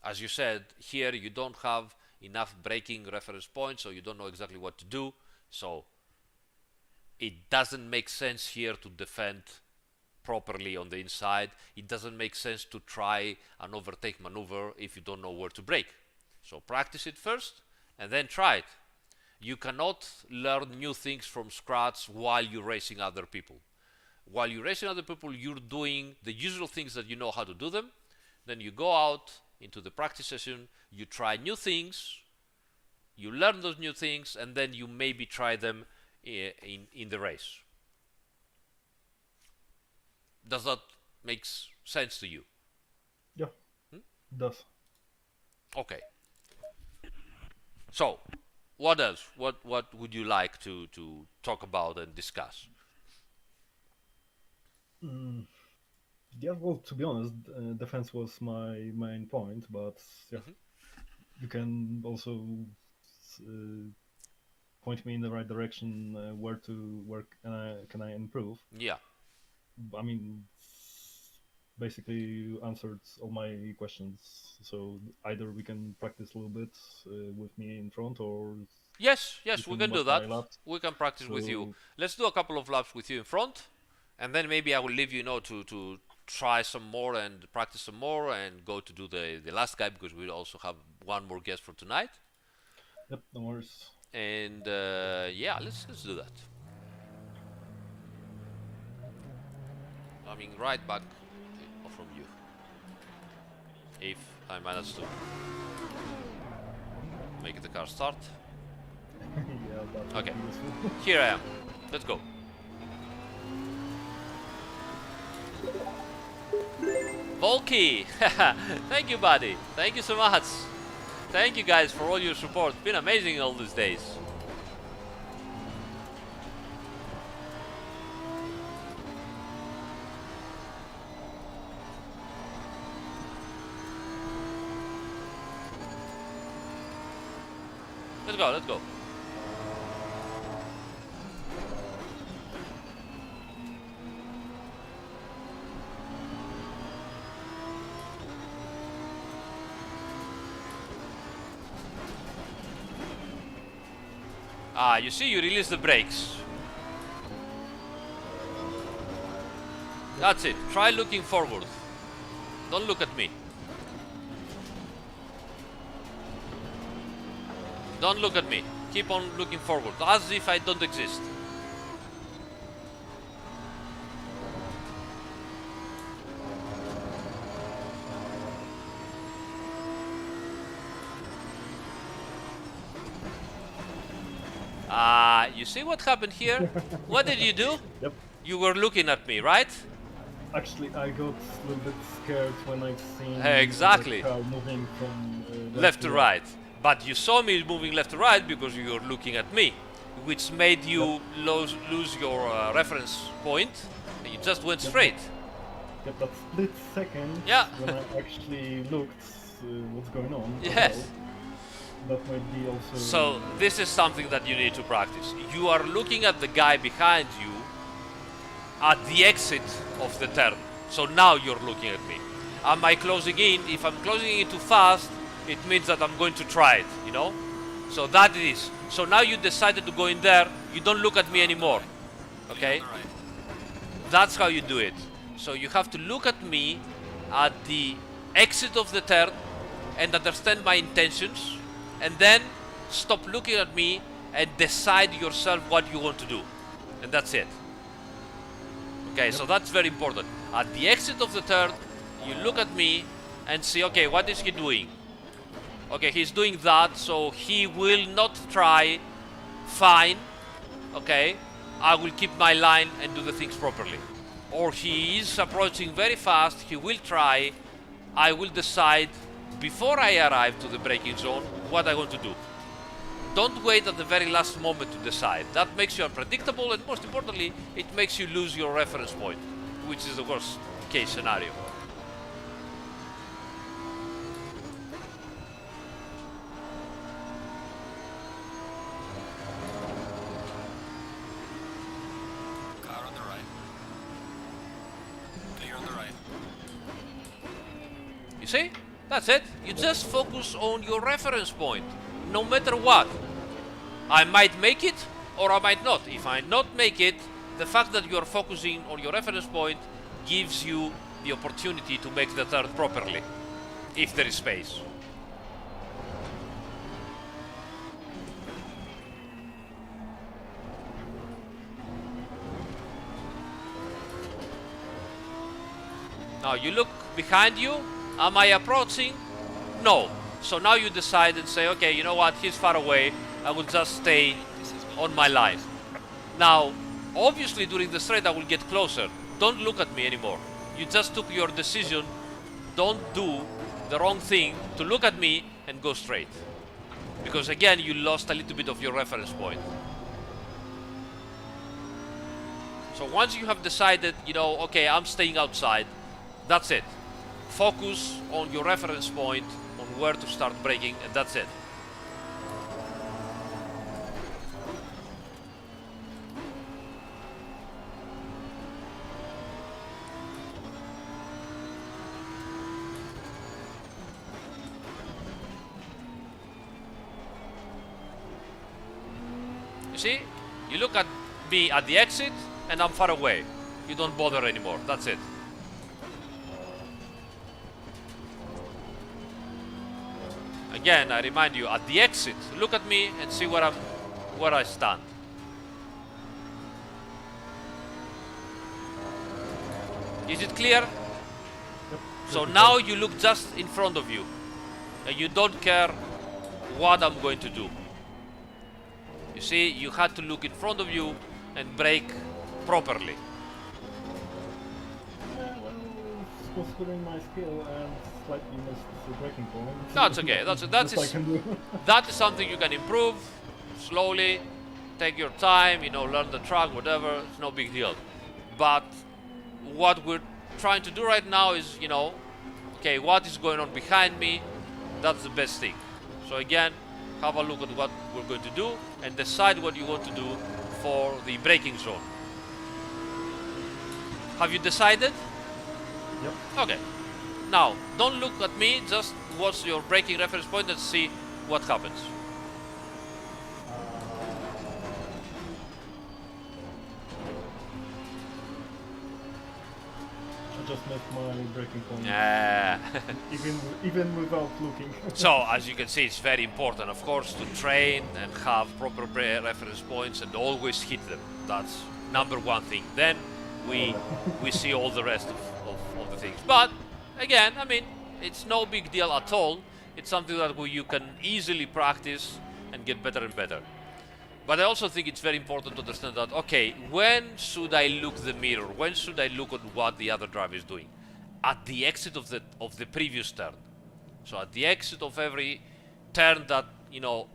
As you said, here you don't have enough braking reference points, so you don't know exactly what to do. So it doesn't make sense here to defend properly on the inside. It doesn't make sense to try an overtake maneuver if you don't know where to brake. So practice it first and then try it. You cannot learn new things from scratch while you're racing other people. While you're racing other people, you're doing the usual things that you know how to do them. Then you go out into the practice session, you try new things, you learn those new things, and then you maybe try them in the race. Does that make sense to you? Yeah, it does. Okay. So, what else? What would you like to talk about and discuss? Yeah, well, to be honest, defense was my main point, but yeah, you can also point me in the right direction where can I improve. Yeah. I mean, basically you answered all my questions, so either we can practice a little bit with me in front, or yes, we can do that. We can practice with So- you. Let's do a couple of laps with you in front, and then maybe I will leave you, to try some more and practice some more and go to do the last guy, because we also have one more guest for tonight. Yep, no worries. And yeah, let's do that. Coming right back from you, if I manage to make the car start. Yeah, that would Okay, be useful. here I am. Let's go. Volky! Thank you, buddy. Thank you so much. Thank you guys for all your support. It's been amazing all these days. Let's go. Ah, you see, you release the brakes. That's it. Try looking forward. Don't look at me. Don't look at me. Keep on looking forward, as if I don't exist. You see what happened here? What did you do? Yep. You were looking at me, right? Actually, I got a little bit scared when I seen Exactly. the car moving from left to right. But you saw me moving left to right because you were looking at me, which made you lose your reference point, and you just went straight. Yep, that split second when I actually looked what's going on. Yes. That might be also... So this is something that you need to practice. You are looking at the guy behind you at the exit of the turn. So now you're looking at me. Am I closing in? If I'm closing in too fast, it means that I'm going to try it, you know? So that it is. So now you decided to go in there, you don't look at me anymore. Okay? That's how you do it. So you have to look at me at the exit of the turn and understand my intentions, and then stop looking at me and decide yourself what you want to do. And that's it. Okay, so that's very important. At the exit of the turn, you look at me and see, okay, what is he doing? Okay, he's doing that, so he will not try. Fine. Okay, I will keep my line and do the things properly. Or he is approaching very fast, he will try. I will decide before I arrive to the braking zone what I want to do. Don't wait at the very last moment to decide. That makes you unpredictable, and most importantly, it makes you lose your reference point, which is the worst case scenario. Car on the right. Clear on the right. You see? That's it. You just focus on your reference point, no matter what. I might make it, or I might not. If I not make it, the fact that you're focusing on your reference point gives you the opportunity to make the turn properly, if there is space. Now you look behind you. Am I approaching? No. So now you decide and say, okay, you know what, he's far away. I will just stay on my line. Now, obviously during the straight I will get closer. Don't look at me anymore. You just took your decision. Don't do the wrong thing to look at me and go straight. Because again, you lost a little bit of your reference point. So once you have decided, you know, okay, I'm staying outside, that's it. Focus on your reference point, on where to start braking, and that's it. You see? You look at me at the exit, and I'm far away. You don't bother anymore. That's it. Again, I remind you, at the exit, look at me and see where I stand. Is it clear? Yep. So now you look just in front of you, and you don't care what I'm going to do. You see, you had to look in front of you and brake properly. Considering my skill and slightly missed the braking point. That's okay. That is something you can improve slowly. Take your time, you know, learn the track, whatever. It's no big deal. But what we're trying to do right now is, you know, okay, what is going on behind me? That's the best thing. So again, have a look at what we're going to do and decide what you want to do for the braking zone. Have you decided? Yep. Okay. Now, don't look at me, just watch your braking reference point and see what happens. I just missed my braking point. Yeah. even without looking. So, as you can see, it's very important, of course, to train and have proper reference points and always hit them. That's number one thing. Then we see all the rest of the things. But again, I mean, it's no big deal at all. It's something that you can easily practice and get better and better. But I also think it's very important to understand that, okay, when should I look the mirror? When should I look at what the other driver is doing? At the exit of the previous turn. So at the exit of every turn that, you know,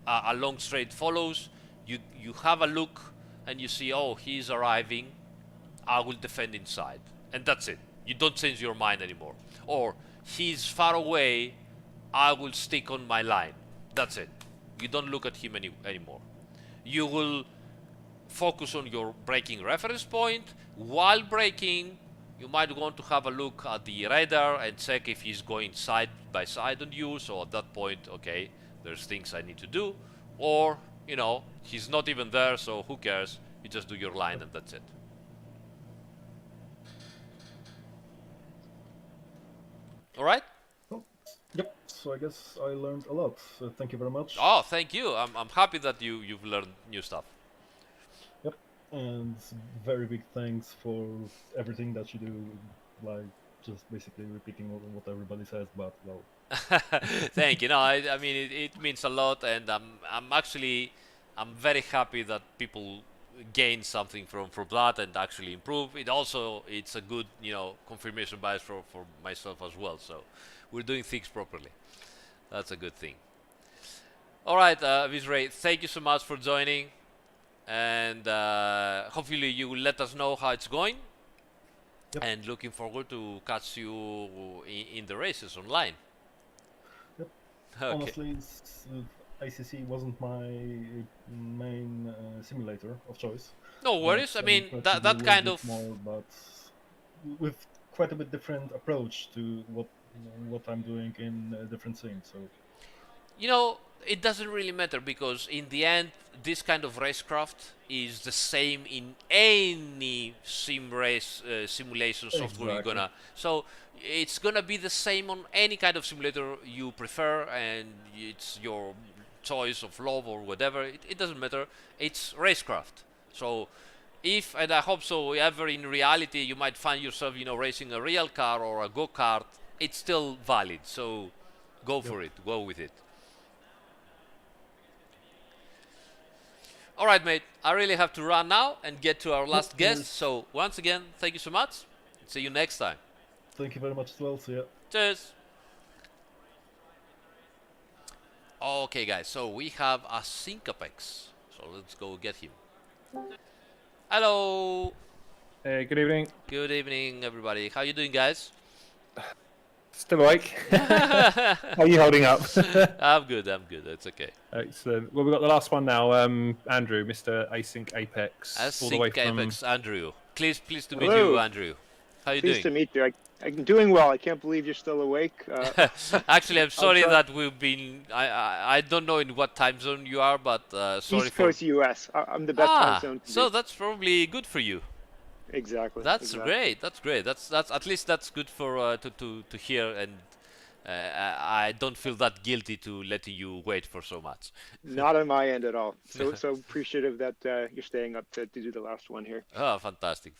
a long straight follows, you have a look and you see, oh, he's arriving, I will defend inside, and that's it. You don't change your mind anymore. Or he's far away, I will stick on my line. That's it. You don't look at him anymore. You will focus on your braking reference point. While braking, you might want to have a look at the radar and check if he's going side by side on you. So at that point, okay, there's things I need to do. Or, you know, he's not even there, so who cares? You just do your line and that's it. All right? Oh, yep. So I guess I learned a lot. Thank you very much. Oh, thank you. I'm happy that you've learned new stuff. Yep. And very big thanks for everything that you do. Like just basically repeating what everybody says, but well. Thank you. No, I mean it means a lot, and I'm very happy that people gain something from that and actually improve. It's a good, you know, confirmation bias for myself as well. So we're doing things properly. That's a good thing. All right, Vizjrei, thank you so much for joining, and hopefully you will let us know how it's going. Yep. And looking forward to catch you in the races online. Yep. Okay. Honestly, ACC wasn't my main simulator of choice. No worries. I mean, that kind of more, but with quite a bit different approach to what I'm doing in different scenes. So, you know, it doesn't really matter because in the end, this kind of racecraft is the same in any simulation software you're gonna. So it's gonna be the same on any kind of simulator you prefer, and it's your choice of love or whatever. It doesn't matter. It's racecraft. So if, and I hope so, ever in reality you might find yourself, you know, racing a real car or a go-kart, it's still valid. So go for it. Go with it. All right, mate. I really have to run now and get to our last guest. So once again, thank you so much. See you next time. Thank you very much as well. See ya. Cheers. Okay, guys. So we have asyncapex. So let's go get him. Hello. Hey, good evening. Good evening, everybody. How you doing, guys? Still awake. How are you holding up? I'm good. It's okay. Excellent. Well, we've got the last one now. Andrew, Mr. Asyncapex. Asyncapex, Andrew. Pleased to meet you, Andrew. How you doing? Pleased to meet you. I'm doing well. I can't believe you're still awake. Actually, I'm sorry that we've been. I don't know in what time zone you are, but sorry. East Coast US. I'm the best time zone. So that's probably good for you. Exactly. That's great. That's great. That's at least that's good for to hear, and I don't feel that guilty to letting you wait for so much. Not on my end at all. So appreciative that you're staying up to do the last one here. Oh, fantastic.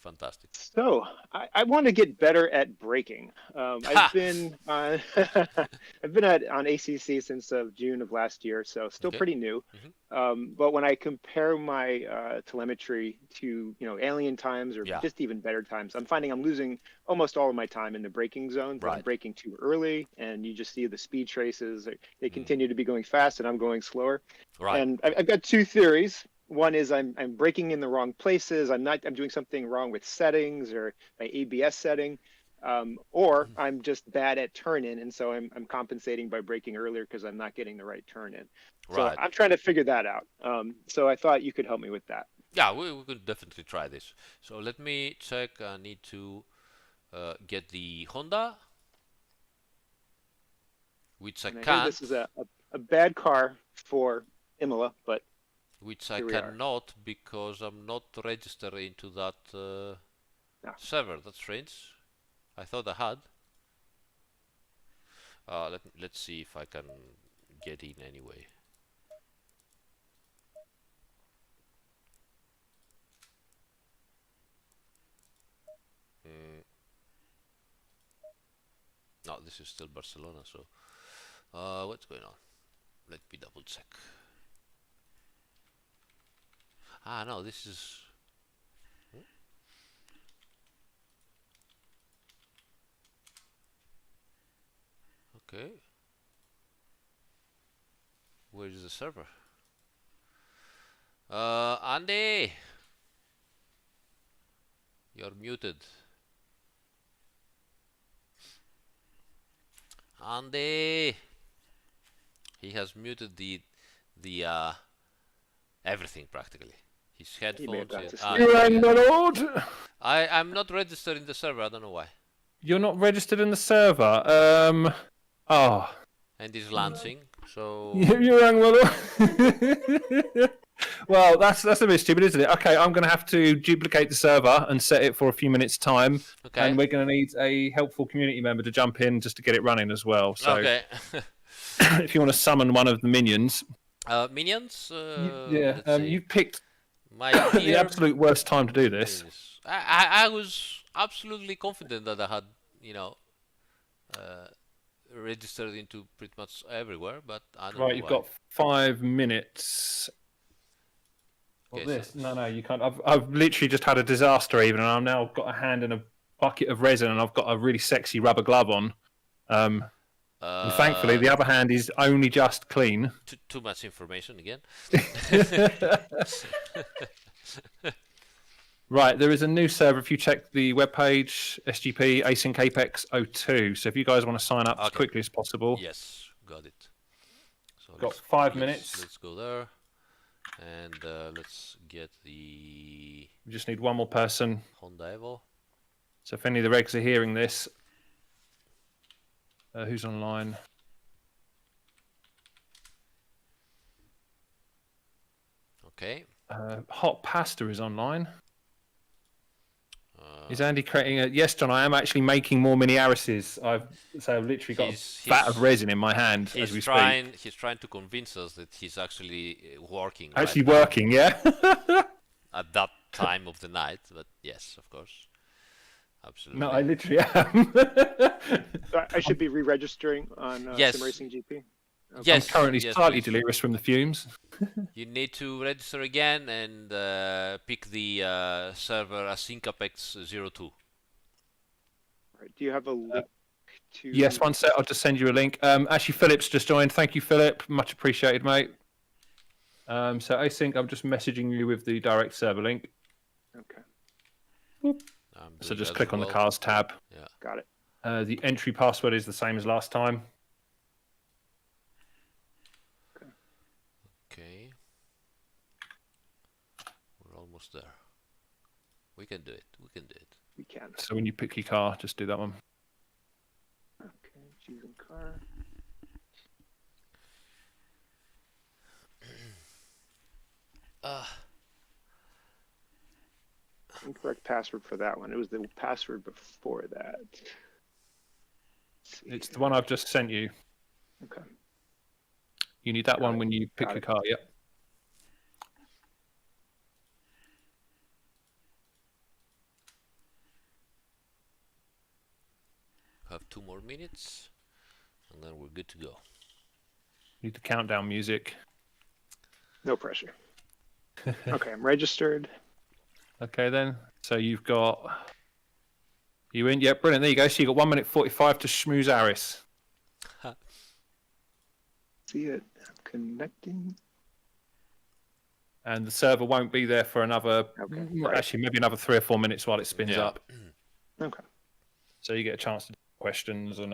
So I want to get better at braking. I've been on on ACC since June of last year, so still pretty new. But when I compare my telemetry to alien times or just even better times, I'm finding I'm losing almost all of my time in the braking zone. Right. I'm braking too early, and you just see the speed traces. They continue to be going fast, and I'm going slower. Right. And I've got two theories. One is I'm braking in the wrong places. I'm doing something wrong with settings or my ABS setting, or I'm just bad at turn in, and so I'm compensating by braking earlier because I'm not getting the right turn in. So I'm trying to figure that out. So I thought you could help me with that. Yeah, we could definitely try this. So let me check. I need to get the Honda, which I can't. This is a bad car for Imola, but which I cannot because I'm not registered into that server. That's strange. I thought I had. Let's see if I can get in anyway. No, this is still Barcelona, so what's going on? Let me double check. No, this is okay. Where is the server? Andy, you're muted. Andy, he has muted the everything practically. His headphones. You rang my lord. I'm not registered in the server. I don't know why. You're not registered in the server. Oh. And he's launching. So. You rang my lord. Well, that's a bit stupid, isn't it? Okay, I'm going to have to duplicate the server and set it for a few minutes' time. Okay. And we're going to need a helpful community member to jump in just to get it running as well. So, okay. if you want to summon one of the minions. Minions? You picked my the absolute worst time to do this. I was absolutely confident that I had, registered into pretty much everywhere, but I don't know. Right, you've got 5 minutes. Okay, this? No, you can't. I've literally just had a disaster even, and I've now got a hand in a bucket of resin, and I've got a really sexy rubber glove on. And thankfully, the other hand is only just clean. Too much information again. Right, there is a new server. If you check the webpage, SGP asyncapex 02. So if you guys want to sign up as quickly as possible. Yes, got it. So got 5 minutes. Let's go there. And let's get the... We just need one more person. Honda Evo. So if any of the regs are hearing this, who's online? Okay. Hot Pasta is online. Is Andy creating a... Yes, John, I am actually making more mini Arises. I've literally got a vat of resin in my hand as we speak. He's trying to convince us that he's actually working. Actually working, yeah. At that time of the night, but yes, of course. Absolutely. No, I literally am. So I should be re-registering on yes. SimRacing GP? Okay. Yes. I'm currently slightly delirious from the fumes. You need to register again and pick the server asyncapex 02. Right. Do you have a link to... Yes, one sec. I'll just send you a link. Actually, Philip's just joined. Thank you, Philip. Much appreciated, mate. So async, I'm just messaging you with the direct server link. Okay. Whoop. So just click on the cars tab. Yeah. Got it. The entry password is the same as last time. Okay. We're almost there. We can do it. We can do it. We can. So when you pick your car, just do that one. Okay, choosing car. Incorrect password for that one. It was the password before that. It's the one I've just sent you. Okay. You need that one when you pick your car, yep. Have 2 more minutes, and then we're good to go. Need the countdown music. No pressure. Okay, I'm registered. Okay then. So you've got... You in? Yeah, brilliant. There you go. So you got 1 minute 45 to schmooze Aris. See it. I'm connecting. And the server won't be there for another... Actually, maybe another 3 or 4 minutes while it spins up. Okay. So you get a chance to do questions and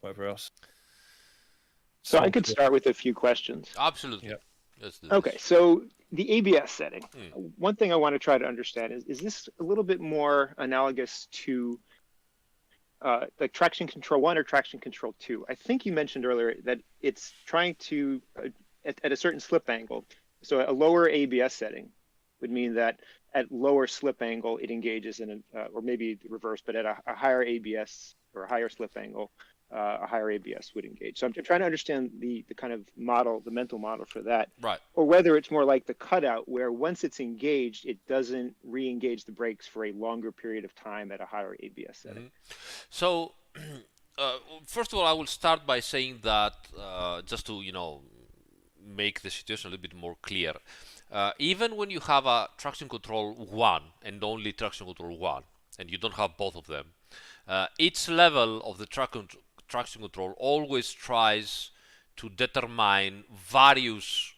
whatever else. So I could start with a few questions. Absolutely. Yep. Let's do this. Okay, so the ABS setting. One thing I want to try to understand is this a little bit more analogous to like traction control 1 or traction control 2? I think you mentioned earlier that it's trying to, at a certain slip angle, so a lower ABS setting would mean that at lower slip angle it engages in, or maybe the reverse, but at a higher ABS or a higher slip angle, a higher ABS would engage. So I'm trying to understand the kind of model, the mental model for that. Right. Or whether it's more like the cutout where once it's engaged, it doesn't re-engage the brakes for a longer period of time at a higher ABS setting. So, first of all, I will start by saying that just to, make the situation a little bit more clear. Even when you have a traction control 1 and only traction control 1, and you don't have both of them, each level of the traction control always tries to determine various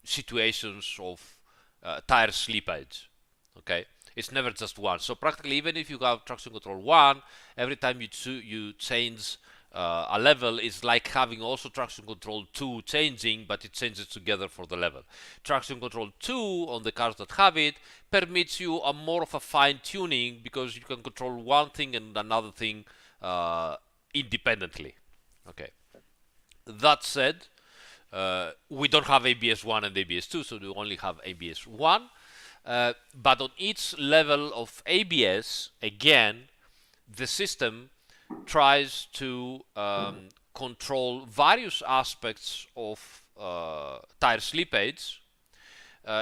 situations of tire slippage. Okay, it's never just one. So practically, even if you have traction control 1, every time you change a level, it's like having also traction control 2 changing, but it changes together for the level. Traction control 2 on the cars that have it permits you a more of a fine tuning, because you can control one thing and another thing independently. Okay. That said, we don't have ABS 1 and ABS 2, so we only have ABS 1. But on each level of ABS, again, the system tries to control various aspects of tire slippage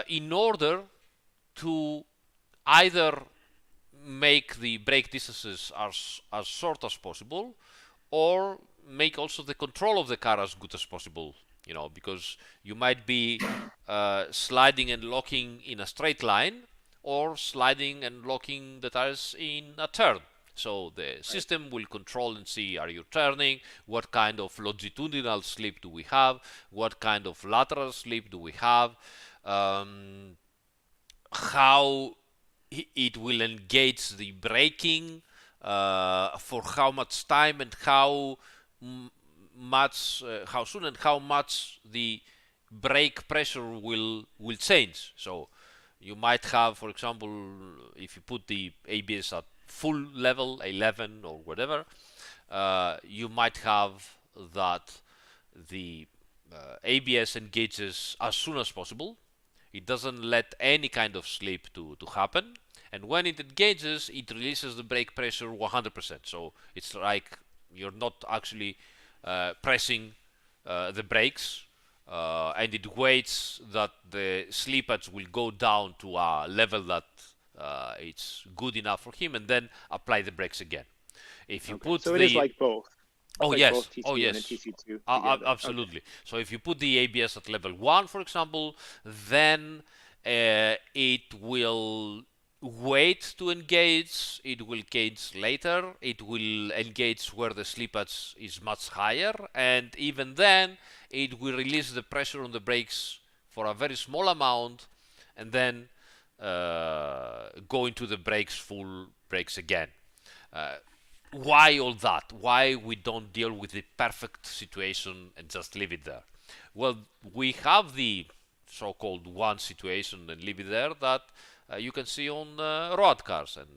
in order to either make the brake distances as short as possible, or make also the control of the car as good as possible. You know, because you might be sliding and locking in a straight line, or sliding and locking the tires in a turn. So the system will control and see, are you turning? What kind of longitudinal slip do we have? What kind of lateral slip do we have? How it will engage the braking, for how much time, and how soon and how much the brake pressure will change. So you might have, for example, if you put the ABS at full level 11 or whatever, you might have that the ABS engages as soon as possible. It doesn't let any kind of slip to happen, and when it engages, it releases the brake pressure 100%. So it's like you're not actually pressing the brakes, and it waits that the slippage will go down to a level that it's good enough for him, and then apply the brakes again. If you put so it is like both. Oh like yes, both TC1 oh yes, and TC2 absolutely. Okay. So if you put the ABS at level 1, for example, then it will wait to engage. It will engage later. It will engage where the slippage is much higher, and even then, it will release the pressure on the brakes for a very small amount, and then go into the full brakes again. Why all that? Why we don't deal with the perfect situation and just leave it there? Well, we have the so-called one situation and leave it there that you can see on road cars, and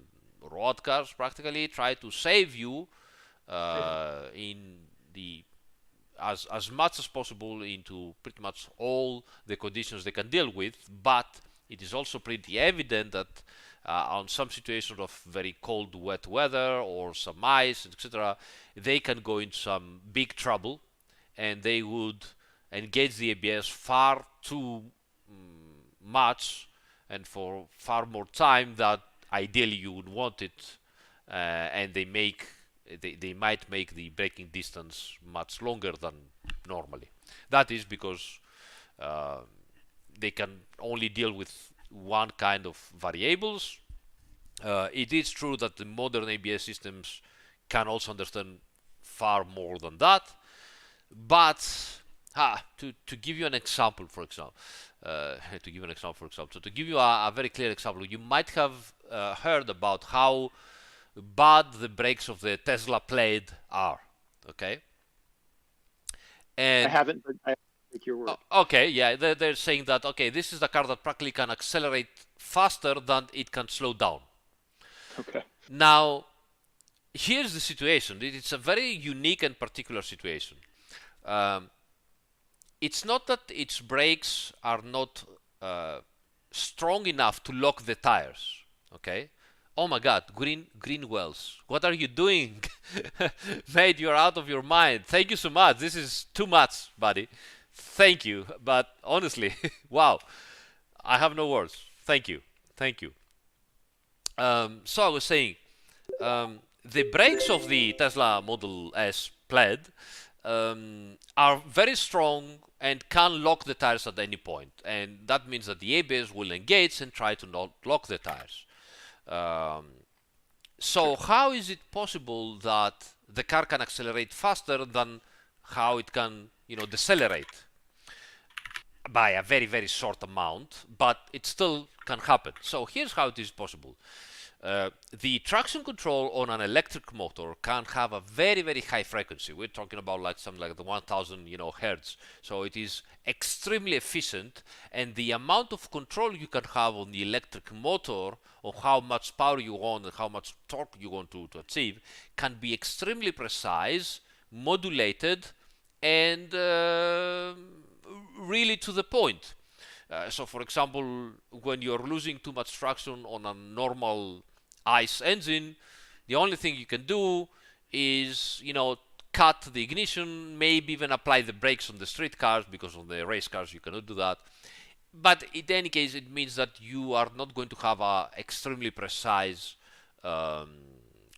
road cars practically try to save you in the as much as possible into pretty much all the conditions they can deal with, but it is also pretty evident that on some situations of very cold, wet weather or some ice, etc., they can go into some big trouble, and they would engage the ABS far too much and for far more time that ideally you would want it, and they might make the braking distance much longer than normally. That is because they can only deal with one kind of variables. It is true that the modern ABS systems can also understand far more than that, but to give you an example, for example, to give you a very clear example, you might have heard about how bad the brakes of the Tesla Plaid are. Okay, and I haven't, but I take your word. Okay, yeah, they're saying that, okay, this is the car that practically can accelerate faster than it can slow down. Okay. Now, here's the situation. It's a very unique and particular situation. It's not that its brakes are not strong enough to lock the tires. Okay. Oh my God, Green Wells, what are you doing? Mate, you're out of your mind. Thank you so much. This is too much, buddy. Thank you. But honestly, wow, I have no words. Thank you. So I was saying, the brakes of the Tesla Model S Plaid are very strong and can lock the tires at any point, and that means that the ABS will engage and try to not lock the tires. So how is it possible that the car can accelerate faster than how it can, decelerate by a very, very short amount, but it still can happen. So here's how it is possible. The traction control on an electric motor can have a very, very high frequency. We're talking about like something like the 1000 hertz. So it is extremely efficient, and the amount of control you can have on the electric motor on how much power you want and how much torque you want to achieve can be extremely precise, modulated, and really to the point. So for example, when you're losing too much traction on a normal ICE engine, the only thing you can do is, cut the ignition, maybe even apply the brakes on the street cars, because on the race cars you cannot do that. But in any case, it means that you are not going to have a extremely precise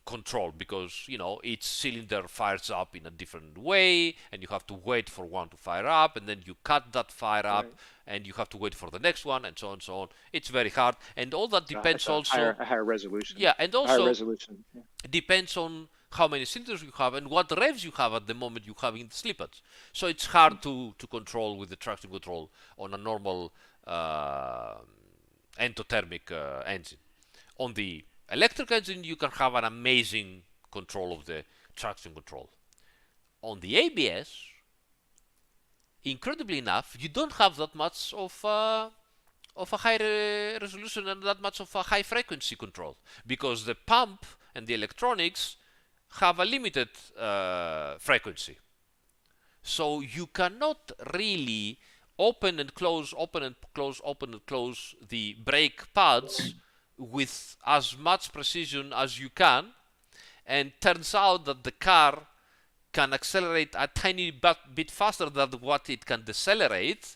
control, because each cylinder fires up in a different way, and you have to wait for one to fire up, and then you cut that fire up, and you have to wait for the next one, and so on and so on. It's very hard, and all that depends also a higher resolution. Yeah, and also higher resolution. Yeah. Depends on how many cylinders you have and what revs you have at the moment you have in the slippage. So it's hard to control with the traction control on a normal endothermic engine. On the electric engine, you can have an amazing control of the traction control. On the ABS, incredibly enough, you don't have that much of a high resolution and that much of a high frequency control, because the pump and the electronics have a limited frequency. So you cannot really open and close the brake pads with as much precision as you can, and turns out that the car can accelerate a tiny bit faster than what it can decelerate,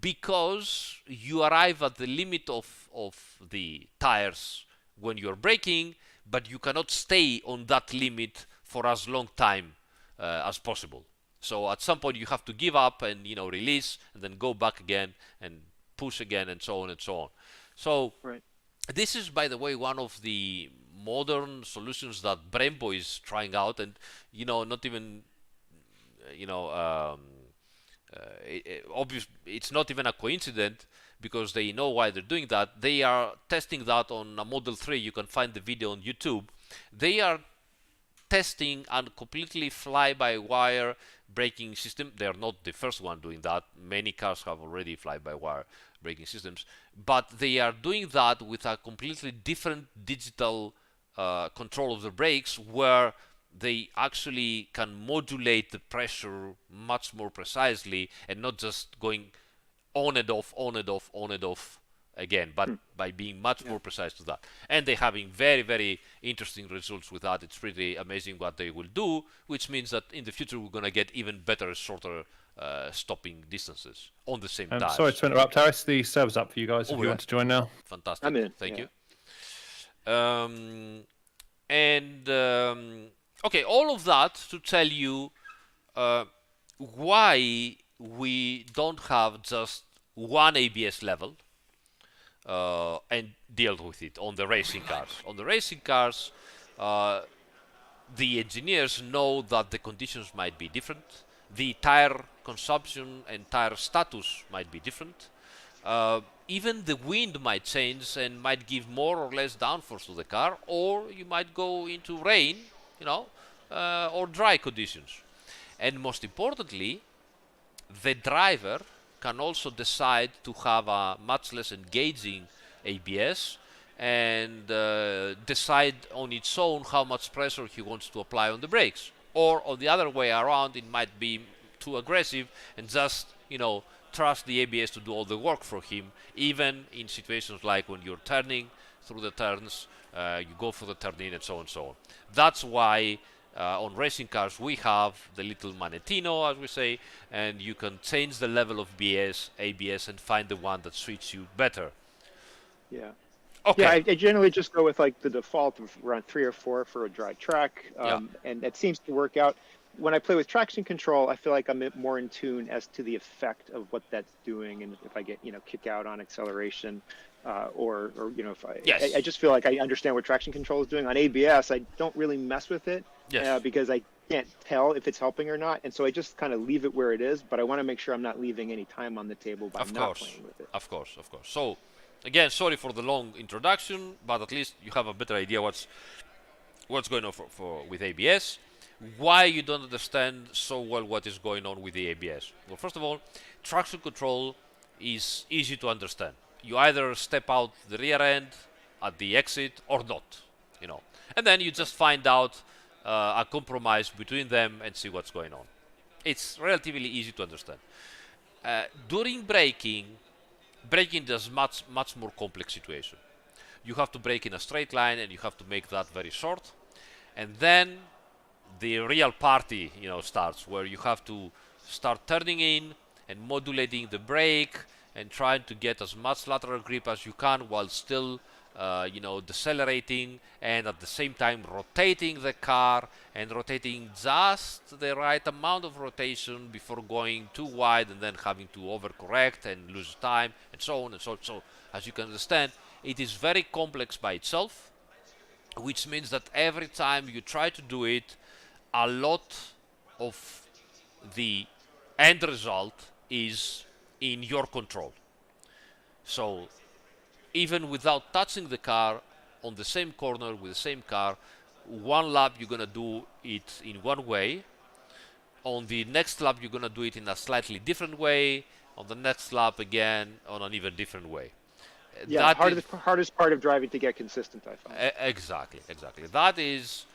because you arrive at the limit of the tires when you're braking, but you cannot stay on that limit for as long time as possible. So at some point you have to give up and release, and then go back again and push again, and so on and so on. So this is, by the way, one of the modern solutions that Brembo is trying out, and not even it's not even a coincidence, because they know why they're doing that. They are testing that on a Model 3. You can find the video on YouTube. They are testing a completely fly-by-wire braking system. They are not the first one doing that. Many cars have already fly-by-wire braking systems, but they are doing that with a completely different digital control of the brakes, where they actually can modulate the pressure much more precisely, and not just going on and off, on and off, on and off again, but by being much more precise to that. And they're having very, very interesting results with that. It's pretty amazing what they will do, which means that in the future we're going to get even better, shorter stopping distances on the same time. Sorry to interrupt, Aris. The server's up for you guys if you want to join now. Fantastic. I'm in. Thank you. Okay, all of that to tell you why we don't have just one ABS level and deal with it on the racing cars. On the racing cars, the engineers know that the conditions might be different. The tire consumption and tire status might be different. Even the wind might change and might give more or less downforce to the car, or you might go into rain, or dry conditions. And most importantly, the driver can also decide to have a much less engaging ABS and decide on its own how much pressure he wants to apply on the brakes. Or on the other way around, it might be too aggressive and just, trust the ABS to do all the work for him, even in situations like when you're turning through the turns, you go for the turn in, and so on and so on. That's why on racing cars we have the little manettino, as we say, and you can change the level of ABS and find the one that suits you better. Yeah. Okay. Yeah, I generally just go with like the default of around 3 or 4 for a dry track, and that seems to work out. When I play with traction control, I feel like I'm more in tune as to the effect of what that's doing, and if I get kick out on acceleration, or if I just feel like I understand what traction control is doing. On ABS, I don't really mess with it, because I can't tell if it's helping or not, and so I just kind of leave it where it is. But I want to make sure I'm not leaving any time on the table by not playing with it. Of course. So, again, sorry for the long introduction, but at least you have a better idea what's going on with ABS. Why you don't understand so well what is going on with the ABS? Well, first of all, traction control is easy to understand. You either step out the rear end at the exit or not, and then you just find out a compromise between them and see what's going on. It's relatively easy to understand. During braking is much more complex situation. You have to brake in a straight line, and you have to make that very short, and then the real party, starts, where you have to start turning in and modulating the brake and trying to get as much lateral grip as you can while still decelerating, and at the same time rotating the car and rotating just the right amount of rotation before going too wide and then having to overcorrect and lose time and so on and so on. So, as you can understand, it is very complex by itself, which means that every time you try to do it, a lot of the end result is in your control. So even without touching the car on the same corner with the same car, one lap you're gonna do it in one way, on the next lap you're gonna do it in a slightly different way, on the next lap again on an even different way. Yeah, hardest part of driving to get consistent, I find. Exactly. That is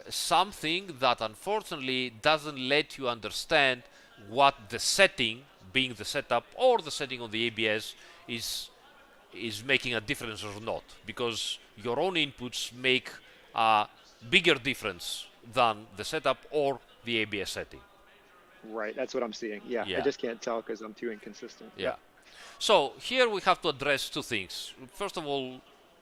something that unfortunately doesn't let you understand what the setting, being the setup or the setting on the ABS, is making a difference or not, because your own inputs make a bigger difference than the setup or the ABS setting. Right, that's what I'm seeing. Yeah. I just can't tell because I'm too inconsistent. Yeah. So here we have to address two things. First of all,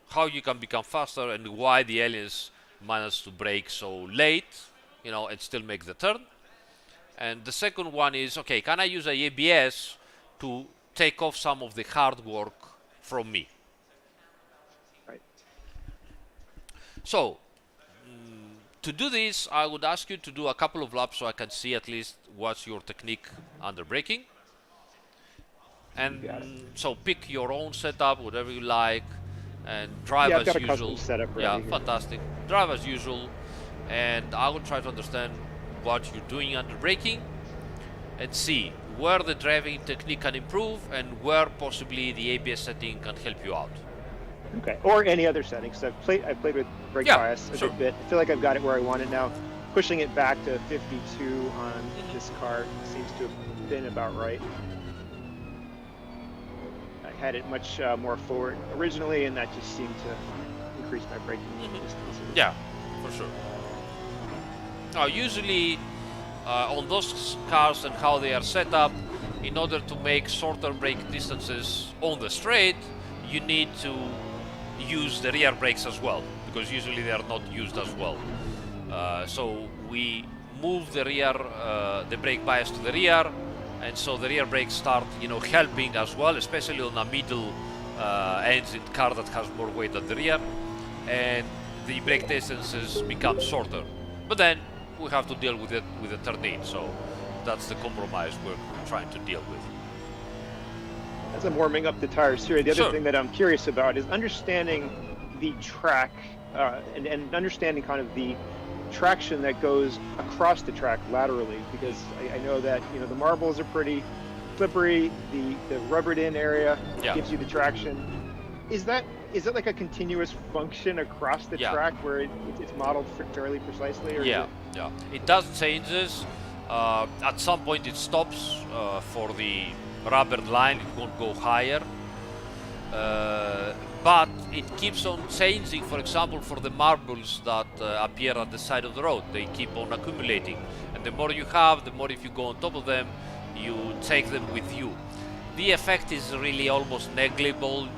how you can become faster and why the aliens manage to brake so late, and still make the turn. And the second one is, okay, can I use a ABS to take off some of the hard work from me? Right. So, to do this, I would ask you to do a couple of laps so I can see at least what's your technique under braking. And so pick your own setup, whatever you like, and drive I've as got a usual. custom setup right here. Fantastic. Drive as usual, and I will try to understand what you're doing under braking and see where the driving technique can improve and where possibly the ABS setting can help you out. Okay, or any other settings. I've played with brake bias a bit. I feel like I've got it where I want it now. Pushing it back to 52 on this car seems to have been about right. I had it much more forward originally, and that just seemed to increase my braking distance. Yeah, for sure. Now, usually on those cars and how they are set up, in order to make shorter brake distances on the straight, you need to use the rear brakes as well, because usually they are not used as well. So we move the rear, the brake bias to the rear, and so the rear brakes start, helping as well, especially on a middle engine car that has more weight at the rear, and the brake distances become shorter. But then we have to deal with it with the turn-in, so that's the compromise we're trying to deal with. As I'm warming up the tires here, the other thing that I'm curious about is understanding the track and understanding kind of the traction that goes across the track laterally, because I know that the marbles are pretty slippery. The rubbered in area gives you the traction. Is that like a continuous function across the track where it's modeled fairly precisely? Or it does changes. At some point it stops for the rubbered line. It won't go higher, but it keeps on changing. For example, for the marbles that appear at the side of the road, they keep on accumulating, and the more you have, the more, if you go on top of them, you take them with you. The effect is really almost negligible,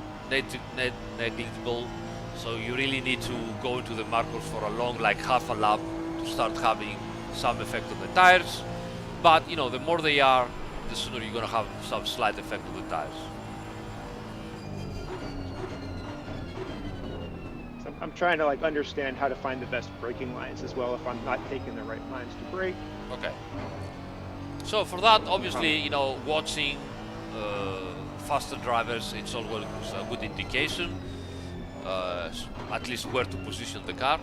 so you really need to go into the markers for a long, like half a lap, to start having some effect on the tires. But the more they are, the sooner you're going to have some slight effect on the tires. So I'm I'm trying to like understand how to find the best braking lines as well if I'm not taking the right lines to brake. Okay. So for that, obviously, you know, watching faster drivers, it's always a good indication, at least where to position the car.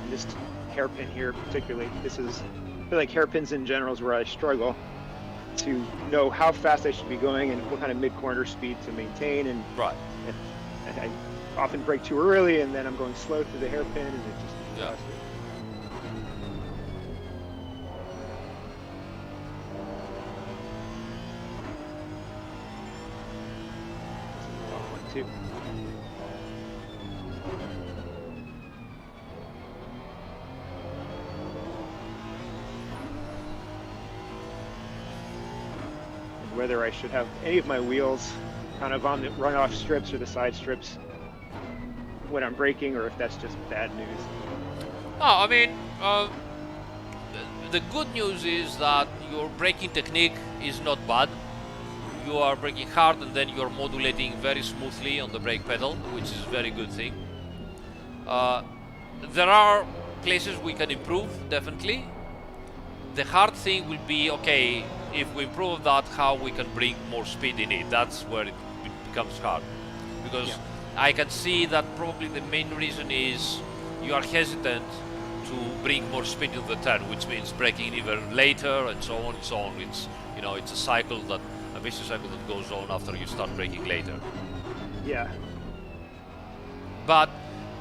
And this hairpin here particularly, I feel like hairpins in general is where I struggle to know how fast I should be going and what kind of mid-corner speed to maintain. And, right. and I often brake too early, and then I'm going slow through the hairpin, and it just yeah. Too. Whether I should have any of my wheels kind of on the runoff strips or the side strips when I'm braking, or if that's just bad news. No, I mean, the good news is that your braking technique is not bad. You are braking hard and then you're modulating very smoothly on the brake pedal, which is a very good thing. There are places we can improve, definitely. The hard thing will be, okay, if we improve that, how we can bring more speed in it. That's where it becomes hard. Because I can see that probably the main reason is you are hesitant to bring more speed in the turn, which means braking even later and so on and so on. It's, you know, it's a vicious cycle that goes on after you start braking later. Yeah. But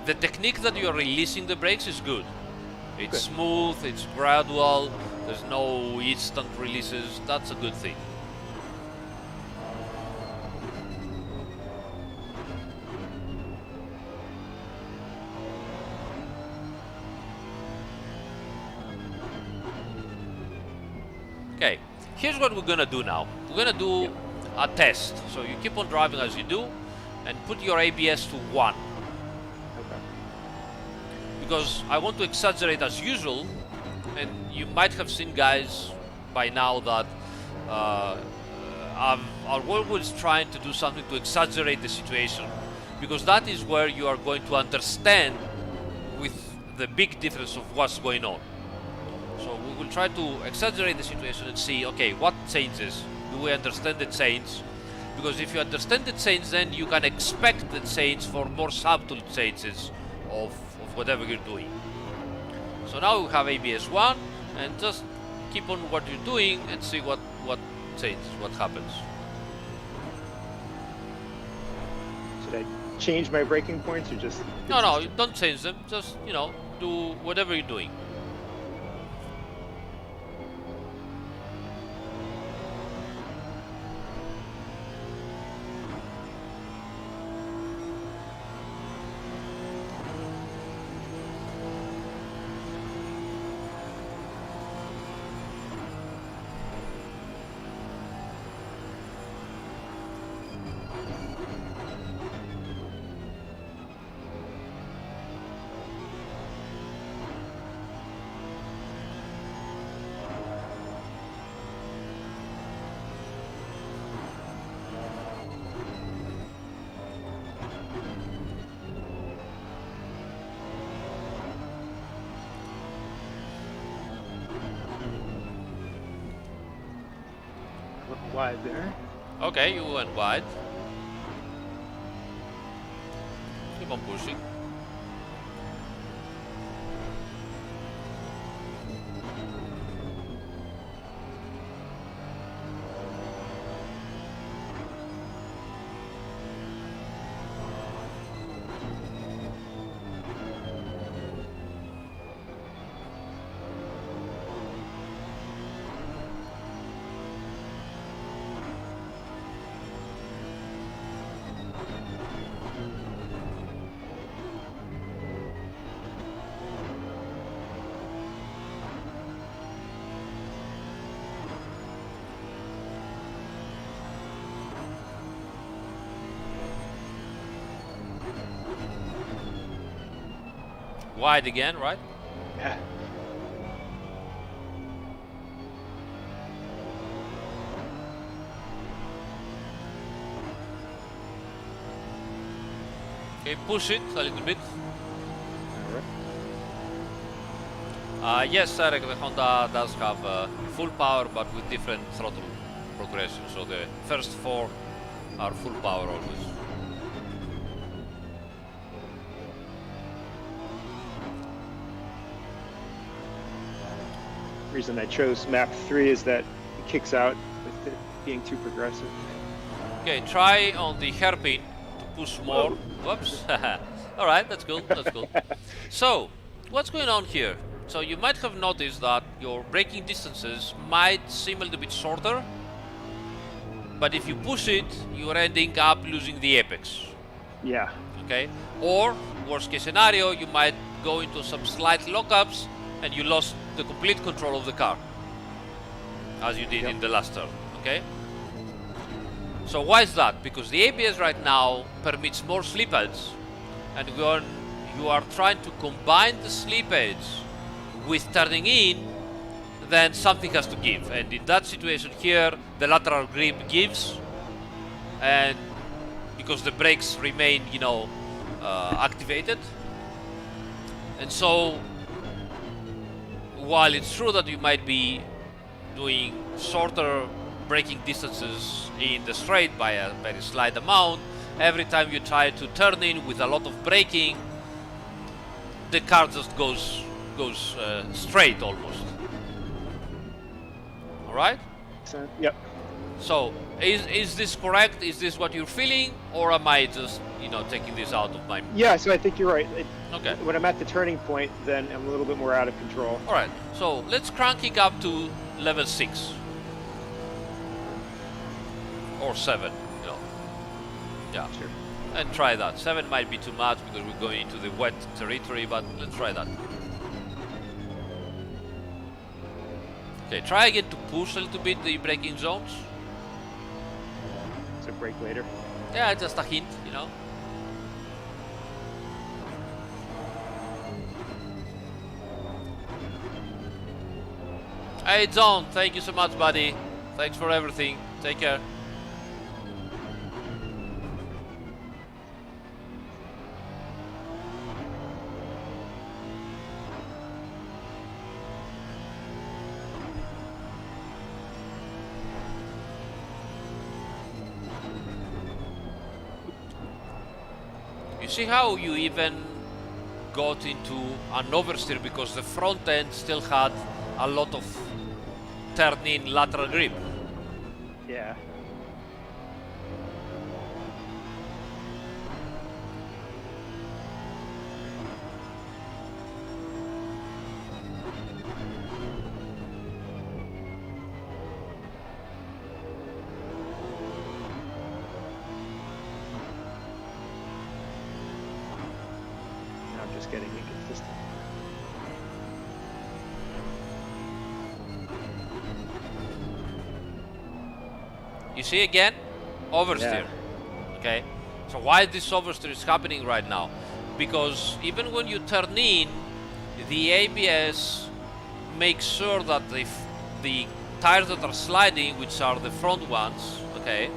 the technique that you are releasing the brakes is good. It's smooth, it's gradual, there's no instant releases. That's a good thing. Okay, here's what we're gonna do now. We're gonna do a test. So you keep on driving as you do, and put your ABS to 1. Because I want to exaggerate as usual, and you might have seen, guys, by now that I'm always trying to do something to exaggerate the situation, because that is where you are going to understand with the big difference of what's going on. So we will try to exaggerate the situation and see, okay, what changes? Do we understand the change? Because if you understand the change, then you can expect the change for more subtle changes of whatever you're doing. So now we have ABS 1, and just keep on what you're doing and see what changes, what happens. Should I change my braking points or just... No, don't change them. Just, you know, do whatever you're doing. Wide there. Okay, you went wide. Keep on pushing. Wide again, right? Yeah. Okay, push it a little bit. Yes, Eric, the Honda does have full power, but with different throttle progression. So the first 4 are full power always. The reason I chose map 3 is that it kicks out with it being too progressive. Okay, try on the hairpin to push more. Whoops. All right, that's cool. That's cool. So, what's going on here? So you might have noticed that your braking distances might seem a little bit shorter, but if you push it, you're ending up losing the apex. Yeah. Okay. Or worst case scenario, you might go into some slight lockups and you lost the complete control of the car, as you did in the last turn. Okay. So why is that? Because the ABS right now permits more slippage, and when you are trying to combine the slippage with turning in, then something has to give. And in that situation here, the lateral grip gives, and because the brakes remain, activated. And so, while it's true that you might be doing shorter braking distances in the straight by a very slight amount, every time you try to turn in with a lot of braking, the car just goes straight almost. All right? Yep. So, is this correct? Is this what you're feeling, or am I just taking this out of my? Yeah. So I think you're right. Okay. When I'm at the turning point, then I'm a little bit more out of control. All right. So let's crank it up to level 6 or 7. Yeah. Sure. And try that. 7 might be too much because we're going into the wet territory, but let's try that. Okay, try again to push a little bit the braking zones. So brake later. Yeah, just a hint, Hey John, thank you so much, buddy. Thanks for everything. Take care. You see how you even got into an oversteer because the front end still had a lot of turn-in lateral grip. Yeah. I'm just getting inconsistent. You see again? Oversteer. Yeah. Okay. So why this oversteer is happening right now? Because even when you turn in, the ABS makes sure that the tires that are sliding, which are the front ones, okay,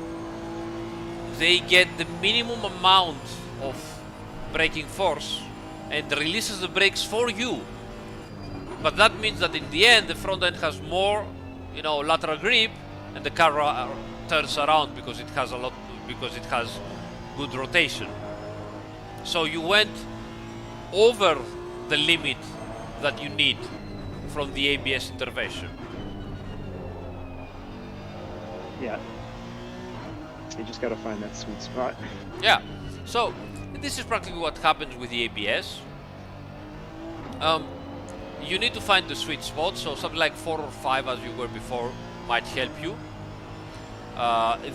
they get the minimum amount of braking force and releases the brakes for you. But that means that in the end, the front end has more, lateral grip, and the car turns around because it has good rotation. So you went over the limit that you need from the ABS intervention. Yeah. You just got to find that sweet spot. Yeah. So this is practically what happens with the ABS. You need to find the sweet spot. So something like 4 or 5, as you were before, might help you.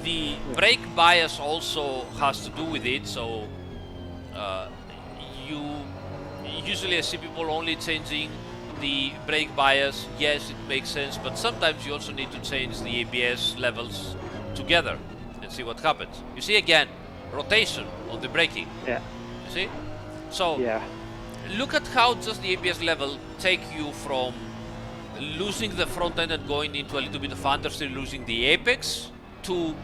The brake bias also has to do with it. So usually I see people only changing the brake bias. Yes, it makes sense, but sometimes you also need to change the ABS levels together and see what happens. You see again, rotation on the braking. Yeah. You see? So yeah. Look at how just the ABS level take you from losing the front end and going into a little bit of understeer, losing the apex, to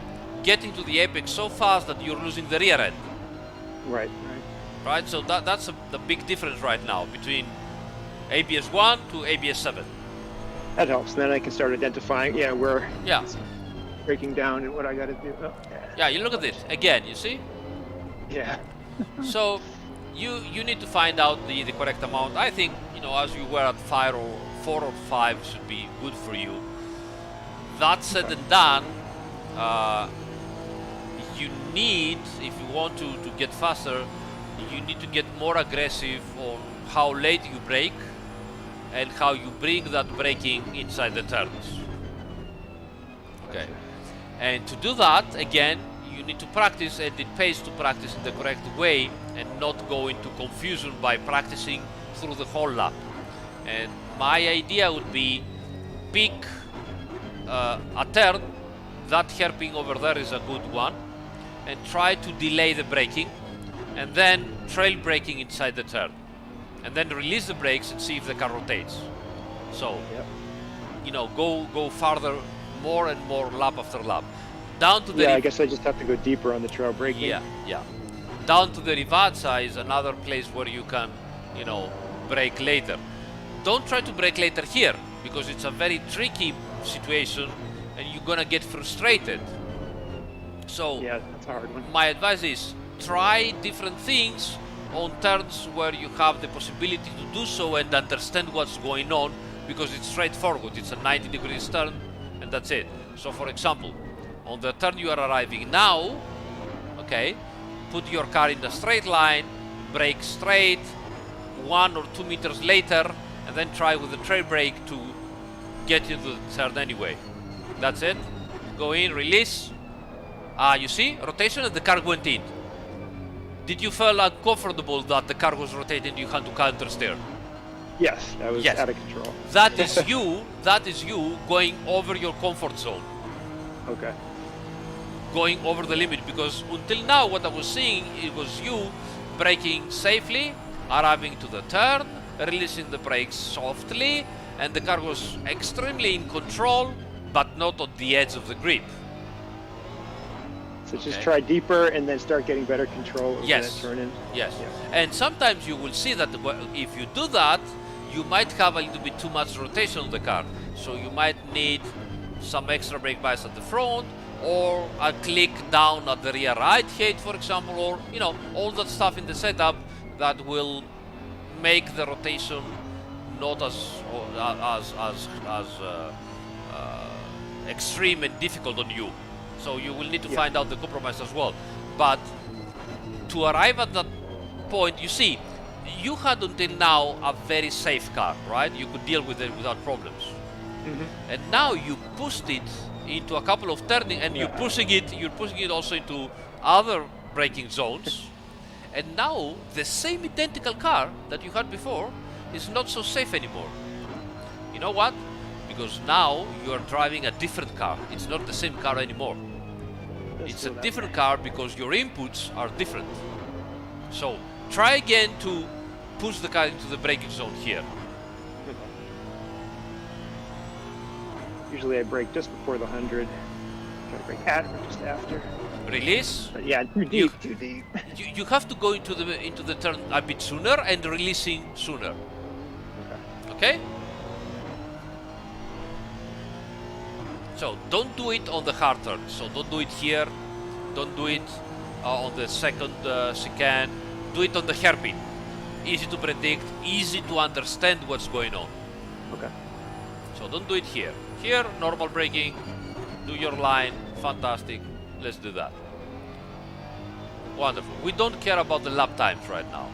getting to the apex so fast that you're losing the rear end. Right. right? So that's the big difference right now between ABS 1 to ABS 7. That helps. Then I can start identifying, where Yeah. it's breaking down and what I got to do. Oh, Yeah, you look at it again. You see? yeah. So you need to find out the correct amount. I think, as you were at 4 or 5 should be good for you. That said and done, you need, if you want to get faster, you need to get more aggressive on how late you brake and how you bring that braking inside the turns. Okay. And to do that, again, you need to practice, and it pays to practice in the correct way and not go into confusion by practicing through the whole lap. And my idea would be pick a turn. That hairpin over there is a good one, and try to delay the braking and then trail braking inside the turn, and then release the brakes and see if the car rotates. So go farther, more and more, lap after lap, down to the I guess I just have to go deeper on the trail braking. yeah down to the Rivazza is another place where you can brake later. Don't try to brake later here, because it's a very tricky situation and you're gonna get frustrated. So that's a hard one. My advice is try different things on turns where you have the possibility to do so and understand what's going on, because it's straightforward. It's a 90 degrees turn and that's it. So for example, on the turn you are arriving now, okay, put your car in a straight line, brake straight, 1 or 2 meters later, and then try with the trail brake to get into the turn anyway. That's it. Go in, release. You see, rotation, and the car went in. Did you feel uncomfortable that the car was rotating? You had to counter steer. Yes, that was out of control. That is you. That is you going over your comfort zone. Okay. Going over the limit, because until now what I was seeing, it was you braking safely, arriving to the turn, releasing the brakes softly, and the car was extremely in control, but not on the edge of the grip. So just try deeper and then start getting better control over that turn in. Yes. And sometimes you will see that if you do that, you might have a little bit too much rotation on the car. So you might need some extra brake bias at the front, or a click down at the rear right height, for example, or all that stuff in the setup that will make the rotation not as extreme and difficult on you. So you will need to find out the compromise as well. But to arrive at that point, you see, you had until now a very safe car, right? You could deal with it without problems. And now you pushed it into a couple of turning, and you're pushing it also into other braking zones. And now the same identical car that you had before is not so safe anymore. You know what? Because now you are driving a different car. It's not the same car anymore. It's a different car because your inputs are different. So try again to push the car into the braking zone here. Usually I brake just before the 100. Try to brake at or just after. Release. But yeah, too deep. You have to go into the turn a bit sooner and releasing sooner. Okay? So don't do it on the hard turn. So don't do it here. Don't do it on the second chicane. Do it on the hairpin. Easy to predict, easy to understand what's going on. Okay. So don't do it here. Here, normal braking. Do your line. Fantastic. Let's do that. Wonderful. We don't care about the lap times right now.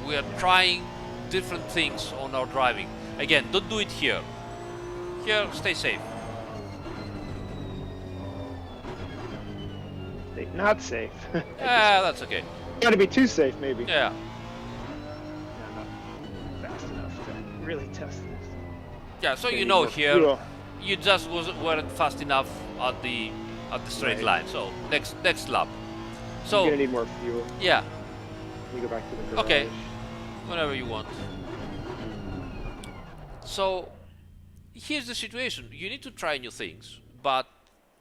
We are trying different things on our driving. Again, don't do it here. Here, stay safe. Not safe. Yeah, that's okay. Gotta be too safe, maybe. Yeah. Not fast enough to really test this. Yeah, so you know here, you just weren't fast enough at the straight line. So next lap. So you're gonna need more fuel. Yeah. You go back to the garage. Okay. Whenever you want. So here's the situation. You need to try new things, but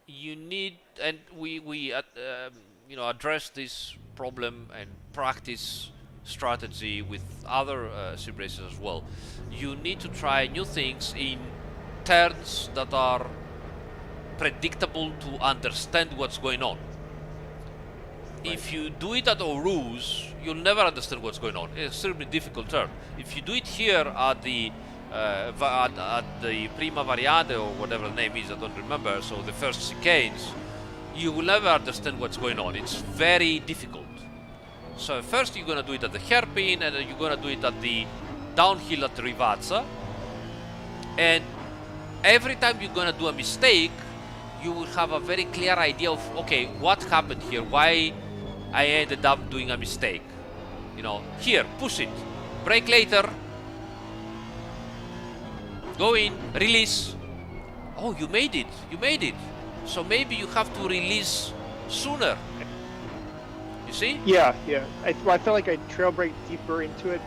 you need, and we address this problem and practice strategy with other sim races as well. You need to try new things in turns that are predictable to understand what's going on. If you do it at Aurus, you'll never understand what's going on. It's an extremely difficult turn. If you do it here at the Prima Variante or whatever the name is, I don't remember, so the first chicanes, you will never understand what's going on. It's very difficult. So first you're gonna do it at the hairpin, and then you're gonna do it at the downhill at Rivazza. And every time you're gonna do a mistake, you will have a very clear idea of, okay, what happened here, why I ended up doing a mistake. You know, here, push it, brake later, go in, release. Oh, you made it, you made it. So maybe you have to release sooner. You see? Yeah, yeah. I felt like I trail brake deeper into it,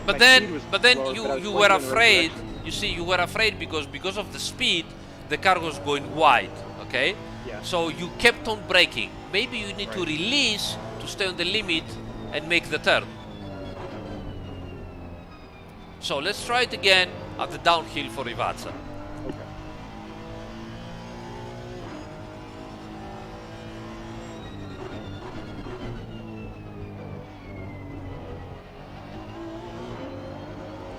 but then you were afraid. You see, you were afraid because of the speed, the car was going wide. Okay. Yeah. So you kept on braking. Maybe you need to release to stay on the limit and make the turn. So let's try it again at the downhill for Rivazza. Okay.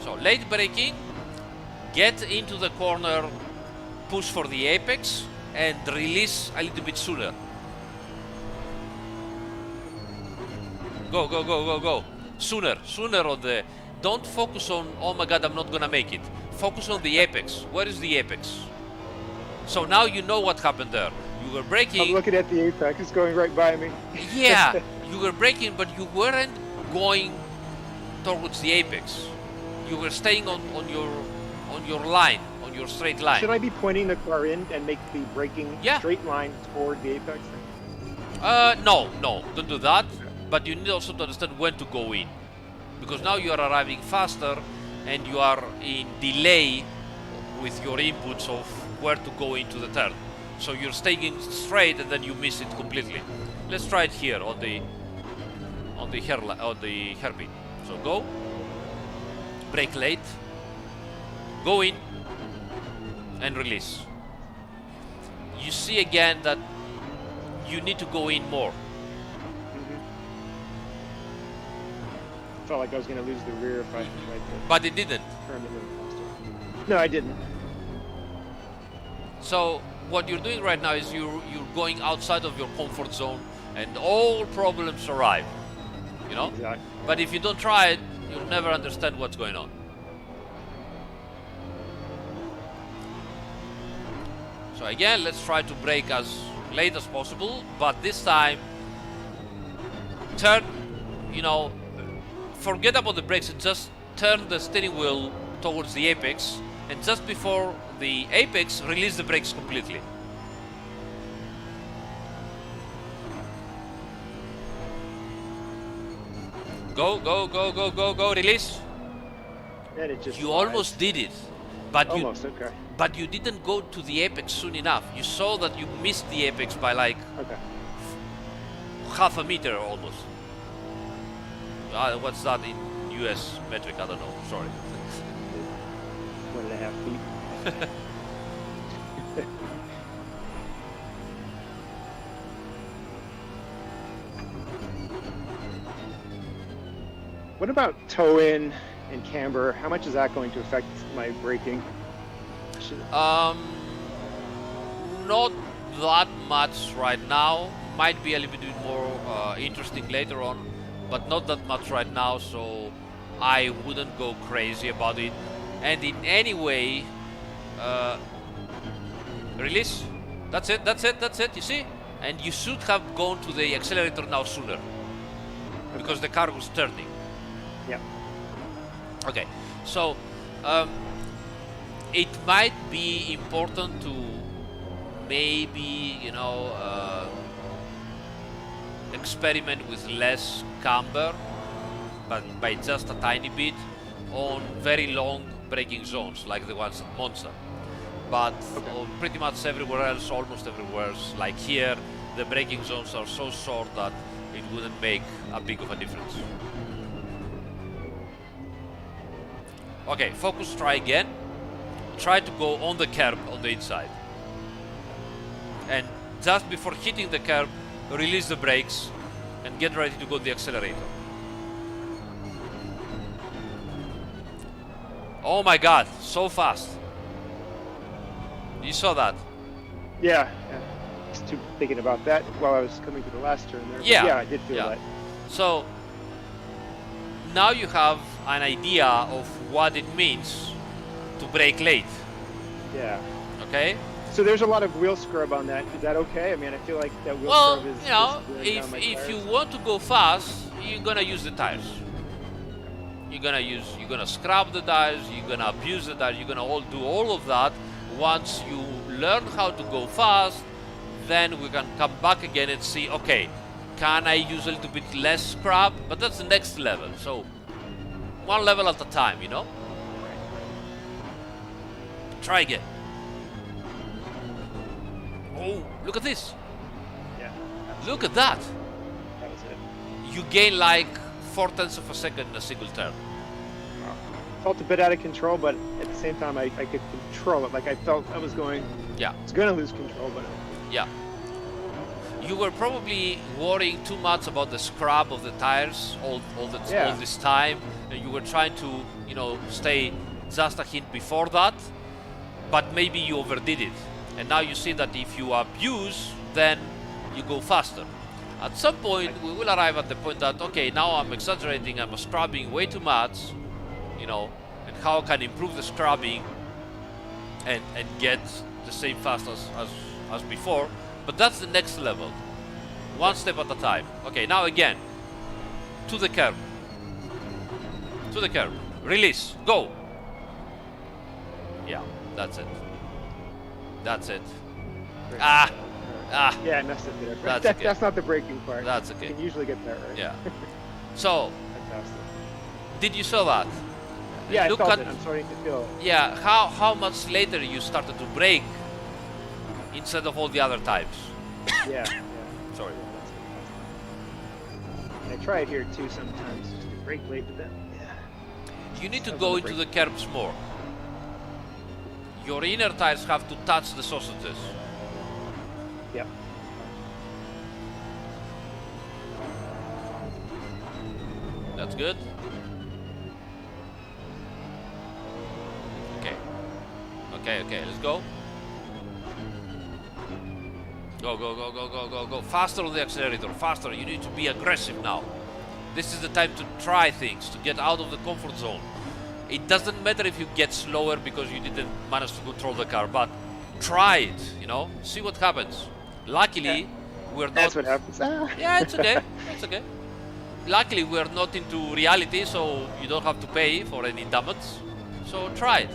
So late braking, get into the corner, push for the apex, and release a little bit sooner. Go, go, go, go, go. Sooner, sooner on the... Don't focus on, oh my god, I'm not gonna make it. Focus on the apex. Where is the apex? So now you know what happened there. You were braking... I'm looking at the apex, it's going right by me. Yeah, you were braking, but you weren't going towards the apex. You were staying on your line, on your straight line. Should I be pointing the car in and make the braking straight line toward the apex? No, don't do that. But you need also to understand when to go in, because now you are arriving faster and you are in delay with your inputs of where to go into the turn. So you're staying straight and then you miss it completely. Let's try it here on the hairpin. So go, brake late, go in, and release. You see again that you need to go in more. Felt like I was going to lose the rear if I tried to. But it didn't. Turn a little faster. No, I didn't. So what you're doing right now is you're going outside of your comfort zone, and all problems arrive. You know. Exactly. But if you don't try it, you'll never understand what's going on. So again, let's try to brake as late as possible, but this time turn, you know, forget about the brakes and just turn the steering wheel towards the apex, and just before the apex, release the brakes completely. Go, go, go, go, go, go, release. And it just You almost did it, but almost, okay. But you didn't go to the apex soon enough. You saw that you missed the apex by like half a meter almost. What's that in US metric? I don't know. Sorry. 1.5 feet. What about toe in and camber? How much is that going to affect my braking? Not that much right now. Might be a little bit more interesting later on, but not that much right now. So I wouldn't go crazy about it. And in any way, release. That's it. That's it. That's it. You see? And you should have gone to the accelerator now sooner, because the car was turning. Yeah. Okay, so it might be important to maybe, you know, experiment with less camber, but by just a tiny bit, on very long braking zones like the ones at Monza. But pretty much everywhere else, almost everywhere else, like here, the braking zones are so short that it wouldn't make a big of a difference. Okay, focus, try again. Try to go on the curb on the inside. And just before hitting the curb, release the brakes and get ready to go to the accelerator. Oh my god, so fast. You saw that? Yeah. Just thinking about that while I was coming to the last turn there. Yeah. Yeah, I did feel that. So now you have an idea of what it means to brake late. Yeah. Okay? So there's a lot of wheel scrub on that. Is that okay? I mean, I feel like that wheel Well, scrub is you know, wearing down my if you tires. want to go fast, you're gonna use the tires. You're gonna scrub the tires, you're gonna abuse the tires, you're gonna do all of that. Once you learn how to go fast, then we can come back again and see, okay, can I use a little bit less scrub? But that's the next level. So one level at a time, you know? Try again. Oh, look at this. Yeah. Look at that. That was it. You gain like 4/10 of a second in a single turn. Felt a bit out of control, but at the same time, I could control it. Like I felt I was going. Yeah. I was going to lose control, but. Yeah. You were probably worrying too much about the scrub of the tires all this time, and you were trying to, you know, stay just a hint before that, but maybe you overdid it. And now you see that if you abuse, then you go faster. At some point, we will arrive at the point that, okay, now I'm exaggerating, I'm scrubbing way too much, you know, and how can I improve the scrubbing and get the same fast as before. But that's the next level. One step at a time. Okay, now again. To the curb. To the curb. Release. Go. Yeah, that's it. That's it. Ah! Yeah, I messed up there. That's okay. That's not the braking part. That's okay. You can usually get that right. Yeah. So, Fantastic. did you saw that? Yeah, Look I felt at, it. I'm starting to feel. Yeah, how much later you started to brake instead of all the other times. Yeah. Sorry. I try it here too sometimes, just to brake late, but then. Yeah. You need to go into the curbs more. Your inner tires have to touch the sausages. Yep. That's good. Okay, let's go. Go. Faster on the accelerator, faster. You need to be aggressive now. This is the time to try things, to get out of the comfort zone. It doesn't matter if you get slower because you didn't manage to control the car, but try it, you know, see what happens. Luckily, we're not... That's what happens. Yeah, it's okay, it's okay. Luckily, we're not into reality, so you don't have to pay for any damage. So try it.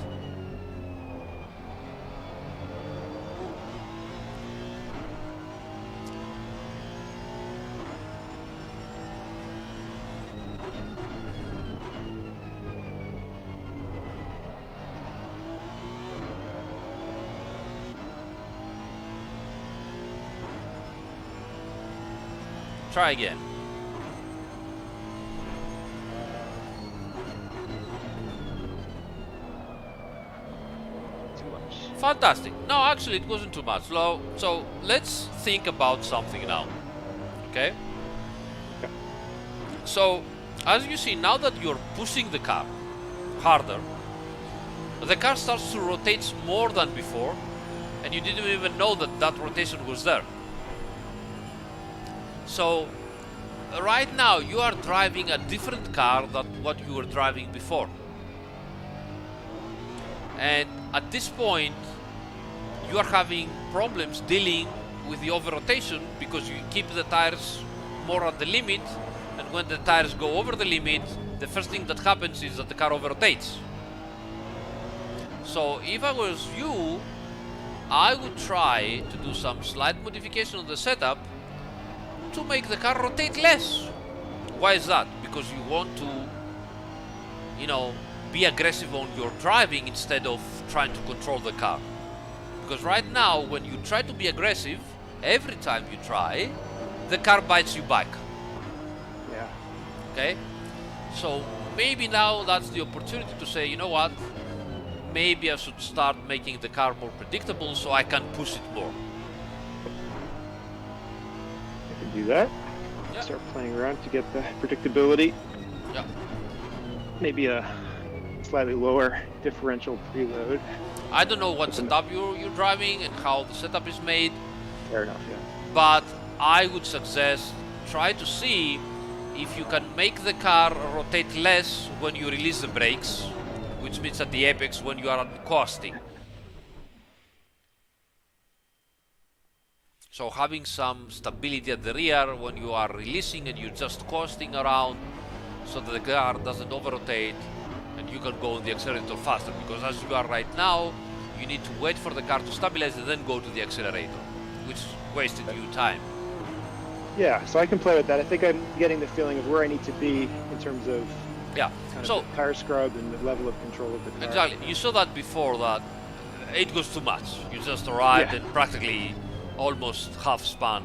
Try again. Too much. Fantastic. No, actually, it wasn't too much. So let's think about something now. Okay? So, as you see, now that you're pushing the car harder, the car starts to rotate more than before, and you didn't even know that that rotation was there. So, right now, you are driving a different car than what you were driving before. And at this point, you are having problems dealing with the over-rotation because you keep the tires more at the limit, and when the tires go over the limit, the first thing that happens is that the car over-rotates. So, if I was you, I would try to do some slight modification on the setup to make the car rotate less. Why is that? Because you want to, you know, be aggressive on your driving instead of trying to control the car. Because right now, when you try to be aggressive, every time you try, the car bites you back. Yeah. Okay? So maybe now that's the opportunity to say, you know what, maybe I should start making the car more predictable so I can push it more. I can do that. Yeah. Start playing around to get the predictability. Yeah. Maybe a slightly lower differential preload. I don't know what setup you're driving and how the setup is made. Fair enough, yeah. But I would suggest try to see if you can make the car rotate less when you release the brakes, which means at the apex when you are coasting. So having some stability at the rear when you are releasing and you're just coasting around so that the car doesn't over-rotate and you can go on the accelerator faster, because as you are right now, you need to wait for the car to stabilize and then go to the accelerator, which wasted you time. Yeah, so I can play with that. I think I'm getting the feeling of where I need to be in terms of Yeah, kind so of the tire scrub and the level of control of the car. exactly, you saw that before, that it goes too much. You just arrived Yeah. and practically almost half span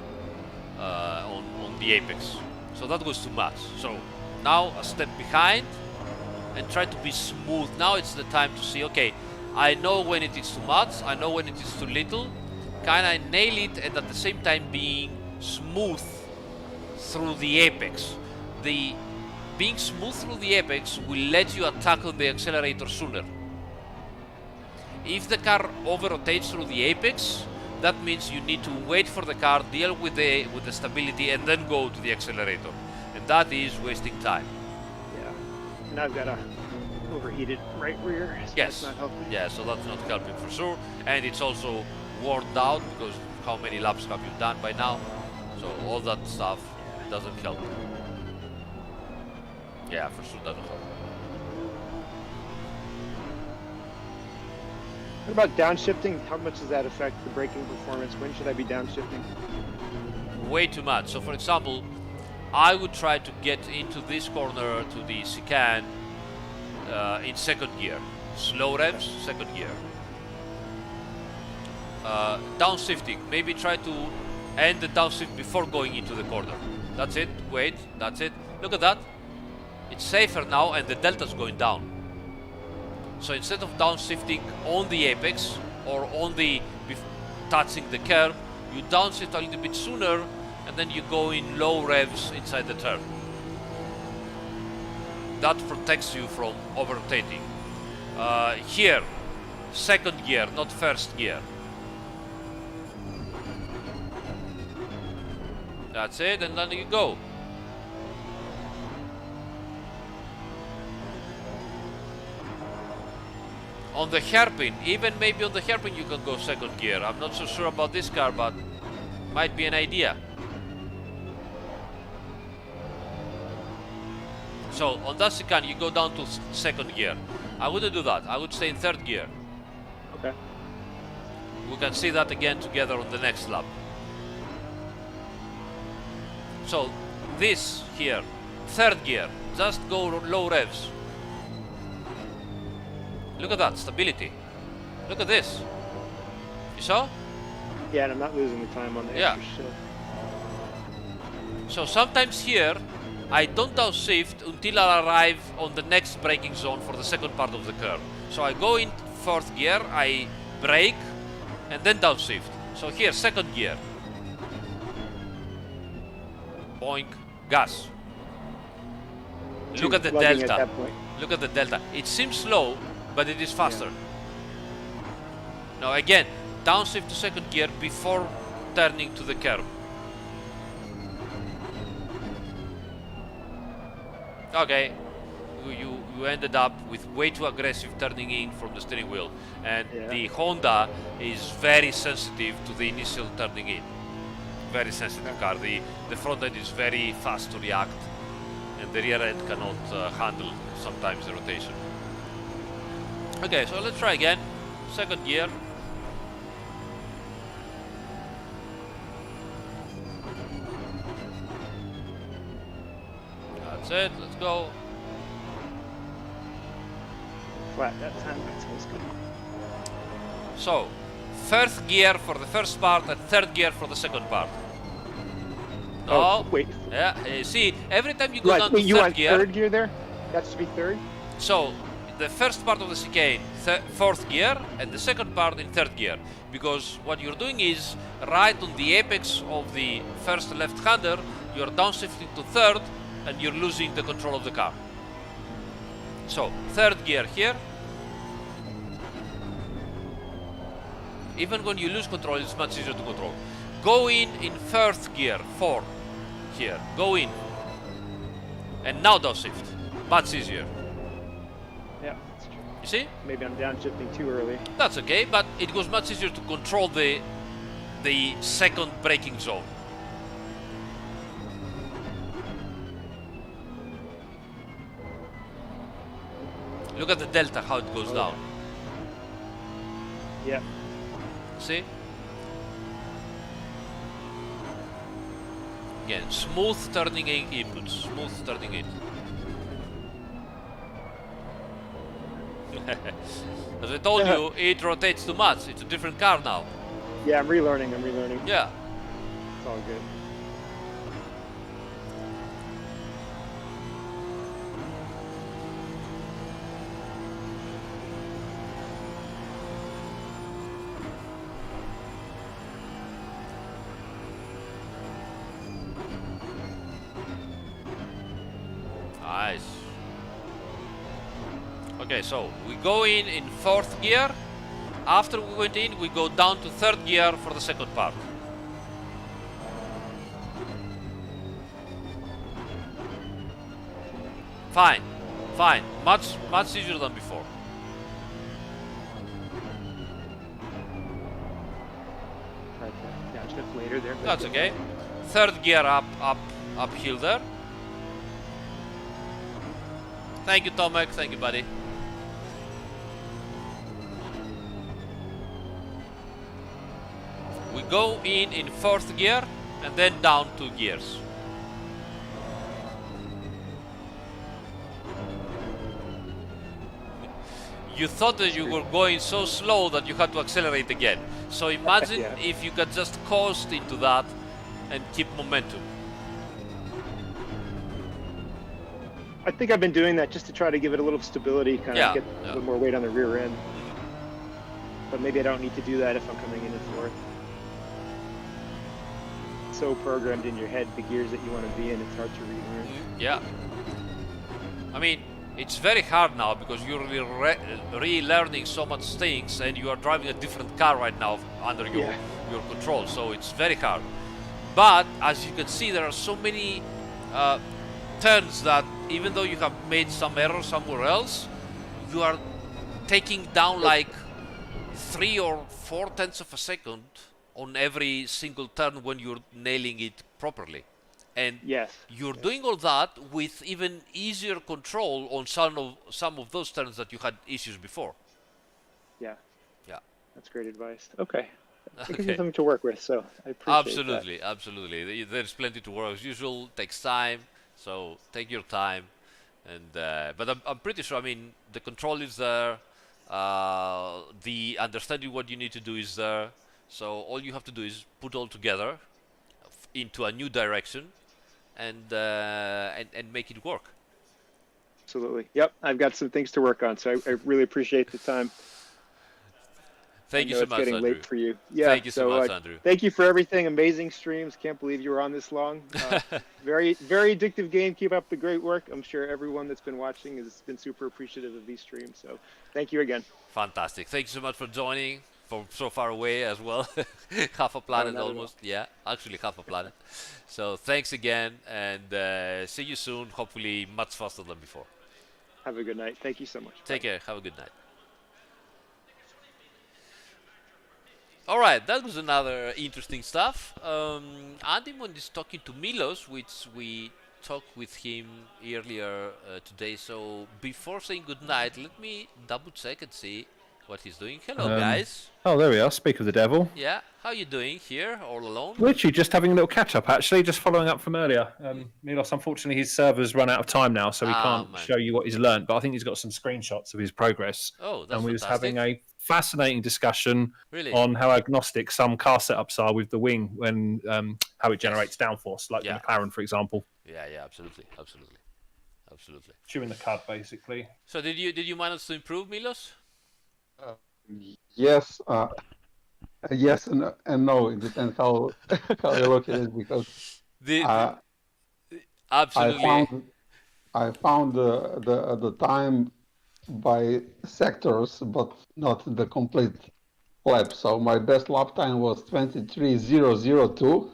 on the apex. So that was too much. So now a step behind and try to be smooth. Now it's the time to see, okay, I know when it is too much, I know when it is too little. Can I nail it and at the same time being smooth through the apex? The being smooth through the apex will let you tackle the accelerator sooner. If the car over-rotates through the apex, that means you need to wait for the car, deal with the stability, and then go to the accelerator. And that is wasting time. Yeah. And I've got a overheated right rear, so Yes. that's not helping. Yeah, so that's not helping for sure. And it's also worn out because how many laps have you done by now? So all that stuff doesn't help. Yeah, for sure doesn't help. What about downshifting? How much does that affect the braking performance? When should I be downshifting? Way too much. So for example, I would try to get into this corner to the chicane in second gear. Slow revs, second gear. Downshifting, maybe try to end the downshift before going into the corner. That's it, wait, that's it. Look at that. It's safer now and the delta's going down. So instead of downshifting on the apex or on the touching the curb, you downshift a little bit sooner and then you go in low revs inside the turn. That protects you from over-rotating. Here, second gear, not first gear. That's it, and then you go. On the hairpin, even maybe on the hairpin you can go second gear. I'm not so sure about this car, but might be an idea. So on that chicane you go down to second gear. I wouldn't do that. I would stay in third gear. Okay. We can see that again together on the next lap. So this here, third gear, just go low revs. Look at that, stability. Look at this. You saw? Yeah, and I'm not losing the time on the extra shift. So sometimes here, I don't downshift until I arrive on the next braking zone for the second part of the curve. So I go in fourth gear, I brake, and then downshift. So here, second gear. Boink, gas. Look at the Lugging at delta. that point. Look at the delta. It seems slow, but it is faster. Now again, downshift to second gear before turning to the curb. Okay, you ended up with way too aggressive turning in from the steering wheel, and the Honda is very sensitive to the initial turning in. Very sensitive car. The front end is very fast to react, and the rear end cannot handle sometimes the rotation. Okay, so let's try again. Second gear. That's it, let's go. Flat that time, that sounds good. So, first gear for the first part and third gear for the second part. No. Oh, wait. Yeah, see, every time you go down to you third want gear. third gear there? That's to be third? So, the first part of the chicane, fourth gear, and the second part in third gear. Because what you're doing is, right on the apex of the first left-hander, you're downshifting to third, and you're losing the control of the car. So, third gear here. Even when you lose control, it's much easier to control. Go in fourth gear, 4. Here, go in. And now downshift. Much easier. Yeah, that's true. You see? Maybe I'm downshifting too early. That's okay, but it was much easier to control the second braking zone. Look at the delta, how it goes down. Yeah. See? Again, smooth turning input, smooth turning in. As I told you, it rotates too much. It's a different car now. Yeah, I'm relearning. Yeah. It's all good. Nice. Okay, so we go in fourth gear. After we went in, we go down to third gear for the second part. Fine, fine. Much easier than before. Try to downshift later there. That's okay. Third gear uphill there. Thank you, Tomek. Thank you, buddy. We go in fourth gear and then down 2 gears. You thought that you were going so slow that you had to accelerate again. So imagine Yeah. if you could just coast into that and keep momentum. I think I've been doing that just to try to give it a little stability, kind Yeah, of get yeah. a little more weight on the rear end. But maybe I don't need to do that if I'm coming in fourth. So programmed in your head, the gears that you want to be in, it's hard to relearn. Yeah. I mean, it's very hard now because you're relearning so much things and you are driving a different car right now under your control, so it's very hard. But as you can see, there are so many turns that even though you have made some errors somewhere else, you are taking down like 3 or 4 tenths of a second on every single turn when you're nailing it properly. And you're doing all that with even easier control on some of those turns that you had issues before. Yeah. Yeah. That's great advice. Okay. It gives me something to work with, so I appreciate Absolutely, absolutely. There's plenty to work. As usual, takes time, so take your time. And but I'm pretty sure. I mean, the control is there. The understanding what you need to do is there. So all you have to do is put all together into a new direction, and make it work. Absolutely. Yep. I've got some things to work on, so I really appreciate the time. Thank you so much, It's getting Andrew. late for you. Yeah. Thank you so much, Andrew. Thank you for everything. Amazing streams. Can't believe you were on this long. Very, very addictive game. Keep up the great work. I'm sure everyone that's been watching has been super appreciative of these streams. So thank you again. Fantastic. Thank you so much for joining from so far away as well. Half a planet not at all. almost. Yeah, actually half a planet. So thanks again, and see you soon. Hopefully much faster than before. Have a good night. Thank you so much. Take care. Have a good night. All right, that was another interesting stuff. Andimon is talking to Milos, which we talked with him earlier today. So before saying good night, let me double check and see what he's doing. Hello, guys. Oh, there we are. Speak of the devil. Yeah, how you doing here, all alone? Literally just having a little catch up, actually, just following up from earlier. Milos, unfortunately, his server's run out of time now, so he can't show you what he's learned. But I think he's got some screenshots of his progress. Oh, that's and we was fantastic. having a fascinating discussion Really? on how agnostic some car setups are with the wing when how it generates downforce, like the McLaren, for example. Yeah, absolutely, absolutely. absolutely. Chewing the cud, basically. So did you manage to improve, Milos? Yes, yes and no. It depends how how you look at it, because I absolutely. I found the time by sectors, but not the complete lap. So my best lap time was 23.002.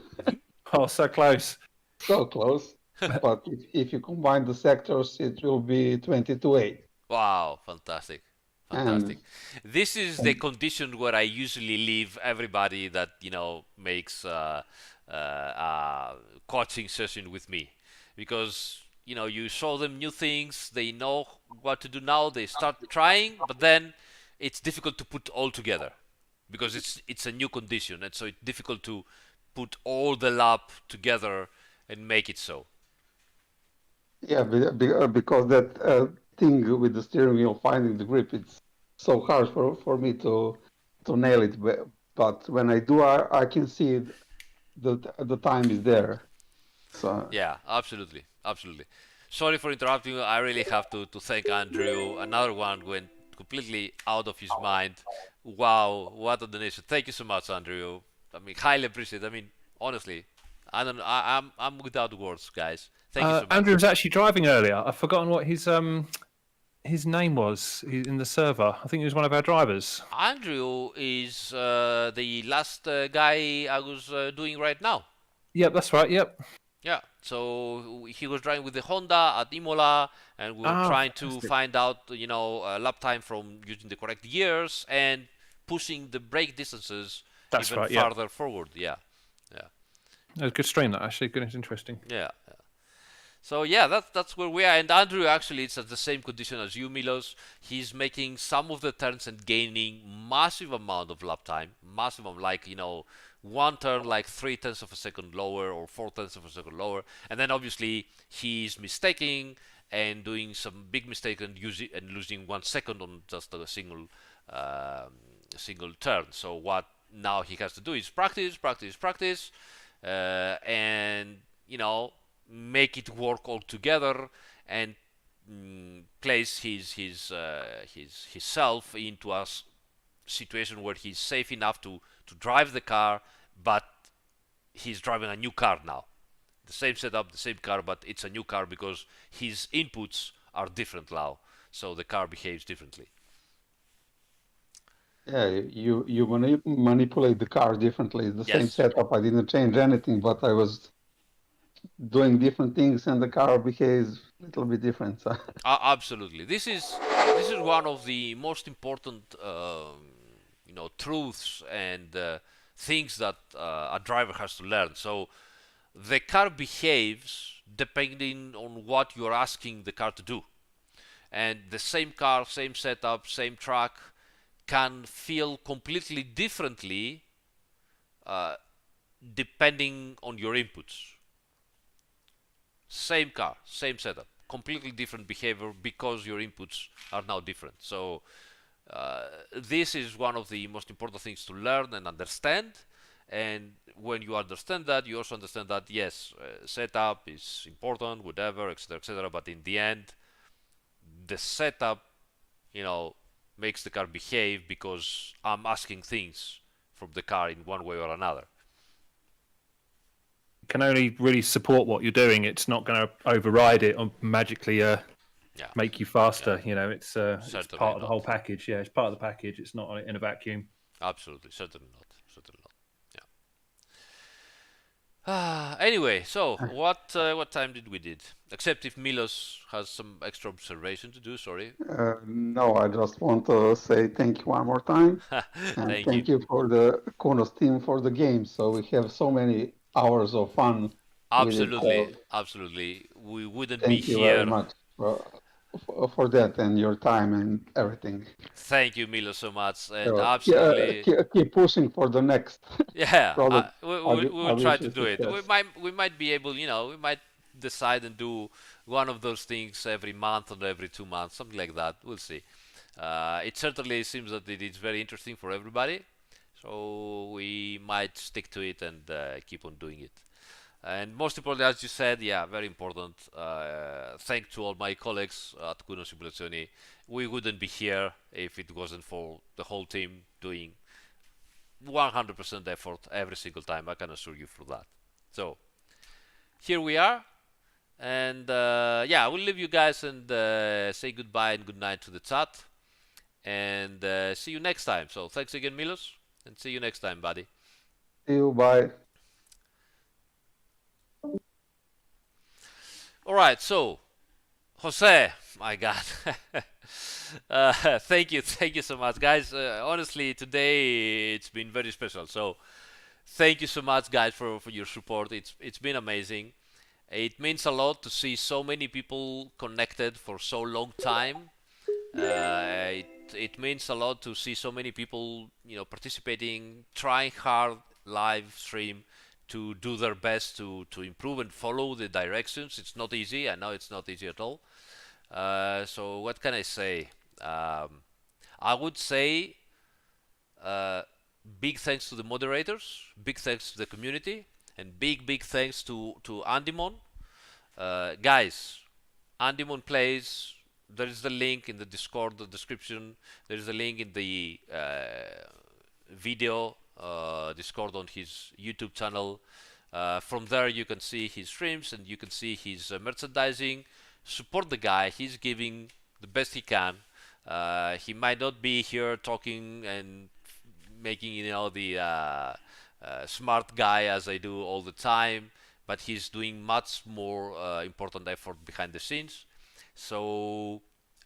Oh, so close. So close. But if you combine the sectors, it will be 22.8. Wow, fantastic. And, This is the condition where I usually leave everybody that makes a coaching session with me, because you show them new things, they know what to do now, they start trying, but then it's difficult to put all together because it's a new condition, and so it's difficult to put all the lap together and make it so. yeah, because that thing with the steering wheel finding the grip, it's so hard for me to nail it. But when I do, I can see the time is there. So Yeah, absolutely, absolutely. Sorry for interrupting you. I really have to thank Andrew. Another one went completely out of his mind. Wow, what a donation! Thank you so much, Andrew. I mean, highly appreciate it. I mean, honestly, I don't. I'm without words, guys. Thank you so much. Andrew was actually driving earlier. I've forgotten what his name was in the server. I think he was one of our drivers. Andrew is the last guy I was doing right now. Yep, that's right. Yep. Yeah, so he was driving with the Honda at Imola, and we were trying to find out, lap time from using the correct gears and pushing the brake distances even farther forward. Yeah, yeah. It was a good stream, that actually. Good, it's interesting. Yeah. So yeah, that's where we are. And Andrew actually is at the same condition as you, Milos. He's making some of the turns and gaining massive amount of lap time, massive, like one turn like 0.3 of a second lower or 0.4 of a second lower, and then obviously he's mistaking and doing some big mistake and losing 1 second on just a single turn. So what now he has to do is practice, and make it work all together and place himself into a situation where he's safe enough to drive the car, but he's driving a new car now. The same setup, the same car, but it's a new car because his inputs are different now, so the car behaves differently. yeah, you manipulate the car differently. It's the same setup. I didn't change anything, but I was doing different things, and the car behaves a little bit different. So. Absolutely, this is one of the most important truths and things that a driver has to learn. So the car behaves depending on what you're asking the car to do, and the same car, same setup, same track can feel completely differently depending on your inputs. Same car, same setup, completely different behavior because your inputs are now different. So this is one of the most important things to learn and understand. And when you understand that, you also understand that yes, setup is important, whatever, etc., etc. But in the end, the setup, makes the car behave because I'm asking things from the car in one way or another. Can only really support what you're doing. It's not going to override it or magically make you faster. Yeah. It's part of the whole package. Yeah, it's part of the package. It's not in a vacuum. Absolutely, certainly not. Yeah. Anyway, so what time did we did? Except if Milos has some extra observation to do. Sorry. No, I just want to say thank you one more time, and thank you for the Konos team for the game. So we have so many hours of fun. Absolutely, absolutely. We wouldn't be here. Thank you very much for that and your time and everything. Thank you, Milos, so much. And absolutely keep pushing for the next. Yeah, we will try to do it. We might be able, we might decide and do one of those things every month or every 2 months, something like that. We'll see. It certainly seems that it is very interesting for everybody, so we might stick to it and keep on doing it. And most importantly, as you said, yeah, very important. Thanks to all my colleagues at Kuno Simulazioni. We wouldn't be here if it wasn't for the whole team doing 100% effort every single time. I can assure you for that. So here we are, and yeah, I will leave you guys and say goodbye and good night to the chat, and see you next time. So thanks again, Milos, and see you next time, buddy. See you. Bye. All right, so Jose, my God, thank you so much, guys. Honestly, today it's been very special. So thank you so much, guys, for your support. It's been amazing. It means a lot to see so many people connected for so long time. It means a lot to see so many people, participating, trying hard live stream to do their best to improve and follow the directions. It's not easy. I know it's not easy at all. So what can I say? I would say big thanks to the moderators, big thanks to the community, and big thanks to Andimon. Guys, Andimon plays. There is the link in the Discord description. There is a link in the video Discord on his YouTube channel. From there you can see his streams and you can see his merchandising. Support the guy. He's giving the best he can. He might not be here talking and making the smart guy as I do all the time, but he's doing much more important effort behind the scenes. So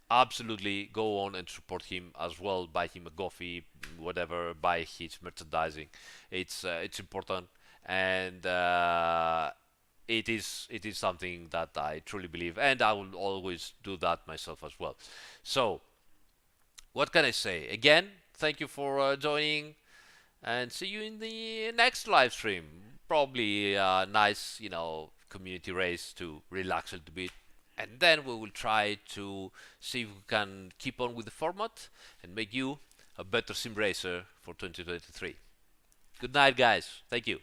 absolutely go on and support him as well. Buy him a coffee, whatever. Buy his merchandising. It's important, and it is something that I truly believe, and I will always do that myself as well. So what can I say? Again, thank you for joining, and see you in the next live stream. Probably a nice, community race to relax a little bit. And then we will try to see if we can keep on with the format and make you a better sim racer for 2023. Good night, guys. Thank you.